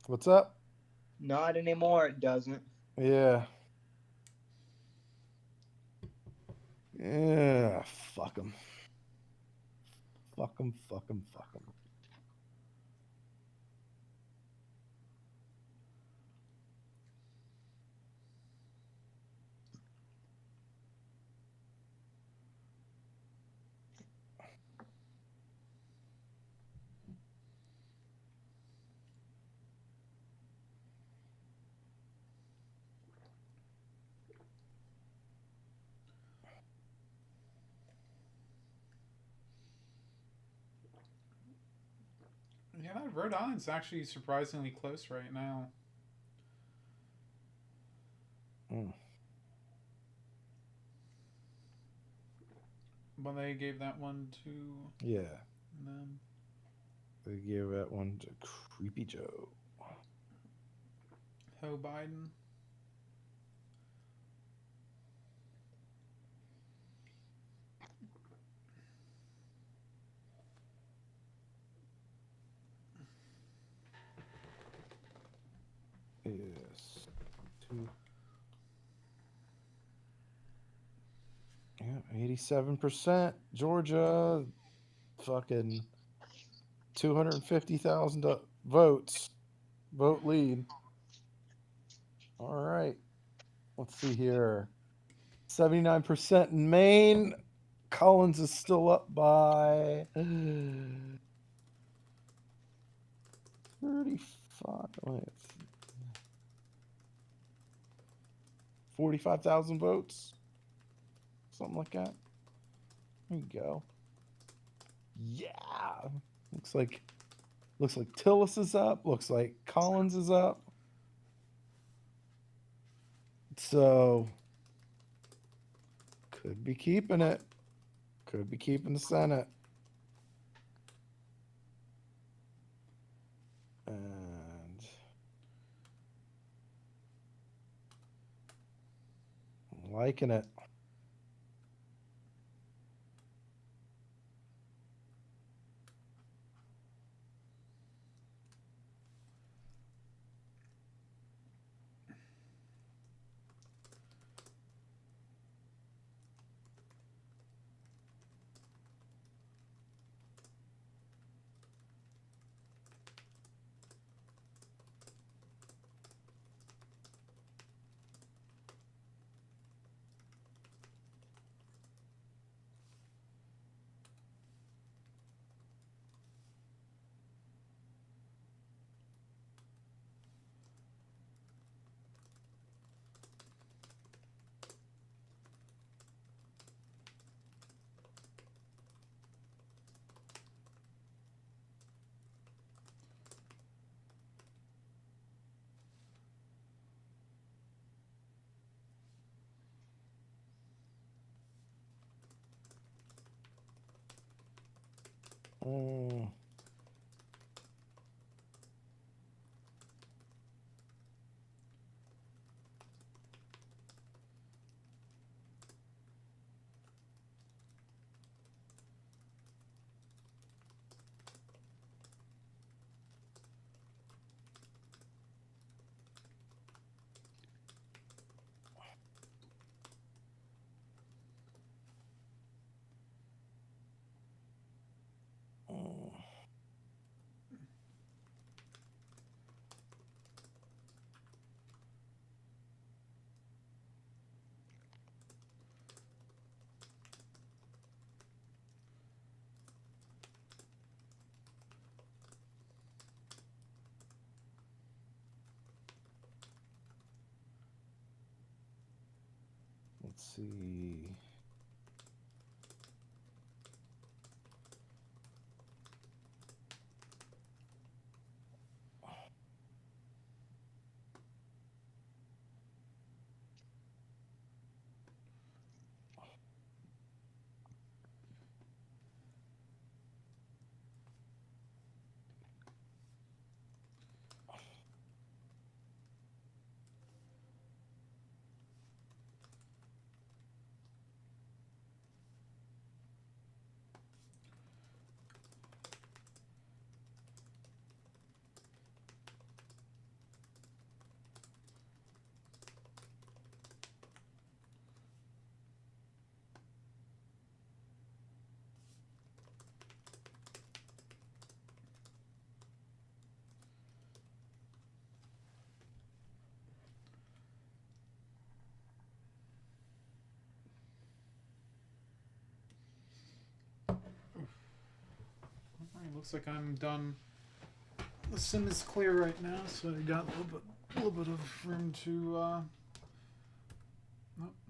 What's up? Not anymore, it doesn't. Yeah. Yeah, fuck them. Fuck them, fuck them, fuck them. Yeah, that Rhode Island's actually surprisingly close right now. When they gave that one to... Yeah. Them. They gave that one to Creepy Joe. Ho Biden. Yes. Two. Yeah, 87%. Georgia, fucking 250,000 votes. Vote lead. All right. Let's see here. 79% in Maine. Collins is still up by 35. Wait, 45,000 votes. Something like that. There you go. Yeah. Looks like Tillis is up. Looks like Collins is up. So could be keeping it. Could be keeping the Senate. And I'm liking it. see. Looks like I'm done. The sim is clear right now, so I got a little bit of room to. Oh,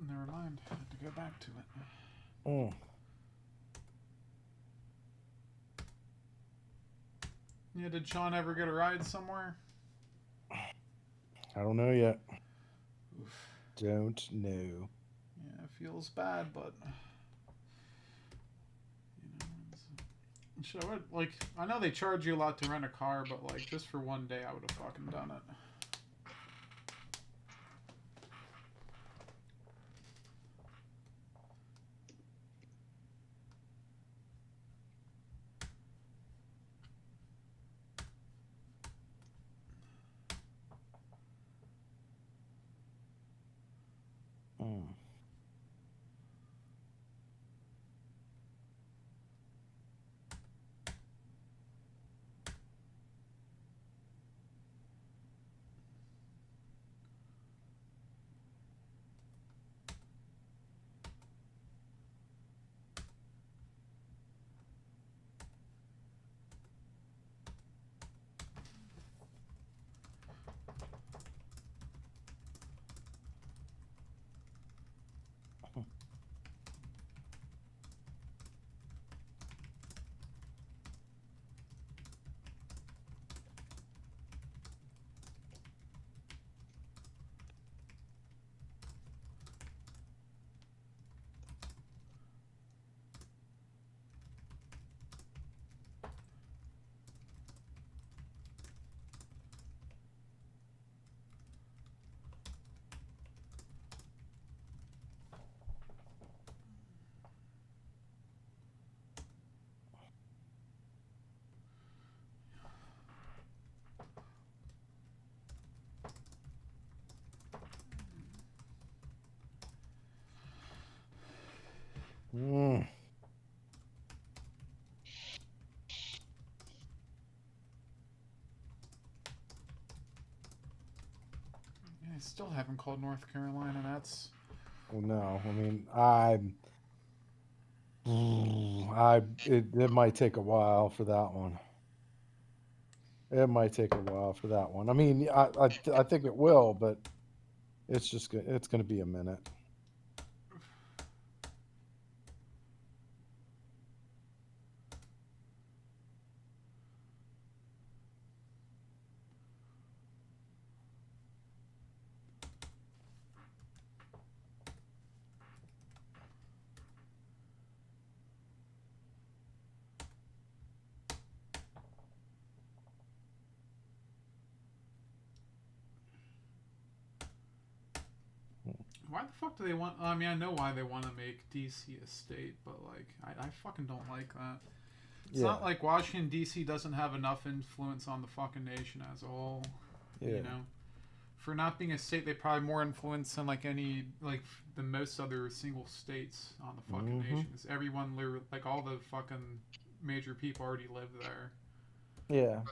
never mind. I have to go back to it. Oh. Yeah, did Sean ever get a ride somewhere? I don't know yet. Oof. Don't know. Yeah, it feels bad, but. Should I, like, I know they charge you a lot to rent a car, but like just for one day I would have fucking done it. I still haven't called North Carolina. That's. Well, no, I mean, it might take a while for that one. It might take a while for that one. I mean, I think it will, but it's going to be a minute. Why the fuck do they want? I mean, I know why they want to make DC a state, but like, I fucking don't like that. It's not like Washington DC doesn't have enough influence on the fucking nation as a whole. Yeah. You know, for not being a state, they probably more influence than like the most other single states on the fucking nation. Because everyone, like all the fucking major people already live there. Yeah.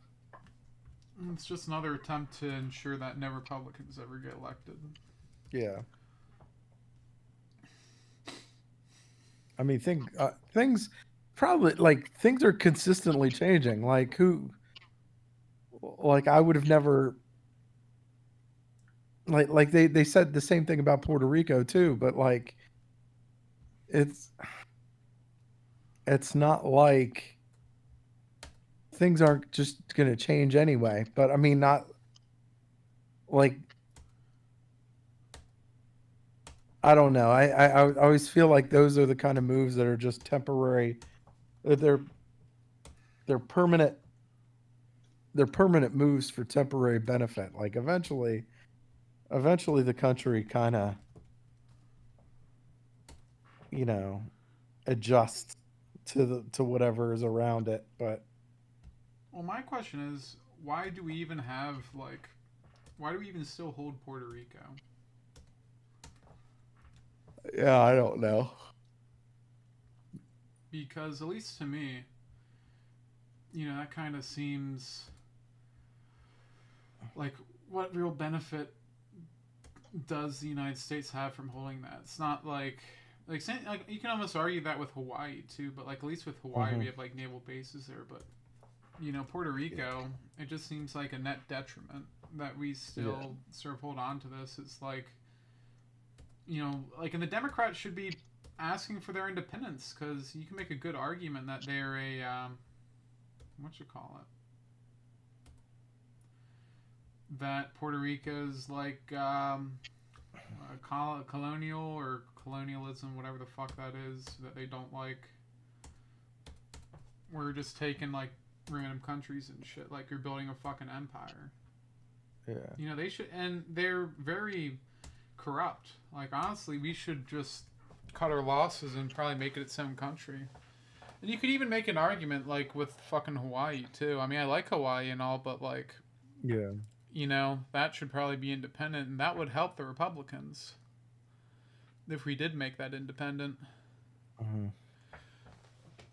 It's just another attempt to ensure that no Republicans ever get elected. Yeah. I mean, things probably things are consistently changing. Like I would have never like they said the same thing about Puerto Rico too, but like it's not like things aren't just going to change anyway. But I mean, not like, I don't know. I always feel like those are the kind of moves that are just temporary. They're permanent. They're permanent moves for temporary benefit. Like eventually the country kind of, you know, adjusts to whatever is around it. But well, my question is, why do we even still hold Puerto Rico? Yeah, I don't know. Because at least to me, that kind of seems like, what real benefit does the United States have from holding that? It's not like you can almost argue that with Hawaii too, but like at least with Hawaii we have like naval bases there, but Puerto Rico, it just seems like a net detriment that we still sort of hold on to this. It's like, and the Democrats should be asking for their independence, because you can make a good argument that they're a that Puerto Rico's like colonial or colonialism, whatever the fuck that is, that they don't like. We're just taking like random countries and shit, like you're building a fucking empire. Yeah. They should, and they're very corrupt. Like honestly, we should just cut our losses and probably make it its own country. And you could even make an argument like with fucking Hawaii too. I mean, I like Hawaii and all, but like, that should probably be independent, and that would help the Republicans if we did make that independent.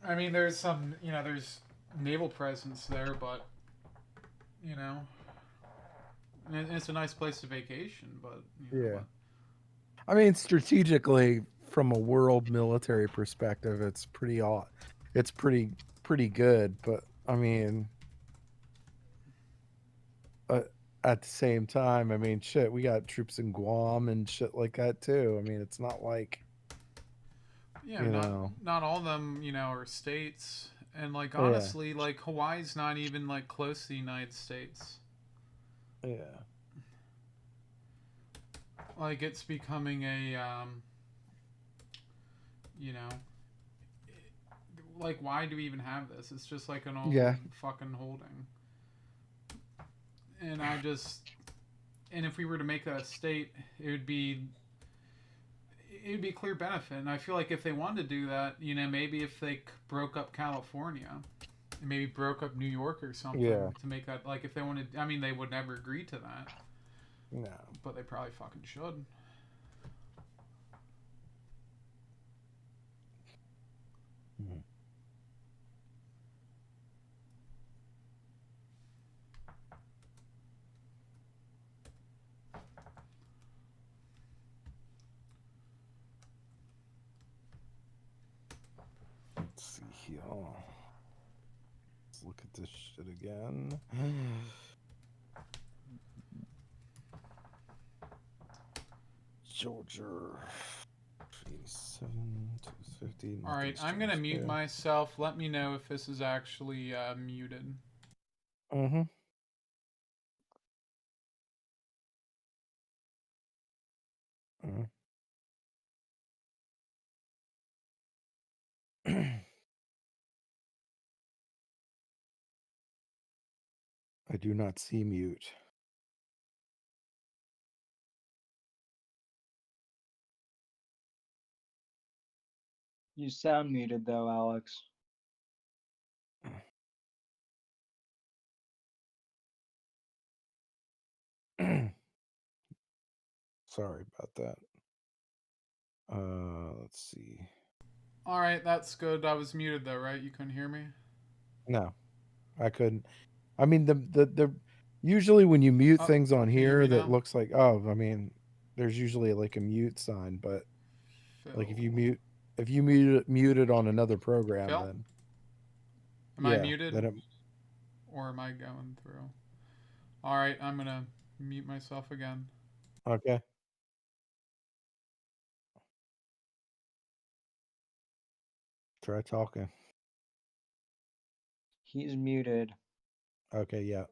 I mean, there's some, there's naval presence there, but, it's a nice place to vacation, but, I mean, strategically, from a world military perspective, it's pretty good, but I mean, at the same time, I mean, shit, we got troops in Guam and shit like that too. I mean, it's not like, not all of them, are states, and like honestly, like Hawaii's not even like close to the United States. Like it's becoming a, like why do we even have this? It's just like an old fucking holding. And if we were to make that a state, it would be clear benefit. And I feel like if they wanted to do that, maybe if they broke up California, and maybe broke up New York or something to make that, like if they wanted, I mean, they would never agree to that. No. But they probably fucking should. Let's see here. Let's look at this shit again. Georgia. 87, 250. All right, I'm going to mute myself. Let me know if this is actually muted. I do not see mute. You sound muted though, Alex. Sorry about that. Let's see. All right, that's good. I was muted though, right? You couldn't hear me? No, I couldn't. I mean, the usually when you mute things on here, that looks like, I mean, there's usually like a mute sign, but like if you mute it on another program, then am I muted? Or am I going through? All right, I'm gonna mute myself again. Okay. Try talking. He's muted. Okay, yeah.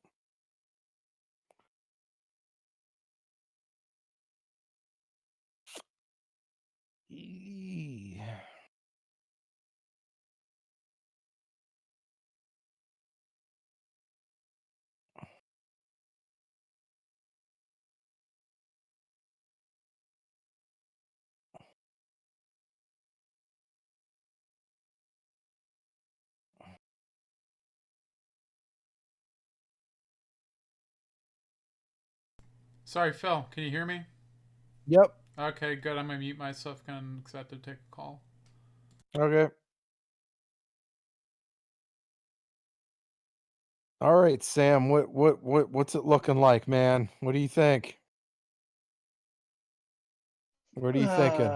Sorry, Phil. Can you hear me? Yep. Okay, good. I'm gonna mute myself because I have to take a call. Okay. All right, Sam. What's it looking like, man? What do you think? What are you thinking?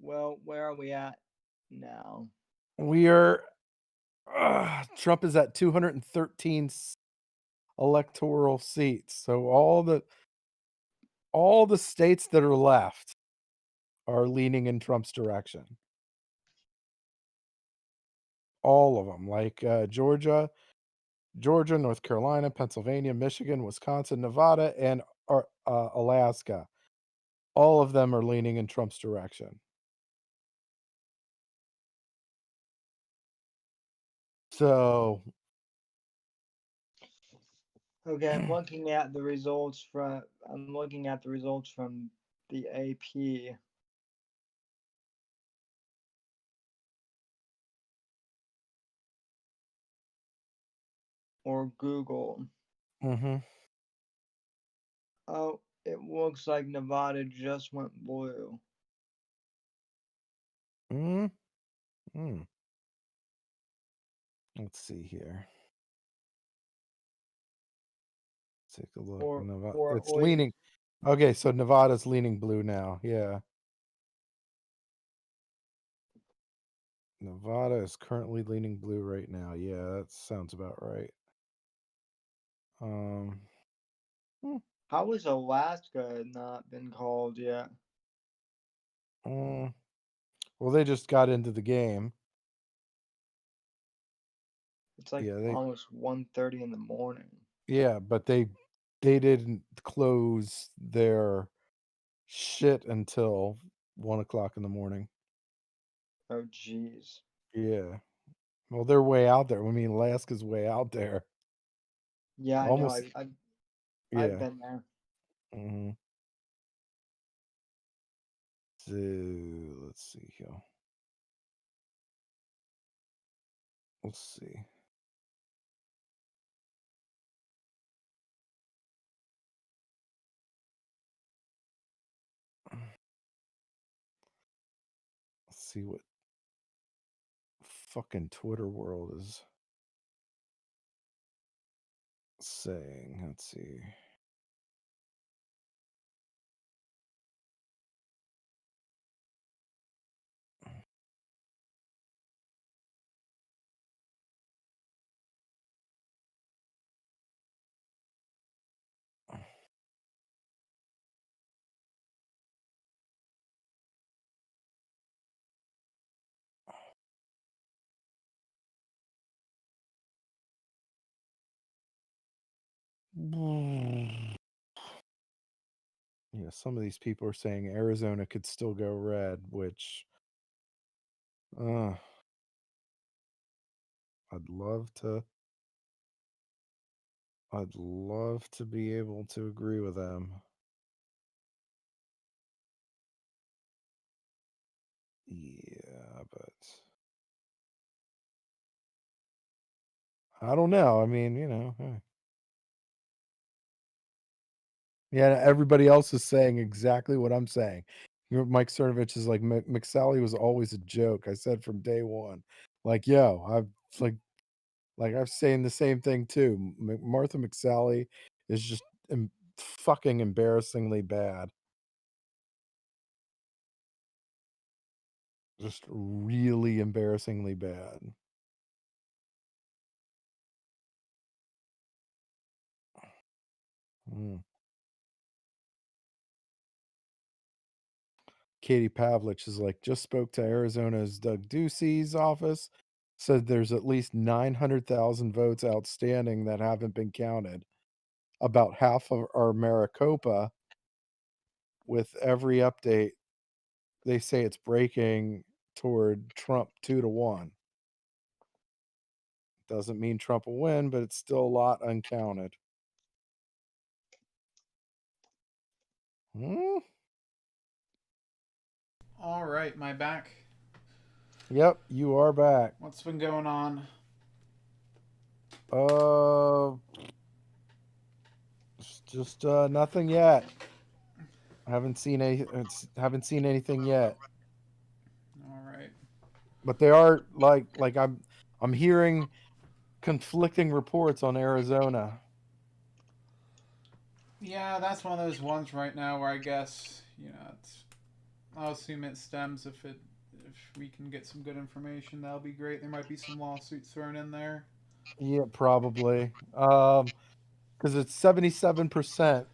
Well, where are we at now? We are. Trump is at 213 electoral seats. So all the states that are left are leaning in Trump's direction. All of them, like Georgia, North Carolina, Pennsylvania, Michigan, Wisconsin, Nevada, and Alaska. All of them are leaning in Trump's direction. So, okay, I'm looking at the results from the AP. Or Google. mm-hmm. Oh, it looks like Nevada just went blue. Let's see here. Take a look. It's leaning. Okay, so Nevada's leaning blue now. Yeah. Nevada is currently leaning blue right now. Yeah, that sounds about right. How has Alaska not been called yet? Well, they just got into the game. It's like almost 1:30 in the morning. Yeah, but they didn't close their shit until 1:00 in the morning. Oh, jeez. Yeah. Well, they're way out there. I mean, Alaska's way out there. Yeah, Almost. I know. I've been there. Mm-hmm. So let's see here. Let's see. Let's see what fucking Twitter world is saying. Let's see. Yeah, some of these people are saying Arizona could still go red, which I'd love to be able to agree with them. Yeah, but I don't know. I mean, hey. Yeah, everybody else is saying exactly what I'm saying. Mike Cernovich is like, McSally was always a joke. I said from day one, like, yo, I've I've saying the same thing too. Martha McSally is just fucking embarrassingly bad. Just really embarrassingly bad. Katie Pavlich is like, just spoke to Arizona's Doug Ducey's office, said there's at least 900,000 votes outstanding that haven't been counted. About half of our Maricopa. With every update, they say it's breaking toward Trump 2-1. Doesn't mean Trump will win, but it's still a lot uncounted. All right, am I back? Yep, you are back. What's been going on? Just nothing yet. I haven't seen anything yet. All right. But they are like I'm hearing conflicting reports on Arizona. Yeah, that's one of those ones right now where I guess, I'll assume it stems if we can get some good information, that'll be great. There might be some lawsuits thrown in there. Yeah, probably. Because it's 77%,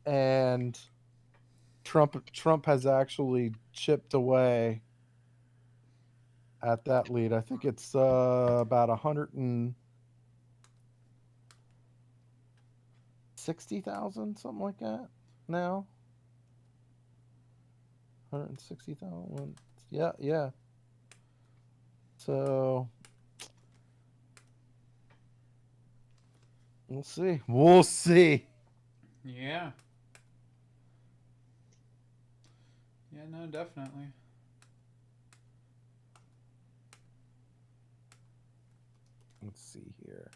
and Trump has actually chipped away at that lead. I think it's about 160,000, something like that now. 160,000. Yeah. So we'll see. Yeah. Yeah, no, definitely. Let's see here.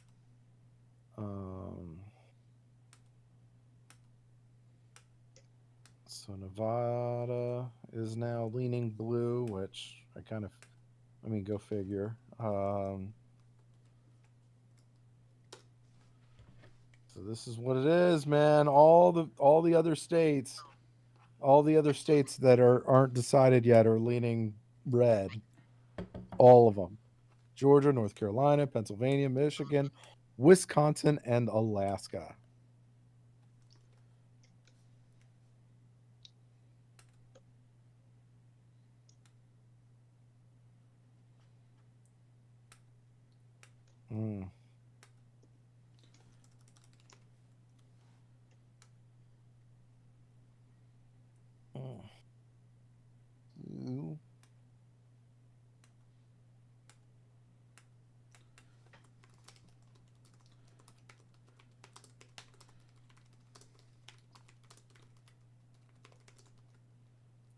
So Nevada is now leaning blue, which go figure. So this is what it is, man. All the other states that aren't decided yet are leaning red. All of them. Georgia, North Carolina, Pennsylvania, Michigan, Wisconsin, and Alaska.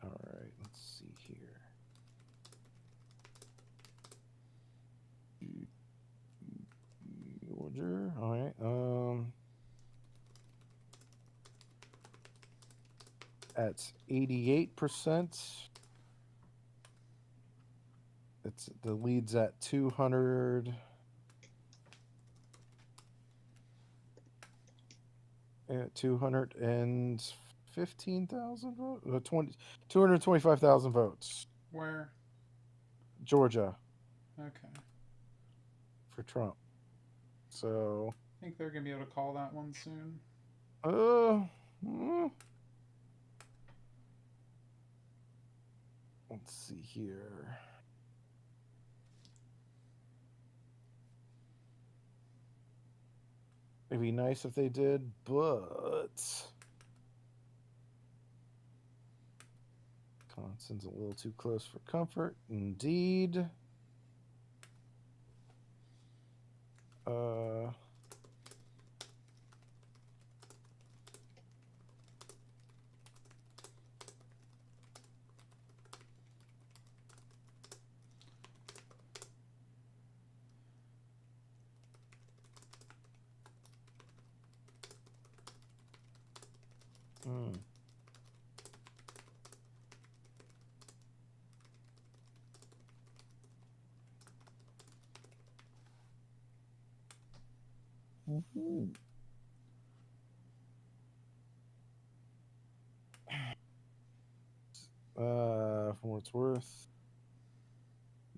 All right, let's see here. Georgia. All right. At 88%. The lead's at 200. 215,000 votes. 225,000 votes. Where? Georgia. Okay. For Trump. So. I think they're gonna be able to call that one soon. Let's see here. It'd be nice if they did, but Wisconsin's a little too close for comfort. Indeed. For what it's worth,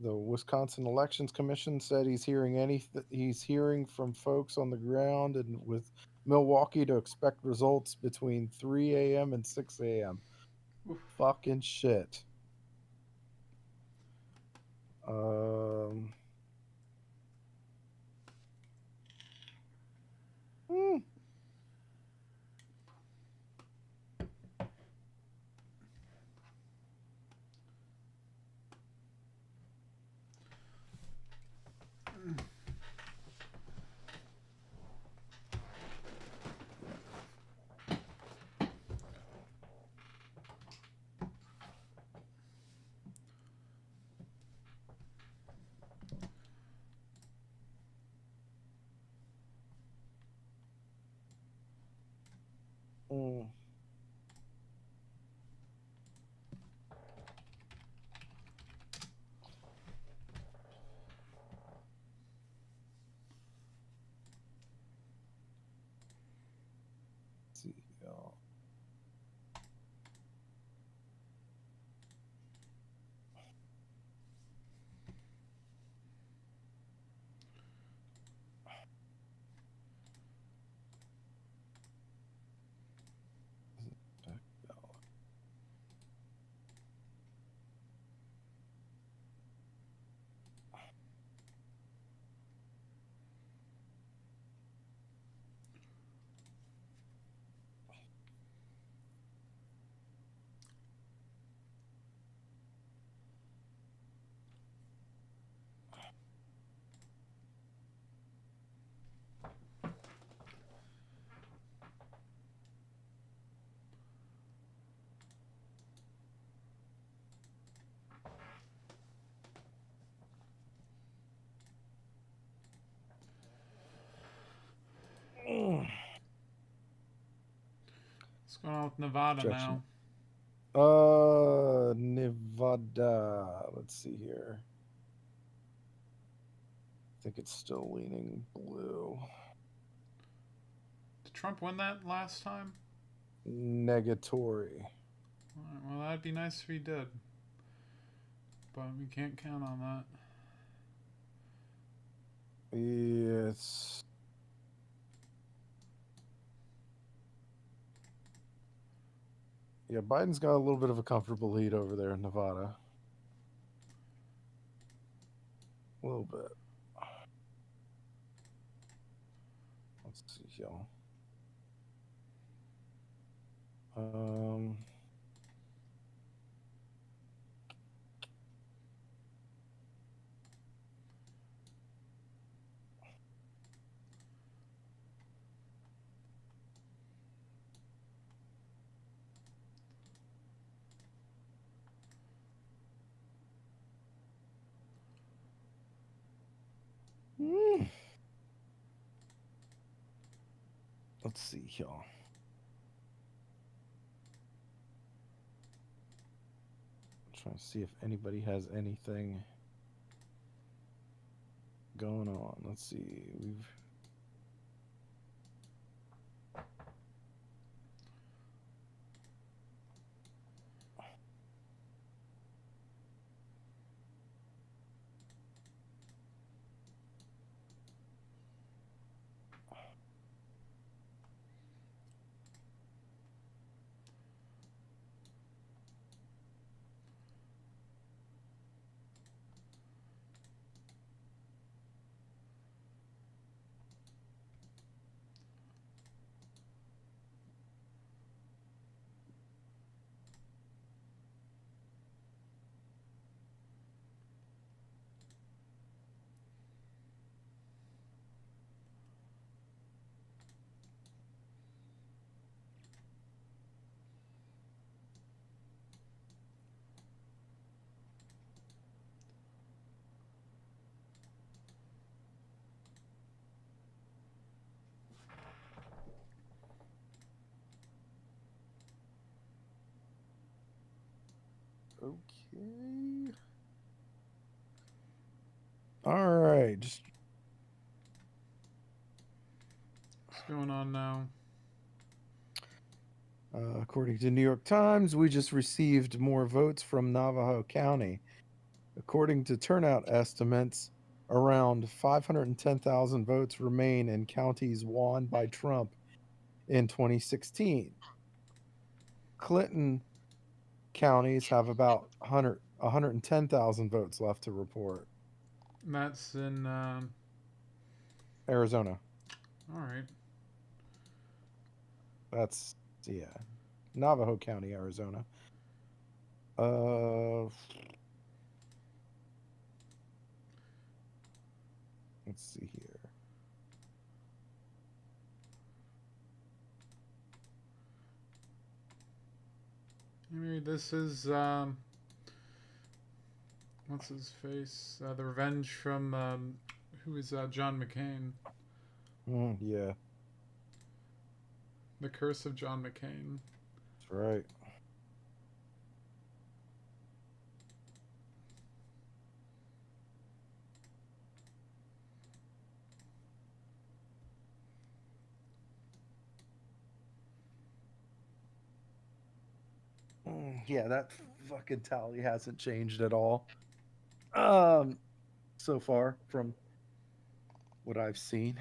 the Wisconsin Elections Commission said he's hearing from folks on the ground and with Milwaukee to expect results between 3 a.m. and 6 a.m. Fucking shit. What's going on with Nevada Judgement. now? Nevada. Let's see here. I think it's still leaning blue. Did Trump win that last time? Negatory. Right, well, that'd be nice if he did. But we can't count on that. Yes. Yeah, Biden's got a little bit of a comfortable lead over there in Nevada. A little bit. Let's see here. Let's see here. Trying to see if anybody has anything going on. Let's see. We've okay. All right. Just what's going on now? According to New York Times, we just received more votes from Navajo County. According to turnout estimates, around 510,000 votes remain in counties won by Trump in 2016. Clinton counties have about 110,000 votes left to report. And that's in Arizona. All right. That's, yeah, Navajo County, Arizona. Let's see here. I mean, this is what's his face? The Revenge from who is John McCain? Yeah. The Curse of John McCain. That's right. Yeah, that fucking tally hasn't changed at all. So far from what I've seen.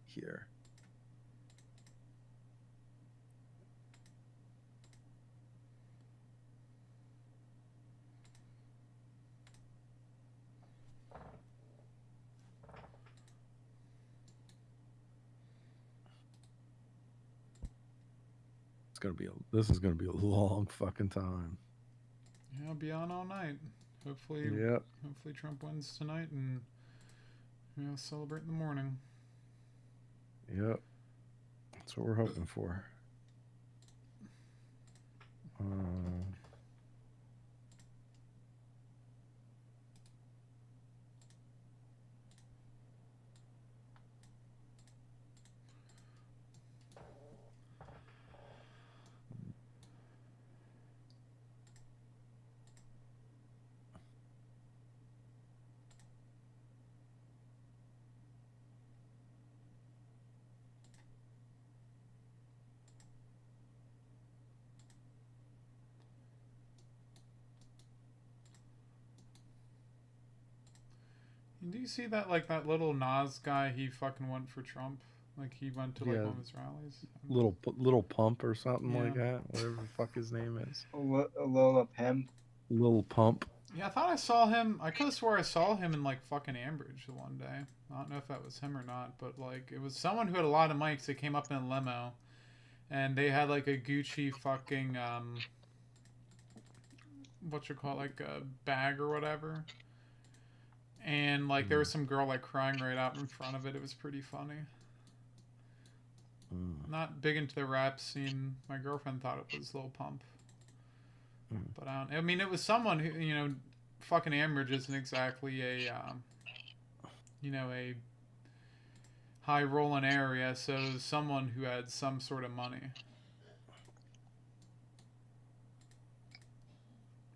Here. This is gonna be a long fucking time. Yeah, I'll be on all night. Hopefully, hopefully Trump wins tonight, and celebrate in the morning. Yep, that's what we're hoping for. Do you see that, like, that little Nas guy, he fucking went for Trump? Like, he went to, like, one of his rallies? Little Pump or something like that. Whatever the fuck his name is. Lil Pimp. Lil Pump. Yeah, I thought I saw him. I could have swore I saw him in, like, fucking Ambridge the one day. I don't know if that was him or not, but, like, it was someone who had a lot of mics that came up in a limo. And they had, like, a Gucci fucking, like, a bag or whatever. And, like, there was some girl, like, crying right out in front of it. It was pretty funny. Not big into the rap scene. My girlfriend thought it was Lil Pump. But I don't... I mean, it was someone who, fucking Ambridge isn't exactly a, a high-rolling area, so it was someone who had some sort of money.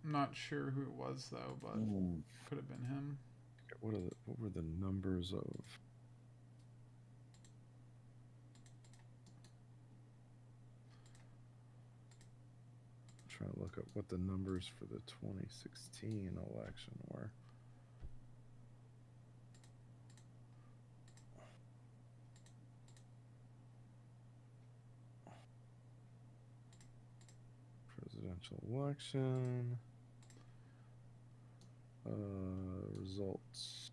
I'm not sure who it was, though, but could have been him. What were the numbers of? I'm trying to look up what the numbers for the 2016 election were. Presidential election. Results.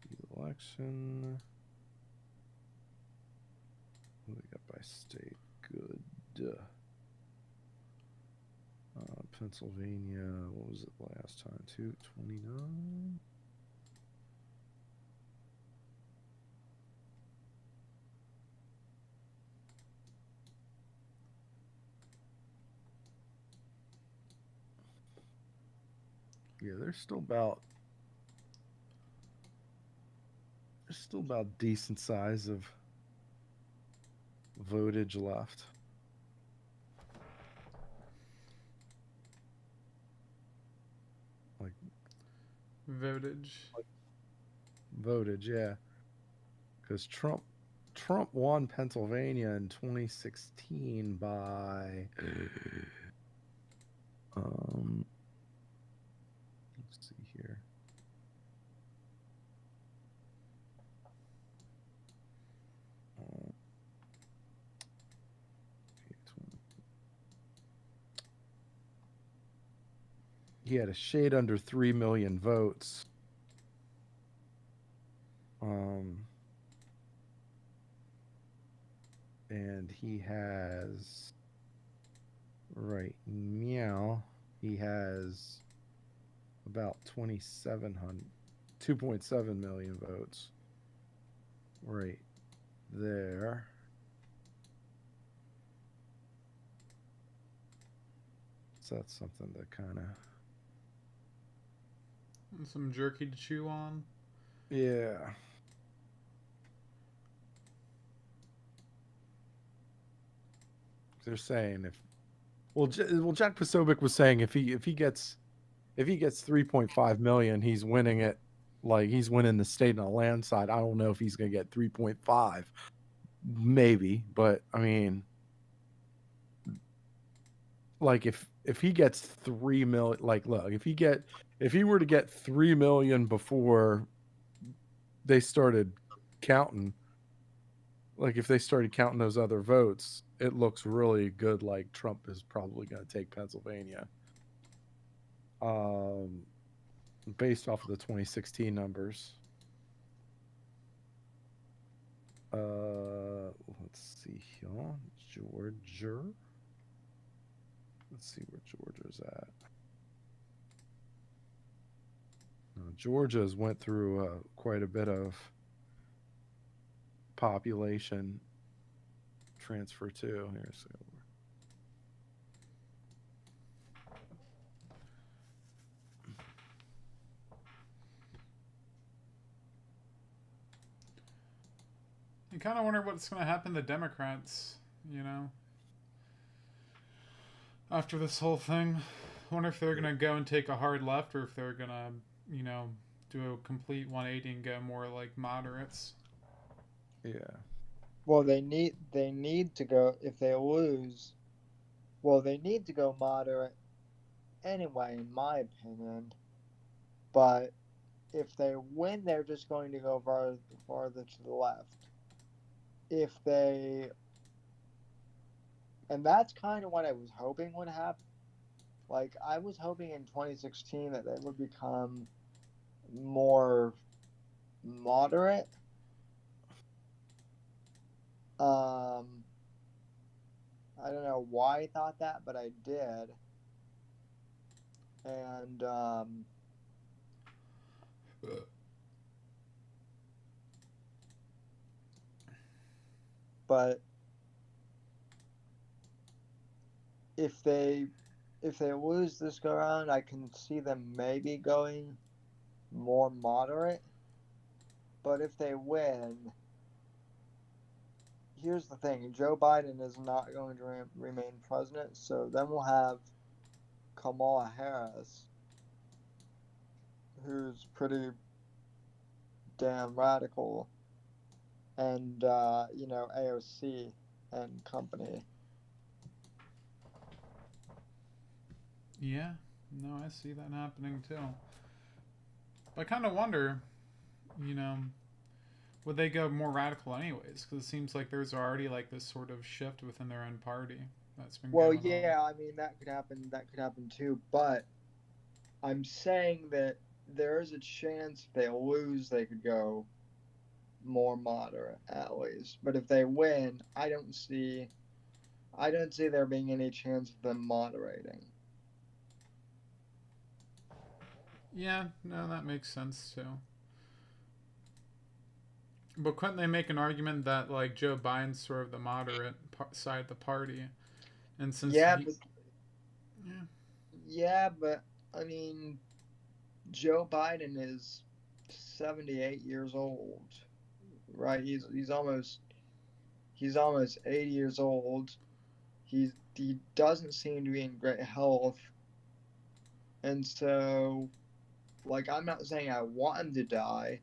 The election. What do they got by state? Good. Pennsylvania. What was it last time? 229. Yeah, there's still about decent size of votage left. Like votage, yeah. Because Trump won Pennsylvania in 2016 by let's see here. he had a shade under 3 million votes. And he has right meow. He has about 2.7 million votes. Right there. So that's something to kind of... Some jerky to chew on. Yeah. They're saying if... Well, Jack Posobiec was saying if he gets 3.5 million, he's winning it. Like, he's winning the state on a landslide. I don't know if he's going to get 3.5. Maybe, but I mean, like if he gets 3 million, like, look, if he were to get 3 million before they started counting, like if they started counting those other votes, it looks really good. Like Trump is probably going to take Pennsylvania. Based off of the 2016 numbers. Let's see here. Georgia. Let's see where Georgia's at. Georgia's went through quite a bit of population transfer too. Here's You kind of wonder what's going to happen to Democrats, you know, after this whole thing. I wonder if they're going to go and take a hard left, or if they're going to, you know, do a complete 180 and go more like moderates. Yeah. Well, they need to go, if they lose, well, they need to go moderate anyway, in my opinion. But if they win, they're just going to go farther to the left. If they, and that's kind of what I was hoping would happen. Like, I was hoping in 2016 that they would become more moderate. I don't know why I thought that, but I did. And, but if they lose this go around, I can see them maybe going more moderate. But if they win, here's the thing: Joe Biden is not going to remain president, so then we'll have Kamala Harris, who's pretty damn radical, and you know, AOC and company. Yeah, no, I see that happening too. But I kind of wonder, you know, would they go more radical anyways? Because it seems like there's already like this sort of shift within their own party that's been Well, going yeah, on. I mean, that could happen. That could happen too. But I'm saying that there is a chance if they lose, they could go more moderate at least. But if they win, I don't see there being any chance of them moderating. Yeah, no, that makes sense too. But couldn't they make an argument that like Joe Biden's sort of the moderate side of the party, and since but I mean, Joe Biden is 78 years old, right? He's almost 80 years old. He doesn't seem to be in great health, and so, like, I'm not saying I want him to die,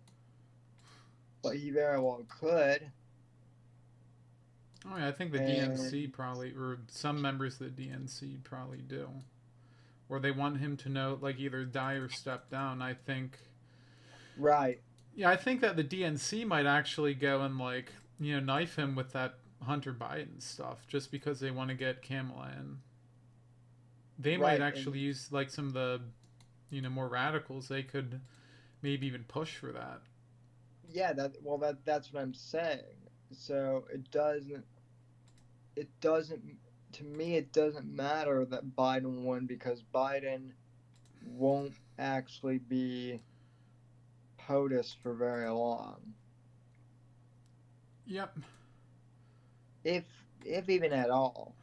but he very well could. Oh yeah, I think the DNC probably, or some members of the DNC probably do, or they want him to know, like, either die or step down. I think. Right. Yeah, I think that the DNC might actually go and, like, you know, knife him with that Hunter Biden stuff, just because they want to get Kamala in. They might actually use like some of the more radicals, they could maybe even push for that. Yeah, that's what I'm saying. So it doesn't, to me, it doesn't matter that Biden won, because Biden won't actually be POTUS for very long. Yep. If even at all.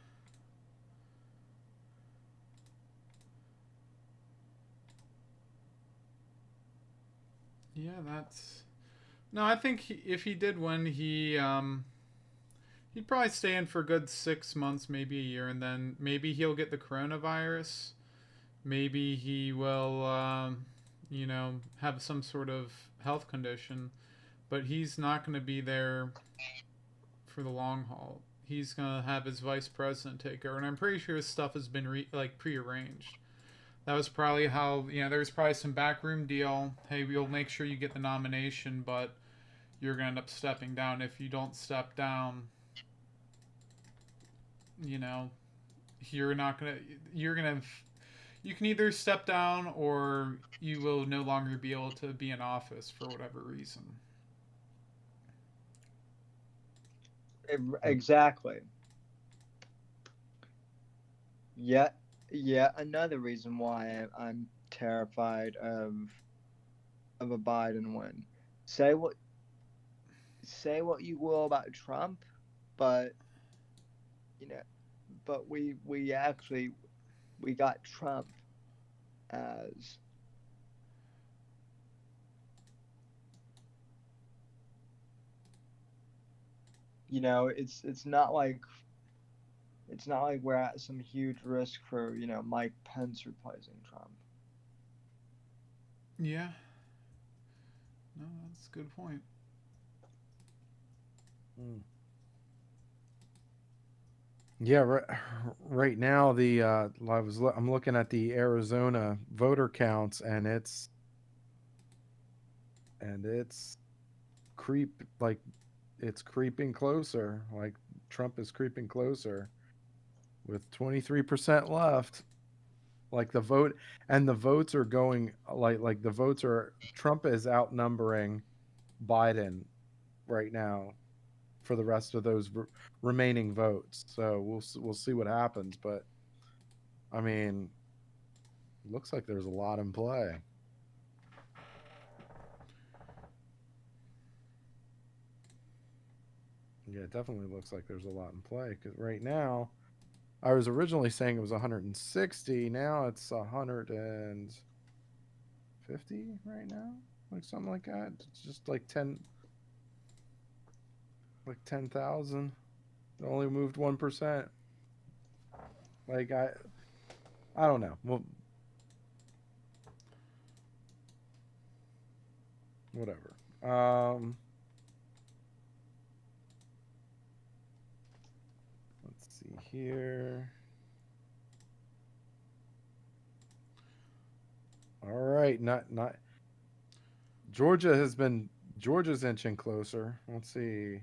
Yeah, no, I think if he did win, he'd probably stay in for a good 6 months, maybe a year, and then maybe he'll get the coronavirus. Maybe he will, have some sort of health condition, but he's not going to be there for the long haul. He's going to have his vice president take over, and I'm pretty sure his stuff has been prearranged. That was probably how, there was probably some backroom deal. Hey, we'll make sure you get the nomination, but you're going to end up stepping down. If you don't step down, you're going to, you can either step down or you will no longer be able to be in office for whatever reason. Exactly. Yet another reason why I'm terrified of a Biden win. Say what you will about Trump, but we actually got Trump as it's not like we're at some huge risk for Mike Pence replacing Trump. Yeah. No, that's a good point. Yeah, right now I'm looking at the Arizona voter counts, and it's creeping closer. Like Trump is creeping closer with 23% left. Like the votes are going Trump is outnumbering Biden right now for the rest of those remaining votes. So we'll see what happens, but I mean, it looks like there's a lot in play. Yeah, it definitely looks like there's a lot in play, because right now, I was originally saying it was 160. Now it's 150 right now, like something like that. It's just like 10,000. It only moved 1%. Like I don't know. Well, whatever. Let's see here. All right, not Georgia's inching closer. Let's see.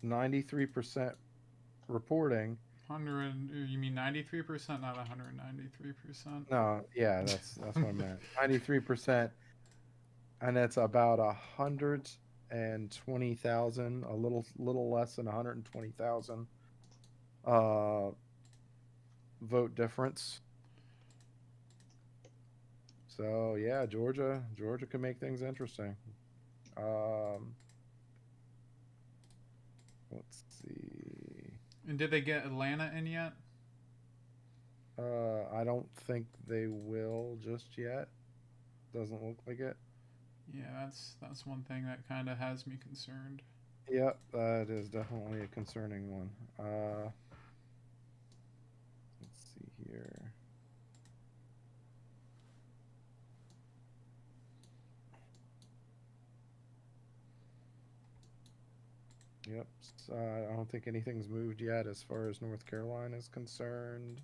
93% reporting. 100? You mean 93%, not 193%? No, yeah, that's what I meant. 93%, and it's about 120,000, a little less than 120,000 vote difference. So yeah, Georgia can make things interesting. Let's see. And did they get Atlanta in yet? I don't think they will just yet. Doesn't look like it. Yeah, that's one thing that kind of has me concerned. Yep, that is definitely a concerning one. Let's see here. Yep, I don't think anything's moved yet as far as North Carolina is concerned.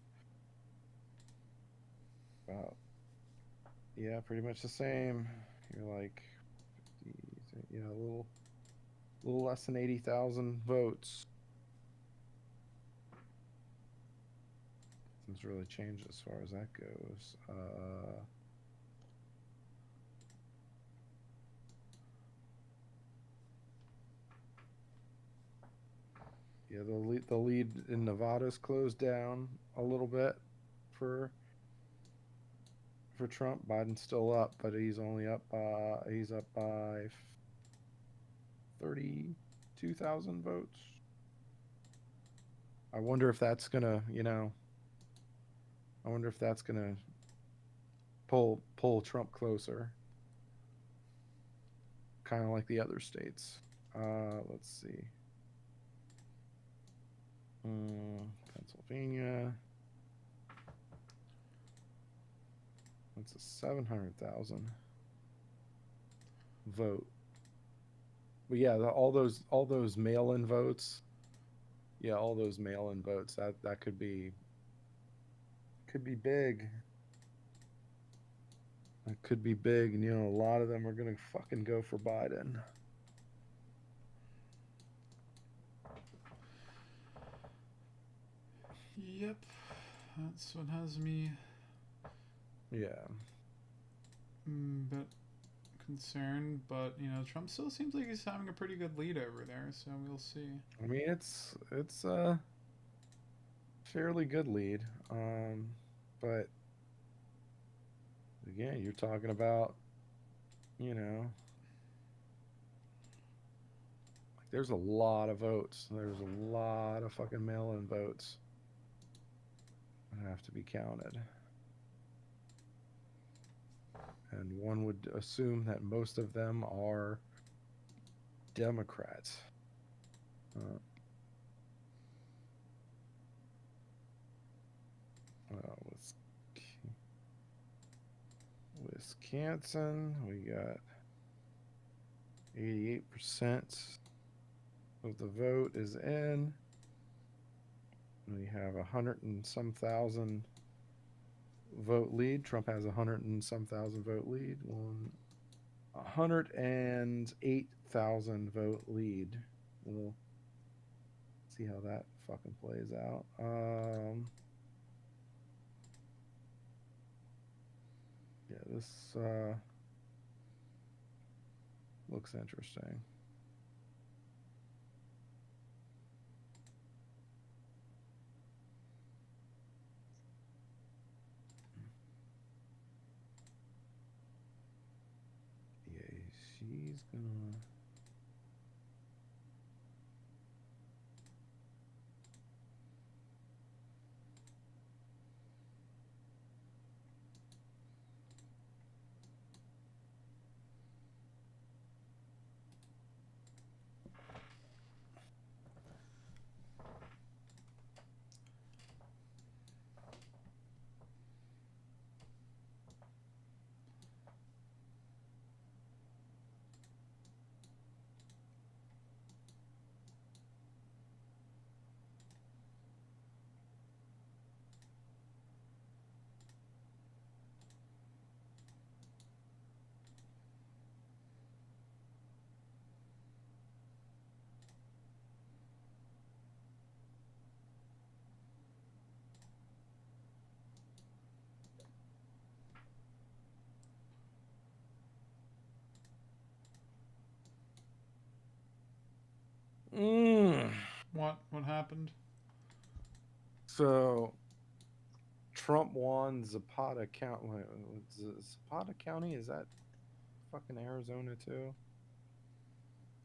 Yeah, pretty much the same. You're like, a little less than 80,000 votes. Nothing's really changed as far as that goes. Yeah, the lead in Nevada's closed down a little bit for Trump. Biden's still up, but he's only up. He's up by 32,000 votes. I wonder if that's gonna, I wonder if that's gonna pull Trump closer, kind of like the other states. Let's see. Pennsylvania. That's a 700,000 vote. But yeah, all those mail-in votes. Yeah, all those mail-in votes. That could be big. That could be big, and a lot of them are gonna fucking go for Biden. Yep, that's what has me. Yeah. But concerned, but Trump still seems like he's having a pretty good lead over there, so we'll see. I mean, it's a fairly good lead, but again, you're talking about, like, there's a lot of votes. There's a lot of fucking mail-in votes that have to be counted. And one would assume that most of them are Democrats. Wisconsin, we got 88% of the vote is in. We have 100 and some thousand vote lead. Trump has 100 and some thousand vote lead. 108,000 vote lead. We'll see how that fucking plays out. Yeah, this looks interesting. She's gonna. What happened? So Trump won Zapata County. Zapata County, is that fucking Arizona too?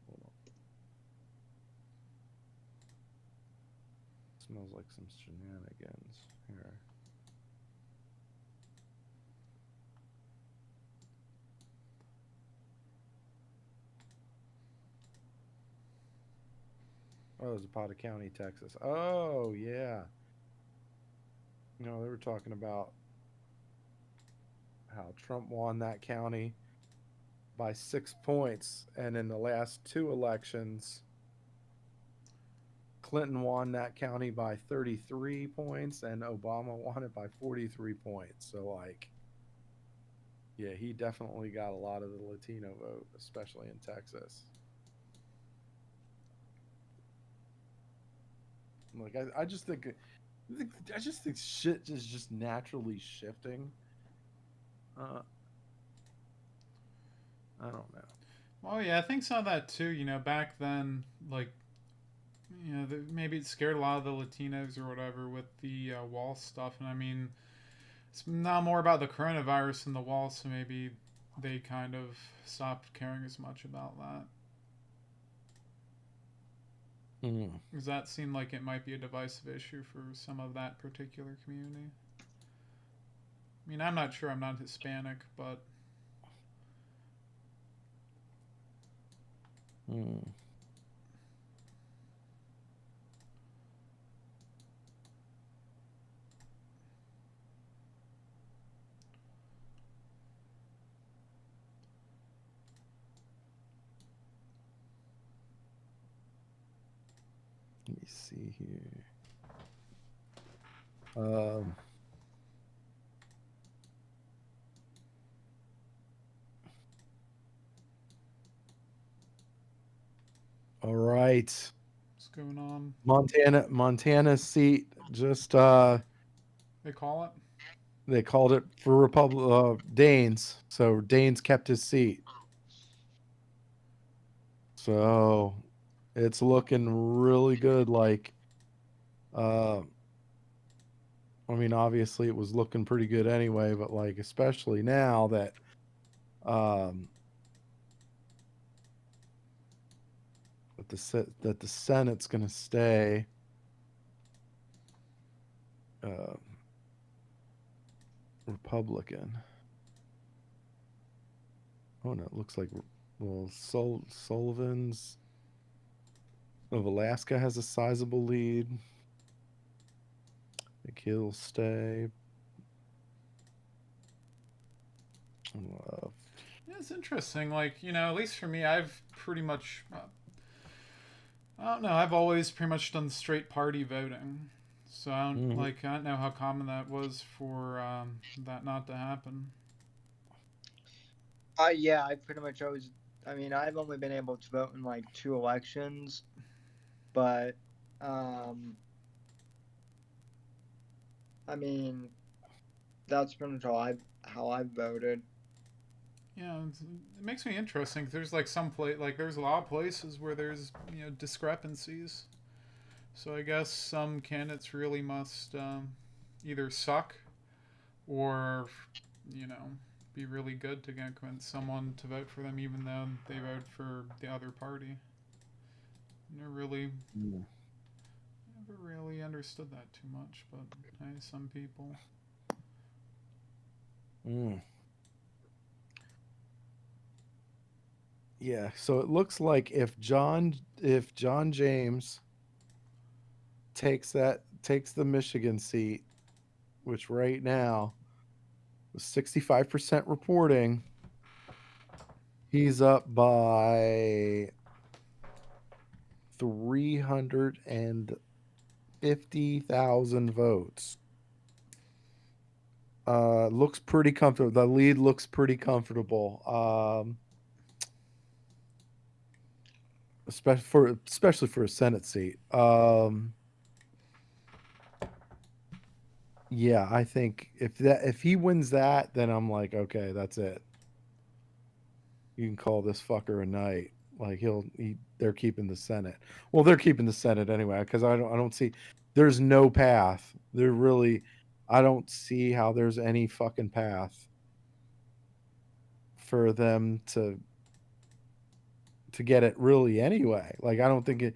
Hold on. Smells like some shenanigans here. Oh, Zapata County, Texas. Oh, yeah. They were talking about how Trump won that county by 6 points. And in the last two elections, Clinton won that county by 33 points and Obama won it by 43 points. So, like, yeah, he definitely got a lot of the Latino vote, especially in Texas. Like, I just think I just think shit is just naturally shifting. I don't know. Well, yeah, I think some of that too. You know, back then, like, you know, maybe it scared a lot of the Latinos or whatever with the wall stuff. And I mean, it's now more about the coronavirus and the wall, so maybe they kind of stopped caring as much about that. Because that seemed like it might be a divisive issue for some of that particular community. I mean, I'm not sure. I'm not Hispanic, but... Let me see here. All right. What's going on? Montana seat just they call it? They called it for Daines. So Daines kept his seat. So it's looking really good. Like, I mean, obviously it was looking pretty good anyway, but like, especially now that, that the Senate's going to stay, Republican. Oh, no, it looks like, well, Sullivan's of Alaska has a sizable lead. I think he'll stay. Yeah, it's interesting. Like, you know, at least for me, I've pretty much, I don't know, I've always pretty much done straight party voting. So I don't, like, I don't know how common that was for that not to happen. Yeah, I pretty much always, I mean, I've only been able to vote in like 2 elections, but, I mean, that's pretty much how I've voted. Yeah, it makes me interesting. Cause there's like there's a lot of places where there's, you know, discrepancies. So I guess some candidates really must either suck or, you know, be really good to convince someone to vote for them even though they vote for the other party. Never really understood that too much, but hey, some people. Yeah, so it looks like if John James takes the Michigan seat, which right now with 65% reporting, he's up by 350,000 votes. Looks pretty comfortable. The lead looks pretty comfortable. Especially for a Senate seat. Yeah, I think if he wins that, then I'm like, okay, that's it. You can call this fucker a night. Like they're keeping the Senate. Well, they're keeping the Senate anyway because I don't see. There's no path. I don't see how there's any fucking path for them to get it really anyway. Like I don't think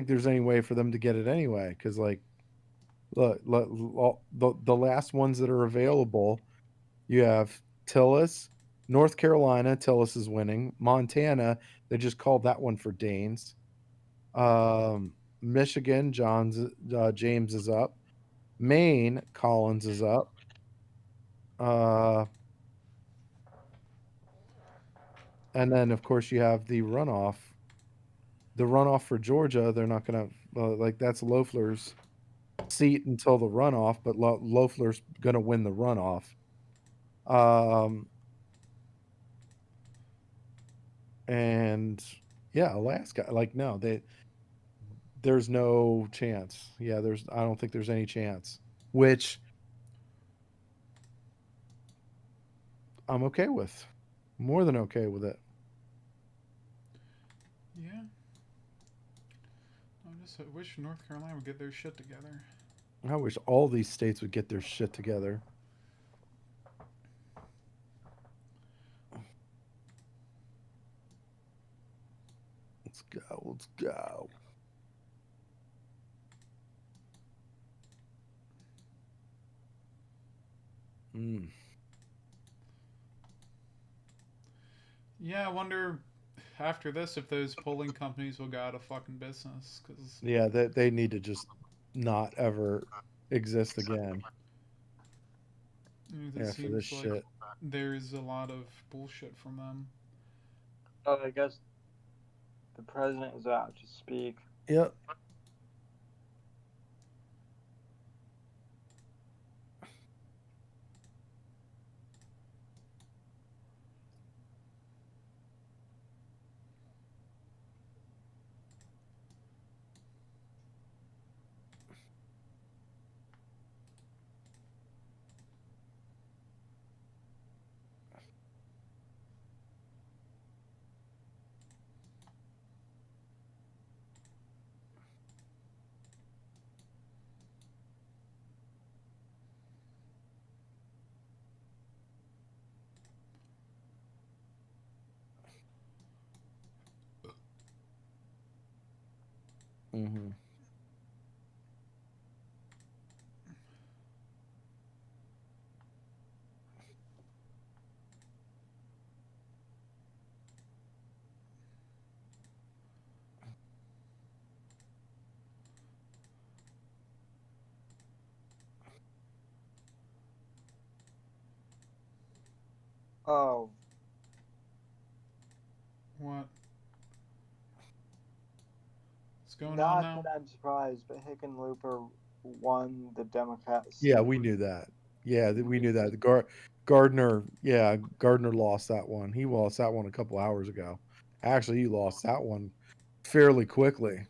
there's any way for them to get it anyway because like look, the last ones that are available, you have Tillis, North Carolina. Tillis is winning. Montana, they just called that one for Daines. Michigan, James is up. Maine, Collins is up. And then of course you have the runoff. The runoff for Georgia, they're not gonna like that's Loeffler's seat until the runoff, but Loeffler's gonna win the runoff. And yeah, Alaska, like no, There's no chance. Yeah, I don't think there's any chance. Which I'm okay with. More than okay with it. Yeah. I wish North Carolina would get their shit together. I wish all these states would get their shit together. Let's go. Let's go. Yeah, I wonder after this if those polling companies will go out of fucking business. Cause yeah, they need to just not ever exist again. After this shit. There's a lot of bullshit from them. Oh, I guess the president is about to speak. Yep. Mm-hmm. Oh. What? What's going Not on now? that I'm surprised, but Hickenlooper won the Democrat seat. Yeah, we knew that. Yeah, we knew that. The Gardner, yeah, Gardner lost that one. He lost that one a couple hours ago. Actually, he lost that one fairly quickly.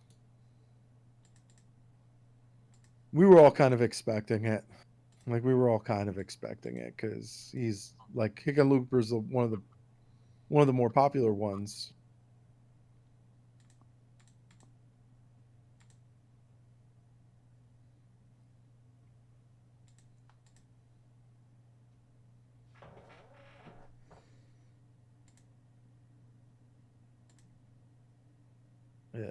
We were all kind of expecting it. Like, we were all kind of expecting it because he's like Hickenlooper's one of the more popular ones. Yeah.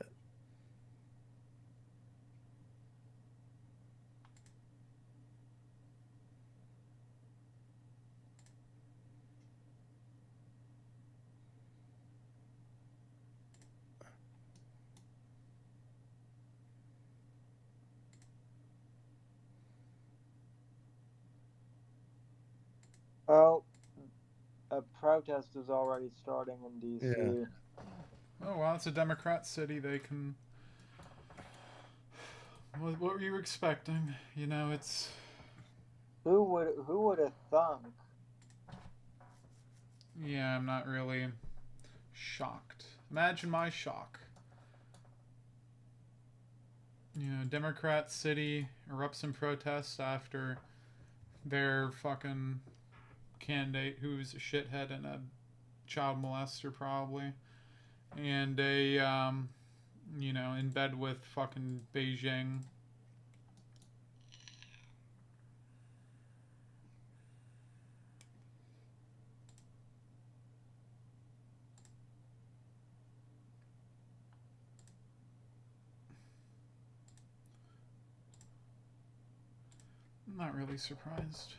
Well, a protest is already starting in D.C. Yeah. Oh, well, it's a Democrat city. They can... What were you expecting? You know, it's... Who would have thunk? Yeah, I'm not really shocked. Imagine my shock. You know, Democrat city erupts in protest after their fucking candidate, who's a shithead and a child molester probably, and you know, in bed with fucking Beijing. I'm not really surprised.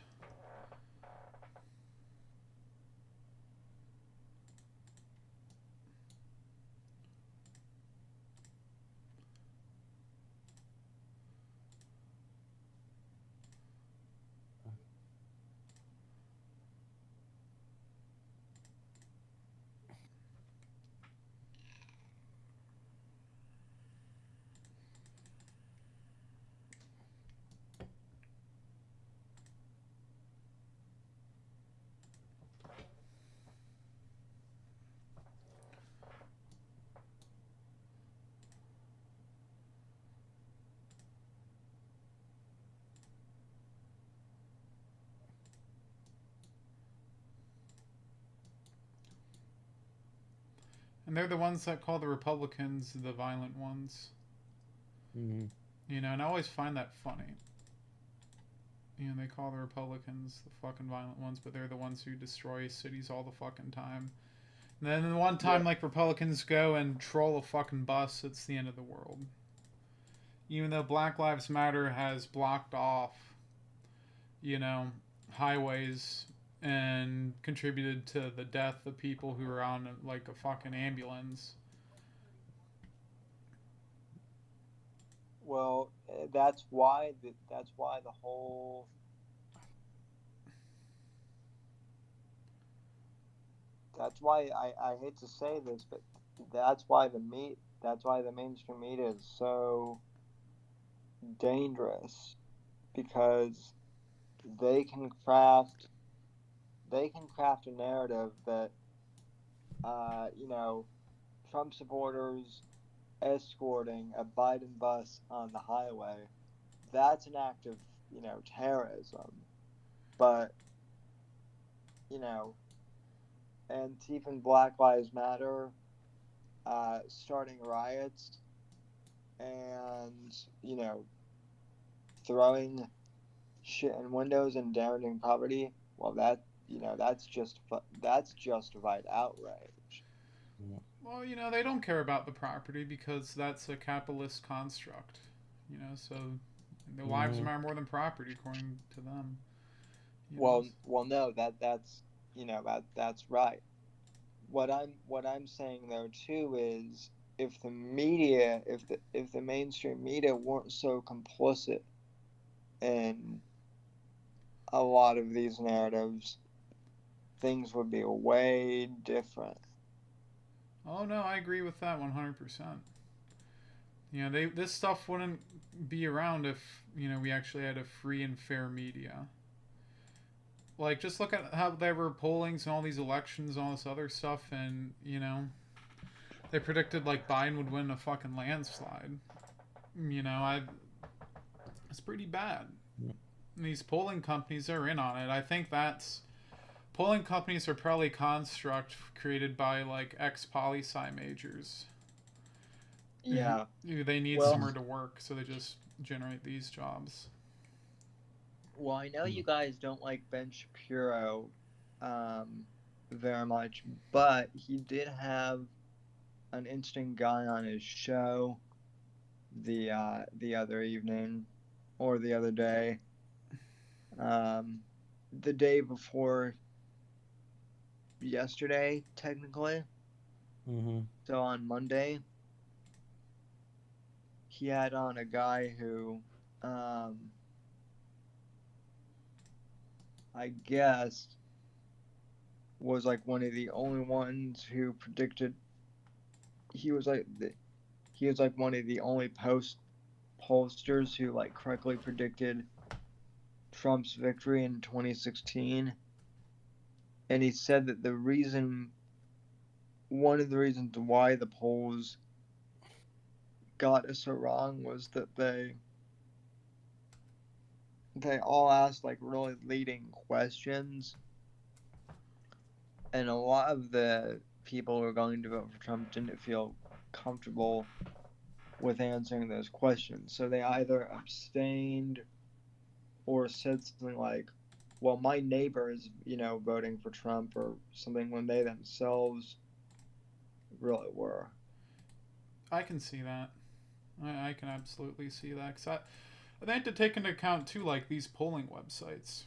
And they're the ones that call the Republicans the violent ones. Mm-hmm. You know, and I always find that funny. You know, they call the Republicans the fucking violent ones, but they're the ones who destroy cities all the fucking time. And then one time, like, Republicans go and troll a fucking bus, it's the end of the world. Even though Black Lives Matter has blocked off, you know, highways and contributed to the death of people who are on, like, a fucking ambulance. Well, that's why the whole that's why I hate to say this, but that's why the mainstream media is so dangerous, because they can craft a narrative that you know, Trump supporters escorting a Biden bus on the highway, that's an act of, you know, terrorism. But, you know, Antifa and Black Lives Matter starting riots and, you know, throwing shit in windows and damaging property, well, that, you know, that's justified outrage. Well, you know, they don't care about the property because that's a capitalist construct. You know, so their lives matter more than property, according to them. Well, no, that's you know, that's right. What I'm saying though too is, if the media, if the mainstream media weren't so complicit in a lot of these narratives, things would be way different. Oh no, I agree with that 100%. You know, this stuff wouldn't be around if, you know, we actually had a free and fair media. Like, just look at how there were pollings and all these elections and all this other stuff, and, you know, they predicted, like, Biden would win a fucking landslide. You know, it's pretty bad. And these polling companies are in on it. I think polling companies are probably a construct created by, like, ex-poli-sci majors. Yeah. They need somewhere to work, so they just generate these jobs. Well, I know you guys don't like Ben Shapiro very much, but he did have an interesting guy on his show the other evening, or the other day, the day before yesterday, technically. Mm-hmm. So on Monday, he had on a guy who, I guess, was like one of the only ones who predicted. He was like one of the only pollsters who, like, correctly predicted Trump's victory in 2016. And he said that one of the reasons why the polls got us so wrong was that they all asked, like, really leading questions, and a lot of the people who were going to vote for Trump didn't feel comfortable with answering those questions, so they either abstained or said something like, well, my neighbor is, you know, voting for Trump, or something, when they themselves really were. I can see that. I can absolutely see that. Because they have to take into account, too, like, these polling websites.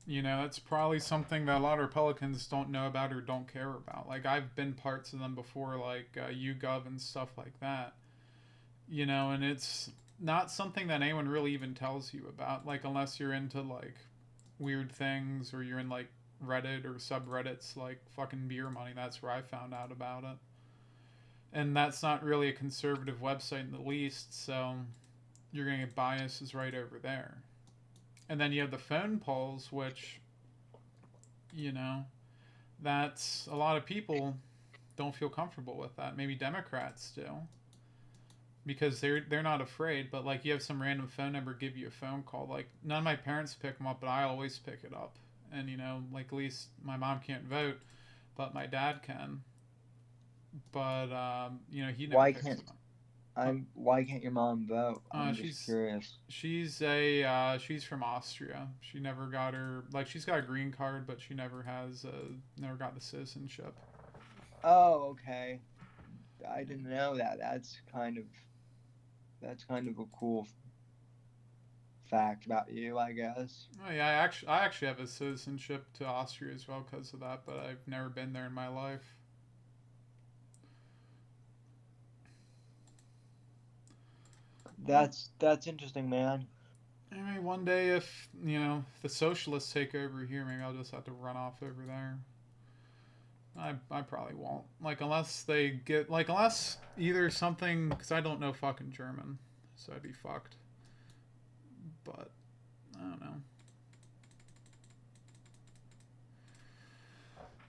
You know, that's probably something that a lot of Republicans don't know about or don't care about. Like, I've been parts of them before, like YouGov and stuff like that. You know, and it's not something that anyone really even tells you about. Like, unless you're into, like, weird things, or you're in, like, Reddit or subreddits like fucking Beer Money. That's where I found out about it. And that's not really a conservative website in the least, so you're going to get biases right over there. And then you have the phone polls, which, you know, that's a lot of people don't feel comfortable with that. Maybe Democrats do, because they're not afraid. But, like, you have some random phone number give you a phone call. Like, none of my parents pick them up, but I always pick it up. And, you know, like, at least my mom can't vote, but my dad can. but you know, he never Why picks can't them up. why can't your mom vote? I'm just curious. She's from Austria. She never got her, like, she's got a green card, but she never got the citizenship. Oh, okay. I didn't know that. That's kind of a cool fact about you, I guess. Oh yeah, I actually have a citizenship to Austria as well because of that, but I've never been there in my life. That's interesting, man. I mean, one day if, you know, if the socialists take over here, maybe I'll just have to run off over there. I probably won't. Like, unless either something, because I don't know fucking German, so I'd be fucked. But I don't know.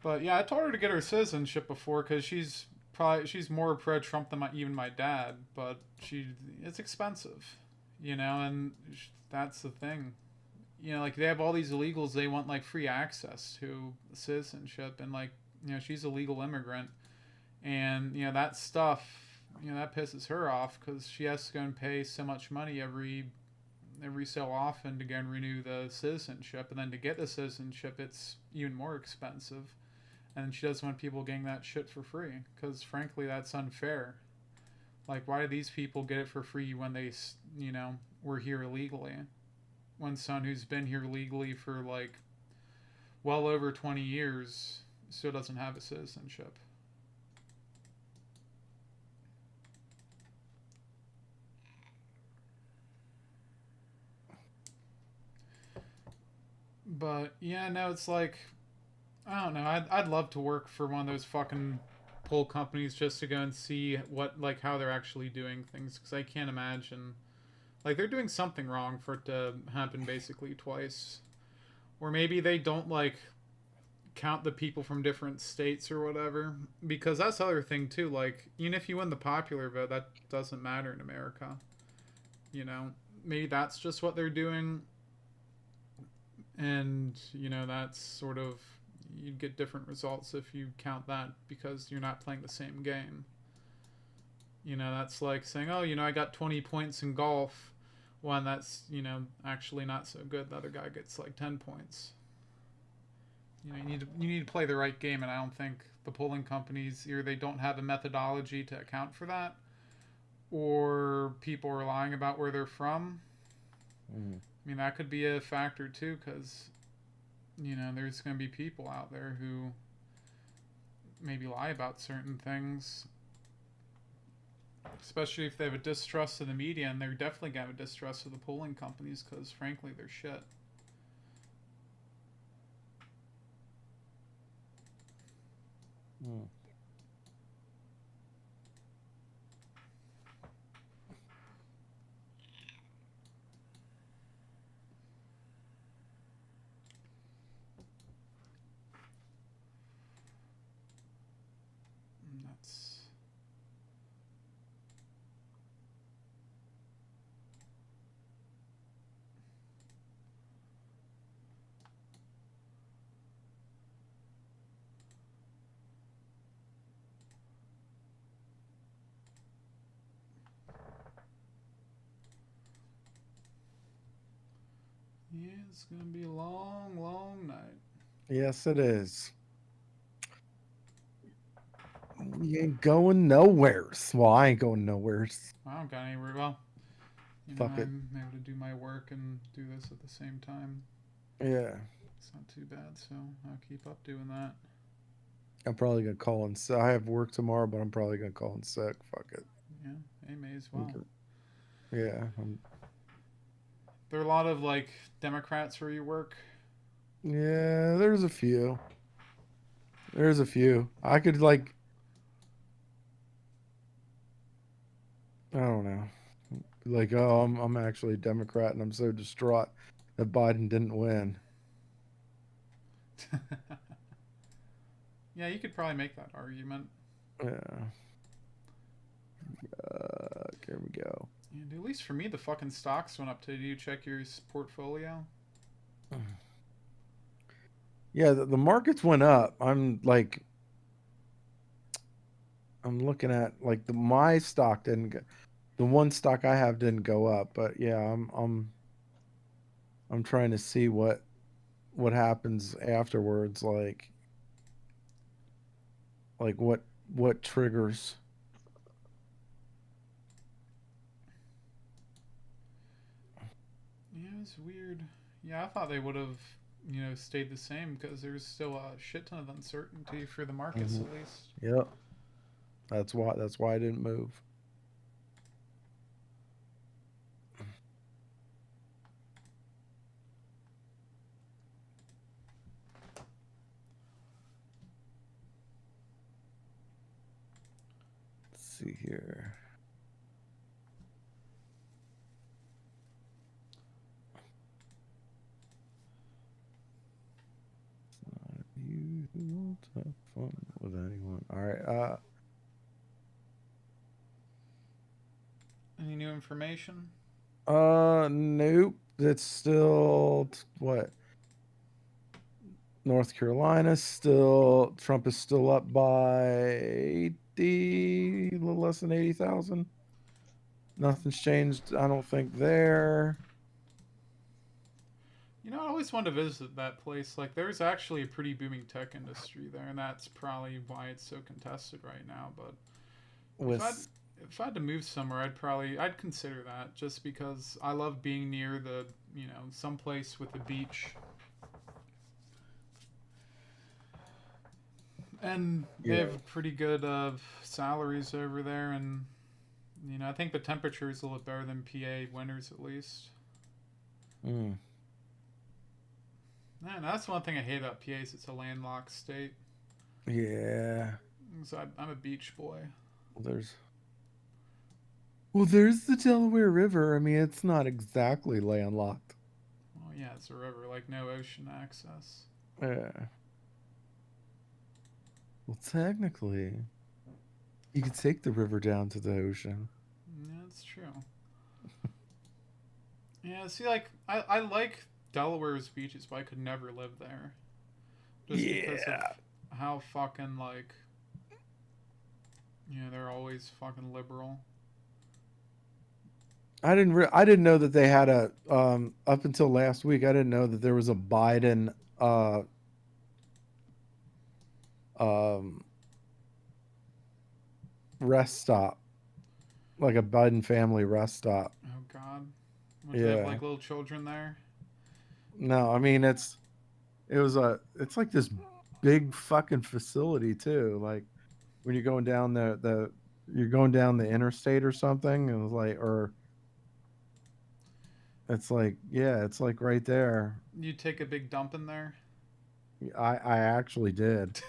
But yeah, I told her to get her citizenship before because she's more pro-Trump than even my dad. But it's expensive, you know, and that's the thing. You know, like, they have all these illegals. They want, like, free access to citizenship, and, like, you know, she's a legal immigrant, and, you know, that stuff, you know, that pisses her off because she has to go and pay so much money every so often to go and renew the citizenship, and then to get the citizenship, it's even more expensive, and she doesn't want people getting that shit for free because, frankly, that's unfair. Like, why do these people get it for free when they, you know, were here illegally? When someone who's been here legally for, like, well over 20 years still doesn't have a citizenship. But yeah, no, it's like, I don't know. I'd love to work for one of those fucking poll companies just to go and see how they're actually doing things, because I can't imagine, like, they're doing something wrong for it to happen basically twice, or maybe they don't, like, count the people from different states or whatever, because that's the other thing too. Like, even if you win the popular vote, that doesn't matter in America. You know, maybe that's just what they're doing, and, you know, that's sort of, you'd get different results if you count that because you're not playing the same game. You know, that's like saying, oh, you know, I got 20 points in golf, when that's, you know, actually not so good. The other guy gets like 10 points. You know, you need to play the right game, and I don't think the polling companies, either they don't have a methodology to account for that, or people are lying about where they're from. I mean, that could be a factor too, because, you know, there's going to be people out there who maybe lie about certain things, especially if they have a distrust of the media, and they're definitely going to have a distrust of the polling companies because, frankly, they're shit. Yeah, it's going to be a long, long night. Yes, it is. We ain't going nowhere. Well, I ain't going nowhere. I don't got anywhere. Well, you know, I'm able to do my work and do this at the same time. Yeah. It's not too bad, so I'll keep up doing that. I'm probably going to call in sick. I have work tomorrow, but I'm probably going to call in sick. Fuck it. Yeah, they may as well. Yeah. There are a lot of, like, Democrats where you work? Yeah, there's a few. I could, like, I don't know. Like, oh, I'm actually a Democrat, and I'm so distraught that Biden didn't win. Yeah, you could probably make that argument. Yeah. Here we go. And at least for me, the fucking stocks went up today. Do you check your portfolio? Yeah, the markets went up. I'm like, I'm looking at like my stock didn't go, the one stock I have didn't go up, but yeah, I'm trying to see what happens afterwards, like what triggers. Yeah, it's weird. Yeah, I thought they would have, stayed the same because there's still a shit ton of uncertainty for the markets at least. Yep. That's why I didn't move. Let's see here. You who wants to have fun with anyone. All right. Any new information? Nope. It's still what? North Carolina still. Trump is still up by 80, a little less than 80,000. Nothing's changed, I don't think there. I always wanted to visit that place. Like, there's actually a pretty booming tech industry there, and that's probably why it's so contested right now. But if I had to move somewhere, I'd consider that, just because I love being near the, someplace with a beach. And they have pretty good salaries over there, and I think the temperature is a little better than PA winters at least. Man, that's one thing I hate about PA is it's a landlocked state. Yeah. So I'm a beach boy. Well, there's the Delaware River. I mean, it's not exactly landlocked. Well, yeah, it's a river, like no ocean access. Yeah. Well, technically, you could take the river down to the ocean. Yeah, that's true. Yeah, see, like, I like Delaware's beaches, but I could never live there. Just because of how fucking, like, they're always fucking liberal. I didn't know that they had a up until last week. I didn't know that there was a Biden rest stop, like a Biden family rest stop. Oh God, do they have like little children there? No, I mean it's like this big fucking facility too. Like when you're going down you're going down the interstate or something, and it's like right there. You take a big dump in there? I actually did.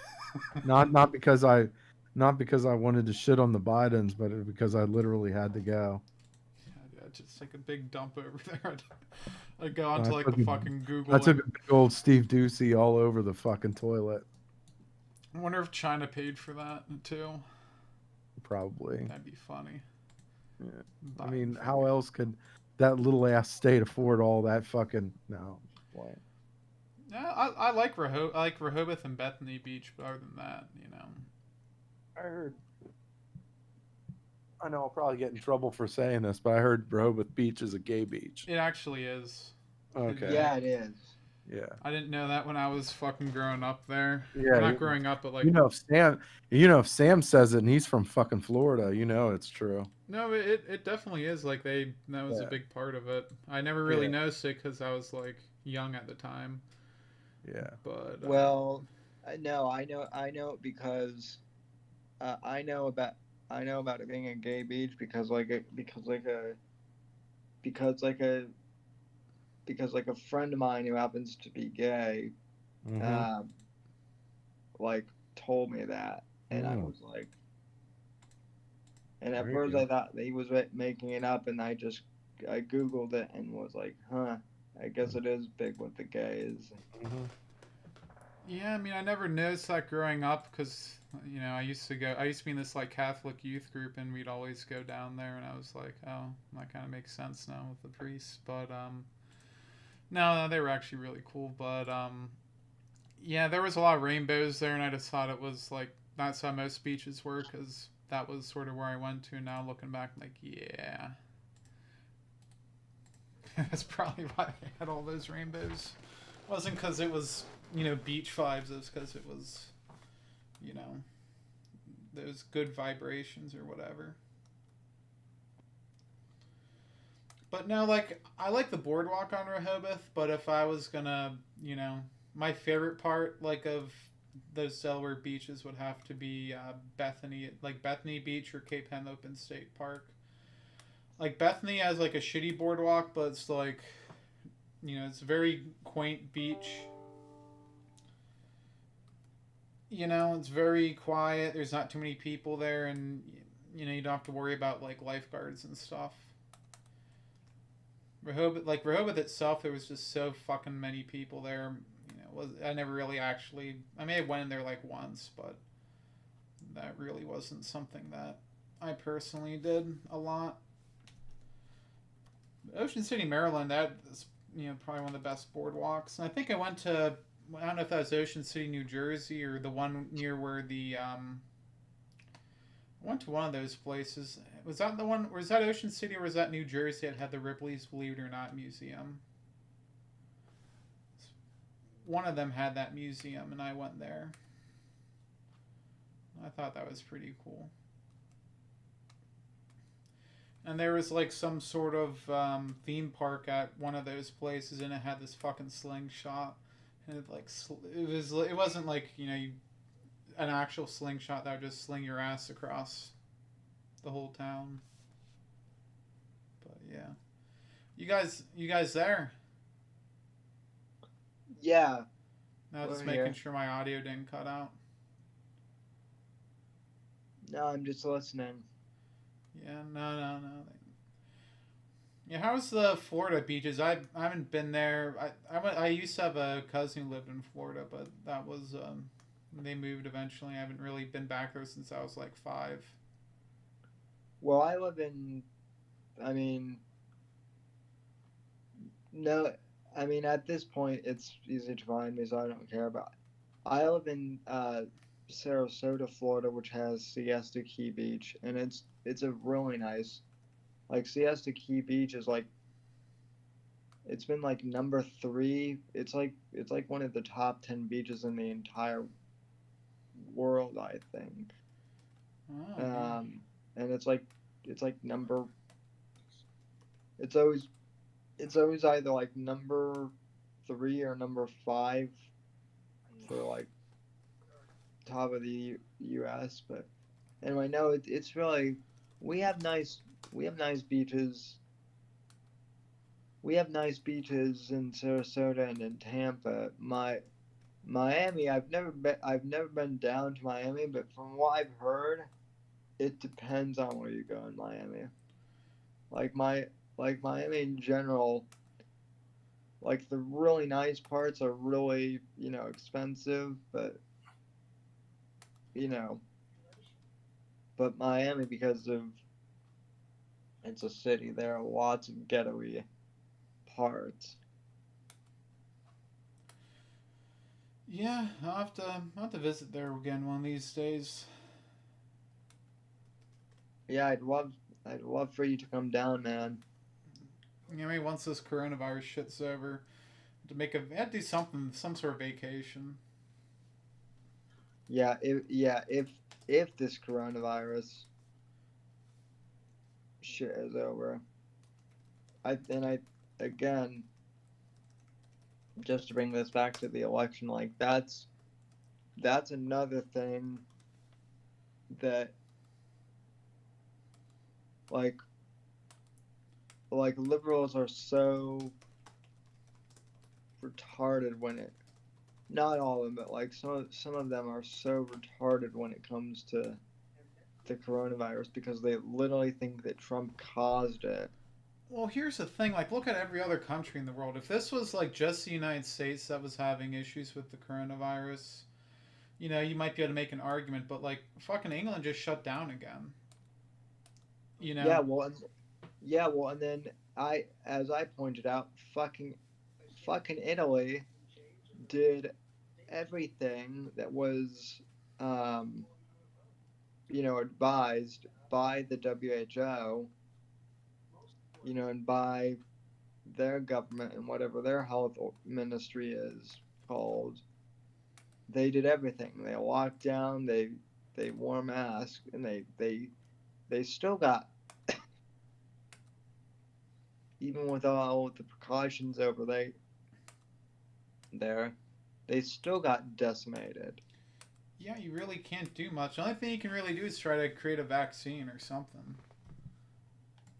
not because I wanted to shit on the Bidens, but because I literally had to go. Yeah, just take a big dump over there. I'd go onto like the fucking Google. I took a big old Steve Ducey all over the fucking toilet. I wonder if China paid for that too. Probably. That'd be funny. Yeah. I mean, how else could that little ass state afford all that fucking Why? Yeah, I like Rehoboth and Bethany Beach, but other than that, I heard. I know I'll probably get in trouble for saying this, but I heard Rehoboth Beach is a gay beach. It actually is. Okay. Yeah, it is. Yeah. I didn't know that when I was fucking growing up there. Yeah. Well, not growing up, but like. If Sam says it and he's from fucking Florida, it's true. No, it definitely is. Like that was a big part of it. I never really noticed it because I was like young at the time. Yeah. But no, I know because I know about it being a gay beach because a friend of mine who happens to be gay, told me that, and I was like, and at first I thought that he was making it up, and I Googled it and was like, huh, I guess it is big with the gays. Yeah, I mean, I never noticed that growing up because, I used to be in this like Catholic youth group, and we'd always go down there, and I was like, oh, that kind of makes sense now with the priests. But no, they were actually really cool. But yeah, there was a lot of rainbows there, and I just thought it was like that's how most beaches were because that was sort of where I went to. Now looking back, I'm like, yeah. That's probably why I had all those rainbows. It wasn't because it was, you know, beach vibes. It was because it was, you know, those good vibrations or whatever. But no, like, I like the boardwalk on Rehoboth, but if I was gonna, you know, my favorite part, like, of those Delaware beaches would have to be Bethany, like Bethany Beach or Cape Henlopen State Park. Like, Bethany has, like, a shitty boardwalk, but it's, like, you know, it's a very quaint beach. You know, it's very quiet. There's not too many people there, and, you know, you don't have to worry about, like, lifeguards and stuff. Rehoboth itself, there was just so fucking many people there. You know, I never really actually, I may have went in there, like, once, but that really wasn't something that I personally did a lot. Ocean City, Maryland, that is, you know, probably one of the best boardwalks. And I think I went to, I don't know if that was Ocean City, New Jersey, or the one near where the, I went to one of those places. Was that the one, or was that Ocean City, or was that New Jersey that had the Ripley's Believe It or Not museum? One of them had that museum, and I went there. I thought that was pretty cool. And there was, like, some sort of theme park at one of those places, and it had this fucking slingshot, and it, like, it wasn't like, you know, an actual slingshot that would just sling your ass across the whole town. But yeah, you guys there? Yeah. No, just making sure my audio didn't cut out. No, I'm just listening. Yeah, no. Yeah, how's the Florida beaches? I haven't been there. I used to have a cousin who lived in Florida, but that was they moved eventually. I haven't really been back there since I was like 5. Well, I live in, I mean, no, I mean, at this point, it's easy to find me, so I don't care about it. I live in Sarasota, Florida, which has Siesta Key Beach, and it's a really nice, like, Siesta Key Beach is like, it's been like number 3. It's like one of the top 10 beaches in the entire world, I think. Oh, and it's always either like number 3 or number 5 for like top of the U.S. But anyway, no, it's really, we have nice beaches. We have nice beaches in Sarasota and in Tampa. Miami, I've never been down to Miami, but from what I've heard, it depends on where you go in Miami. Like Miami in general, like the really nice parts are really, you know, expensive, but you know, but Miami, because of it's a city, there are lots of ghetto-y parts. yeah, I'll have to visit there again one of these days. Yeah, I'd love for you to come down, man. Yeah, maybe once this coronavirus shit's over, I had to do something, some sort of vacation. Yeah, if this coronavirus shit is over, again, just to bring this back to the election, like that's another thing that like liberals are so retarded when it, not all of them, but like some of them are so retarded when it comes to the coronavirus, because they literally think that Trump caused it. Well, here's the thing, like, look at every other country in the world. If this was like just the United States that was having issues with the coronavirus, you know, you might be able to make an argument, but like fucking England just shut down again. You know? Yeah, well, and then as I pointed out, fucking Italy did everything that was advised by the WHO, and by their government and whatever their health ministry is called. They did everything. They locked down. They wore masks, and they still got, even with all the precautions over there, they still got decimated. Yeah, you really can't do much. The only thing you can really do is try to create a vaccine or something.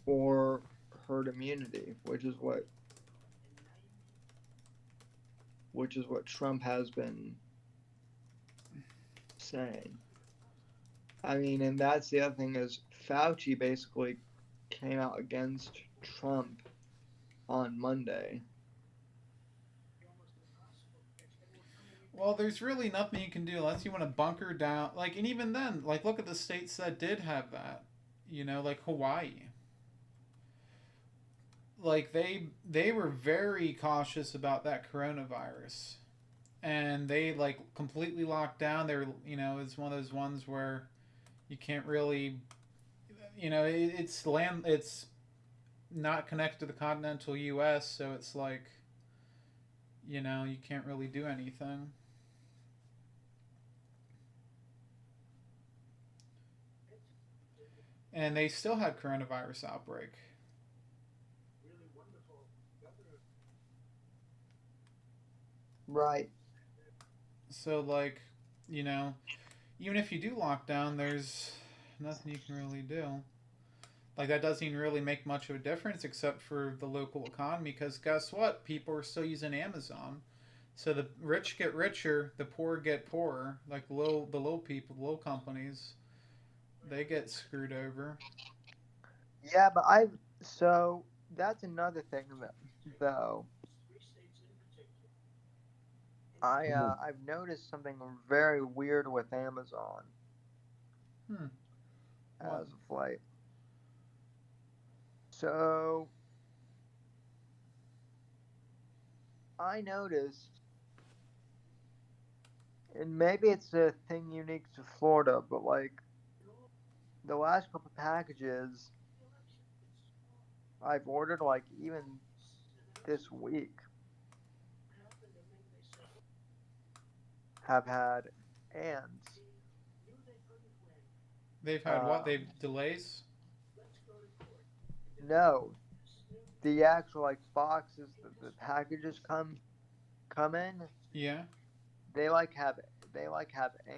Or herd immunity, which is what Trump has been saying. I mean, and that's the other thing is Fauci basically came out against Trump on Monday. Well, there's really nothing you can do unless you want to bunker down. Like, and even then, like, look at the states that did have that. Like Hawaii. Like, they were very cautious about that coronavirus. And they, like, completely locked down. They're, it's one of those ones where you can't really, it's not connected to the continental U.S., so it's like, you can't really do anything. And they still had coronavirus outbreak. Right. So, like, even if you do lock down, there's nothing you can really do. Like, that doesn't even really make much of a difference except for the local economy, because guess what? People are still using Amazon. So the rich get richer, the poor get poorer. Like, the little people, the little companies, they get screwed over. Yeah, but so that's another thing though. I've noticed something very weird with Amazon. As of late. So I noticed, and maybe it's a thing unique to Florida, but like the last couple packages I've ordered, like even this week, have had ants. They've had what? They've delays? No. The actual like boxes that the packages come in. Yeah. They have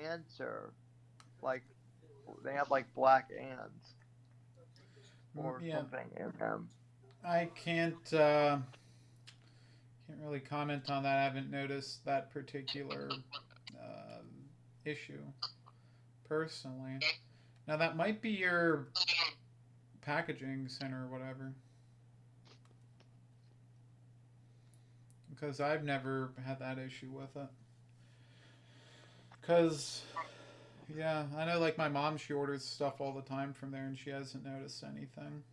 ants, or like they have like black ants or something in them. I can't really comment on that. I haven't noticed that particular issue personally. Now that might be your packaging center or whatever, because I've never had that issue with it. Because yeah, I know, like my mom, she orders stuff all the time from there and she hasn't noticed anything.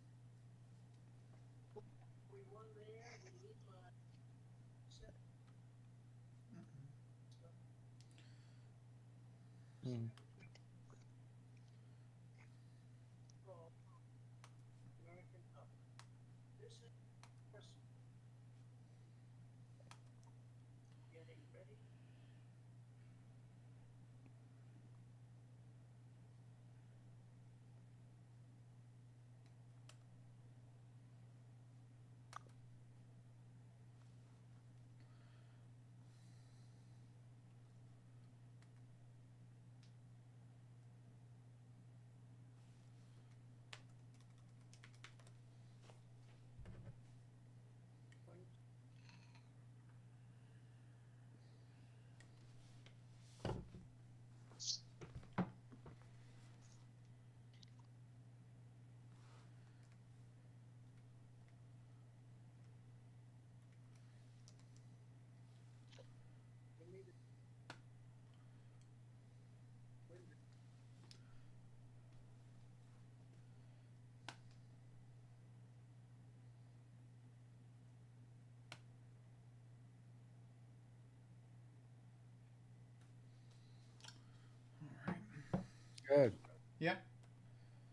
Good. Yeah.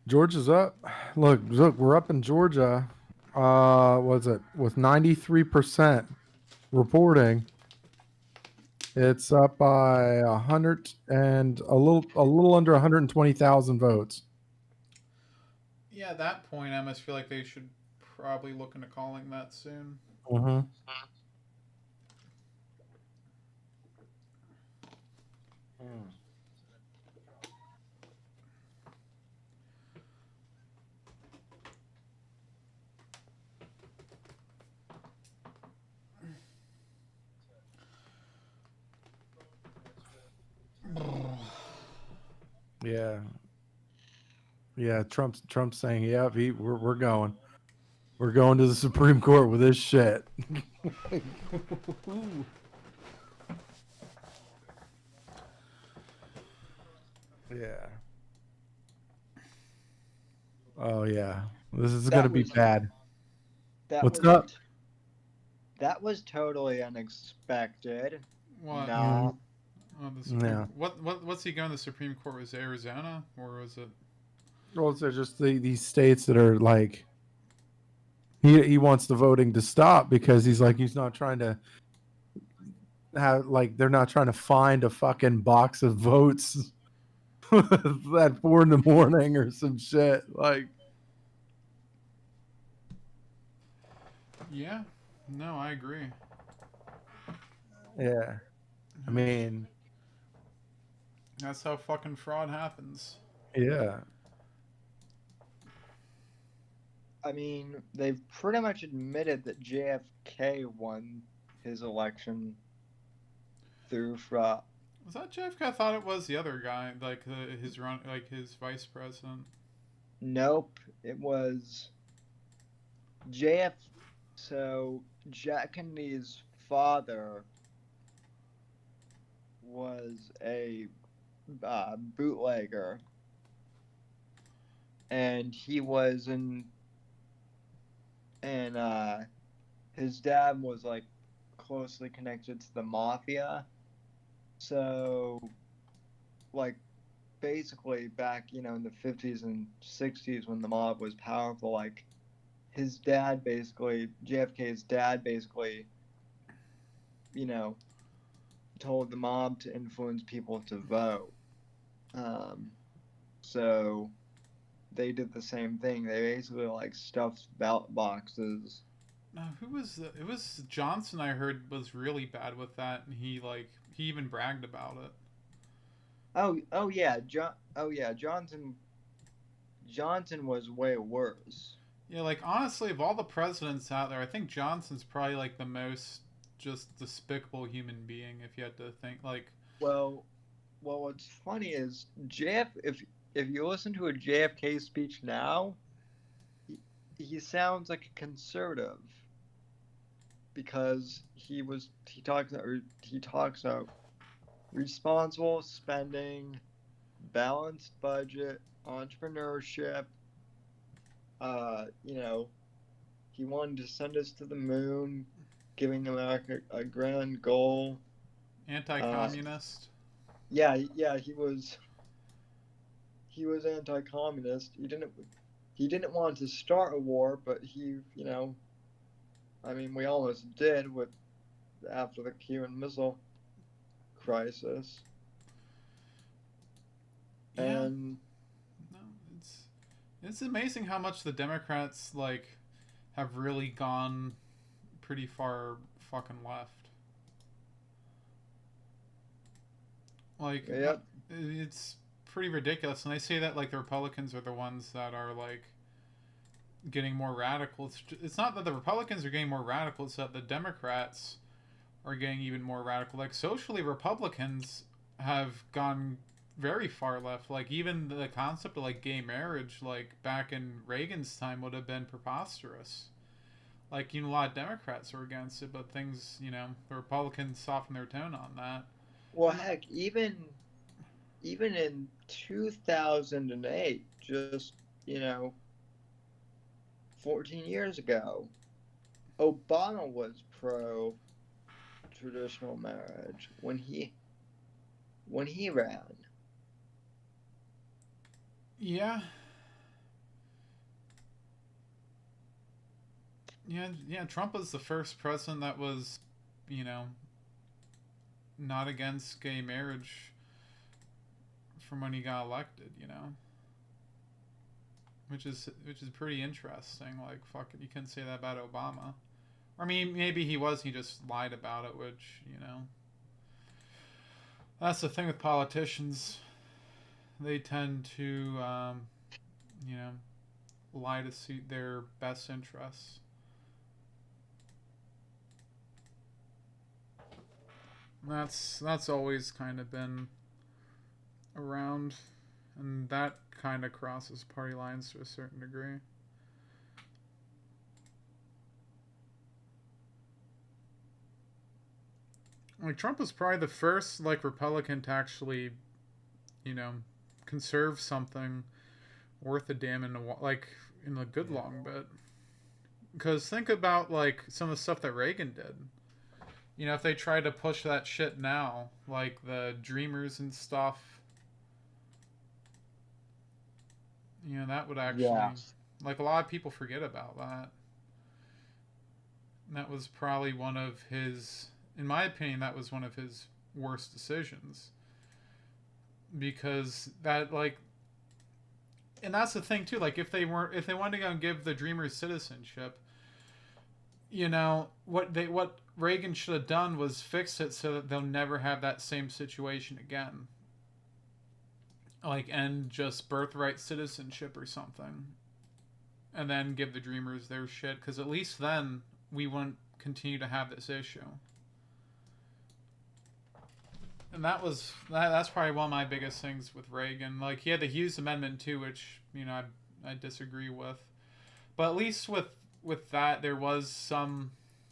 Georgia's up. Look, we're up in Georgia. Was it with 93% reporting? It's up by 100 and a little under 120,000 votes. Yeah, at that point, I must feel like they should probably look into calling that soon. Mm-hmm. Yeah. Yeah, Trump's saying, "Yeah, we're going. We're going to the Supreme Court with this shit." Yeah. Oh yeah. This is going to be bad. What's up? That was totally unexpected. What? Nah. Oh, the Supreme. What's he going to the Supreme Court? Was it Arizona or was it? Well, it's just these states that are like he wants the voting to stop because he's not trying to have they're not trying to find a fucking box of votes at 4 a.m. or some shit like. Yeah. No, I agree. Yeah. I mean, that's how fucking fraud happens. Yeah. I mean, they've pretty much admitted that JFK won his election through fraud. Was that JFK? I thought it was the other guy, like his vice president. Nope, it was So Jack Kennedy's father was a bootlegger, and he was his dad was like closely connected to the mafia. So like basically back, in the 50s and 60s when the mob was powerful, like his dad JFK's dad told the mob to influence people to vote. So they did the same thing. They basically stuffed ballot boxes. Who was it? Was Johnson. I heard was really bad with that, and he even bragged about it. Oh yeah, Johnson was way worse. Yeah, honestly, of all the presidents out there, I think Johnson's probably the most just despicable human being. If you had to think Well, what's funny is if you listen to a JFK speech now, he sounds like a conservative because he talks about responsible spending, balanced budget, entrepreneurship. He wanted to send us to the moon, giving America a grand goal. Anti-communist. Yeah, he was anti-communist. He didn't want to start a war, but we almost did after the Cuban Missile Crisis. Yeah. And no, it's amazing how much the Democrats have really gone pretty far fucking left. Yep. It's pretty ridiculous, and they say that the Republicans are the ones that are getting more radical. It's not that the Republicans are getting more radical; it's that the Democrats are getting even more radical. Socially, Republicans have gone very far left. Even the concept of gay marriage, back in Reagan's time, would have been preposterous. A lot of Democrats were against it, but things, the Republicans softened their tone on that. Well, heck, even in 2008, just 14 years ago, Obama was pro traditional marriage when he ran. Yeah. Yeah, Trump was the first president that was, you know, not against gay marriage from when he got elected, you know. Which is pretty interesting. Like, fuck it, you couldn't say that about Obama. I mean, maybe he was, he just lied about it, which, you know. That's the thing with politicians. They tend to, you know, lie to suit their best interests. That's always kind of been around, and that kind of crosses party lines to a certain degree. Like, Trump was probably the first, like, Republican to actually, you know, conserve something worth a damn in a good long bit. Because think about, like, some of the stuff that Reagan did. You know, if they tried to push that shit now, like the Dreamers and stuff, you know, that would actually, like, a lot of people forget about that. And that was probably one of his, in my opinion, that was one of his worst decisions. Because that, like, and that's the thing too, like, if they wanted to go and give the Dreamers citizenship, you know, what Reagan should have done was fix it so that they'll never have that same situation again. Like, end just birthright citizenship or something. And then give the Dreamers their shit, because at least then we wouldn't continue to have this issue. And that's probably one of my biggest things with Reagan. Like, he had the Hughes Amendment too, which, you know, I disagree with. But at least with that, there was some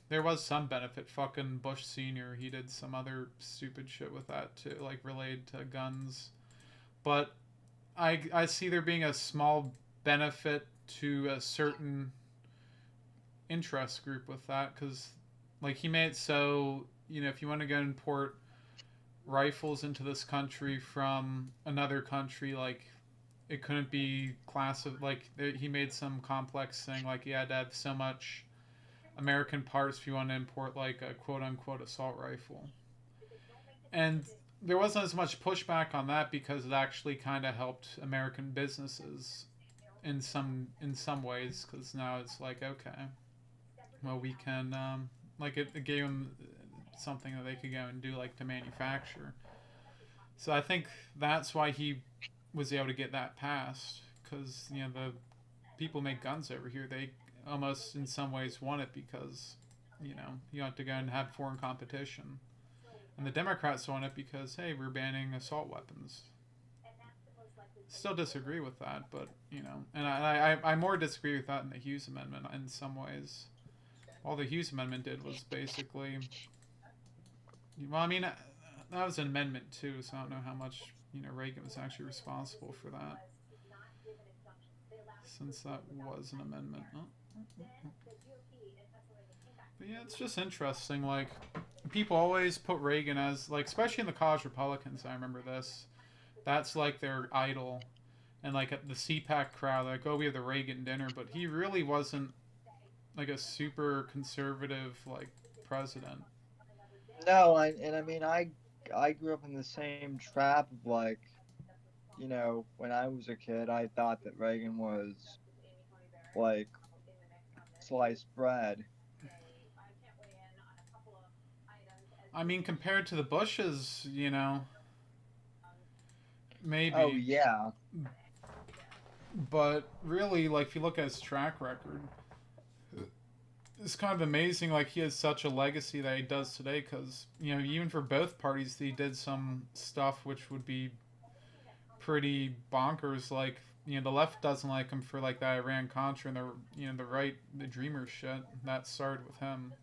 benefit. Fucking Bush Sr., he did some other stupid shit with that too, like related to guns. But I see there being a small benefit to a certain interest group with that, because, like, he made it so, you know, if you want to go import rifles into this country from another country, like, it couldn't be like, he made some complex thing, like, you had to have so much American parts if you want to import, like, a quote-unquote assault rifle. And there wasn't as much pushback on that because it actually kind of helped American businesses in some ways, because now it's like, okay, well, we can, like, it gave them something that they could go and do, like, to manufacture. So I think that's why he was able to get that passed, because, you know, the people make guns over here, they almost in some ways want it because, you know, you have to go and have foreign competition. And the Democrats want it because, hey, we're banning assault weapons. Still disagree with that, but, you know, and I more disagree with that in the Hughes Amendment in some ways. All the Hughes Amendment did was basically, well, I mean, that was an amendment too, so I don't know how much, you know, Reagan was actually responsible for that, since that was an amendment. But yeah, it's just interesting, like, people always put Reagan as, like, especially in the college Republicans, I remember this, that's like their idol. And, like, at the CPAC crowd, like, oh, we have the Reagan dinner, but he really wasn't, like, a super conservative, like, president. No, I mean, I grew up in the same trap of, like, you know, when I was a kid, I thought that Reagan was, like, sliced bread. I mean, compared to the Bushes, you know, maybe. Oh, yeah. But really, like, if you look at his track record, it's kind of amazing, like, he has such a legacy that he does today, because, you know, even for both parties, he did some stuff which would be pretty bonkers, like, you know, the left doesn't like him for, like, that Iran-Contra, and the, you know, the right, the Dreamer shit, that started with him.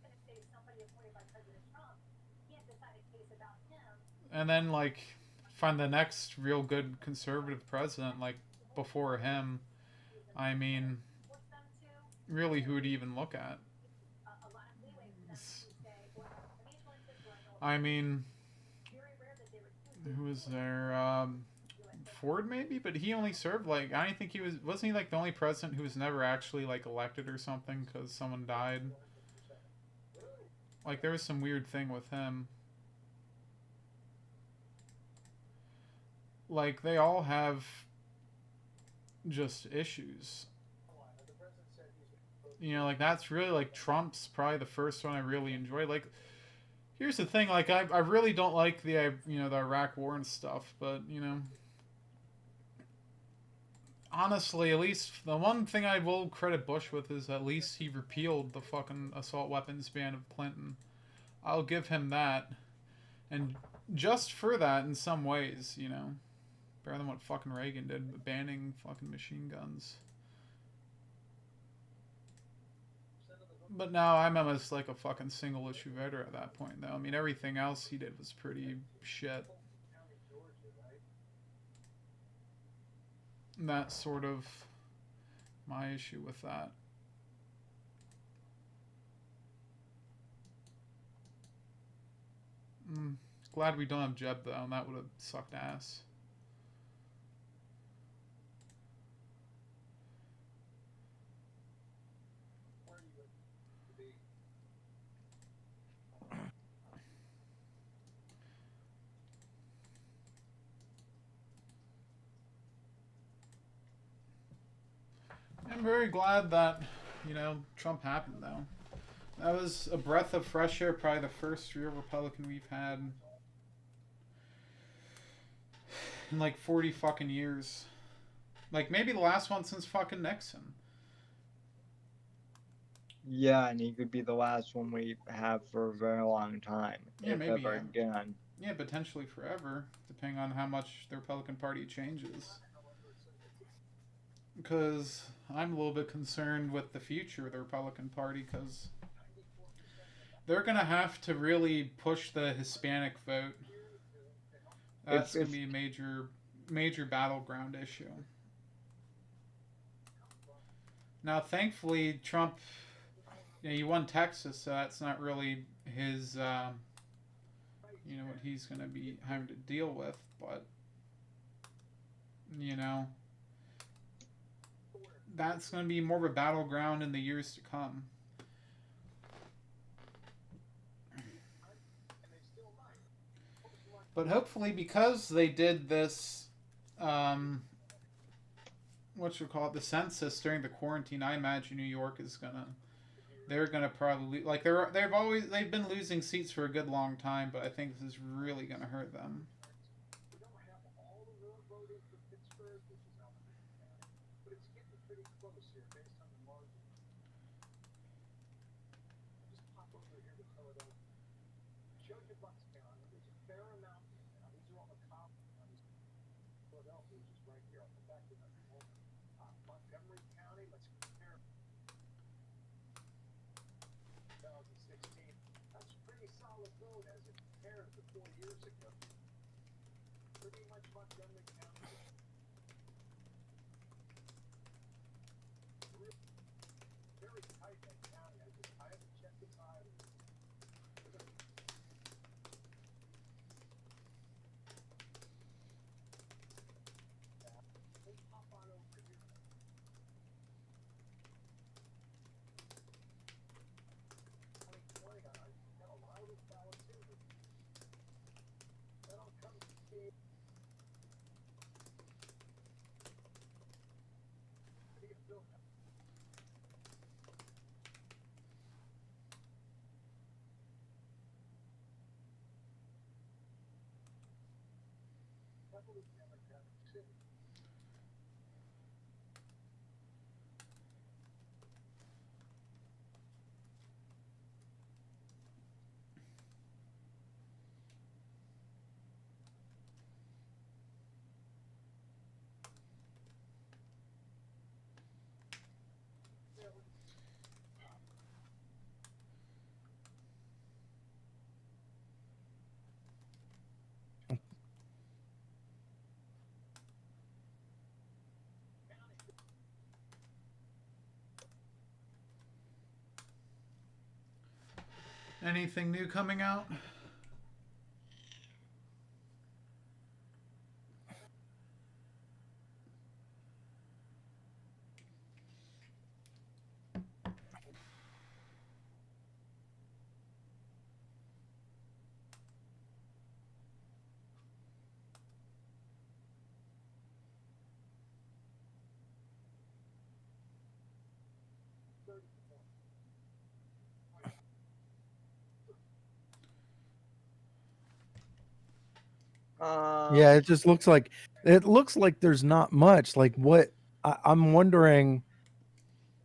And then, like, find the next real good conservative president, like, before him, I mean, really, who would you even look at? I mean, who was there? Ford maybe, but he only served like, I don't think he wasn't he like the only president who was never actually like elected or something because someone died? Like there was some weird thing with him. Like they all have just issues. You know, like that's really like Trump's probably the first one I really enjoyed. Like, here's the thing, like I really don't like the the Iraq War and stuff, but you know, honestly, at least the one thing I will credit Bush with is at least he repealed the fucking assault weapons ban of Clinton. I'll give him that, and just for that in some ways, you know, better than what fucking Reagan did, banning fucking machine guns. But now I'm almost like a fucking single issue voter at that point, though. I mean, everything else he did was pretty shit. And that's sort of my issue with that. Glad we don't have Jeb, though, and that would have sucked ass. I'm very glad that, you know, Trump happened, though. That was a breath of fresh air, probably the first real Republican we've had in like 40 fucking years. Like, maybe the last one since fucking Nixon. Yeah, and he could be the last one we have for a very long time. Yeah, if maybe. ever again. Yeah, potentially forever, depending on how much the Republican Party changes. Because I'm a little bit concerned with the future of the Republican Party, because they're going to have to really push the Hispanic vote. That's going to be a major battleground issue. Now, thankfully, Trump, you know, he won Texas, so that's not really his, you know, what he's going to be having to deal with, but, you know, that's going to be more of a battleground in the years to come. But hopefully, because they did this, the census during the quarantine, I imagine New York is they're gonna probably, like, they've been losing seats for a good long time, but I think this is really gonna hurt them. Anything new coming out? Yeah, it just looks like there's not much. Like what I'm wondering,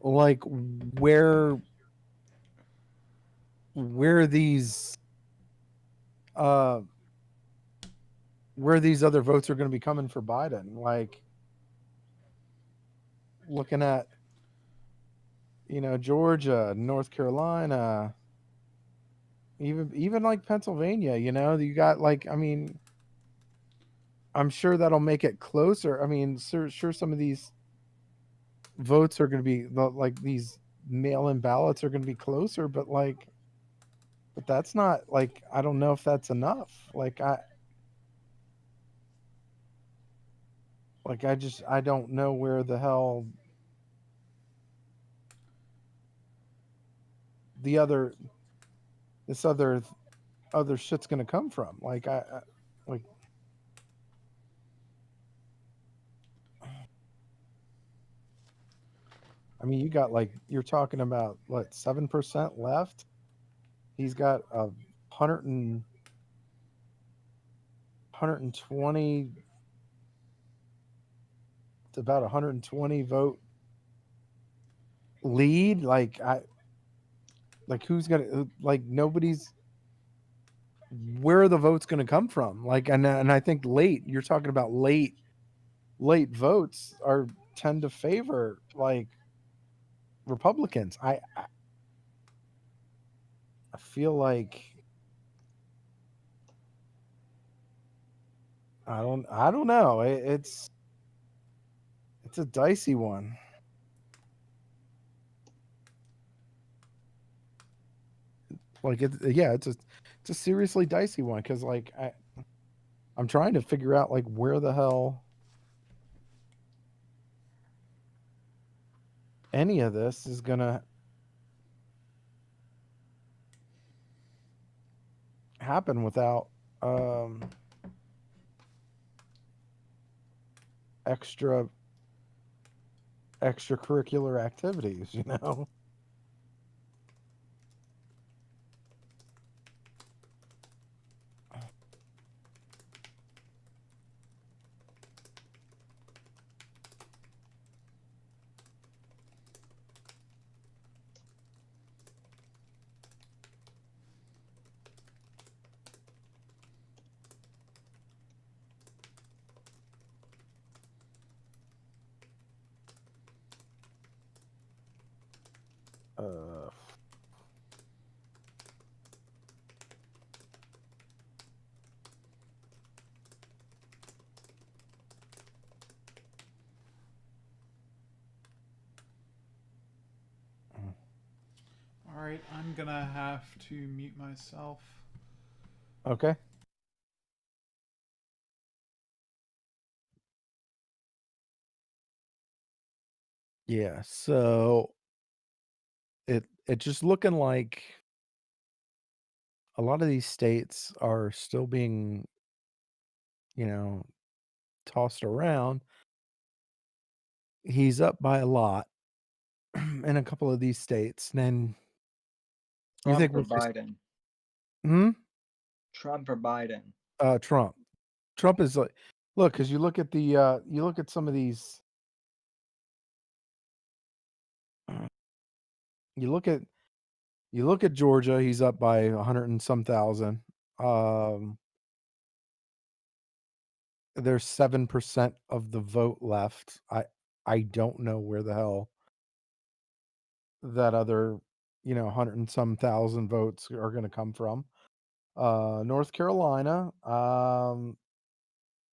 like where these where these other votes are going to be coming for Biden. Like looking at, you know, Georgia, North Carolina, even like Pennsylvania, you know, you got like, I mean, I'm sure that'll make it closer. I mean, sure some of these votes are going to be like these mail-in ballots are going to be closer, but that's not like, I don't know if that's enough. I don't know where the hell this other shit's going to come from. Like I mean, you got like, you're talking about what, 7% left? He's got 120, it's about 120 vote lead. Like who's gonna, like, nobody's, where are the votes gonna come from? Like, and I think you're talking about late votes tend to favor like Republicans. I feel like I don't know. It's a dicey one. Like it's a seriously dicey one, because like I'm trying to figure out like where the hell any of this is gonna happen without extracurricular activities, you know. All right, I'm gonna have to mute myself. Okay. Yeah, so it's just looking like a lot of these states are still being, you know, tossed around. He's up by a lot in a couple of these states. Then you think Trump or Biden? Trump or Biden? Trump. Trump is like, look, because you look at some of these. You look at Georgia. He's up by 100 and some thousand. There's 7% of the vote left. I don't know where the hell that other, 100 and some thousand votes are going to come from. North Carolina,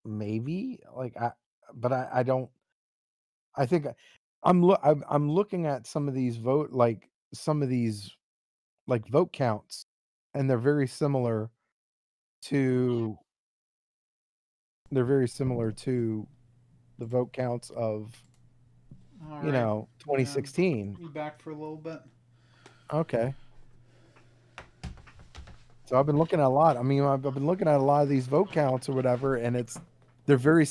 maybe, like, but I don't. I think I'm looking at some of these vote counts, and they're very similar to the vote counts of All you right. know 2016. Be back for a little bit. Okay. So I've been looking at a lot. I mean, I've been looking at a lot of these vote counts or whatever, and they're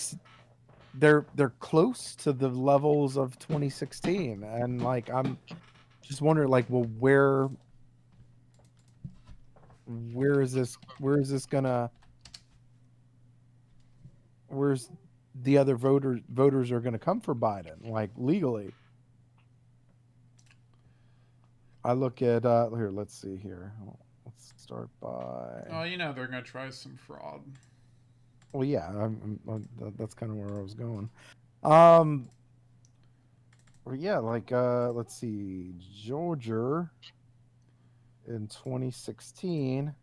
close to the levels of 2016, and like I'm just wondering, like, well, where is this gonna where's the other voters are going to come for Biden, like legally. I look at here. Let's see here. Let's start by. Oh, you know they're going to try some fraud. Well, yeah, that's kind of where I was going. Yeah, like let's see, Georgia in 2016.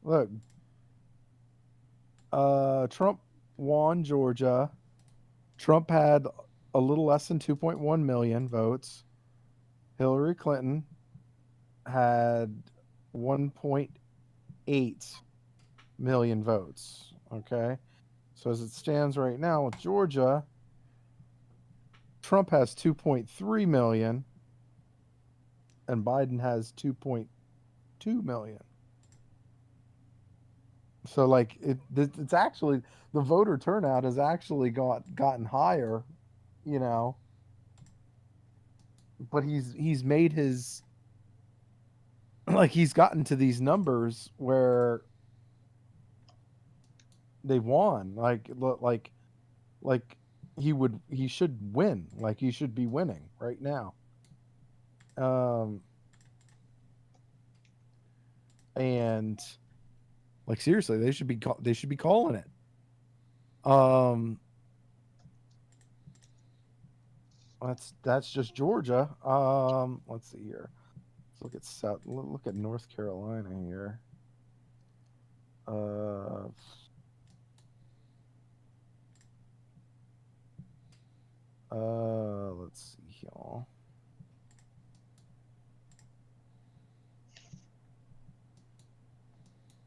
Look, Trump won Georgia. Trump had a little less than 2.1 million votes. Hillary Clinton had 1.8 million votes. Okay. So as it stands right now with Georgia, Trump has 2.3 million and Biden has 2.2 million. So like it's actually, the voter turnout has actually gotten higher, you know. But he's made his, like, he's gotten to these numbers where they won. Like he should win. Like he should be winning right now. And like seriously, they should be calling it. That's just Georgia. Let's see here. Let's look at North Carolina here. Let's see, y'all.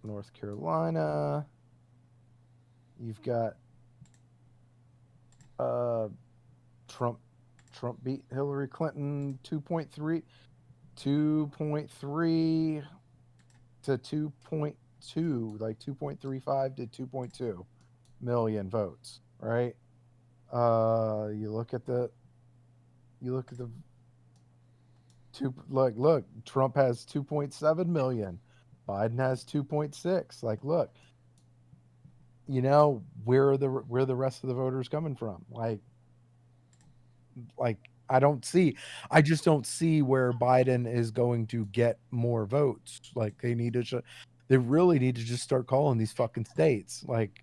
North Carolina. You've got Trump beat Hillary Clinton 2.3 to 2.2, like 2.35 to 2.2 million votes, right? You look at the look, Trump has 2.7 million. Biden has 2.6. Like, look, you know, where are the rest of the voters coming from? Like I just don't see where Biden is going to get more votes. Like they really need to just start calling these fucking states. Like,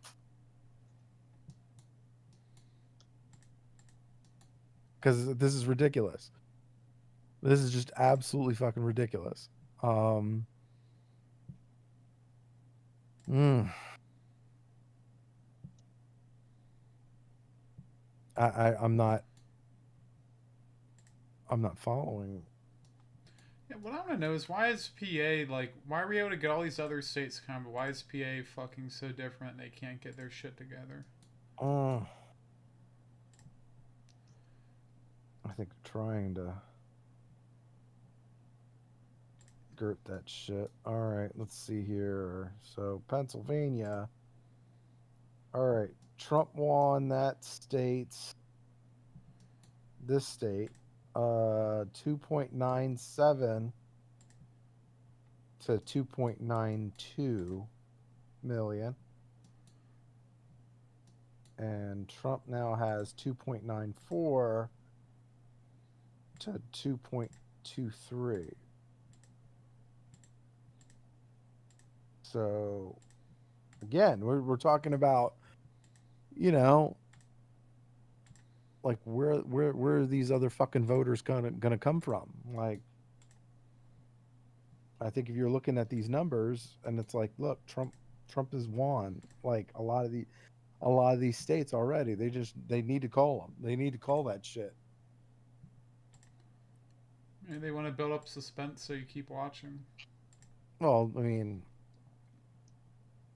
because this is ridiculous. This is just absolutely fucking ridiculous. I'm not following. Yeah, what I want to know is why is PA, like, why are we able to get all these other states kind of, why is PA fucking so different they can't get their shit together? I think trying to skirt that shit. All right, let's see here. So Pennsylvania. All right, Trump won that state. This state, 2.97 to 2.92 million, and Trump now has 2.94 to 2.23. So again, we're talking about, you know, like where are these other fucking voters gonna come from? Like, I think if you're looking at these numbers and it's like, look, Trump has won like a lot of these states already. They need to call them. They need to call that shit. Maybe they want to build up suspense so you keep watching. Well, I mean,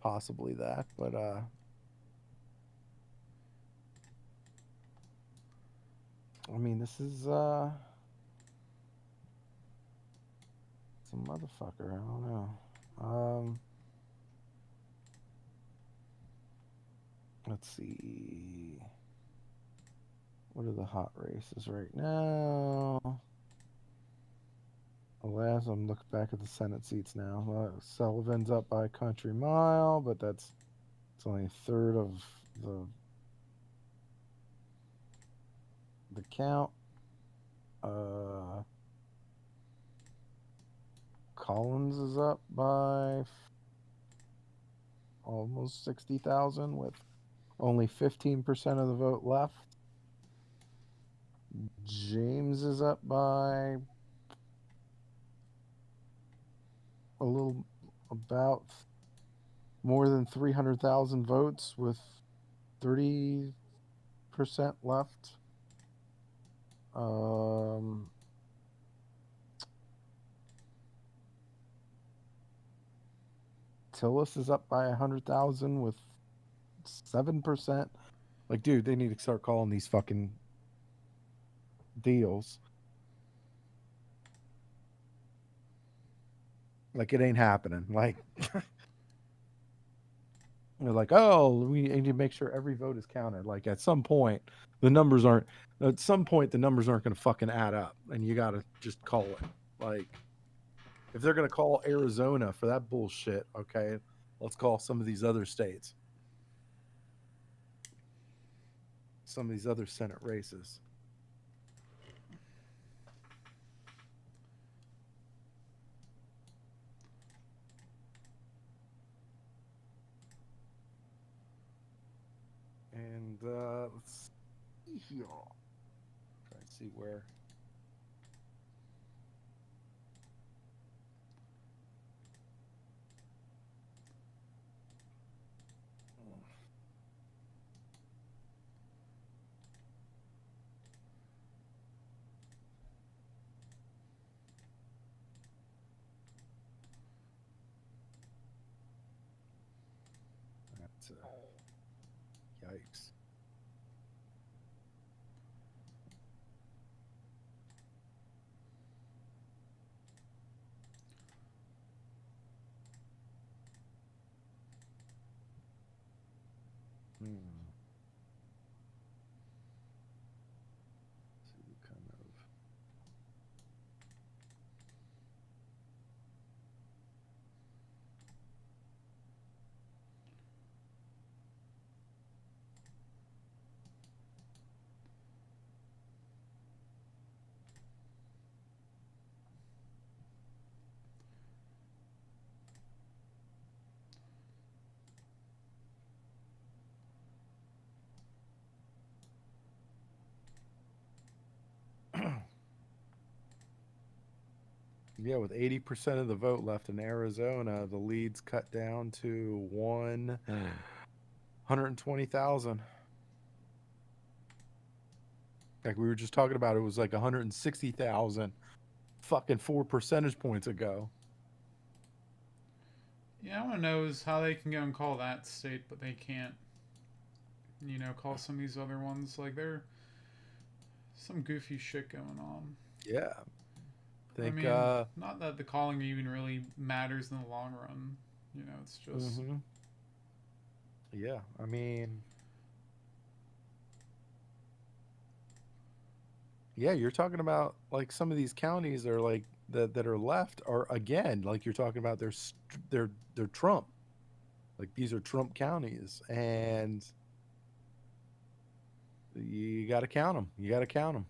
possibly that, but I mean, this is some motherfucker. I don't know. Let's see. What are the hot races right now? Last, I'm looking back at the Senate seats now. Sullivan's up by a country mile, but it's It's only a third of the count. Collins is up by almost 60,000 with only 15% of the vote left. James is up by a little, about more than 300,000 votes with 30% left. Tillis is up by 100,000 with 7%. Like, dude, they need to start calling these fucking deals. Like, it ain't happening. Like, they're like, oh, we need to make sure every vote is counted. Like, at some point, the numbers aren't going to fucking add up, and you got to just call it. Like, if they're going to call Arizona for that bullshit, okay, let's call some of these other states. Some of these other Senate races. And let's see here. Try to see where. That's yikes. See kind of. Yeah, with 80% of the vote left in Arizona, the lead's cut down to 120,000. Like we were just talking about, it was like 160,000 fucking 4 percentage points ago. Yeah, I want to know is how they can go and call that state, but they can't, you know, call some of these other ones. Like, they're some goofy shit going on. Yeah. I mean, not that the calling even really matters in the long run. You know, it's just... Yeah, I mean... Yeah, you're talking about, like, some of these counties are, like, that are left are, again, like you're talking about, they're Trump. Like, these are Trump counties, and you got to count them. You got to count them.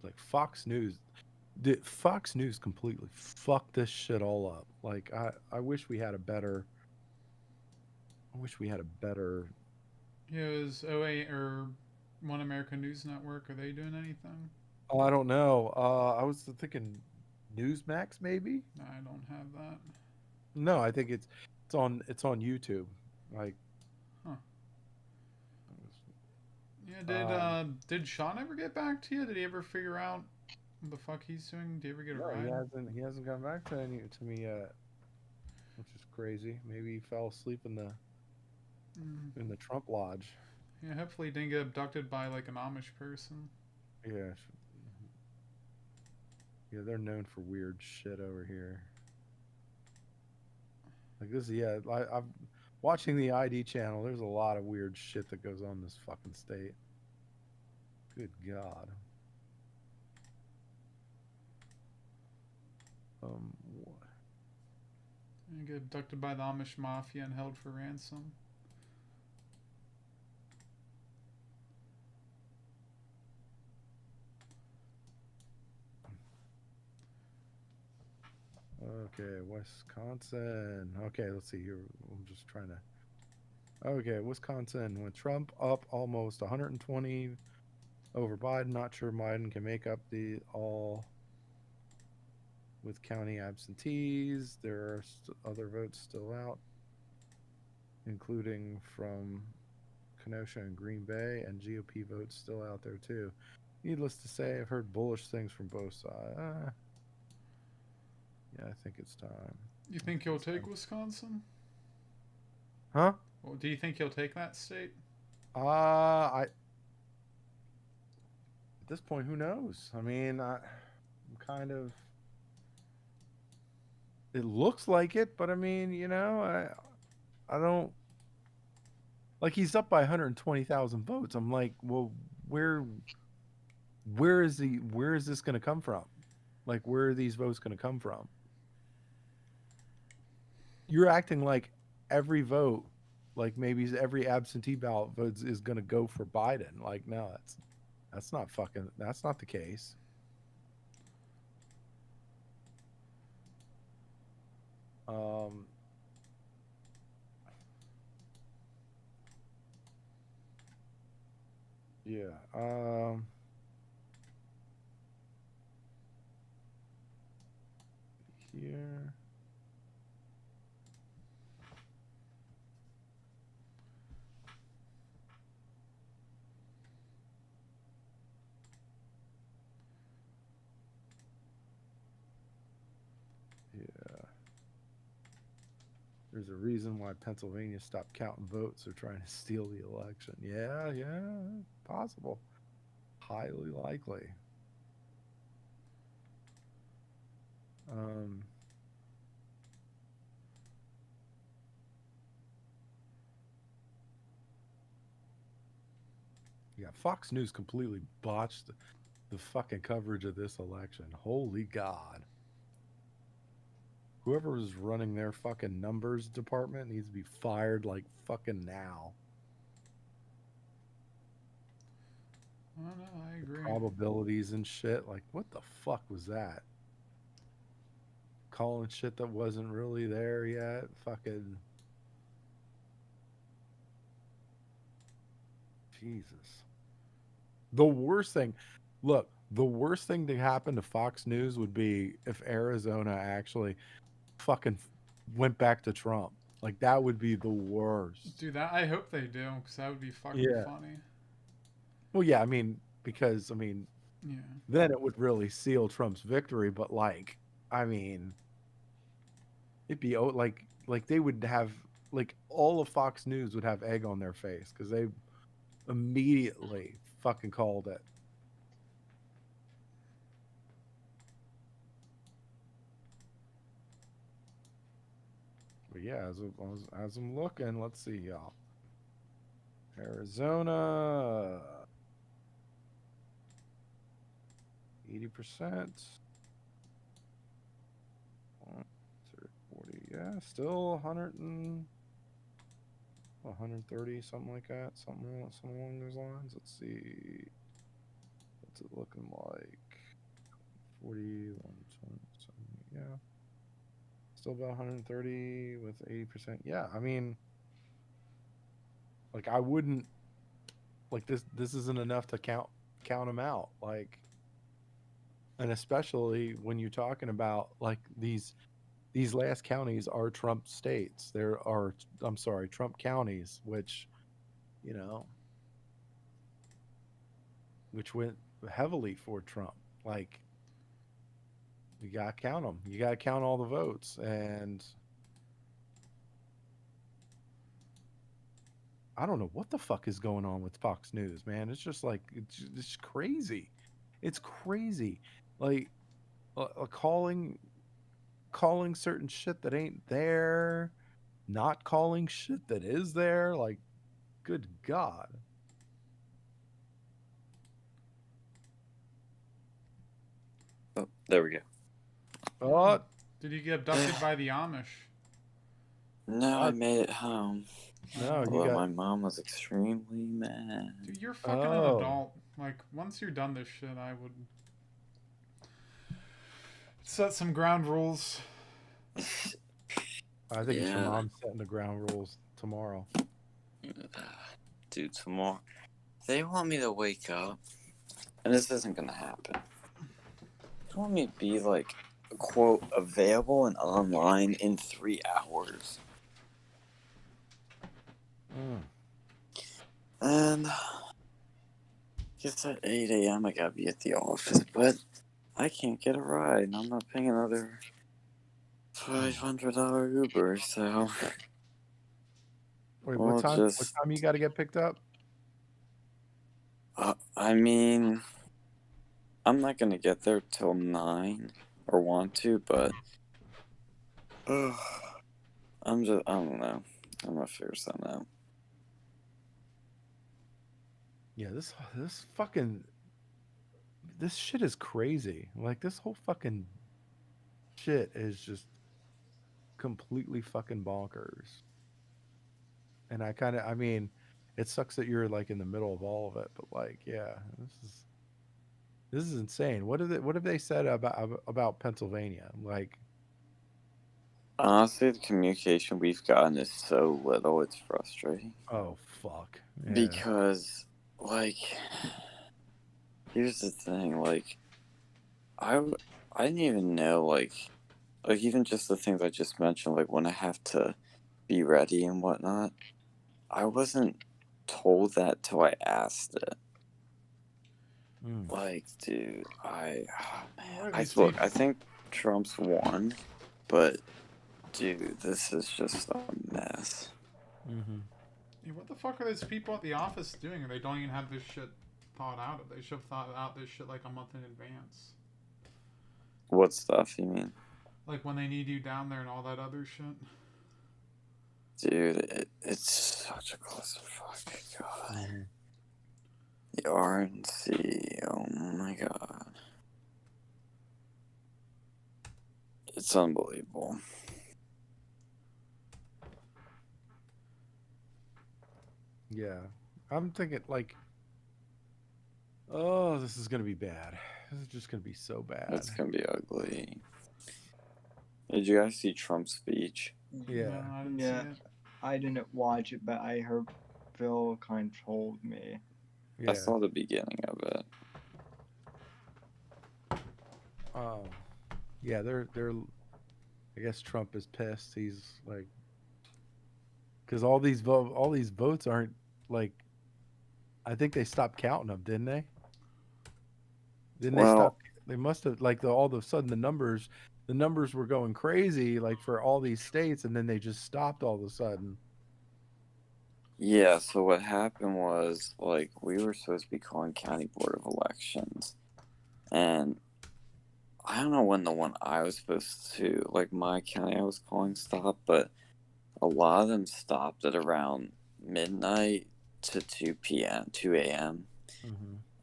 Like Fox News completely fucked this shit all up. Like I wish we had a better Yeah, is OA or One American News Network, are they doing anything? Oh, I don't know. I was thinking Newsmax maybe? I don't have that. No, I think it's on YouTube. Like, huh. Yeah, did Sean ever get back to you? Did he ever figure out what the fuck he's doing? Did he ever get a ride? He hasn't gotten back to me yet, which is crazy. Maybe he fell asleep in the Trump lodge. Yeah, hopefully he didn't get abducted by like an Amish person. Yeah. Yeah, they're known for weird shit over here. Like this, yeah. I'm watching the ID channel. There's a lot of weird shit that goes on in this fucking state. Good God. You get abducted by the Amish mafia and held for ransom. Okay, Wisconsin. Okay, let's see here. I'm just trying to. Okay, Wisconsin. With Trump up almost 120 over Biden, not sure Biden can make up the all with county absentees. There are other votes still out, including from Kenosha and Green Bay, and GOP votes still out there too. Needless to say, I've heard bullish things from both sides. Yeah, I think it's time. You think he'll take Wisconsin? Huh? Well, do you think he'll take that state? At this point, who knows? I mean, I'm kind of. It looks like it, but I mean, you know, I don't. Like, he's up by 120,000 votes. I'm like, well, where is this going to come from? Like, where are these votes going to come from? You're acting like every vote, like maybe every absentee ballot vote is going to go for Biden. Like, no, that's not the case. Yeah. Here. Yeah. There's a reason why Pennsylvania stopped counting votes. They're trying to steal the election. Yeah, possible. Highly likely. Yeah, Fox News completely botched the fucking coverage of this election. Holy God. Whoever was running their fucking numbers department needs to be fired like fucking now. I don't know, I agree. Probabilities and shit. Like, what the fuck was that? Calling shit that wasn't really there yet. Fucking. Jesus. The worst thing. Look, the worst thing to happen to Fox News would be if Arizona actually fucking went back to Trump. Like, that would be the worst. Dude, I hope they do, because that would be fucking funny. Well, yeah, I mean, because, I mean, yeah, then it would really seal Trump's victory. But, like, I mean, it'd be like they would have, like, all of Fox News would have egg on their face because they immediately fucking called it. But yeah, as I'm looking, let's see, y'all. Arizona, 80%. 40, yeah, still 130, something like that, something along those lines. Let's see, what's it looking like? 40, 120, yeah. Still about 130 with 80%. Yeah, I mean, like, I wouldn't, like, this isn't enough to count them out, like, and especially when you're talking about, like, these last counties are Trump states. There are, I'm sorry, Trump counties, which, you know, which went heavily for Trump. Like, you gotta count them. You gotta count all the votes, and I don't know what the fuck is going on with Fox News, man. It's just like, it's crazy. It's crazy. Like, calling certain shit that ain't there, not calling shit that is there. Like, good God. Oh, there we go. Oh, did he get abducted by the Amish? No, I made it home. No, you Although got. my mom was extremely mad. Dude, you're fucking an adult. Like, once you're done this shit, I would set some ground rules. I think it's your mom setting the ground rules tomorrow. Dude, tomorrow. They want me to wake up, and this isn't gonna happen. They want me to be, like, quote, available and online in 3 hours. And I guess at 8 a.m. I gotta be at the office, but I can't get a ride, and I'm not paying another $500 Uber, so... Wait, what time you gotta get picked up? I mean, I'm not gonna get there till 9, or want to, but... I don't know. I'm gonna figure something out. Yeah, this shit is crazy. Like, this whole fucking shit is just completely fucking bonkers. And I mean, it sucks that you're like in the middle of all of it, but like, yeah, this is insane. What have they said about Pennsylvania? Like, honestly, the communication we've gotten is so little, it's frustrating. Oh, fuck. Yeah. Because, like, here's the thing, like, I didn't even know, like, even just the things I just mentioned, like, when I have to be ready and whatnot, I wasn't told that till I asked it. Like, dude, I think Trump's won, but, dude, this is just a mess. Yeah, what the fuck are those people at the office doing? They don't even have this shit thought out. They should have thought out this shit like a month in advance. What stuff, you mean? Like when they need you down there and all that other shit. Dude, it's such a clusterfuck. God. The RNC, oh my god. It's unbelievable. Yeah. I'm thinking, like, oh, this is going to be bad. This is just going to be so bad. It's going to be ugly. Did you guys see Trump's speech? Yeah. I didn't watch it, but I heard Phil kind of told me. Yeah. I saw the beginning of it. Yeah, they're I guess Trump is pissed. He's like, because all these votes aren't, like, I think they stopped counting them, didn't they? Didn't they stop? They must have, like, all of a sudden the numbers were going crazy, like, for all these states, and then they just stopped all of a sudden. Yeah, so what happened was, like, we were supposed to be calling county board of elections, and I don't know when the one I was supposed to, like, my county I was calling stopped, but a lot of them stopped at around midnight to 2 a.m.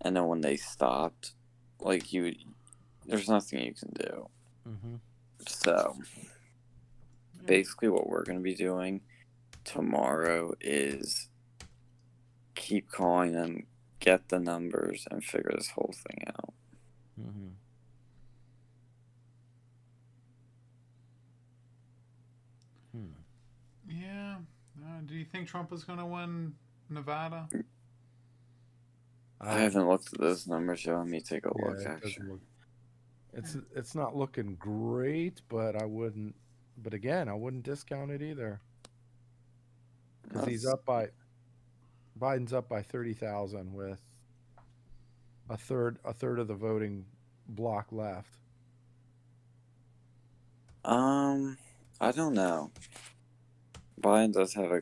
And then when they stopped, like, there's nothing you can do. So, basically what we're going to be doing tomorrow is keep calling them, get the numbers, and figure this whole thing out. Yeah. Do you think Trump is going to win Nevada? I haven't looked at those numbers yet. Let me take a look, actually. It's not looking great, but I wouldn't discount it either. Because Biden's up by 30,000 with a third of the voting block left. I don't know. Biden does have a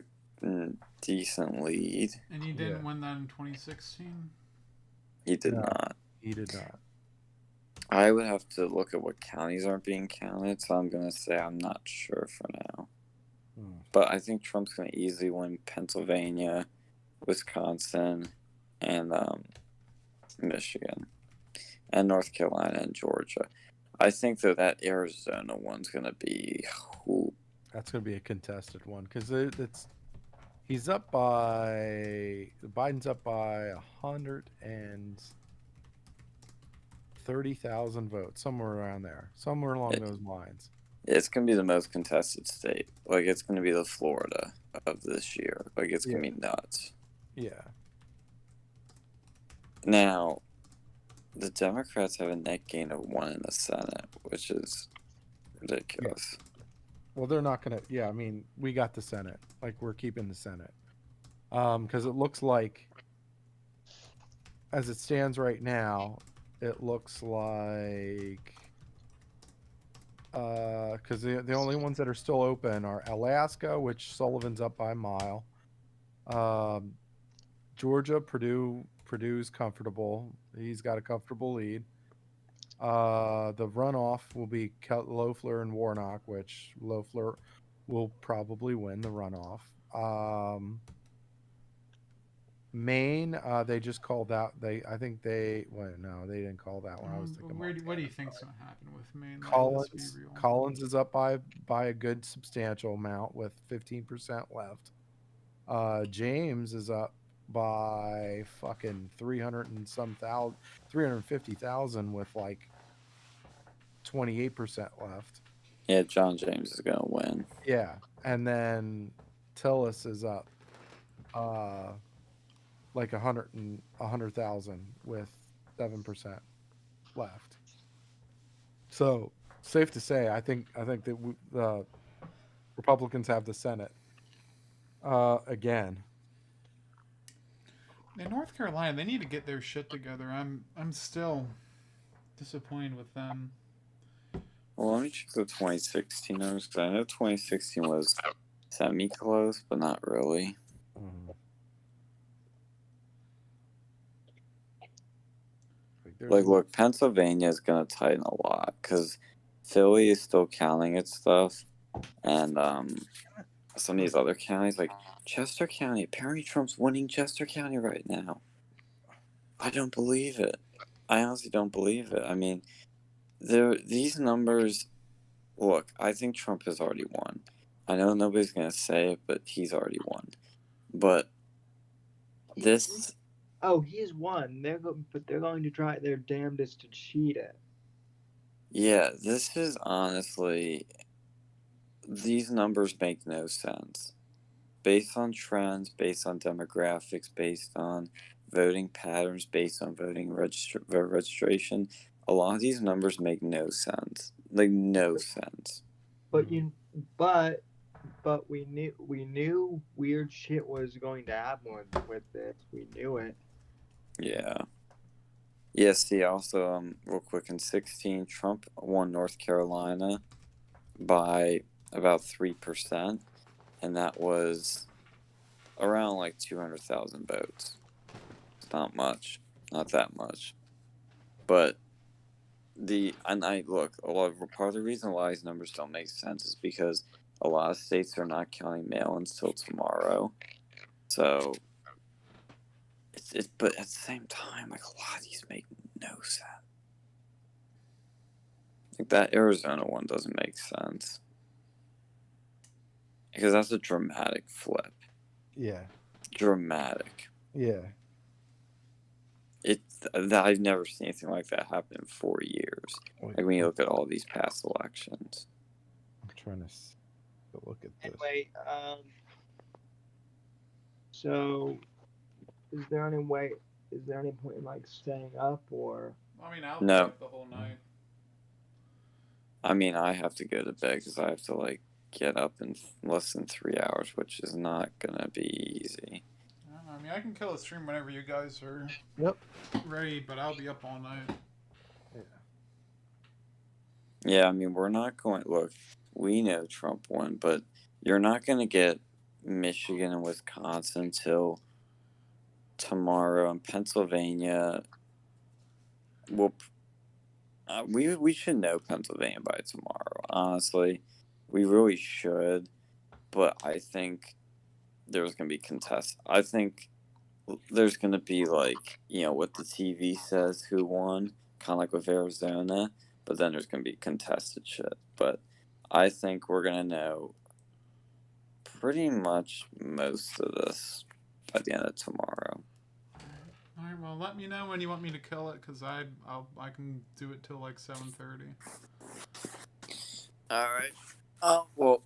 decent lead. And he didn't win that in 2016? He did not. He did not. I would have to look at what counties aren't being counted, so I'm going to say I'm not sure for now. But I think Trump's going to easily win Pennsylvania, Wisconsin, and Michigan, and North Carolina and Georgia. I think, though, that Arizona one's going to be... That's going to be a contested one because it's Biden's up by 130,000 votes, somewhere around there, somewhere along those lines. It's going to be the most contested state. Like, it's going to be the Florida of this year. Like, it's going to be nuts. Yeah. Now, the Democrats have a net gain of 1 in the Senate, which is ridiculous. Yeah. Well, they're not going to. Yeah, I mean, we got the Senate. Like, we're keeping the Senate. Because it looks like, as it stands right now, it looks like, because the only ones that are still open are Alaska, which Sullivan's up by a mile. Georgia, Purdue's comfortable. He's got a comfortable lead. The runoff will be Loeffler and Warnock, which Loeffler will probably win the runoff. Maine, they just called out. They didn't call that one. I was thinking. What do you think's going to happen with Maine? Collins is up by a good substantial amount with 15% left. James is up by fucking 350,000 with like 28% left. Yeah, John James is gonna win. Yeah, and then Tillis is up like 100,000 with 7% left. So safe to say, I think that the Republicans have the Senate again. In North Carolina, they need to get their shit together. I'm still disappointed with them. Well, let me check the 2016 numbers, because I know 2016 was semi-close, but not really. Like, look, Pennsylvania is going to tighten a lot, because Philly is still counting its stuff, and some of these other counties, like Chester County, apparently Trump's winning Chester County right now. I don't believe it. I honestly don't believe it. I mean, these numbers, look, I think Trump has already won. I know nobody's going to say it, but he's already won. But this... Oh, he's won. But they're going to try their damnedest to cheat it. Yeah, this is honestly... These numbers make no sense. Based on trends, based on demographics, based on voting patterns, based on voting registration, a lot of these numbers make no sense. Like, no sense. But we knew weird shit was going to happen with this. We knew it. Yeah. Yeah, see, also, real quick, in 2016, Trump won North Carolina by about 3%, and that was around like 200,000 votes. It's not much, not that much. But look, part of the reason why these numbers don't make sense is because a lot of states are not counting mail-ins till tomorrow. So but at the same time, like, a lot of these make no sense. Like, that Arizona one doesn't make sense. Because that's a dramatic flip. Yeah. Dramatic. Yeah. I've never seen anything like that happen in 4 years. Like, when you look at all these past elections. I'm trying to look at this. Anyway, so is there any point in like staying up, or? I mean, I'll No. be up the whole night. I mean, I have to go to bed because I have to like get up in less than 3 hours, which is not gonna be easy. I mean, I can kill a stream whenever you guys are ready, but I'll be up all night. Yeah, I mean, we're not going... Look, we know Trump won, but you're not going to get Michigan and Wisconsin till tomorrow, and Pennsylvania... We should know Pennsylvania by tomorrow, honestly. We really should, but I think there's going to be contests. I think there's going to be, like, you know, what the TV says who won, kind of like with Arizona, but then there's going to be contested shit. But I think we're going to know pretty much most of this by the end of tomorrow. All right. Well, let me know when you want me to kill it, cause I can do it till like 7:30. All right. Oh well.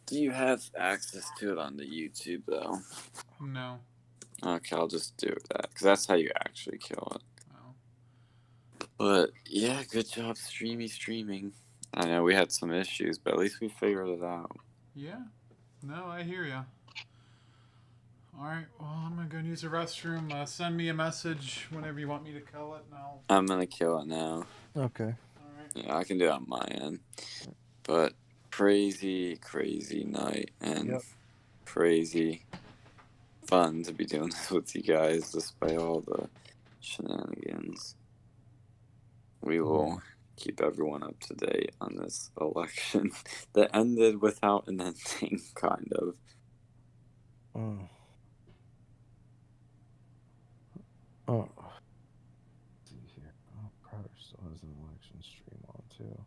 Do you have access to it on the YouTube though? No. Okay, I'll just do that because that's how you actually kill it. Oh. But yeah, good job streaming. I know we had some issues, but at least we figured it out. Yeah. No, I hear ya. All right. Well, I'm gonna go use the restroom. Send me a message whenever you want me to kill it, and I'm gonna kill it now. Okay. All right. Yeah, I can do it on my end. But crazy night and crazy fun to be doing this with you guys despite all the shenanigans. We will keep everyone up to date on this election that ended without an ending, kind of. Oh. Let's see here. Oh, Crowder still has an election stream on too.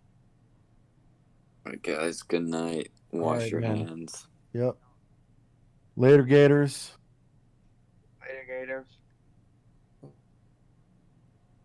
Alright, guys. Good night. Wash your hands. Yep. Later, Gators. Later, Gators.